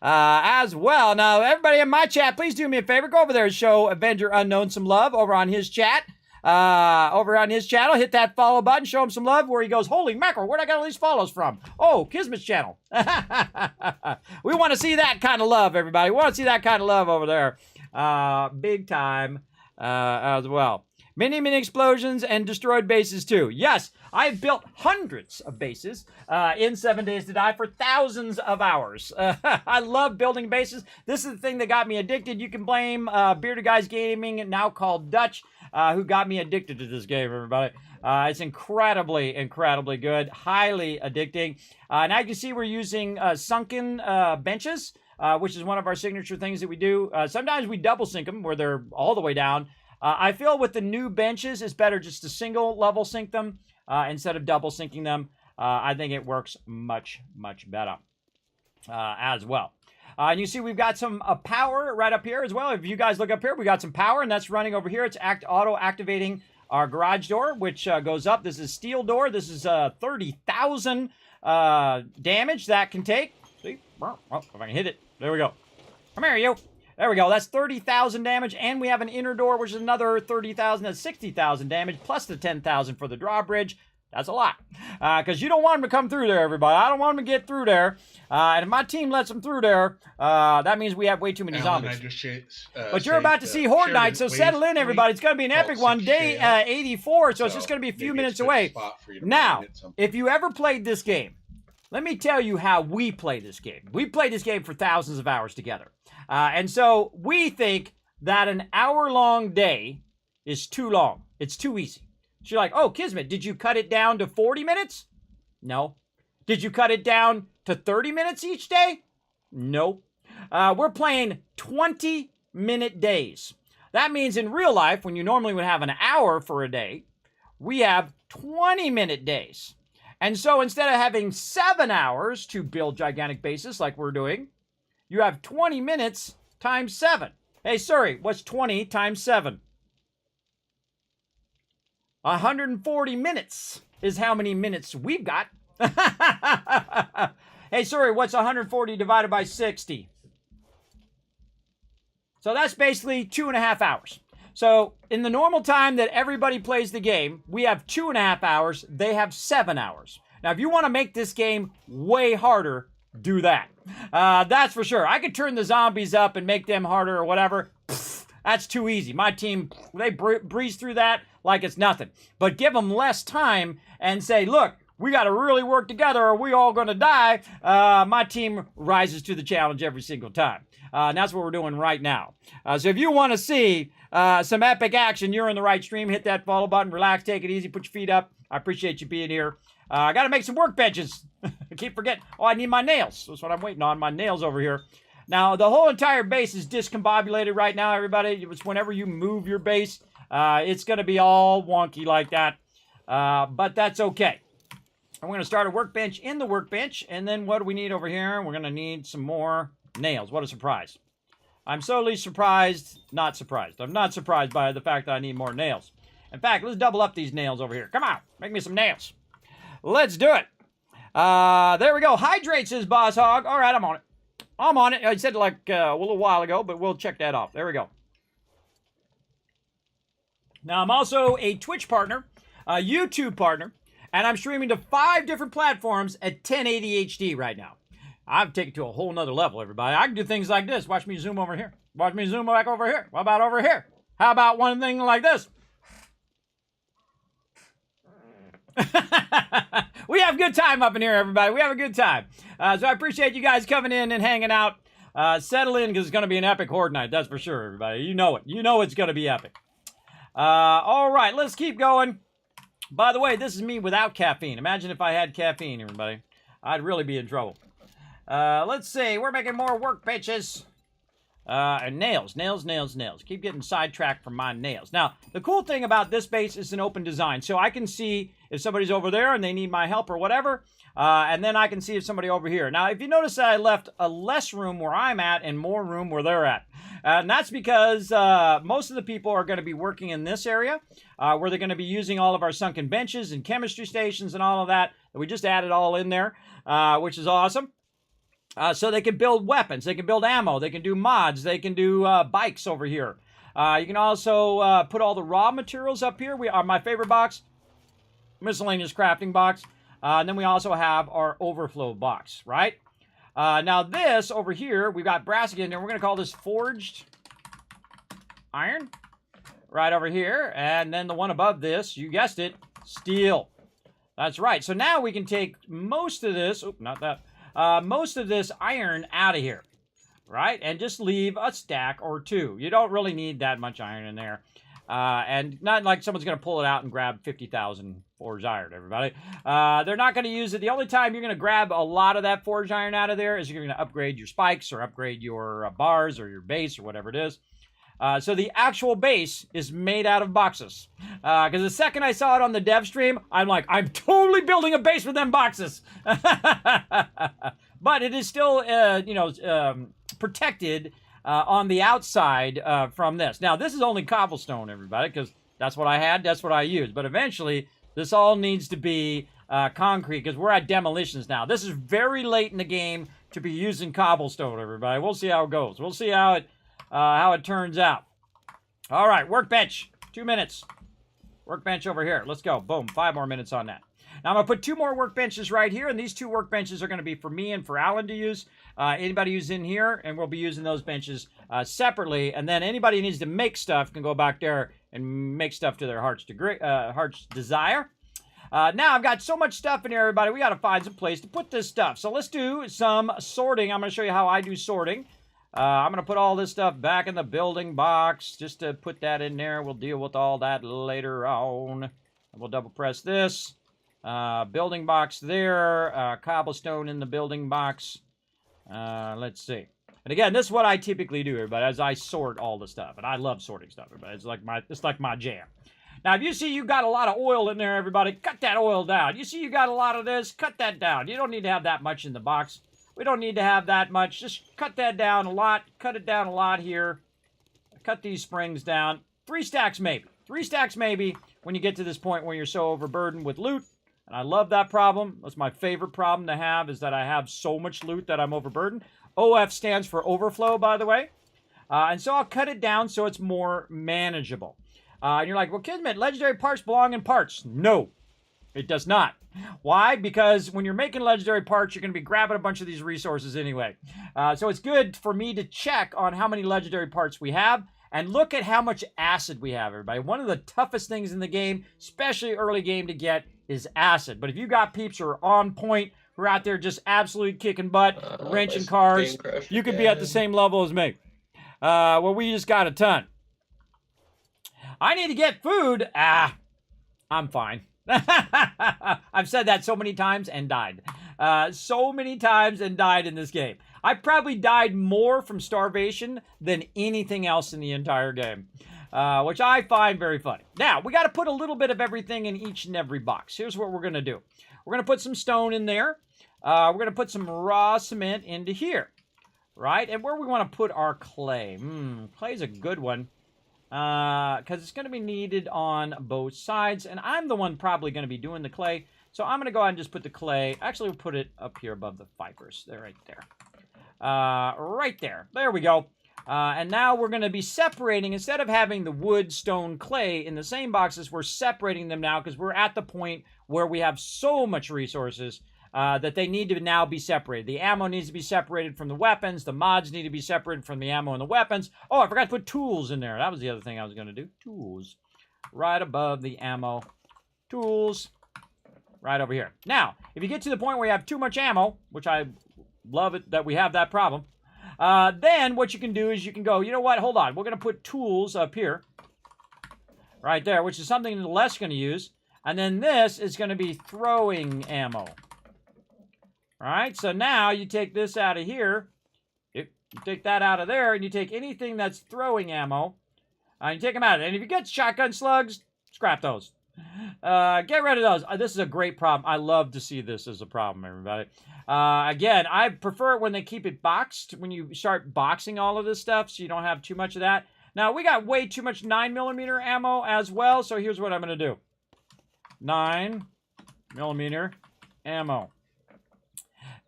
As well. Now, everybody in my chat, please do me a favor. Go over there and show Avenger Unknown some love over on his chat. Over on his channel. Hit that follow button. Show him some love where he goes, holy mackerel, where'd I get all these follows from? Oh, Kismet's channel. We want to see that kind of love, everybody. We want to see that kind of love over there. Big time as well. Many explosions and destroyed bases too. Yes, I've built hundreds of bases in 7 Days to Die for thousands of hours. I love building bases. This is the thing that got me addicted. You can blame Bearded Guys Gaming, now called Dutch, who got me addicted to this game, everybody. It's incredibly good, highly addicting. Now you can see we're using sunken benches, which is one of our signature things that we do. Sometimes we double sink them where they're all the way down. I feel with the new benches, it's better just to single level sink them instead of double sinking them. I think it works much better as well. And you see we've got some power right up here as well. If you guys look up here, we got some power, and that's running over here. It's auto-activating our garage door, which goes up. This is steel door. This is 30,000 damage that can take. See? Oh, if I can hit it. There we go. Come here, you. There we go. That's 30,000 damage, and we have an inner door, which is another 30,000. That's 60,000 damage, plus the 10,000 for the drawbridge. That's a lot, because you don't want them to come through there, everybody. I don't want them to get through there, and if my team lets them through there, that means we have way too many zombies. But you're about to see Horde Night, so settle in, everybody. It's going to be an epic one, day 84, so it's just going to be a few minutes away. Now, if you ever played this game, let me tell you how we play this game. We played this game for thousands of hours together. And so we think that an hour-long day is too long. It's too easy. So you're like, oh, Kismet, did you cut it down to 40 minutes? No. Did you cut it down to 30 minutes each day? No. We're playing 20-minute days. That means in real life, when you normally would have an hour for a day, we have 20-minute days. And so instead of having 7 hours to build gigantic bases like we're doing, you have 20 minutes times 7. Hey, sorry, what's 20 times 7? 140 minutes is how many minutes we've got. Hey, sorry, what's 140 divided by 60? So that's basically 2.5 hours. So in the normal time that everybody plays the game, we have 2.5 hours. They have 7 hours. Now, if you want to make this game way harder, do that. That's for sure. I could turn the zombies up and make them harder or whatever. Pfft, that's too easy. My team, they breeze through that like it's nothing. But give them less time and say, look, we got to really work together or we all going to die. My team rises to the challenge every single time. And that's what we're doing right now. So if you want to see some epic action, you're in the right stream. Hit that follow button. Relax. Take it easy. Put your feet up. I appreciate you being here. I got to make some workbenches. I keep forgetting. Oh, I need my nails. That's what I'm waiting on. My nails over here. Now, the whole entire base is discombobulated right now, everybody. It's whenever you move your base, it's going to be all wonky like that. But that's okay. I'm going to start a workbench in the workbench. And then what do we need over here? We're going to need some more nails. What a surprise. I'm solely surprised, not surprised. I'm not surprised by the fact that I need more nails. In fact, let's double up these nails over here. Come on, make me some nails. Let's do it. There we go. Hydrate, says Boss Hog. All right, I'm on it. I'm on it. I said like a little while ago, but we'll check that off. There we go. Now, I'm also a Twitch partner, a YouTube partner, and I'm streaming to 5 different platforms at 1080 HD right now. I've taken it to a whole nother level, everybody. I can do things like this. Watch me zoom over here. Watch me zoom back over here. What about over here? How about one thing like this? We have a good time up in here, everybody. We have a good time. So I appreciate you guys coming in and hanging out. Settle in, because it's going to be an epic Horde night. That's for sure, everybody. You know it. You know it's going to be epic. All right, let's keep going. By the way, this is me without caffeine. Imagine if I had caffeine, everybody. I'd really be in trouble. Let's see. We're making more workbenches. And nails. Keep getting sidetracked from my nails. Now, the cool thing about this base is an open design. So I can see if somebody's over there and they need my help or whatever. And then I can see if somebody over here. Now, if you notice that I left a less room where I'm at and more room where they're at. And that's because most of the people are going to be working in this area. Where they're going to be using all of our sunken benches and chemistry stations and all of that. We just added all in there, which is awesome. So they can build weapons, they can build ammo, they can do mods, they can do bikes over here. You can also put all the raw materials up here. We are my favorite box, miscellaneous crafting box. And then we also have our overflow box, right? Now this over here, we've got brass again, and we're going to call this forged iron. Right over here. And then the one above this, you guessed it, steel. That's right. So now we can take most of this, not that. Most of this iron out of here, right? And just leave a stack or 2. You don't really need that much iron in there. And not like someone's going to pull it out and grab 50,000 forged iron, everybody. They're not going to use it. The only time you're going to grab a lot of that forged iron out of there is you're going to upgrade your spikes or upgrade your bars or your base or whatever it is. So the actual base is made out of boxes. Because the second I saw it on the dev stream, I'm like, I'm totally building a base with them boxes. But it is still, protected on the outside from this. Now, this is only cobblestone, everybody, because that's what I had, that's what I used. But eventually, this all needs to be concrete, because we're at demolitions now. This is very late in the game to be using cobblestone, everybody. We'll see how it goes. We'll see how it turns out. All right, workbench. 2 minutes. Workbench over here. Let's go. Boom. 5 more minutes on that. Now, I'm going to put 2 more workbenches right here, and these 2 workbenches are going to be for me and for Alan to use. Anybody who's in here, and we'll be using those benches separately. And then anybody who needs to make stuff can go back there and make stuff to their heart's desire. Now, I've got so much stuff in here, everybody. We got to find some place to put this stuff. So let's do some sorting. I'm going to show you how I do sorting. I'm going to put all this stuff back in the building box just to put that in there. We'll deal with all that later on. We'll double press this. Building box there. Cobblestone in the building box. Let's see. And again, this is what I typically do, everybody, as I sort all the stuff. And I love sorting stuff, everybody. It's like my jam. Now, if you see you got a lot of oil in there, everybody, cut that oil down. You see you got a lot of this, cut that down. You don't need to have that much in the box. We don't need to have that much. Just cut that down a lot. Cut it down a lot here. Cut these springs down. 3 stacks maybe. 3 stacks maybe when you get to this point where you're so overburdened with loot. And I love that problem. That's my favorite problem to have, is that I have so much loot that I'm overburdened. OF stands for overflow, by the way. And so I'll cut it down so it's more manageable. And you're like, well, Kismet, legendary parts belong in parts. No, it does not. Why? Because when you're making legendary parts, you're going to be grabbing a bunch of these resources anyway. So it's good for me to check on how many legendary parts we have and look at how much acid we have, everybody. One of the toughest things in the game, especially early game to get, is acid. But if you got peeps who are on point, who are out there just absolutely kicking butt, wrenching cars, you could be at the same level as me. Well, we just got a ton. I need to get food. I'm fine. I've said that so many times and died. So many times and died in this game. I probably died more from starvation than anything else in the entire game. Which I find very funny. Now, we got to put a little bit of everything in each and every box. Here's what we're going to do. We're going to put some stone in there. We're going to put some raw cement into here. right? And where we want to put our clay. Clay's a good one. Because it's going to be needed on both sides. And I'm the one probably going to be doing the clay. So I'm going to go ahead and just put the clay. Actually, we'll put it up here above the fibers. There, right there. Right there. There we go. And now we're going to be separating. Instead of having the wood, stone, clay in the same boxes, we're separating them now because we're at the point where we have so much resources that they need to now be separated. The ammo needs to be separated from the weapons. The mods need to be separated from the ammo and the weapons. Oh, I forgot to put tools in there. That was the other thing I was going to do. Tools. Right above the ammo. Tools. Right over here. Now, if you get to the point where you have too much ammo, which I love it that we have that problem, then what you can do is you can go, you know what, hold on. We're going to put tools up here. Right there, which is something the less going to use. And then this is going to be throwing ammo. All right, so now you take this out of here, you take that out of there, and you take anything that's throwing ammo, and you take them out of it. And if you get shotgun slugs, scrap those. Get rid of those. This is a great problem. I love to see this as a problem, everybody. Again, I prefer it when they keep it boxed, when you start boxing all of this stuff, so you don't have too much of that. Now, we got way too much 9mm ammo as well, so here's what I'm going to do. 9mm ammo.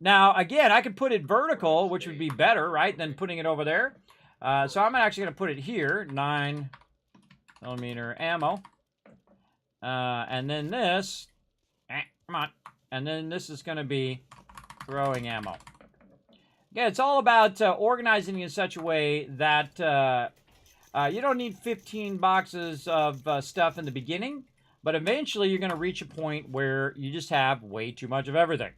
Now, again, I could put it vertical, which would be better, right, than putting it over there. So I'm actually going to put it here, 9mm ammo. And then this, come on, and then this is going to be throwing ammo. Again, it's all about organizing in such a way that you don't need 15 boxes of stuff in the beginning, but eventually you're going to reach a point where you just have way too much of everything.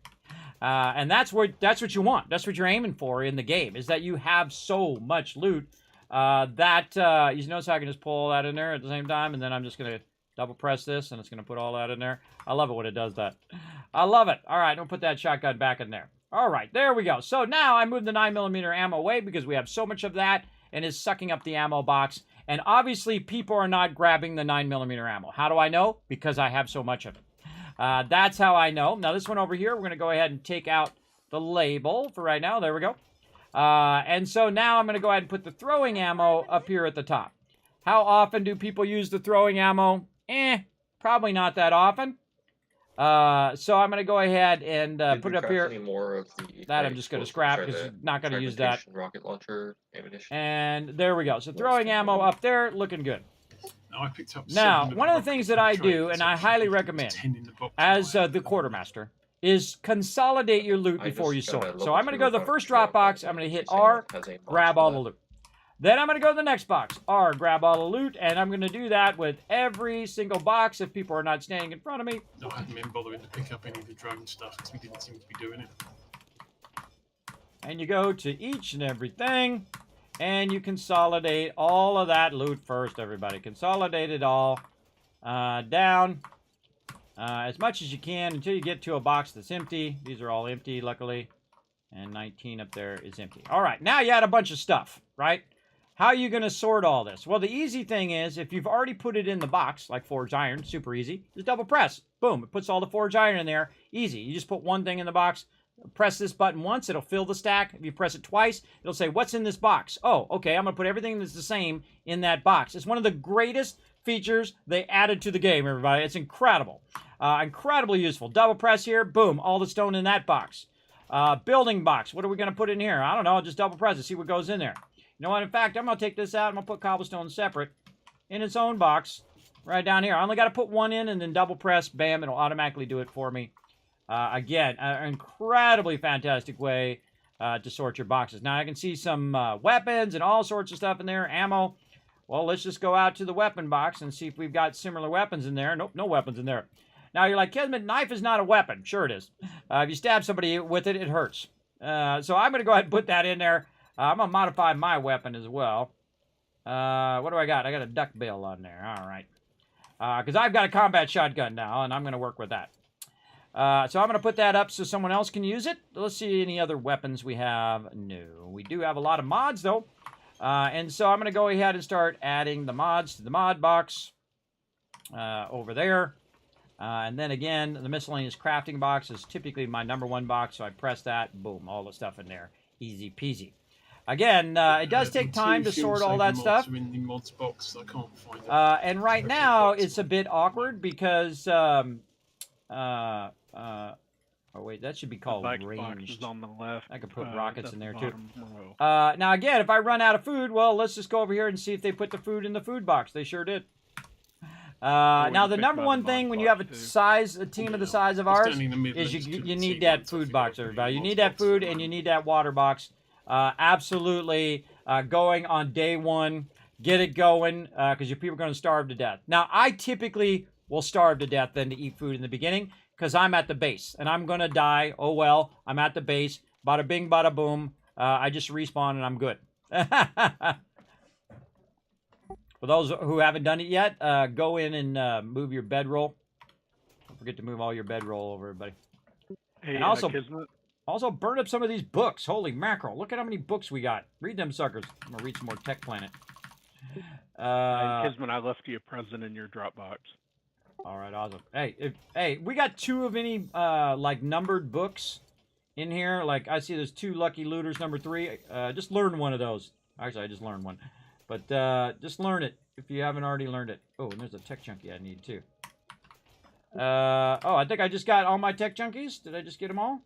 And that's what you want. That's what you're aiming for in the game, is that you have so much loot that you notice how I can just pull all that in there at the same time, and then I'm just going to double press this, and it's going to put all that in there. I love it when it does that. I love it. All right, don't put that shotgun back in there. All right, there we go. So now I moved the 9mm ammo away because we have so much of that, and it's sucking up the ammo box. And obviously, people are not grabbing the 9mm ammo. How do I know? Because I have so much of it. That's how I know. Now, this one over here, we're going to go ahead and take out the label for right now. There we go. And so now I'm going to go ahead and put the throwing ammo up here at the top. How often do people use the throwing ammo? Probably not that often. So I'm going to go ahead and put it up here. Any more of the that I'm just going to scrap because you're not going to use that. Rocket launcher ammunition. And there we go. So throwing ammo up there, looking good. I picked up now, one of the things that I do, and I highly recommend, as the quartermaster, is consolidate your loot before you sort. So I'm going to go to the first drop box. I'm going to hit R, grab all the loot. Then I'm going to go to the next box. R, grab all the loot, and I'm going to do that with every single box if people are not standing in front of me. No, I haven't been bothering to pick up any of the dragon stuff because we didn't seem to be doing it. And you go to each and everything, and you consolidate all of that loot first, everybody. Consolidate it all down as much as you can until you get to a box that's empty. These are all empty, luckily. And 19 up there is empty. All right, now you had a bunch of stuff, right? How are you going to sort all this? Well, the easy thing is, if you've already put it in the box, like forged iron, super easy, just double press. Boom, it puts all the forged iron in there. Easy. You just put one thing in the box, press this button once, it'll fill the stack. If you press it twice, it'll say, what's in this box? Oh, okay, I'm going to put everything that's the same in that box. It's one of the greatest features they added to the game, everybody. It's incredible. Incredibly useful. Double press here, boom, all the stone in that box. Building box, what are we going to put in here? I don't know, just double press it, see what goes in there. You know what, in fact, I'm going to take this out, I'm going to put cobblestone separate in its own box right down here. I only got to put one in and then double press, bam, it'll automatically do it for me. Again, an incredibly fantastic way to sort your boxes. Now, I can see some weapons and all sorts of stuff in there, ammo. Well, let's just go out to the weapon box and see if we've got similar weapons in there. Nope, no weapons in there. Now, you're like, Kismet, knife is not a weapon. Sure it is. If you stab somebody with it, it hurts. So I'm going to go ahead and put that in there. I'm going to modify my weapon as well. What do I got? I got a duck bill on there. All right. Because I've got a combat shotgun now, and I'm going to work with that. So I'm going to put that up so someone else can use it. Let's see any other weapons we have. No. We do have a lot of mods, though. And so I'm going to go ahead and start adding the mods to the mod box over there. And then again, the miscellaneous crafting box is typically my #1 box, so I press that, boom, all the stuff in there. Easy peasy. Again, it does take time to sort all that stuff. In the mods box, I can't find it. And right now, it's a bit awkward because... oh, wait, that should be called ranged. On the left, I could put rockets in there, too. Row. Now, again, if I run out of food, well, let's just go over here and see if they put the food in the food box. They sure did. Now, the number one thing when you have a team of the size of ours, is you need that food box, everybody. You need that food and you need that water box. Absolutely going on day one. Get it going because your people are going to starve to death. Now, I typically will starve to death than to eat food in the beginning because I'm at the base and I'm going to die. Oh, well, I'm at the base. Bada bing, bada boom. I just respawn and I'm good. For those who haven't done it yet, go in and move your bedroll. Don't forget to move all your bedroll over, everybody. Hey, and also burn up some of these books. Holy mackerel. Look at how many books we got. Read them suckers. I'm going to read some more Tech Planet. Kismet, I left you a present in your Dropbox. All right, awesome. Hey, we got 2 of any, like, numbered books in here. Like, I see there's 2 Lucky Looters, number 3. Just learn one of those. Actually, I just learned one. But just learn it if you haven't already learned it. Oh, and there's a tech chunky I need, too. Oh, I think I just got all my tech chunkies. Did I just get them all?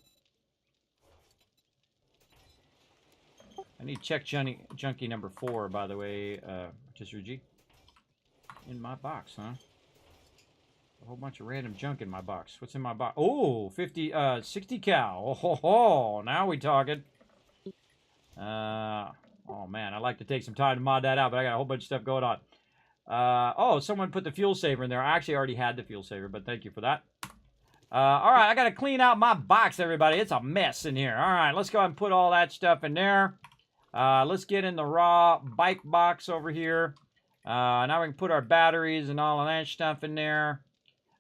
I need check junkie number 4, by the way, Rotisserie G. In my box, huh? A whole bunch of random junk in my box. What's in my box? Oh, 60 cal. Oh, ho, ho. Now we talking. Oh, man, I'd like to take some time to mod that out, but I got a whole bunch of stuff going on. Oh, someone put the fuel saver in there. I actually already had the fuel saver, but thank you for that. All right, I got to clean out my box, everybody. It's a mess in here. All right, let's go ahead and put all that stuff in there. Let's get in the raw bike box over here. Now we can put our batteries and all of that stuff in there.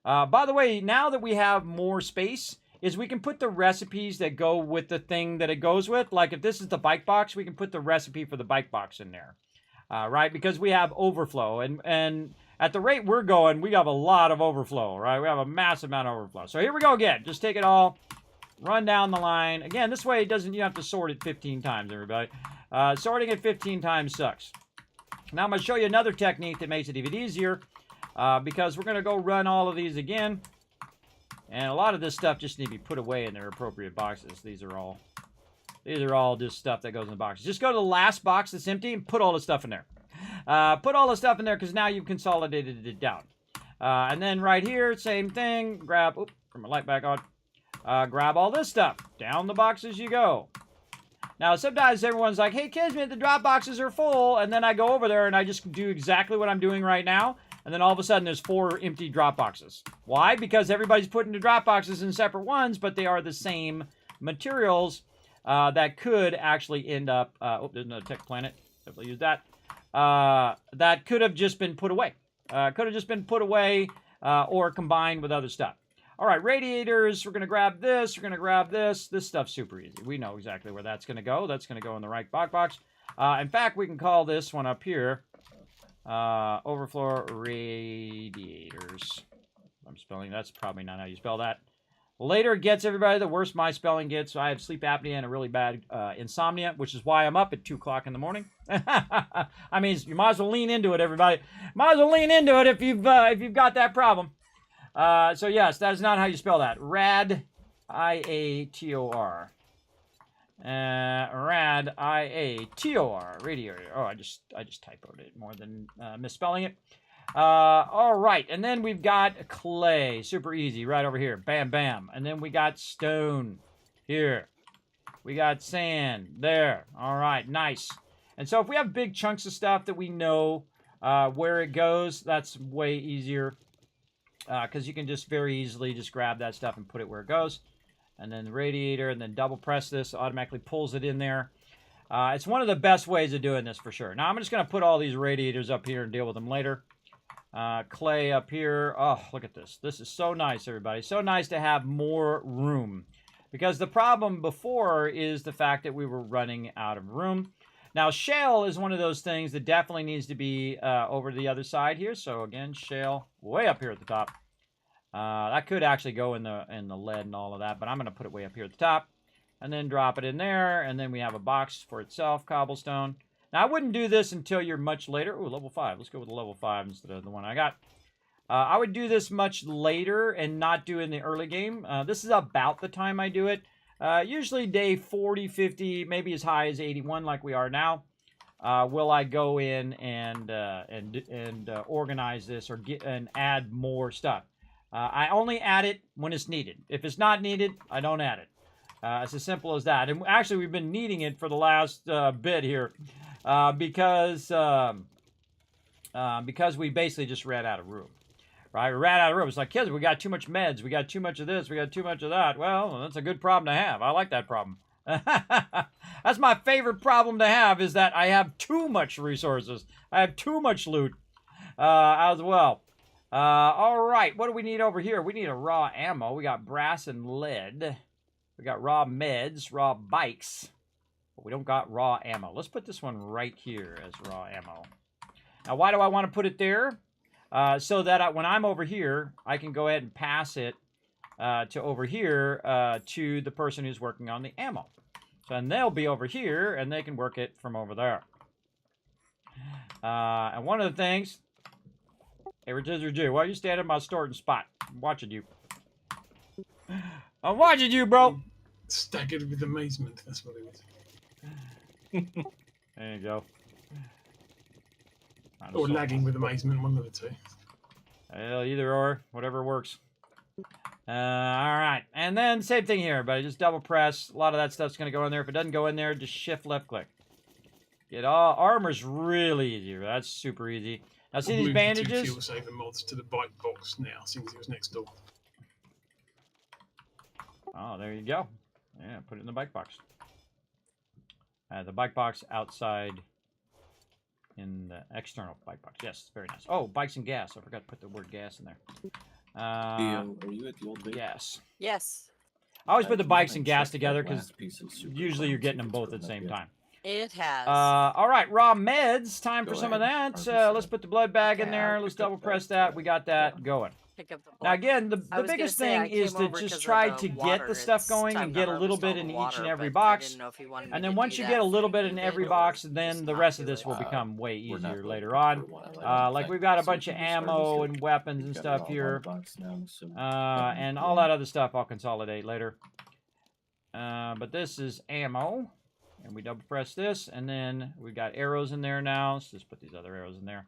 By the way, now that we have more space, is we can put the recipes that go with the thing that it goes with. Like if this is the bike box, we can put the recipe for the bike box in there. Right? Because we have overflow. And at the rate we're going, we have a lot of overflow, right? We have a massive amount of overflow. So here we go again. Just take it all, run down the line. Again, this way you have to sort it 15 times, everybody. Sorting it 15 times sucks. Now I'm going to show you another technique that makes it even easier. Because we're going to go run all of these again. And a lot of this stuff just need to be put away in their appropriate boxes. These are all just stuff that goes in the boxes. Just go to the last box that's empty and put all the stuff in there. Put all the stuff in there because now you've consolidated it down. And then right here, same thing. Grab, oops, turn my light back on. Grab all this stuff. Down the boxes you go. Now, sometimes everyone's like, hey, Kismet, the drop boxes are full. And then I go over there and I just do exactly what I'm doing right now. And then all of a sudden, there's 4 empty drop boxes. Why? Because everybody's putting the drop boxes in separate ones, but they are the same materials that could actually end up... oh, there's another Tech Planet. Definitely use that. That could have just been put away. Or combined with other stuff. All right, radiators. We're going to grab this. We're going to grab this. This stuff's super easy. We know exactly where that's going to go. That's going to go in the right box. In fact, we can call this one up here. Overflow radiators. I'm spelling, that's probably not how you spell that. Later it gets, everybody, the worse my spelling gets. I have sleep apnea and a really bad insomnia, which is why I'm up at 2 o'clock in the morning. I mean, you might as well lean into it, everybody. Might as well lean into it if you've got that problem. So yes, that is not how you spell that. Rad, I-A-T-O-R. Rad, I-A-T-O-R, radiator. Oh, I just typoed it more than misspelling it. All right, and then we've got clay, super easy, right over here, bam, bam. And then we got stone here. We got sand there. All right, nice. And so if we have big chunks of stuff that we know where it goes, that's way easier because you can just very easily just grab that stuff and put it where it goes. And then the radiator, and then double press this, automatically pulls it in there. It's one of the best ways of doing this for sure. Now I'm just going to put all these radiators up here and deal with them later. Clay up here. Oh, look at this. This is so nice, everybody. So nice to have more room. Because the problem before is the fact that we were running out of room. Now, shale is one of those things that definitely needs to be over to the other side here. So again, shale way up here at the top. That could actually go in the lead and all of that, but I'm going to put it way up here at the top. and then drop it in there, and then we have a box for itself, cobblestone. Now, I wouldn't do this until you're much later. Ooh, level 5. Let's go with the level 5 instead of the one I got. I would do this much later and not do it in the early game. This is about the time I do it. Usually day 40, 50, maybe as high as 81 like we are now. Will I go in and organize this or get and add more stuff? I only add it when it's needed. If it's not needed, I don't add it. It's as simple as that. And actually, we've been needing it for the last bit here because we basically just ran out of room. Right? We ran out of room. It's like, kids, we got too much meds. We got too much of this. We got too much of that. Well, that's a good problem to have. I like that problem. That's my favorite problem to have, is that I have too much resources. I have too much loot as well. All right. What do we need over here? We need a raw ammo. We got brass and lead. We got raw meds, raw bikes. But we don't got raw ammo. Let's put this one right here as raw ammo. Now, why do I want to put it there? So that when I'm over here, I can go ahead and pass it to over here to the person who's working on the ammo. So, and they'll be over here, and they can work it from over there. And one of the things... Hey, Richard, why are you standing in my starting spot? I'm watching you. I'm watching you, bro! Staggered with amazement, that's what it is. There you go. Or lagging with amazement, one of the two. Well, either or, whatever works. All right, and then same thing here, but just double press. A lot of that stuff's going to go in there. If it doesn't go in there, just shift left click. Get all armor's really easy. That's super easy. Now see these bandages? Fuel saving mods to the bike box now, since it was next door. Oh, there you go. Yeah, put it in the bike box. The bike box outside in the external bike box. Yes, very nice. Oh, bikes and gas. I forgot to put the word gas in there. Are you at the old base? Gas. Yes. I always put the bikes and gas together because usually you're getting them both at the same time. It has. All right, raw meds. Time for some of that. Let's put the blood bag in there. Let's double press that. We got that going. Pick up the Now again, the biggest thing is to just try to get the stuff going and get a little bit in each and every box. And then once you get a little bit in every box, then the rest of this will become way easier later on. Like we've got a bunch of ammo and weapons and stuff here. And all that other stuff I'll consolidate later. But this is ammo. And we double press this, and then we got arrows in there now. Let's just put these other arrows in there.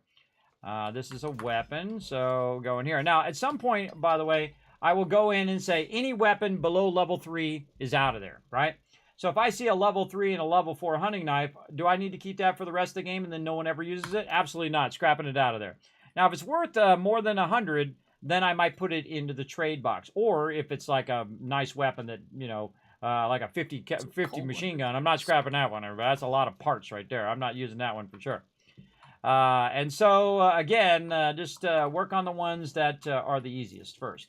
This is a weapon, so go in here. Now, at some point, by the way, I will go in and say any weapon below level 3 is out of there, right? So if I see a level 3 and a level 4 hunting knife, do I need to keep that for the rest of the game and then no one ever uses it? Absolutely not. Scrapping it out of there. Now, if it's worth more than 100, then I might put it into the trade box. Or if it's like a nice weapon that, you know, like a 50 machine gun. I'm not scrapping that one. That's a lot of parts right there. I'm not using that one for sure. And so, again, just work on the ones that are the easiest first.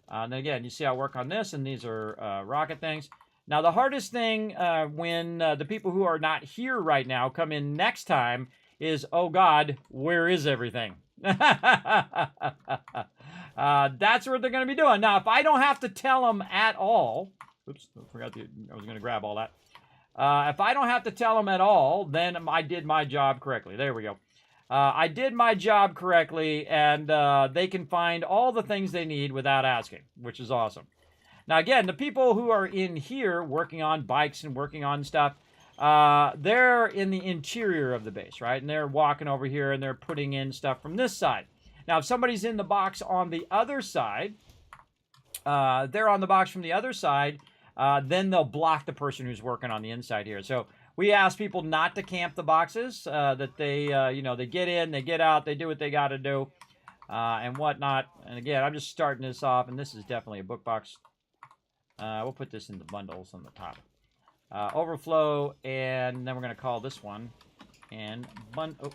And then again, you see I work on this, and these are rocket things. Now, the hardest thing when the people who are not here right now come in next time is, oh, God, where is everything? That's what they're going to be doing. Now, if I don't have to tell them at all... Oops, I forgot I was going to grab all that. If I don't have to tell them at all, then I did my job correctly. There we go. I did my job correctly, and they can find all the things they need without asking, which is awesome. Now, again, the people who are in here working on bikes and working on stuff, they're in the interior of the base, right? And they're walking over here, and they're putting in stuff from this side. Now, if somebody's in the box on the other side, they're on the box from the other side, then they'll block the person who's working on the inside here. So we ask people not to camp the boxes, that they, you know, they get in, they get out, they do what they got to do, and whatnot. And again, I'm just starting this off, and this is definitely a book box. We'll put this in the bundles on the top. Overflow, and then we're going to call this one, and bundles.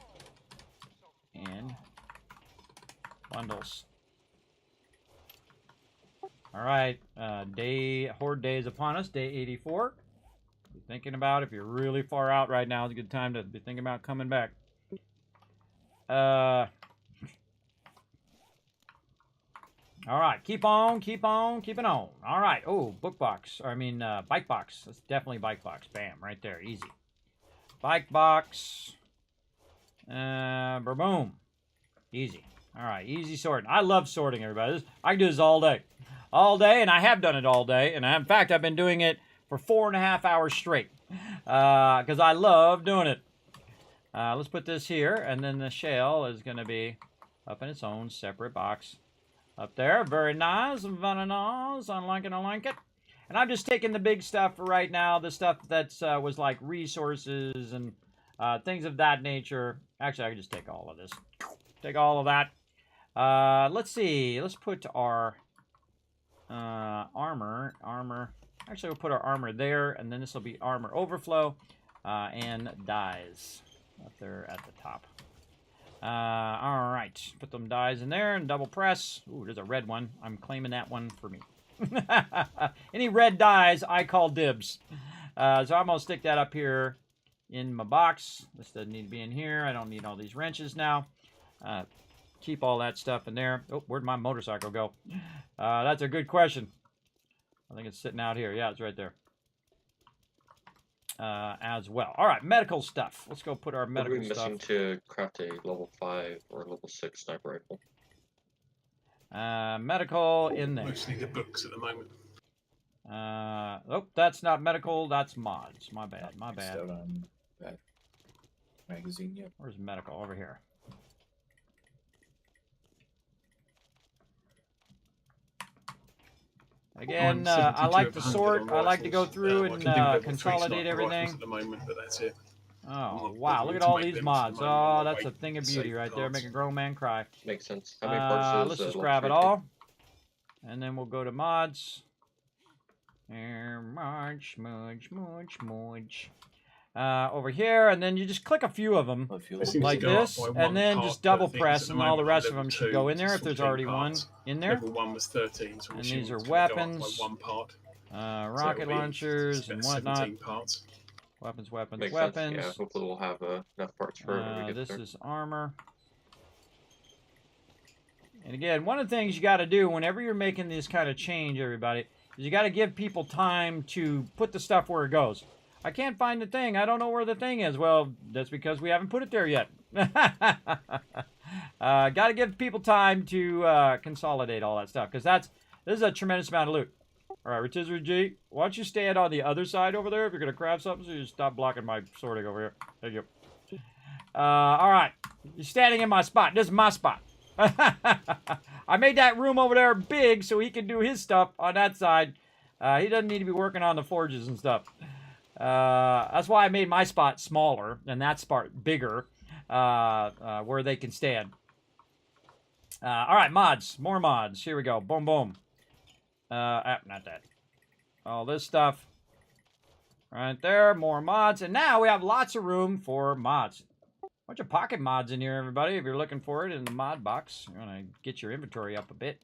All right, Horde Day is upon us, day 84. Be thinking about, if you're really far out right now, it's a good time to be thinking about coming back. All right, keep on, keeping on. All right. Oh, book box. I mean, bike box. That's definitely bike box. Bam, right there, easy. Bike box. Boom. Easy. All right, easy sorting. I love sorting, everybody. I can do this all day. All day, and I have done it all day. And in fact, I've been doing it for 4.5 hours straight because I love doing it. Let's put this here, and then the shell is going to be up in its own separate box. Up there, very nice, very nice. I like it, I like it. And I'm just taking the big stuff for right now, the stuff that was like resources and things of that nature. Actually, I can just take all of this. Take all of that. Let's see. Let's put our armor. Actually, we'll put our armor there, and then this will be armor overflow and dyes up there at the top. All right, put them dyes in there and double press. Ooh, there's a red one. I'm claiming that one for me. Any red dyes, I call dibs. So I'm gonna stick that up here in my box. This doesn't need to be in here. I don't need all these wrenches now. Keep all that stuff in there. Oh, where'd my motorcycle go? That's a good question. I think it's sitting out here. Yeah, it's right there. As well. All right, medical stuff. Let's go put our medical stuff. What are we missing to craft a level 5 or level 6 sniper rifle? Medical in there. Mostly the books at the moment. Oh, that's not medical. That's mods. My bad. My bad. Out on that magazine yet? Where's medical? Over here. Again, I like to sort. I like to go through and consolidate everything. At the moment, but that's it. Oh, wow. Look at all these mods. Oh, that's a thing of beauty right there. Make a grown man cry. Makes sense. How many parts let's just grab it all. And then we'll go to mods. Mods. Over here, and then you just click a few of them like this, and then just double press, and all the rest of them should go in there if there's already one in there. Level 1 was 13, so and these are weapons, one part. rocket launchers, and whatnot. Parts. Weapons. Makes sense. Yeah, hopefully we'll have enough parts for when we get this there. is armor. And again, one of the things you got to do whenever you're making this kind of change, everybody, is you got to give people time to put the stuff where it goes. I can't find the thing. I don't know where the thing is. Well, that's because we haven't put it there yet. Got to give people time to consolidate all that stuff, because this is a tremendous amount of loot. All right, Rotisserie G, why don't you stand on the other side over there if you're going to craft something, so you stop blocking my sorting over here. Thank you. All right, you're standing in my spot. This is my spot. I made that room over there big so he can do his stuff on that side. He doesn't need to be working on the forges and stuff. That's why I made my spot smaller and that spot bigger, where they can stand. All right, mods. More mods. Here we go. Boom, boom. Not that. All this stuff. Right there. More mods. And now we have lots of room for mods. Bunch of pocket mods in here, everybody. If you're looking for it in the mod box, you're going to get your inventory up a bit.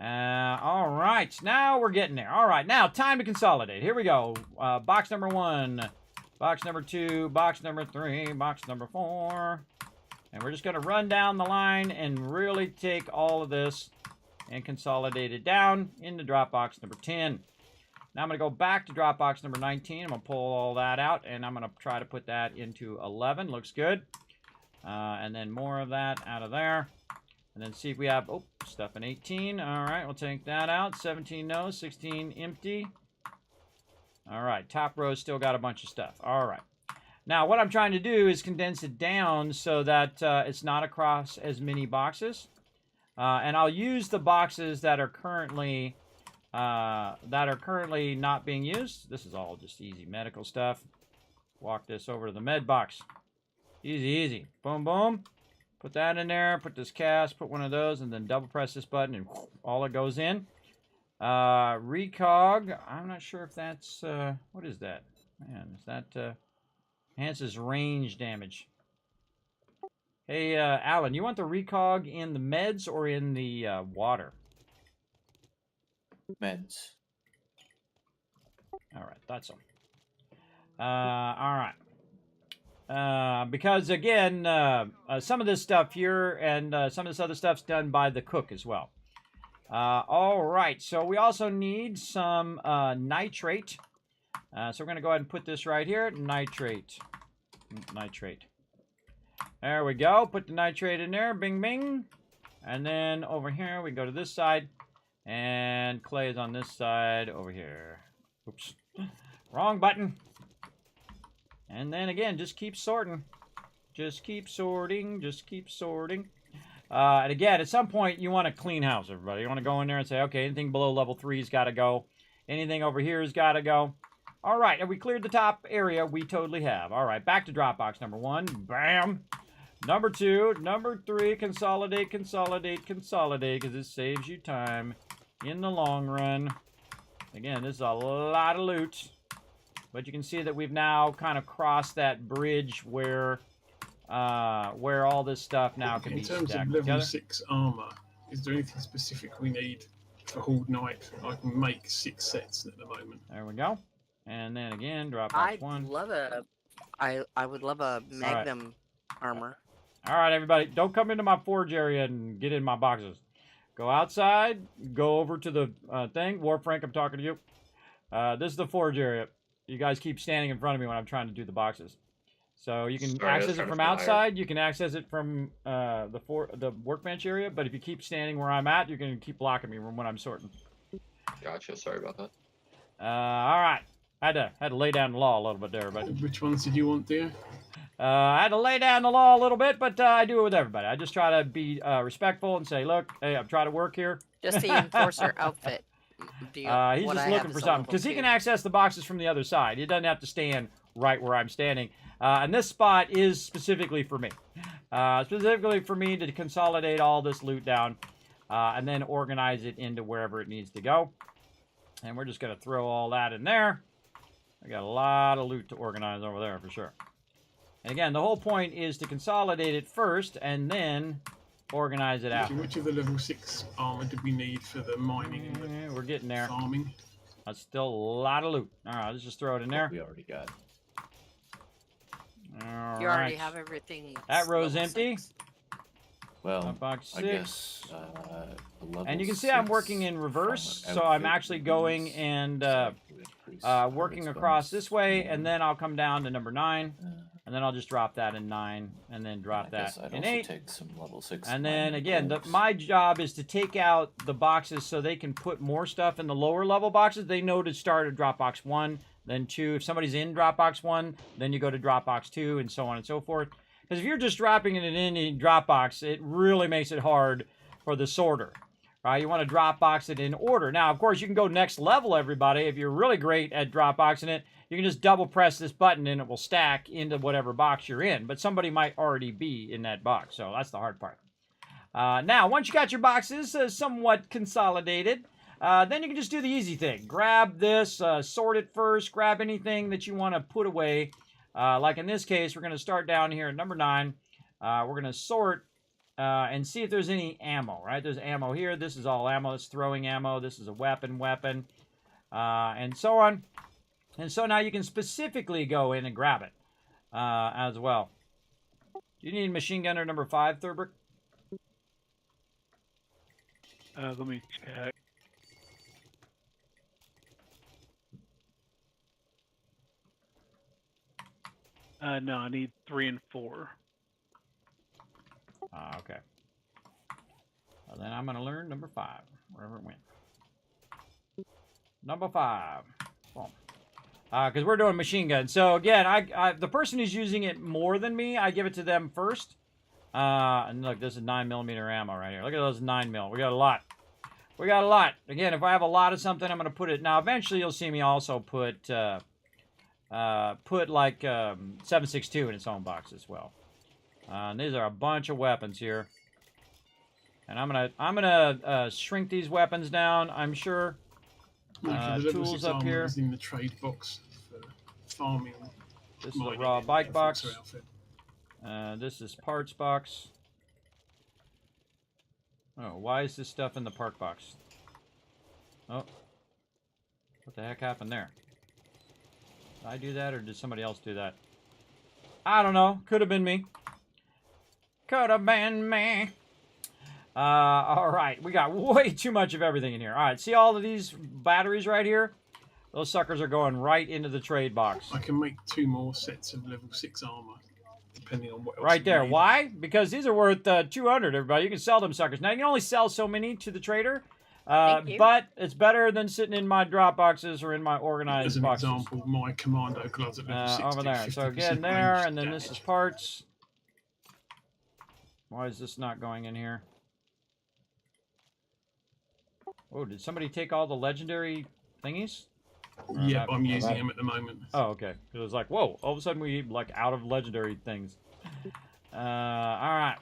All right, now we're getting there. All right, now time to consolidate. Here we go. Box number 1, box number 2, box number 3, box number 4. And we're just going to run down the line and really take all of this and consolidate it down into drop box number 10. Now I'm going to go back to drop box number 19. I'm going to pull all that out, and I'm going to try to put that into 11. Looks good. And then more of that out of there. And then see if we have, stuff in 18. All right, we'll take that out. 17, no. 16, empty. All right, top row still got a bunch of stuff. All right. Now, what I'm trying to do is condense it down so that it's not across as many boxes. And I'll use the boxes that are currently not being used. This is all just easy medical stuff. Walk this over to the med box. Easy, easy. Boom, boom. Put that in there, put this cast, put one of those, and then double press this button, and all it goes in. Recog, I'm not sure if that's, what is that? Man, is that, enhances range damage. Hey, Alan, you want the recog in the meds or in the water? Meds. All right, that's all. All right. Because again, some of this stuff here and some of this other stuff's done by the cook as well. All right, so we also need some nitrate. So we're going to go ahead and put this right here. Nitrate. Nitrate. There we go. Put the nitrate in there. Bing, bing. And then over here, we go to this side. And clay is on this side over here. Oops. Wrong button. And then again, just keep sorting. Just keep sorting. Just keep sorting. And again, at some point, you want to clean house, everybody. You want to go in there and say, okay, anything below level 3's got to go. Anything over here has got to go. All right, have we cleared the top area? We totally have. All right, back to Dropbox number 1. Bam. Number 2. Number 3, consolidate, consolidate, consolidate, because this saves you time in the long run. Again, this is a lot of loot. But you can see that we've now kind of crossed that bridge where all this stuff now can be stacked together. In terms of level 6 armor, is there anything specific we need for Horde Knight? I can make 6 sets at the moment. There we go. And then again, Dropbox 1. I would love a Magnum armor. All right, everybody, don't come into my forge area and get in my boxes. Go outside, go over to the thing. War Frank, I'm talking to you. This is the forge area. You guys keep standing in front of me when I'm trying to do the boxes. So you can access it from outside. You can access it from the workbench area. But if you keep standing where I'm at, you're going to keep blocking me when I'm sorting. Gotcha. Sorry about that. All right. Had to lay down the law a little bit there, but which ones did you want there? I had to lay down the law a little bit, but I do it with everybody. I just try to be respectful and say, look, hey, I'm trying to work here. Just the enforcer outfit. He's just looking for something because he can access the boxes from the other side. He doesn't have to stand right where I'm standing. And this spot is specifically for me. Specifically for me to consolidate all this loot down and then organize it into wherever it needs to go. And we're just going to throw all that in there. I got a lot of loot to organize over there for sure. And again, the whole point is to consolidate it first and then organize it after. Which of the level 6 armor do we need for the mining and the we're getting there. Farming? That's still a lot of loot. All right, let's just throw it in there. We already got. You already have everything. That row's empty. Well, box 6. I guess. And you can see I'm working in reverse, so I'm actually going and working across this way, and then I'll come down to number 9, and then I'll just drop that in 9, and then drop that in 8. Take some level 6 and then again, my job is to take out the boxes so they can put more stuff in the lower level boxes. They know to start at Dropbox 1, then 2. If somebody's in Dropbox 1, then you go to Dropbox 2, and so on and so forth. Because if you're just dropping it in Dropbox, it really makes it hard for the sorter. Right? You want to Dropbox it in order. Now, of course, you can go next level, everybody. If you're really great at Dropboxing it, you can just double press this button and it will stack into whatever box you're in. But somebody might already be in that box, so that's the hard part. Now, once you got your boxes somewhat consolidated, then you can just do the easy thing. Grab this, sort it first, grab anything that you want to put away. Like in this case, we're going to start down here at number 9. We're going to sort and see if there's any ammo, right? There's ammo here. This is all ammo. It's throwing ammo. This is a weapon, and so on. And so now you can specifically go in and grab it as well. Do you need machine gunner number 5, Thurbrick? Let me check. No, I need 3 and 4. Okay. Well, then I'm going to learn number 5, wherever it went. Number 5. Boom. Because we're doing machine gun. So again, the person who's using it more than me, I give it to them first. And look, this is 9mm ammo right here. Look at those 9mm. We got a lot. We got a lot. Again, if I have a lot of something, I'm going to put it. Now, eventually, you'll see me also put like 7.62 in its own box as well. And these are a bunch of weapons here. And I'm gonna shrink these weapons down. I'm sure. Tools up here. Is in the trade box for farming. This is a raw bike box. This is parts box. Oh, why is this stuff in the park box? Oh, what the heck happened there? Did I do that, or did somebody else do that? I don't know. Could have been me. Could have been me. All right. We got way too much of everything in here. All right. See all of these batteries right here? Those suckers are going right into the trade box. I can make 2 more sets of level 6 armor, depending on what else Right you there. need. Why? Because these are worth 200, everybody. You can sell them suckers. Now, you can only sell so many to the trader. But it's better than sitting in my drop boxes or in my organized As an boxes. example, my commando gloves at level 6 Over there. So again, there, and then this is parts. Why is this not going in here? Oh, did somebody take all the legendary thingies? Yep, I'm using them at the moment. Oh, okay. It was like, whoa, all of a sudden we like out of legendary things. All right.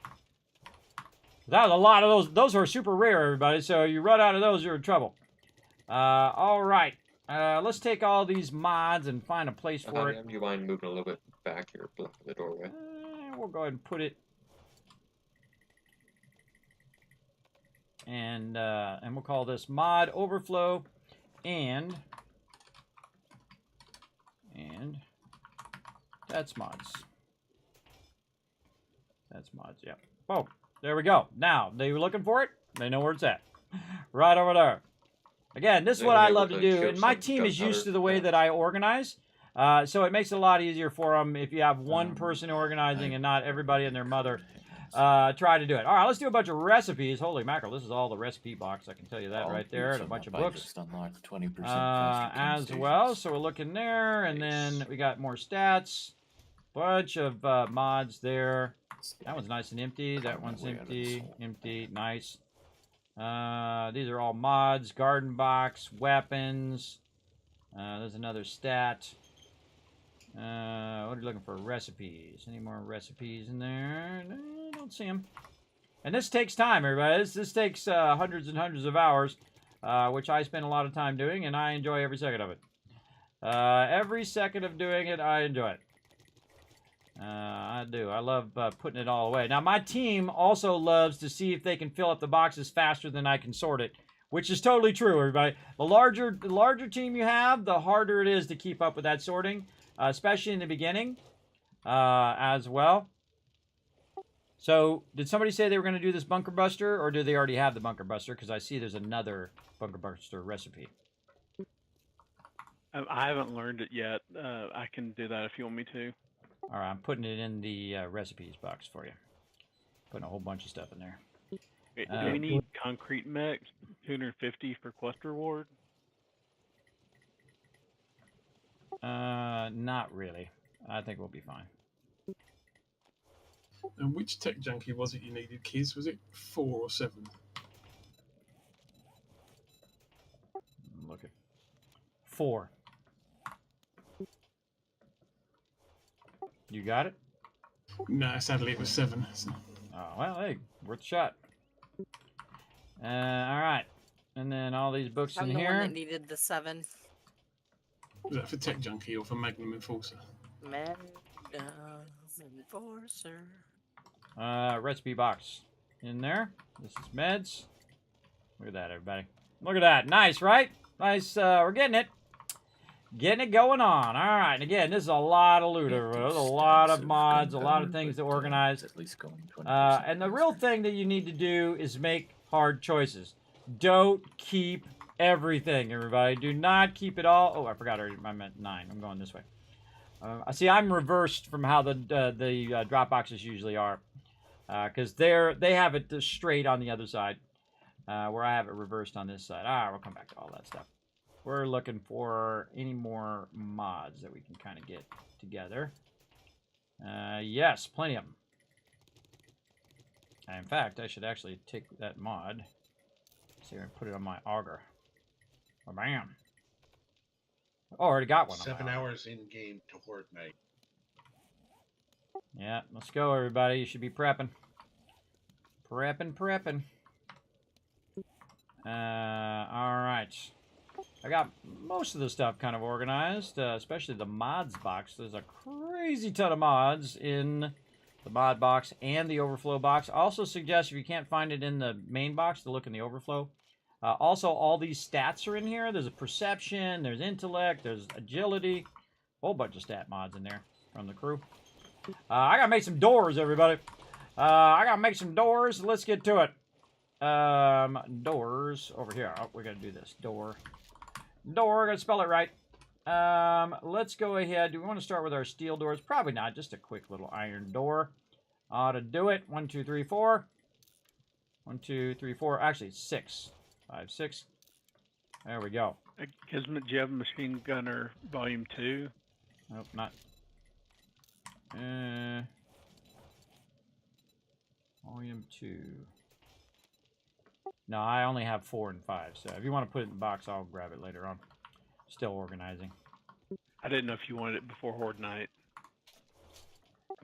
That was a lot of those. Those are super rare, everybody. So you run out of those, you're in trouble. All right. Let's take all these mods and find a place for it. Do you mind moving a little bit back here, blocking the doorway? We'll go ahead and put it. And we'll call this mod overflow and that's mods. That's mods, yeah. Oh, there we go. Now, they were looking for it. They know where it's at. Right over there. Again, this is what I love to do. And my team is used to the way that I organize. So it makes it a lot easier for them if you have one person organizing and not everybody and their mother try to do it. All right, let's do a bunch of recipes. Holy mackerel, this is all the recipe box. I can tell you that right there. And a bunch of books as well. So we're looking there. And then we got more stats. Bunch of mods there. That one's nice and empty. That one's empty. Empty. Nice. These are all mods. Garden box. Weapons. There's another stat. What are you looking for? Recipes. Any more recipes in there? No, I don't see them. And this takes time, everybody. This takes hundreds and hundreds of hours, which I spend a lot of time doing, and I enjoy every second of it. Every second of doing it, I enjoy it. I do. I love putting it all away. Now, my team also loves to see if they can fill up the boxes faster than I can sort it, which is totally true, everybody. The larger team you have, the harder it is to keep up with that sorting, especially in the beginning as well. So, did somebody say they were going to do this bunker buster, or do they already have the bunker buster? Because I see there's another bunker buster recipe. I haven't learned it yet. I can do that if you want me to. All right, I'm putting it in the recipes box for you. Putting a whole bunch of stuff in there. Do we need concrete mix? 250 for quest reward? Not really. I think we'll be fine. And which tech junkie was it you needed, Kiz? Was it 4 or 7? Look at 4. You got it? No, sadly it was 7. So. Oh, well, hey, worth a shot. All right. And then all these books I'm in the here. one that needed the 7. Was that for Tech Junkie or for Magnum Enforcer? Magnum Enforcer. Recipe box in there. This is meds. Look at that, everybody. Look at that. Nice, right? Nice. We're getting it. Getting it going on. All right. And again, this is a lot of loot. There's a lot of mods, a lot of things to organize. At least going 20%. And the real thing that you need to do is make hard choices. Don't keep everything, everybody. Do not keep it all. Oh, I forgot. I meant 9. I'm going this way. See, I'm reversed from how the drop boxes usually are, because they have it straight on the other side, where I have it reversed on this side. We'll come back to all that stuff. We're looking for any more mods that we can kind of get together. Yes, plenty of them. And in fact, I should actually take that mod. See, and put it on my auger. Oh, bam. Oh, already got one. 7 hours in game to Horde Night. Yeah, let's go, everybody. You should be prepping. Prepping. All right. I got most of the stuff kind of organized, especially the mods box. There's a crazy ton of mods in the mod box and the overflow box. I also suggest if you can't find it in the main box to look in the overflow. Also, all these stats are in here. There's a perception, there's intellect, there's agility. A whole bunch of stat mods in there from the crew. I gotta make some doors, everybody. I gotta make some doors. Let's get to it. Doors over here. Oh, we gotta do this. Door. Gotta spell it right. Let's go ahead. Do we want to start with our steel doors? Probably not. Just a quick little iron door. Ought to do it. 1, 2, 3, 4. 1, 2, 3, 4. Actually, 6. 5, 6. There we go. Kismet, do you have Machine Gunner Volume 2? Nope, not. Volume 2. No, I only have 4 and 5. So if you want to put it in the box, I'll grab it later on. Still organizing. I didn't know if you wanted it before Horde Night.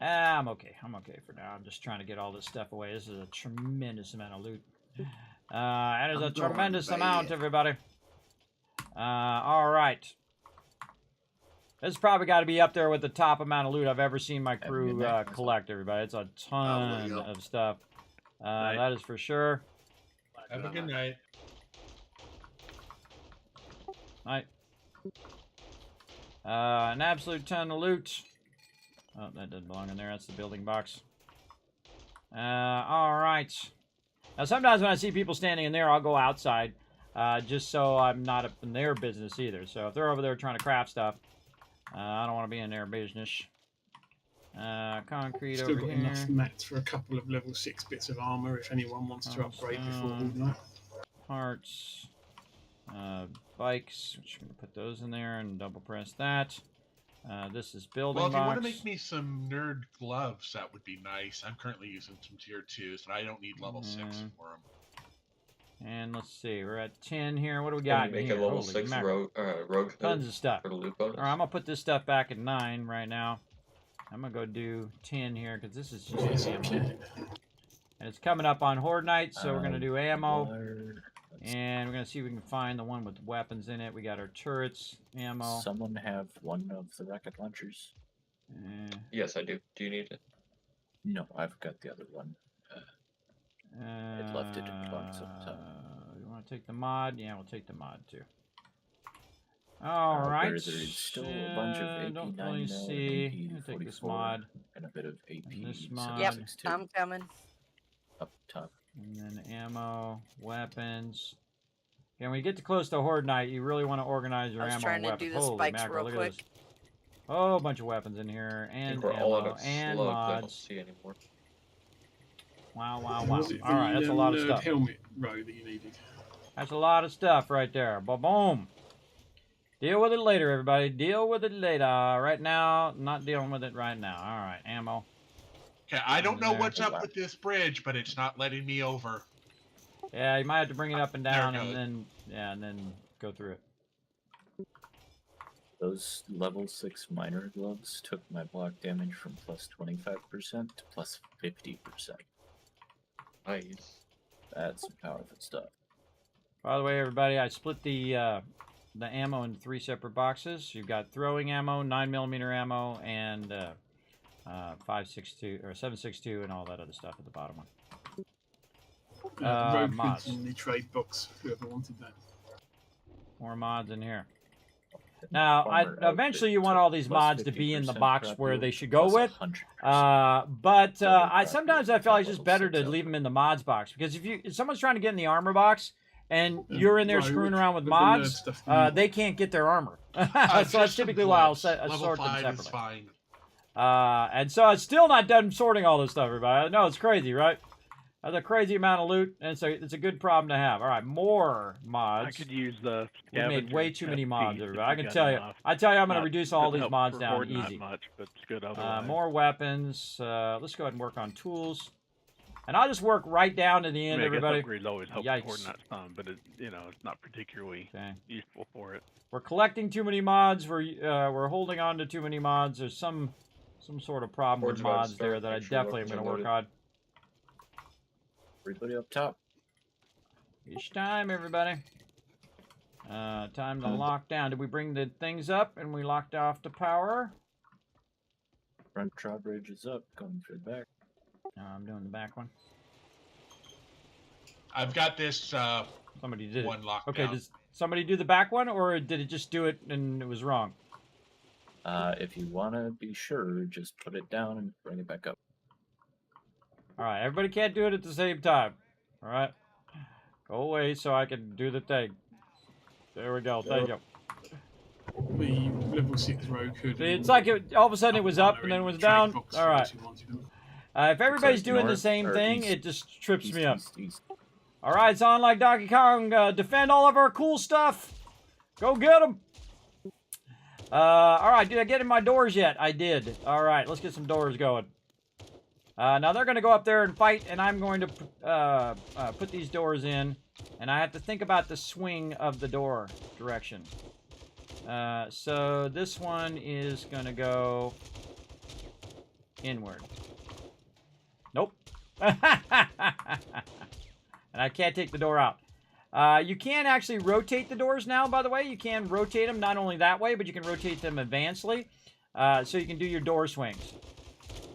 I'm okay. I'm okay for now. I'm just trying to get all this stuff away. This is a tremendous amount of loot. That is a tremendous amount, everybody. All right. This has probably got to be up there with the top amount of loot I've ever seen my crew collect, everybody. It's a ton of stuff. That is for sure. Have a good night. Night. An absolute ton of loot. Oh, that doesn't belong in there. That's the building box. All right. Now, sometimes when I see people standing in there, I'll go outside, just so I'm not up in their business either. So if they're over there trying to craft stuff, I don't want to be in their business. Concrete Still over got here. enough mats for a couple of level 6 bits of armor if anyone wants to upgrade before Horde Night. Parts. Bikes. Which I'm going to put those in there and double press that. This is building Well, if you box. want to make me some nerd gloves, that would be nice. I'm currently using some tier 2s, and I don't need level 6 for them. And let's see, we're at 10 here. What do we got Make here? a level Holy 6 mackerel. rogue Tons of stuff. for the loot All bonus. right, I'm gonna put this stuff back at 9 right now. I'm gonna go do 10 here because this is just ammo. And it's coming up on Horde Night, so we're gonna do ammo. And we're gonna see if we can find the one with weapons in it. We got our turrets, ammo. Someone have one of the rocket launchers? Yes, I do. Do you need it? No, I've got the other one. It left it in box up top. You want to take the mod? Yeah, we'll take the mod too. All right. There's still a bunch of AP don't really 9 see. and Take this AP44 mod. and a bit of AP. This mod. Yep, I'm coming. Up top. And then ammo, weapons. Yeah, when you get too close to Horde Night, you really want to organize your I was ammo trying and to do weapons. the Holy spikes mackerel, real look at quick. this. Oh, a bunch of weapons in here, and we're all out ammo, of and slugs. I don't mods. see anymore. Wow, wow, And wow. was it All right, the, that's a lot of nerd stuff. helmet row that you needed? That's a lot of stuff right there. Ba-boom. Deal with it later, everybody. Deal with it later. Right now, not dealing with it right now. All right, ammo. Okay, I don't know There. what's up with this bridge, but it's not letting me over. Yeah, you might have to bring it up and There it down, goes. and then go through it. Those level 6 minor gloves took my block damage from plus 25% to plus 50%. Nice. That's some powerful stuff. By the way, everybody, I split the ammo into 3 separate boxes. You've got throwing ammo, 9mm ammo, and 5.62 or 7.62, and all that other stuff at the bottom one. Rogue Mods. goods in the trade box, whoever wanted that. More mods in here. Now, eventually you want all these mods to be in the box where they should go with. But sometimes I feel like it's just better to leave them in the mods box, because if someone's trying to get in the armor box and you're in there screwing around with mods, they can't get their armor. So that's typically why I'll sort them separately. Is fine. And so it's still not done sorting all this stuff, everybody. I know it's crazy, right? That's a crazy amount of loot, and so it's a good problem to have. All right, more mods. I could use the. We made way too many mods, if everybody. I you can got tell you. enough. I tell you, I'm going to Not- reduce all doesn't these help mods for down Horde not easy. much, but it's good otherwise. More weapons. Let's go ahead and work on tools. And I'll just work right down to the I end, mean, I guess everybody. upgrades always help Yikes. Horde not some, but it's not particularly useful for it. We're collecting too many mods. We're holding on to too many mods. There's some sort of problem with Horde's about to mods start. there that I Make sure definitely am going to work weapons on. Everybody up top. Each time, everybody. Time to lock down. Did we bring the things up and we locked off the power? Front drawbridge is up, going for the back. I'm doing the back one. I've got this Somebody did one it. locked Okay, down. does somebody do the back one, or did it just do it and it was wrong? If you want to be sure, just put it down and bring it back up. All right, everybody can't do it at the same time. All right, go away so I can do the thing. There we go. Thank you. The level 6 row could. See, it's like all of a sudden it was up and then it was down. All right. If everybody's doing the same thing, it just trips me up. All right, it's on like Donkey Kong. Defend all of our cool stuff. Go get them. All right, did I get in my doors yet? I did. All right, let's get some doors going. Now they're going to go up there and fight, and I'm going to put these doors in, and I have to think about the swing of the door direction. So this one is going to go inward. Nope. And I can't take the door out. You can actually rotate the doors now, by the way. You can rotate them not only that way, but you can rotate them advancedly. So you can do your door swings.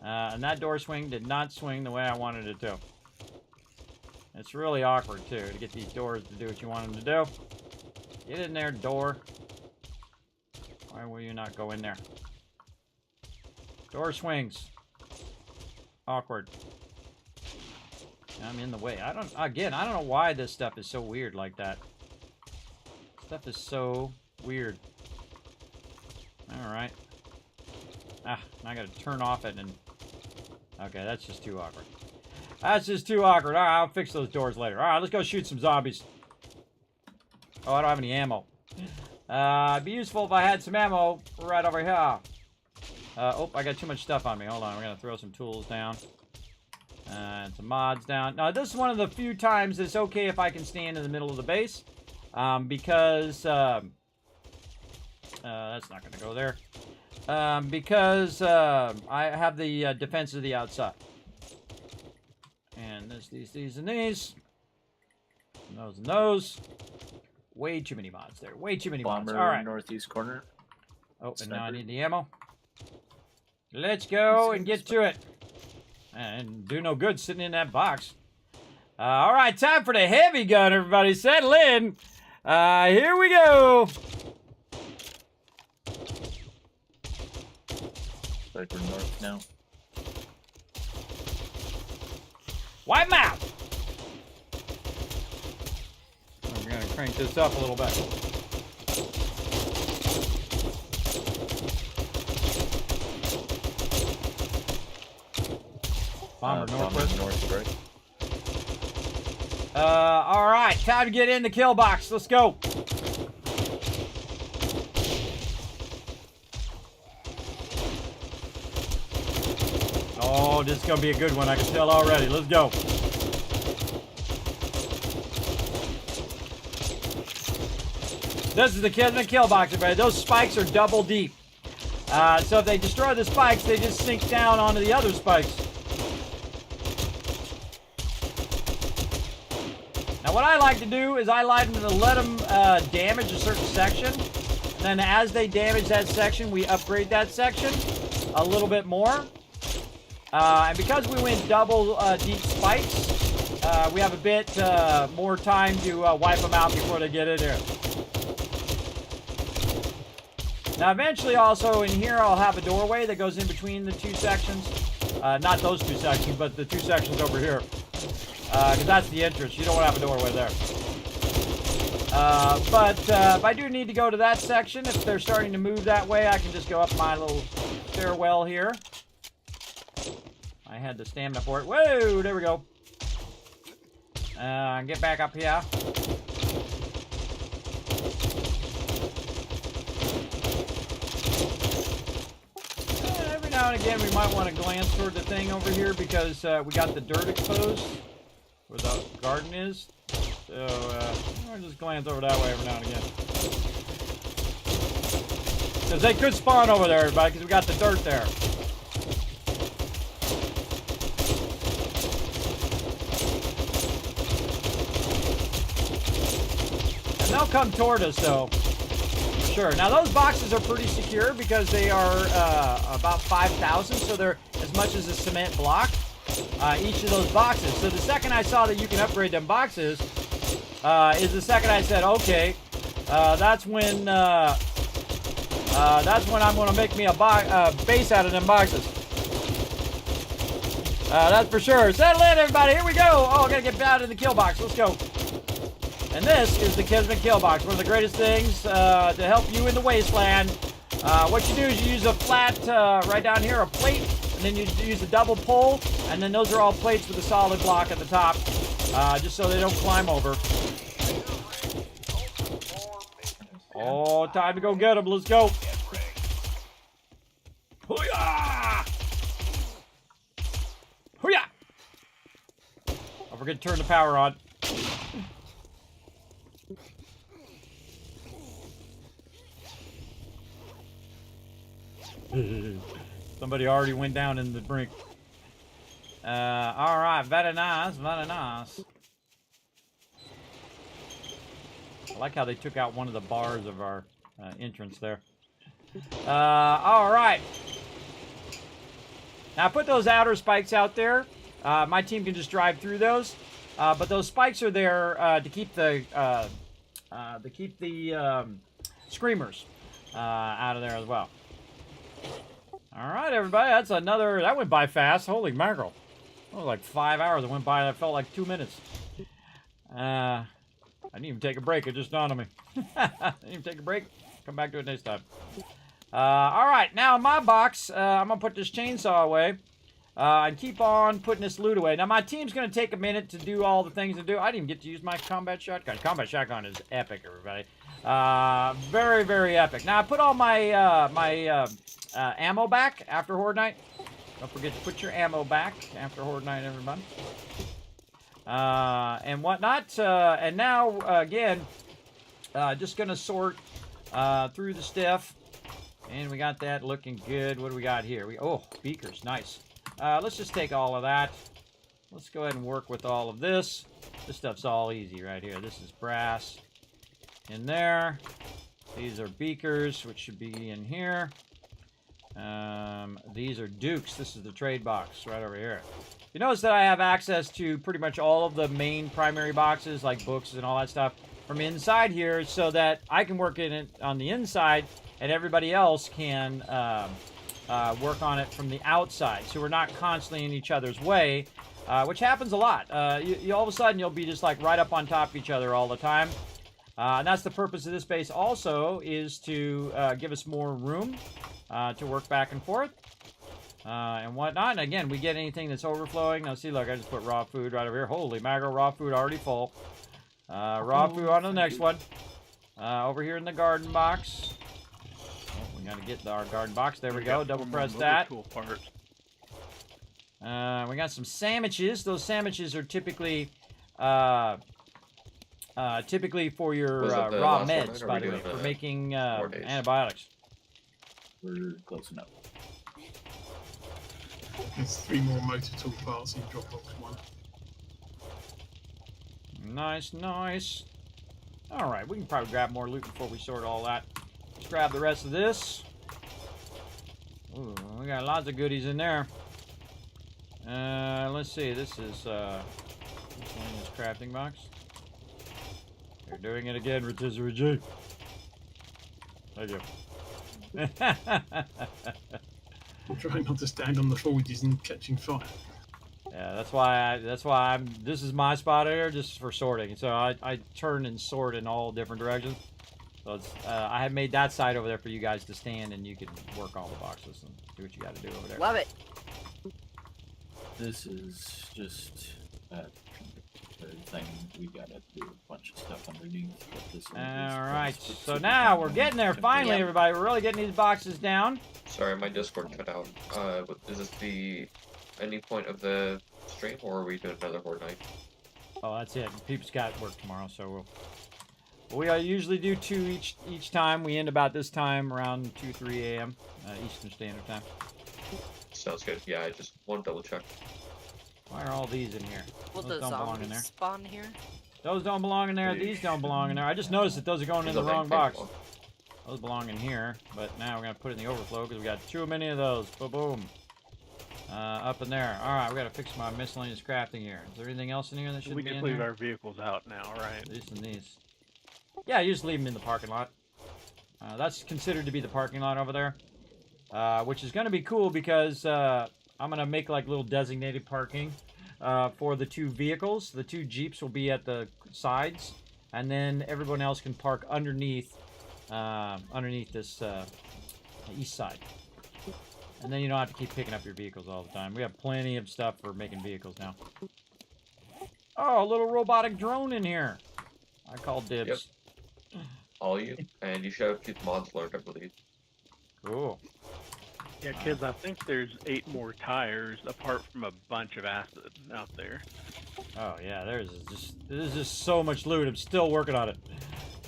And that door swing did not swing the way I wanted it to. It's really awkward, too, to get these doors to do what you want them to do. Get in there, door. Why will you not go in there? Door swings. Awkward. I'm in the way. I don't know why this stuff is so weird like that. Stuff is so weird. Alright. Now I gotta turn off it and... Okay, that's just too awkward. That's just too awkward. Alright, I'll fix those doors later. Alright, let's go shoot some zombies. Oh, I don't have any ammo. It'd be useful if I had some ammo right over here. Oh, I got too much stuff on me. Hold on, we're gonna throw some tools down. And some mods down. Now, this is one of the few times it's okay if I can stand in the middle of the base. Because... that's not going to go there. Because I have the defense of the outside. And there's these, and these. And those and those. Way too many mods there. Way too many mods. All right. Northeast corner. Oh, and now I need the ammo. Let's go and get to it. And do no good sitting in that box. All right, time for the heavy gun, everybody. Settle in. Here we go. Like we're north now. Wipe 'em out. We're going to crank this up a little bit. Bomber northwest. Right. All right, time to get in the kill box. Let's go. Oh, this is gonna be a good one. I can tell already. Let's go. This is the Kismet kill box, everybody. Those spikes are double deep. So if they destroy the spikes, they just sink down onto the other spikes. Now, what I like to do is I like to let them damage a certain section. And then as they damage that section, we upgrade that section a little bit more. And because we went double deep spikes, we have a bit more time to wipe them out before they get in there. Now, eventually, also, in here, I'll have a doorway that goes in between the two sections. Not those two sections, but the two sections over here. Because that's the entrance. You don't want to have a doorway there. But if I do need to go to that section, if they're starting to move that way, I can just go up my little stairwell here. I had the stamina for it. Whoa, there we go. Get back up here. Every now and again, we might want to glance toward the thing over here because we got the dirt exposed where the garden is. So, I'll just glance over that way every now and again. Because they could spawn over there, everybody, because we got the dirt there. And they'll come toward us, though. For sure. Now, those boxes are pretty secure because they are about 5,000, so they're as much as a cement block. Each of those boxes. So the second I saw that you can upgrade them boxes is the second I said, okay, that's when that's when I'm gonna make me a base out of them boxes. That's for sure. Settle in, everybody. Here we go. Oh, I gotta get out of the kill box. Let's go. And this is the Kismet kill box. One of the greatest things to help you in the wasteland. What you do is you use a flat, right down here, a plate, and then you use a double pull, and then those are all plates with a solid block at the top, just so they don't climb over. Oh, time to go get them. Let's go. Hoo-yah! Hoo-yah! Don't forget to turn the power on. Somebody already went down in the brink. Alright, very nice, very nice. I like how they took out one of the bars of our entrance there. Alright. Now I put those outer spikes out there. My team can just drive through those. But those spikes are there to keep the screamers out of there as well. Alright, everybody, that's another... That went by fast. Holy mackerel. That was like 5 hours that went by. That felt like 2 minutes. I didn't even take a break. It just dawned on me. I didn't even take a break. Come back to it next time. Alright, now in my box, I'm going to put this chainsaw away. And keep on putting this loot away. Now, my team's going to take a minute to do all the things to do. I didn't even get to use my combat shotgun. Combat shotgun is epic, everybody. Very, very epic. Now, I put all my ammo back after Horde Night. Don't forget to put your ammo back after Horde Night, everybody. And whatnot. And now, again, just going to sort through the stuff. And we got that looking good. What do we got here? Oh, beakers. Nice. Let's just take all of that. Let's go ahead and work with all of this. This stuff's all easy right here. This is brass in there. These are beakers, which should be in here. These are dukes. This is the trade box right over here. You notice that I have access to pretty much all of the main primary boxes, like books and all that stuff, from inside here, so that I can work in it on the inside, and everybody else can work on it from the outside. So we're not constantly in each other's way, which happens a lot. You all of a sudden, you'll be just like right up on top of each other all the time. And that's the purpose of this base also, is to give us more room to work back and forth and whatnot. And again, we get anything that's overflowing. Now see, look, I just put raw food right over here. Holy mackerel, raw food already full. Raw food on to the next one. Over here in the garden box. Oh, we gotta get our garden box. There we go. Double press that. We got some sandwiches. Those sandwiches are typically for your raw meds, by the way, for making antibiotics. We're close enough. There's 3 more motor tool parts in Dropbox 1. Nice, nice. Alright, we can probably grab more loot before we sort all that. Let's grab the rest of this. Ooh, we got lots of goodies in there. Let's see, this is this crafting box. You're doing it again, Rotisserie G. Thank you. I'm trying not to stand on the forges and catching fire. Yeah, that's why this is my spot here, just for sorting. So I turn and sort in all different directions. So it's, I have made that side over there for you guys to stand, and you can work all the boxes and do what you got to do over there. Love it. This is just thing. We gotta do a bunch of stuff underneath. Alright, so now we're getting there finally, everybody. We're really getting these boxes down. Sorry, my Discord cut out. Is this the ending point of the stream, or are we doing another Horde Night? Oh, that's it. Peeps got work tomorrow, so we usually do 2 each time. We end about this time around 2-3 a.m. Eastern Standard Time. Sounds good. Yeah, I just want to double check. Why are all these in here? Will those the don't belong in there. spawn here? Those don't belong in there. These don't belong in there. I just noticed that those are going in the wrong box. Those belong in here, but now we're going to put it in the overflow because we got too many of those. Boom. Up in there. Alright, we got to fix my miscellaneous crafting here. Is there anything else in here that should be in here? We can leave our vehicles out now, right? These and these. Yeah, you just leave them in the parking lot. That's considered to be the parking lot over there, which is going to be cool because I'm going to make like little designated parking for the 2 vehicles. The 2 Jeeps will be at the sides, and then everyone else can park underneath this east side. And then you don't have to keep picking up your vehicles all the time. We have plenty of stuff for making vehicles now. Oh, a little robotic drone in here. I call dibs. Yep. All you, and you should have keep mods alert, I believe. Cool. Yeah, kids, I think there's 8 more tires apart from a bunch of acid out there. Oh yeah, there's just so much loot. I'm still working on it.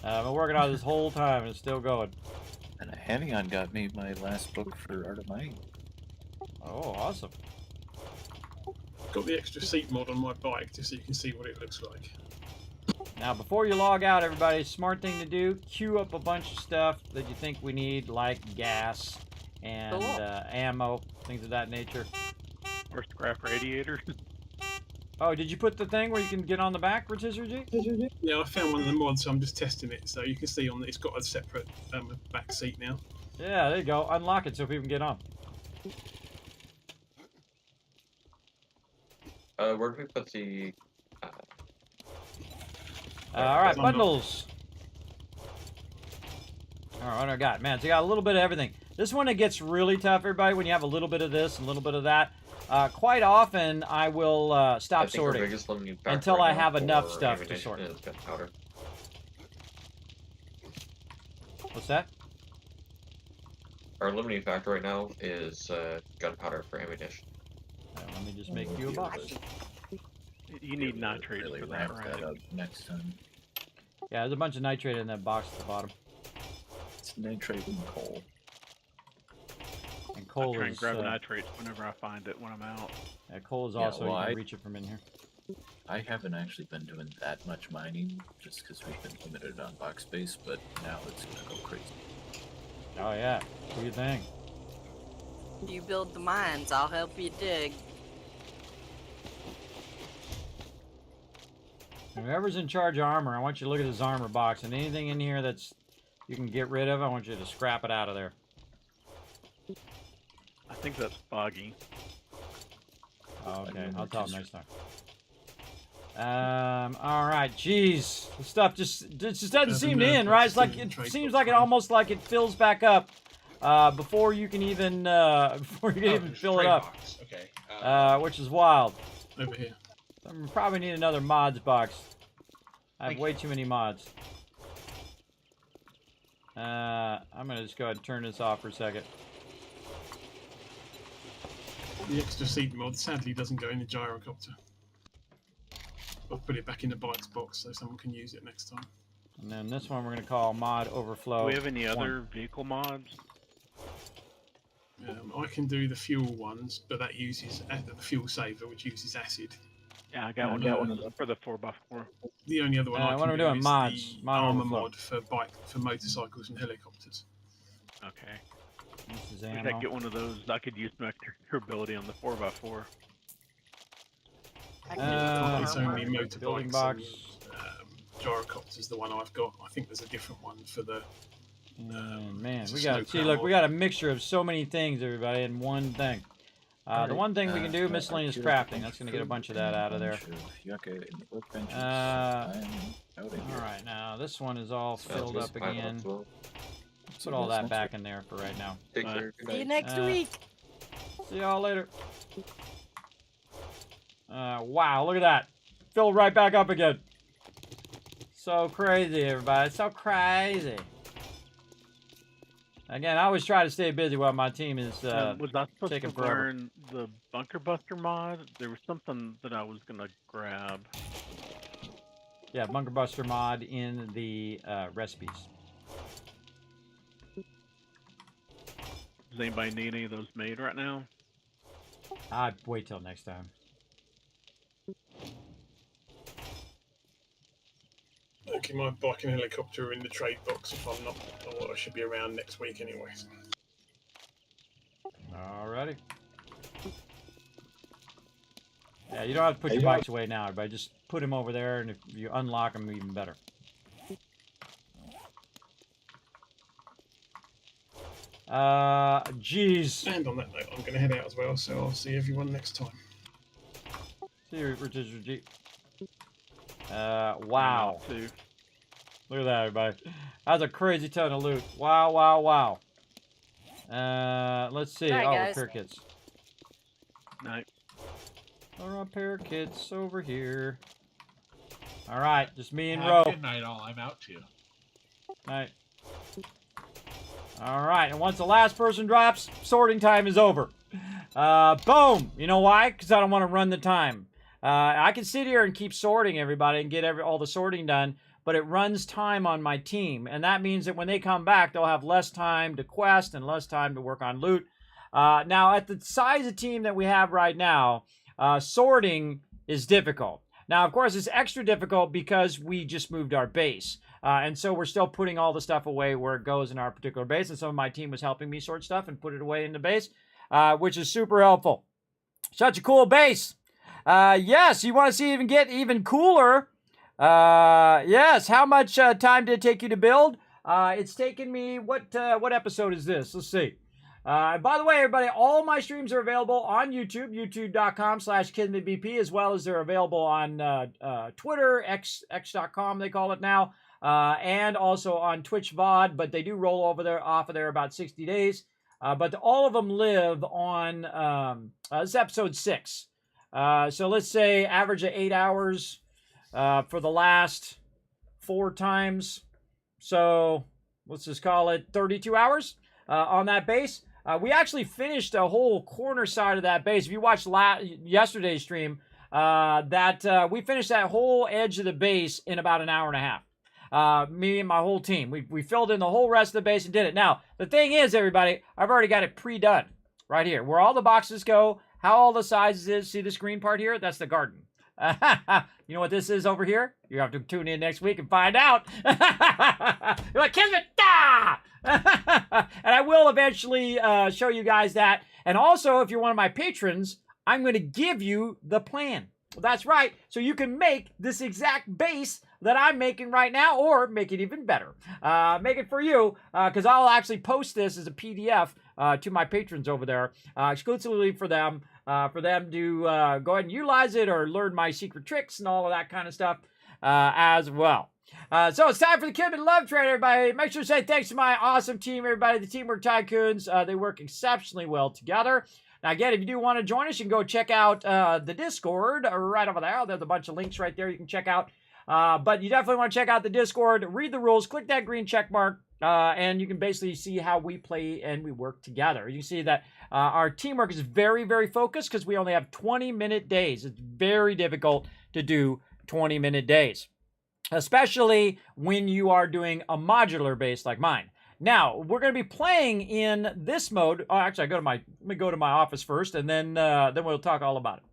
I've been working on it this whole time and it's still going. And a Hanion got me my last book for Art of Mining. Oh, awesome. Got the extra seat mod on my bike just so you can see what it looks like. Now, before you log out, everybody, smart thing to do, queue up a bunch of stuff that you think we need, like gas and ammo, things of that nature. Or scrap radiators. Oh, did you put the thing where you can get on the back, Rotisserie G? Yeah, I found one of the mods, so I'm just testing it. So you can see on it's got a separate back seat now. Yeah, there you go. Unlock it so people can get on. Where do we put the... Alright, bundles. Alright, what do I got? Man, so you got a little bit of everything. This one, it gets really tough, everybody, when you have a little bit of this and a little bit of that. Quite often, I will stop sorting until I have enough stuff to sort. What's that? Our limiting factor right now is gunpowder for ammunition. Let me just make you a box. You need nitrate for that, right? Up next time. Yeah, there's a bunch of nitrate in that box at the bottom. It's nitrate and coal. And coal I try and is, grab nitrate whenever I find it when I'm out. Yeah, coal is Yeah, also, well, you can reach it from in here. I haven't actually been doing that much mining, just because we've been limited on box space, but now it's gonna go crazy. Oh yeah, do your thing. You build the mines, I'll help you dig. And whoever's in charge of armor, I want you to look at this armor box, and anything in here that's you can get rid of, I want you to scrap it out of there. I think that's foggy. Oh, okay, I'll tell him next time. All right, jeez, the stuff just doesn't seem to end, right? It's like it seems like it almost like it fills back up before you can even fill it up. Box. Okay. Which is wild. Over here. I probably need another mods box. I have way too many mods. I'm gonna just go ahead and turn this off for a second. The extra seat mod sadly doesn't go in the gyrocopter. I'll put it back in the bikes box so someone can use it next time. And then this one we're gonna call mod overflow. Do we have any other vehicle mods? I can do the fuel ones, but that uses the fuel saver, which uses acid. Yeah, I got one for the 4x4. The only other one I what can are we do doing? is Mods. the Mod armor overflow. mod for motorcycles and helicopters. Okay. This is Wish ammo. I could get one of those. I could use my durability on the 4x4. It's only building motorbikes box. and gyrocopters. The one I've got. I think there's a different one for the. Man, it's we a got snowplow look, mod. we got a mixture of so many things, everybody, in one thing. The one thing we can do, miscellaneous crafting. That's going to get a bunch of that out of there. Alright, now this one is all filled up again. Put all that back in there for right now. Take care. Good See you night. next week. See y'all later. Wow, look at that. Filled right back up again. So crazy, everybody. So crazy. Again, I always try to stay busy while my team is was I supposed taking to forever. learn the Bunker Buster mod? There was something that I was gonna grab. Yeah, Bunker Buster mod in the recipes. Does anybody need any of those made right now? I'd wait till next time. Okay, my bike and helicopter are in the trade box if I'm not. Or I should be around next week anyway. So. Alrighty. Yeah, you don't have to put your bikes away now, everybody. Just put them over there, and if you unlock them, even better. Jeez. And on that note, I'm going to head out as well, so I'll see everyone next time. See you, Richard G. Wow. Look at that, everybody. That's a crazy ton of loot. Wow, wow, wow. Let's see. Hi, oh, guys. repair kits. Night. Repair kits over here. All right, just me and Have Ro. Good night, all. I'm out too. Night. All right, and once the last person drops, sorting time is over. Boom. You know why? Because I don't want to run the time. I can sit here and keep sorting everybody and get all the sorting done, but it runs time on my team, and that means that when they come back, they'll have less time to quest and less time to work on loot. Now, at the size of team that we have right now, sorting is difficult. Now, of course, it's extra difficult because we just moved our base. And so we're still putting all the stuff away where it goes in our particular base. And some of my team was helping me sort stuff and put it away in the base, which is super helpful. Such a cool base. Yes, you want to see it get even cooler. Yes, how much time did it take you to build? It's taken me, what episode is this? Let's see. By the way, everybody, all my streams are available on YouTube, youtube.com/KismetBP, as well as they're available on Twitter, x.com they call it now, and also on Twitch VOD, but they do roll off of there about 60 days. But all of them live on, this is episode 6. So let's say average of 8 hours for the last 4 times. So let's just call it 32 hours on that base. We actually finished a whole corner side of that base. If you watched yesterday's stream, we finished that whole edge of the base in about an hour and a half. Me and my whole team. We filled in the whole rest of the base and did it. Now, the thing is, everybody, I've already got it pre-done right here. Where all the boxes go, how all the sizes is. See this green part here? That's the garden. You know what this is over here? You have to tune in next week and find out. You're like, Kismet, ah! And I will eventually show you guys that. And also, if you're one of my patrons, I'm going to give you the plan. That's right. So you can make this exact base that I'm making right now, or make it even better. Make it for you, because I'll actually post this as a PDF to my patrons over there, exclusively for them to go ahead and utilize it or learn my secret tricks and all of that kind of stuff as well. So it's time for the Kismet Love Train, everybody. Make sure to say thanks to my awesome team, everybody, the Teamwork Tycoons. They work exceptionally well together. Now, again, if you do want to join us, you can go check out the Discord right over there. There's a bunch of links right there you can check out. But you definitely want to check out the Discord, read the rules, click that green check mark, and you can basically see how we play and we work together. You can see that our teamwork is very, very focused because we only have 20-minute days. It's very difficult to do 20-minute days, especially when you are doing a modular base like mine. Now, we're going to be playing in this mode. Oh, actually, let me go to my office first, and then we'll talk all about it.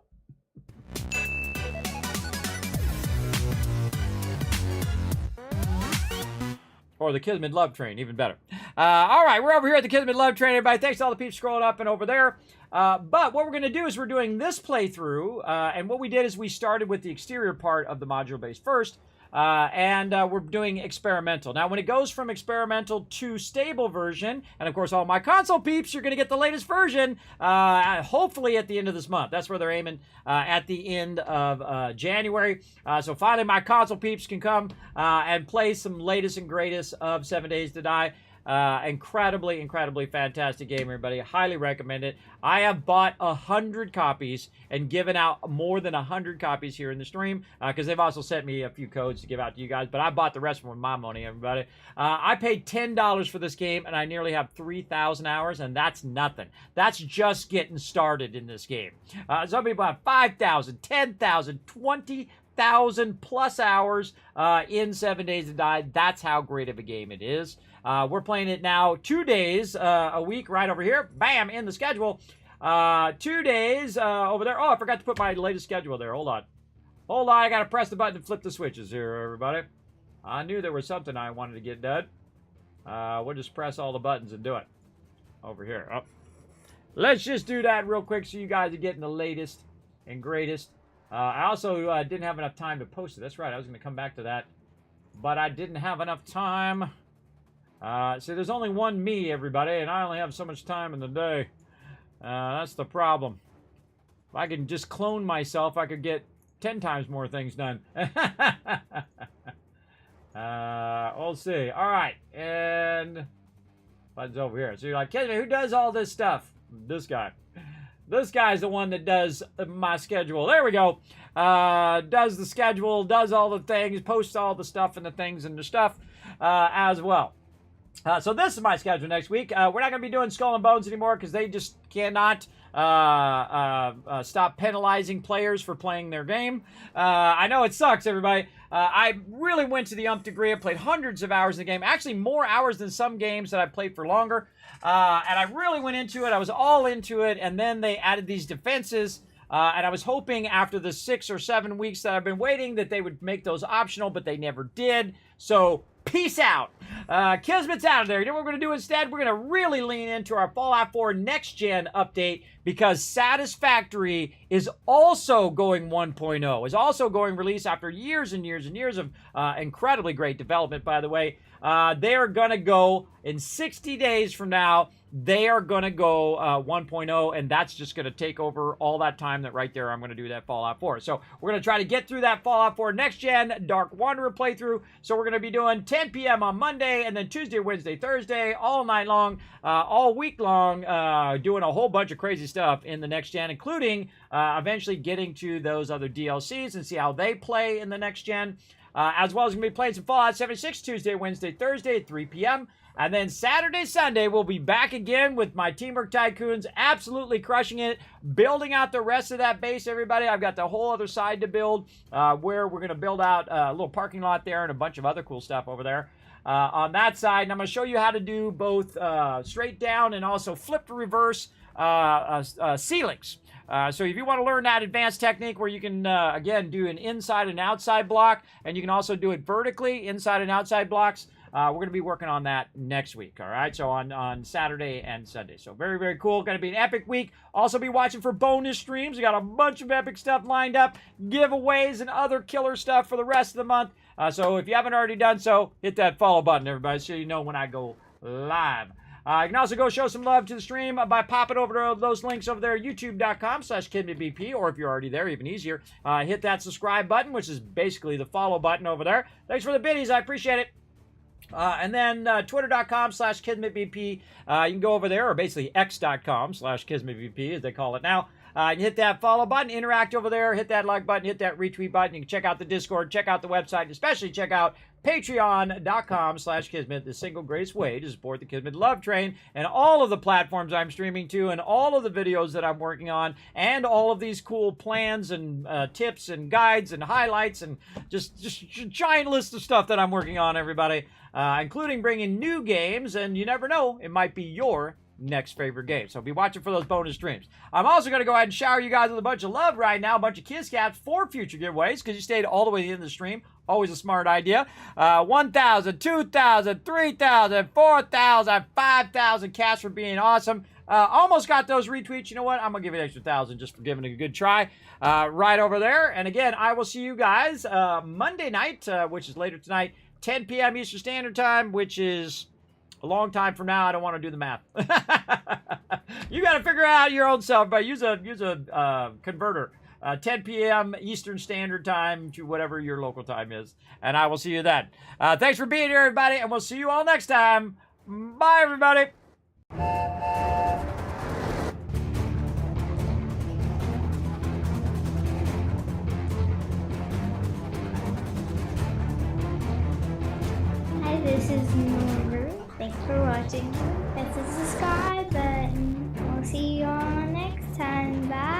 Or the Kismet Love Train, even better. All right, we're over here at the Kismet Love Train, everybody. Thanks to all the people scrolling up and over there. But what we're going to do is we're doing this playthrough, and what we did is we started with the exterior part of the modular base first, and we're doing experimental. Now, when it goes from experimental to stable version, and of course all my console peeps, you're going to get the latest version, hopefully at the end of this month. That's where they're aiming, at the end of January. So finally my console peeps can come and play some latest and greatest of 7 Days to Die. Incredibly fantastic game, everybody. Highly recommend it. I have bought 100 copies and given out more than 100 copies here in the stream, because they've also sent me a few codes to give out to you guys, but I bought the rest with my money, everybody. I paid $10 for this game, and I nearly have 3,000 hours, and that's nothing. That's just getting started in this game. Some people have 5,000, 10,000, 20,000 plus hours in 7 Days to Die. That's how great of a game it is. We're playing it now 2 days a week right over here. Bam, in the schedule. 2 days over there. Oh, I forgot to put my latest schedule there. Hold on. I got to press the button and flip the switches here, everybody. I knew there was something I wanted to get done. We'll just press all the buttons and do it. Over here. Oh. Let's just do that real quick so you guys are getting the latest and greatest. I also didn't have enough time to post it. That's right. I was going to come back to that. But I didn't have enough time See, there's only one me, everybody, and I only have so much time in the day. That's the problem. If I can just clone myself, I could get 10 times more things done. We'll see. All right, and Bud's over here. So you're like, Kismet, who does all this stuff? This guy. This guy's the one that does my schedule. There we go. Does the schedule, does all the things, posts all the stuff and the things and the stuff as well. So this is my schedule next week. We're not going to be doing Skull and Bones anymore because they just cannot stop penalizing players for playing their game. I know it sucks, everybody. I really went to the umpth degree. I played hundreds of hours in the game. Actually, more hours than some games that I played for longer. And I really went into it. I was all into it. And then they added these defenses. And I was hoping after the 6 or 7 weeks that I've been waiting that they would make those optional, but they never did. So peace out. Kismet's out of there. You know what we're going to do instead? We're going to really lean into our Fallout 4 Next Gen update because Satisfactory is also going 1.0. Is also going release after years and years and years of incredibly great development, by the way. They are going to go in 60 days from now. They are going to go 1.0, and that's just going to take over all that time that right there I'm going to do that Fallout 4. So we're going to try to get through that Fallout 4 Next Gen Dark Wanderer playthrough. So we're going to be doing 10 p.m. on Monday, and then Tuesday, Wednesday, Thursday, all night long, all week long, doing a whole bunch of crazy stuff in the Next Gen, including eventually getting to those other DLCs and see how they play in the Next Gen. As well as going to be playing some Fallout 76 Tuesday, Wednesday, Thursday at 3 p.m. And then Saturday, Sunday, we'll be back again with my Teamwork Tycoons, absolutely crushing it, building out the rest of that base, everybody. I've got the whole other side to build, where we're going to build out a little parking lot there and a bunch of other cool stuff over there on that side. And I'm going to show you how to do both straight down and also flip to reverse ceilings. So if you want to learn that advanced technique where you can, again, do an inside and outside block, and you can also do it vertically, inside and outside blocks, we're going to be working on that next week, all right? So on Saturday and Sunday. So very, very cool. Going to be an epic week. Also be watching for bonus streams. We got a bunch of epic stuff lined up, giveaways and other killer stuff for the rest of the month. So if you haven't already done so, hit that follow button, everybody, so you know when I go live. You can also go show some love to the stream by popping over to those links over there, youtube.com/KismetBP, or if you're already there, even easier, hit that subscribe button, which is basically the follow button over there. Thanks for the biddies. I appreciate it. And then twitter.com/KismetBP. You can go over there, or basically x.com/KismetBP, as they call it now. And hit that follow button, interact over there, hit that like button, hit that retweet button. You can check out the Discord, check out the website, and especially check out patreon.com/Kismet, the single greatest way to support the Kismet Love Train and all of the platforms I'm streaming to and all of the videos that I'm working on and all of these cool plans and tips and guides and highlights and just giant list of stuff that I'm working on, everybody, including bringing new games, and you never know, it might be your next favorite game. So be watching for those bonus streams. I'm also going to go ahead and shower you guys with a bunch of love right now, a bunch of kiss caps for future giveaways because you stayed all the way to the end of the stream. Always a smart idea. 1,000, 2,000, 3,000, 4,000, 5,000 cash for being awesome. Almost got those retweets. You know what? I'm going to give it an extra 1,000 just for giving it a good try. Right over there. And again, I will see you guys Monday night, which is later tonight, 10 p.m. Eastern Standard Time, which is a long time from now. I don't want to do the math. You got to figure out your own self, but use a converter. 10 p.m. Eastern Standard Time to whatever your local time is. And I will see you then. Thanks for being here, everybody, and we'll see you all next time. Bye, everybody. Hi, this is Norbert. Thanks for watching. Hit the subscribe button. We'll see you all next time. Bye.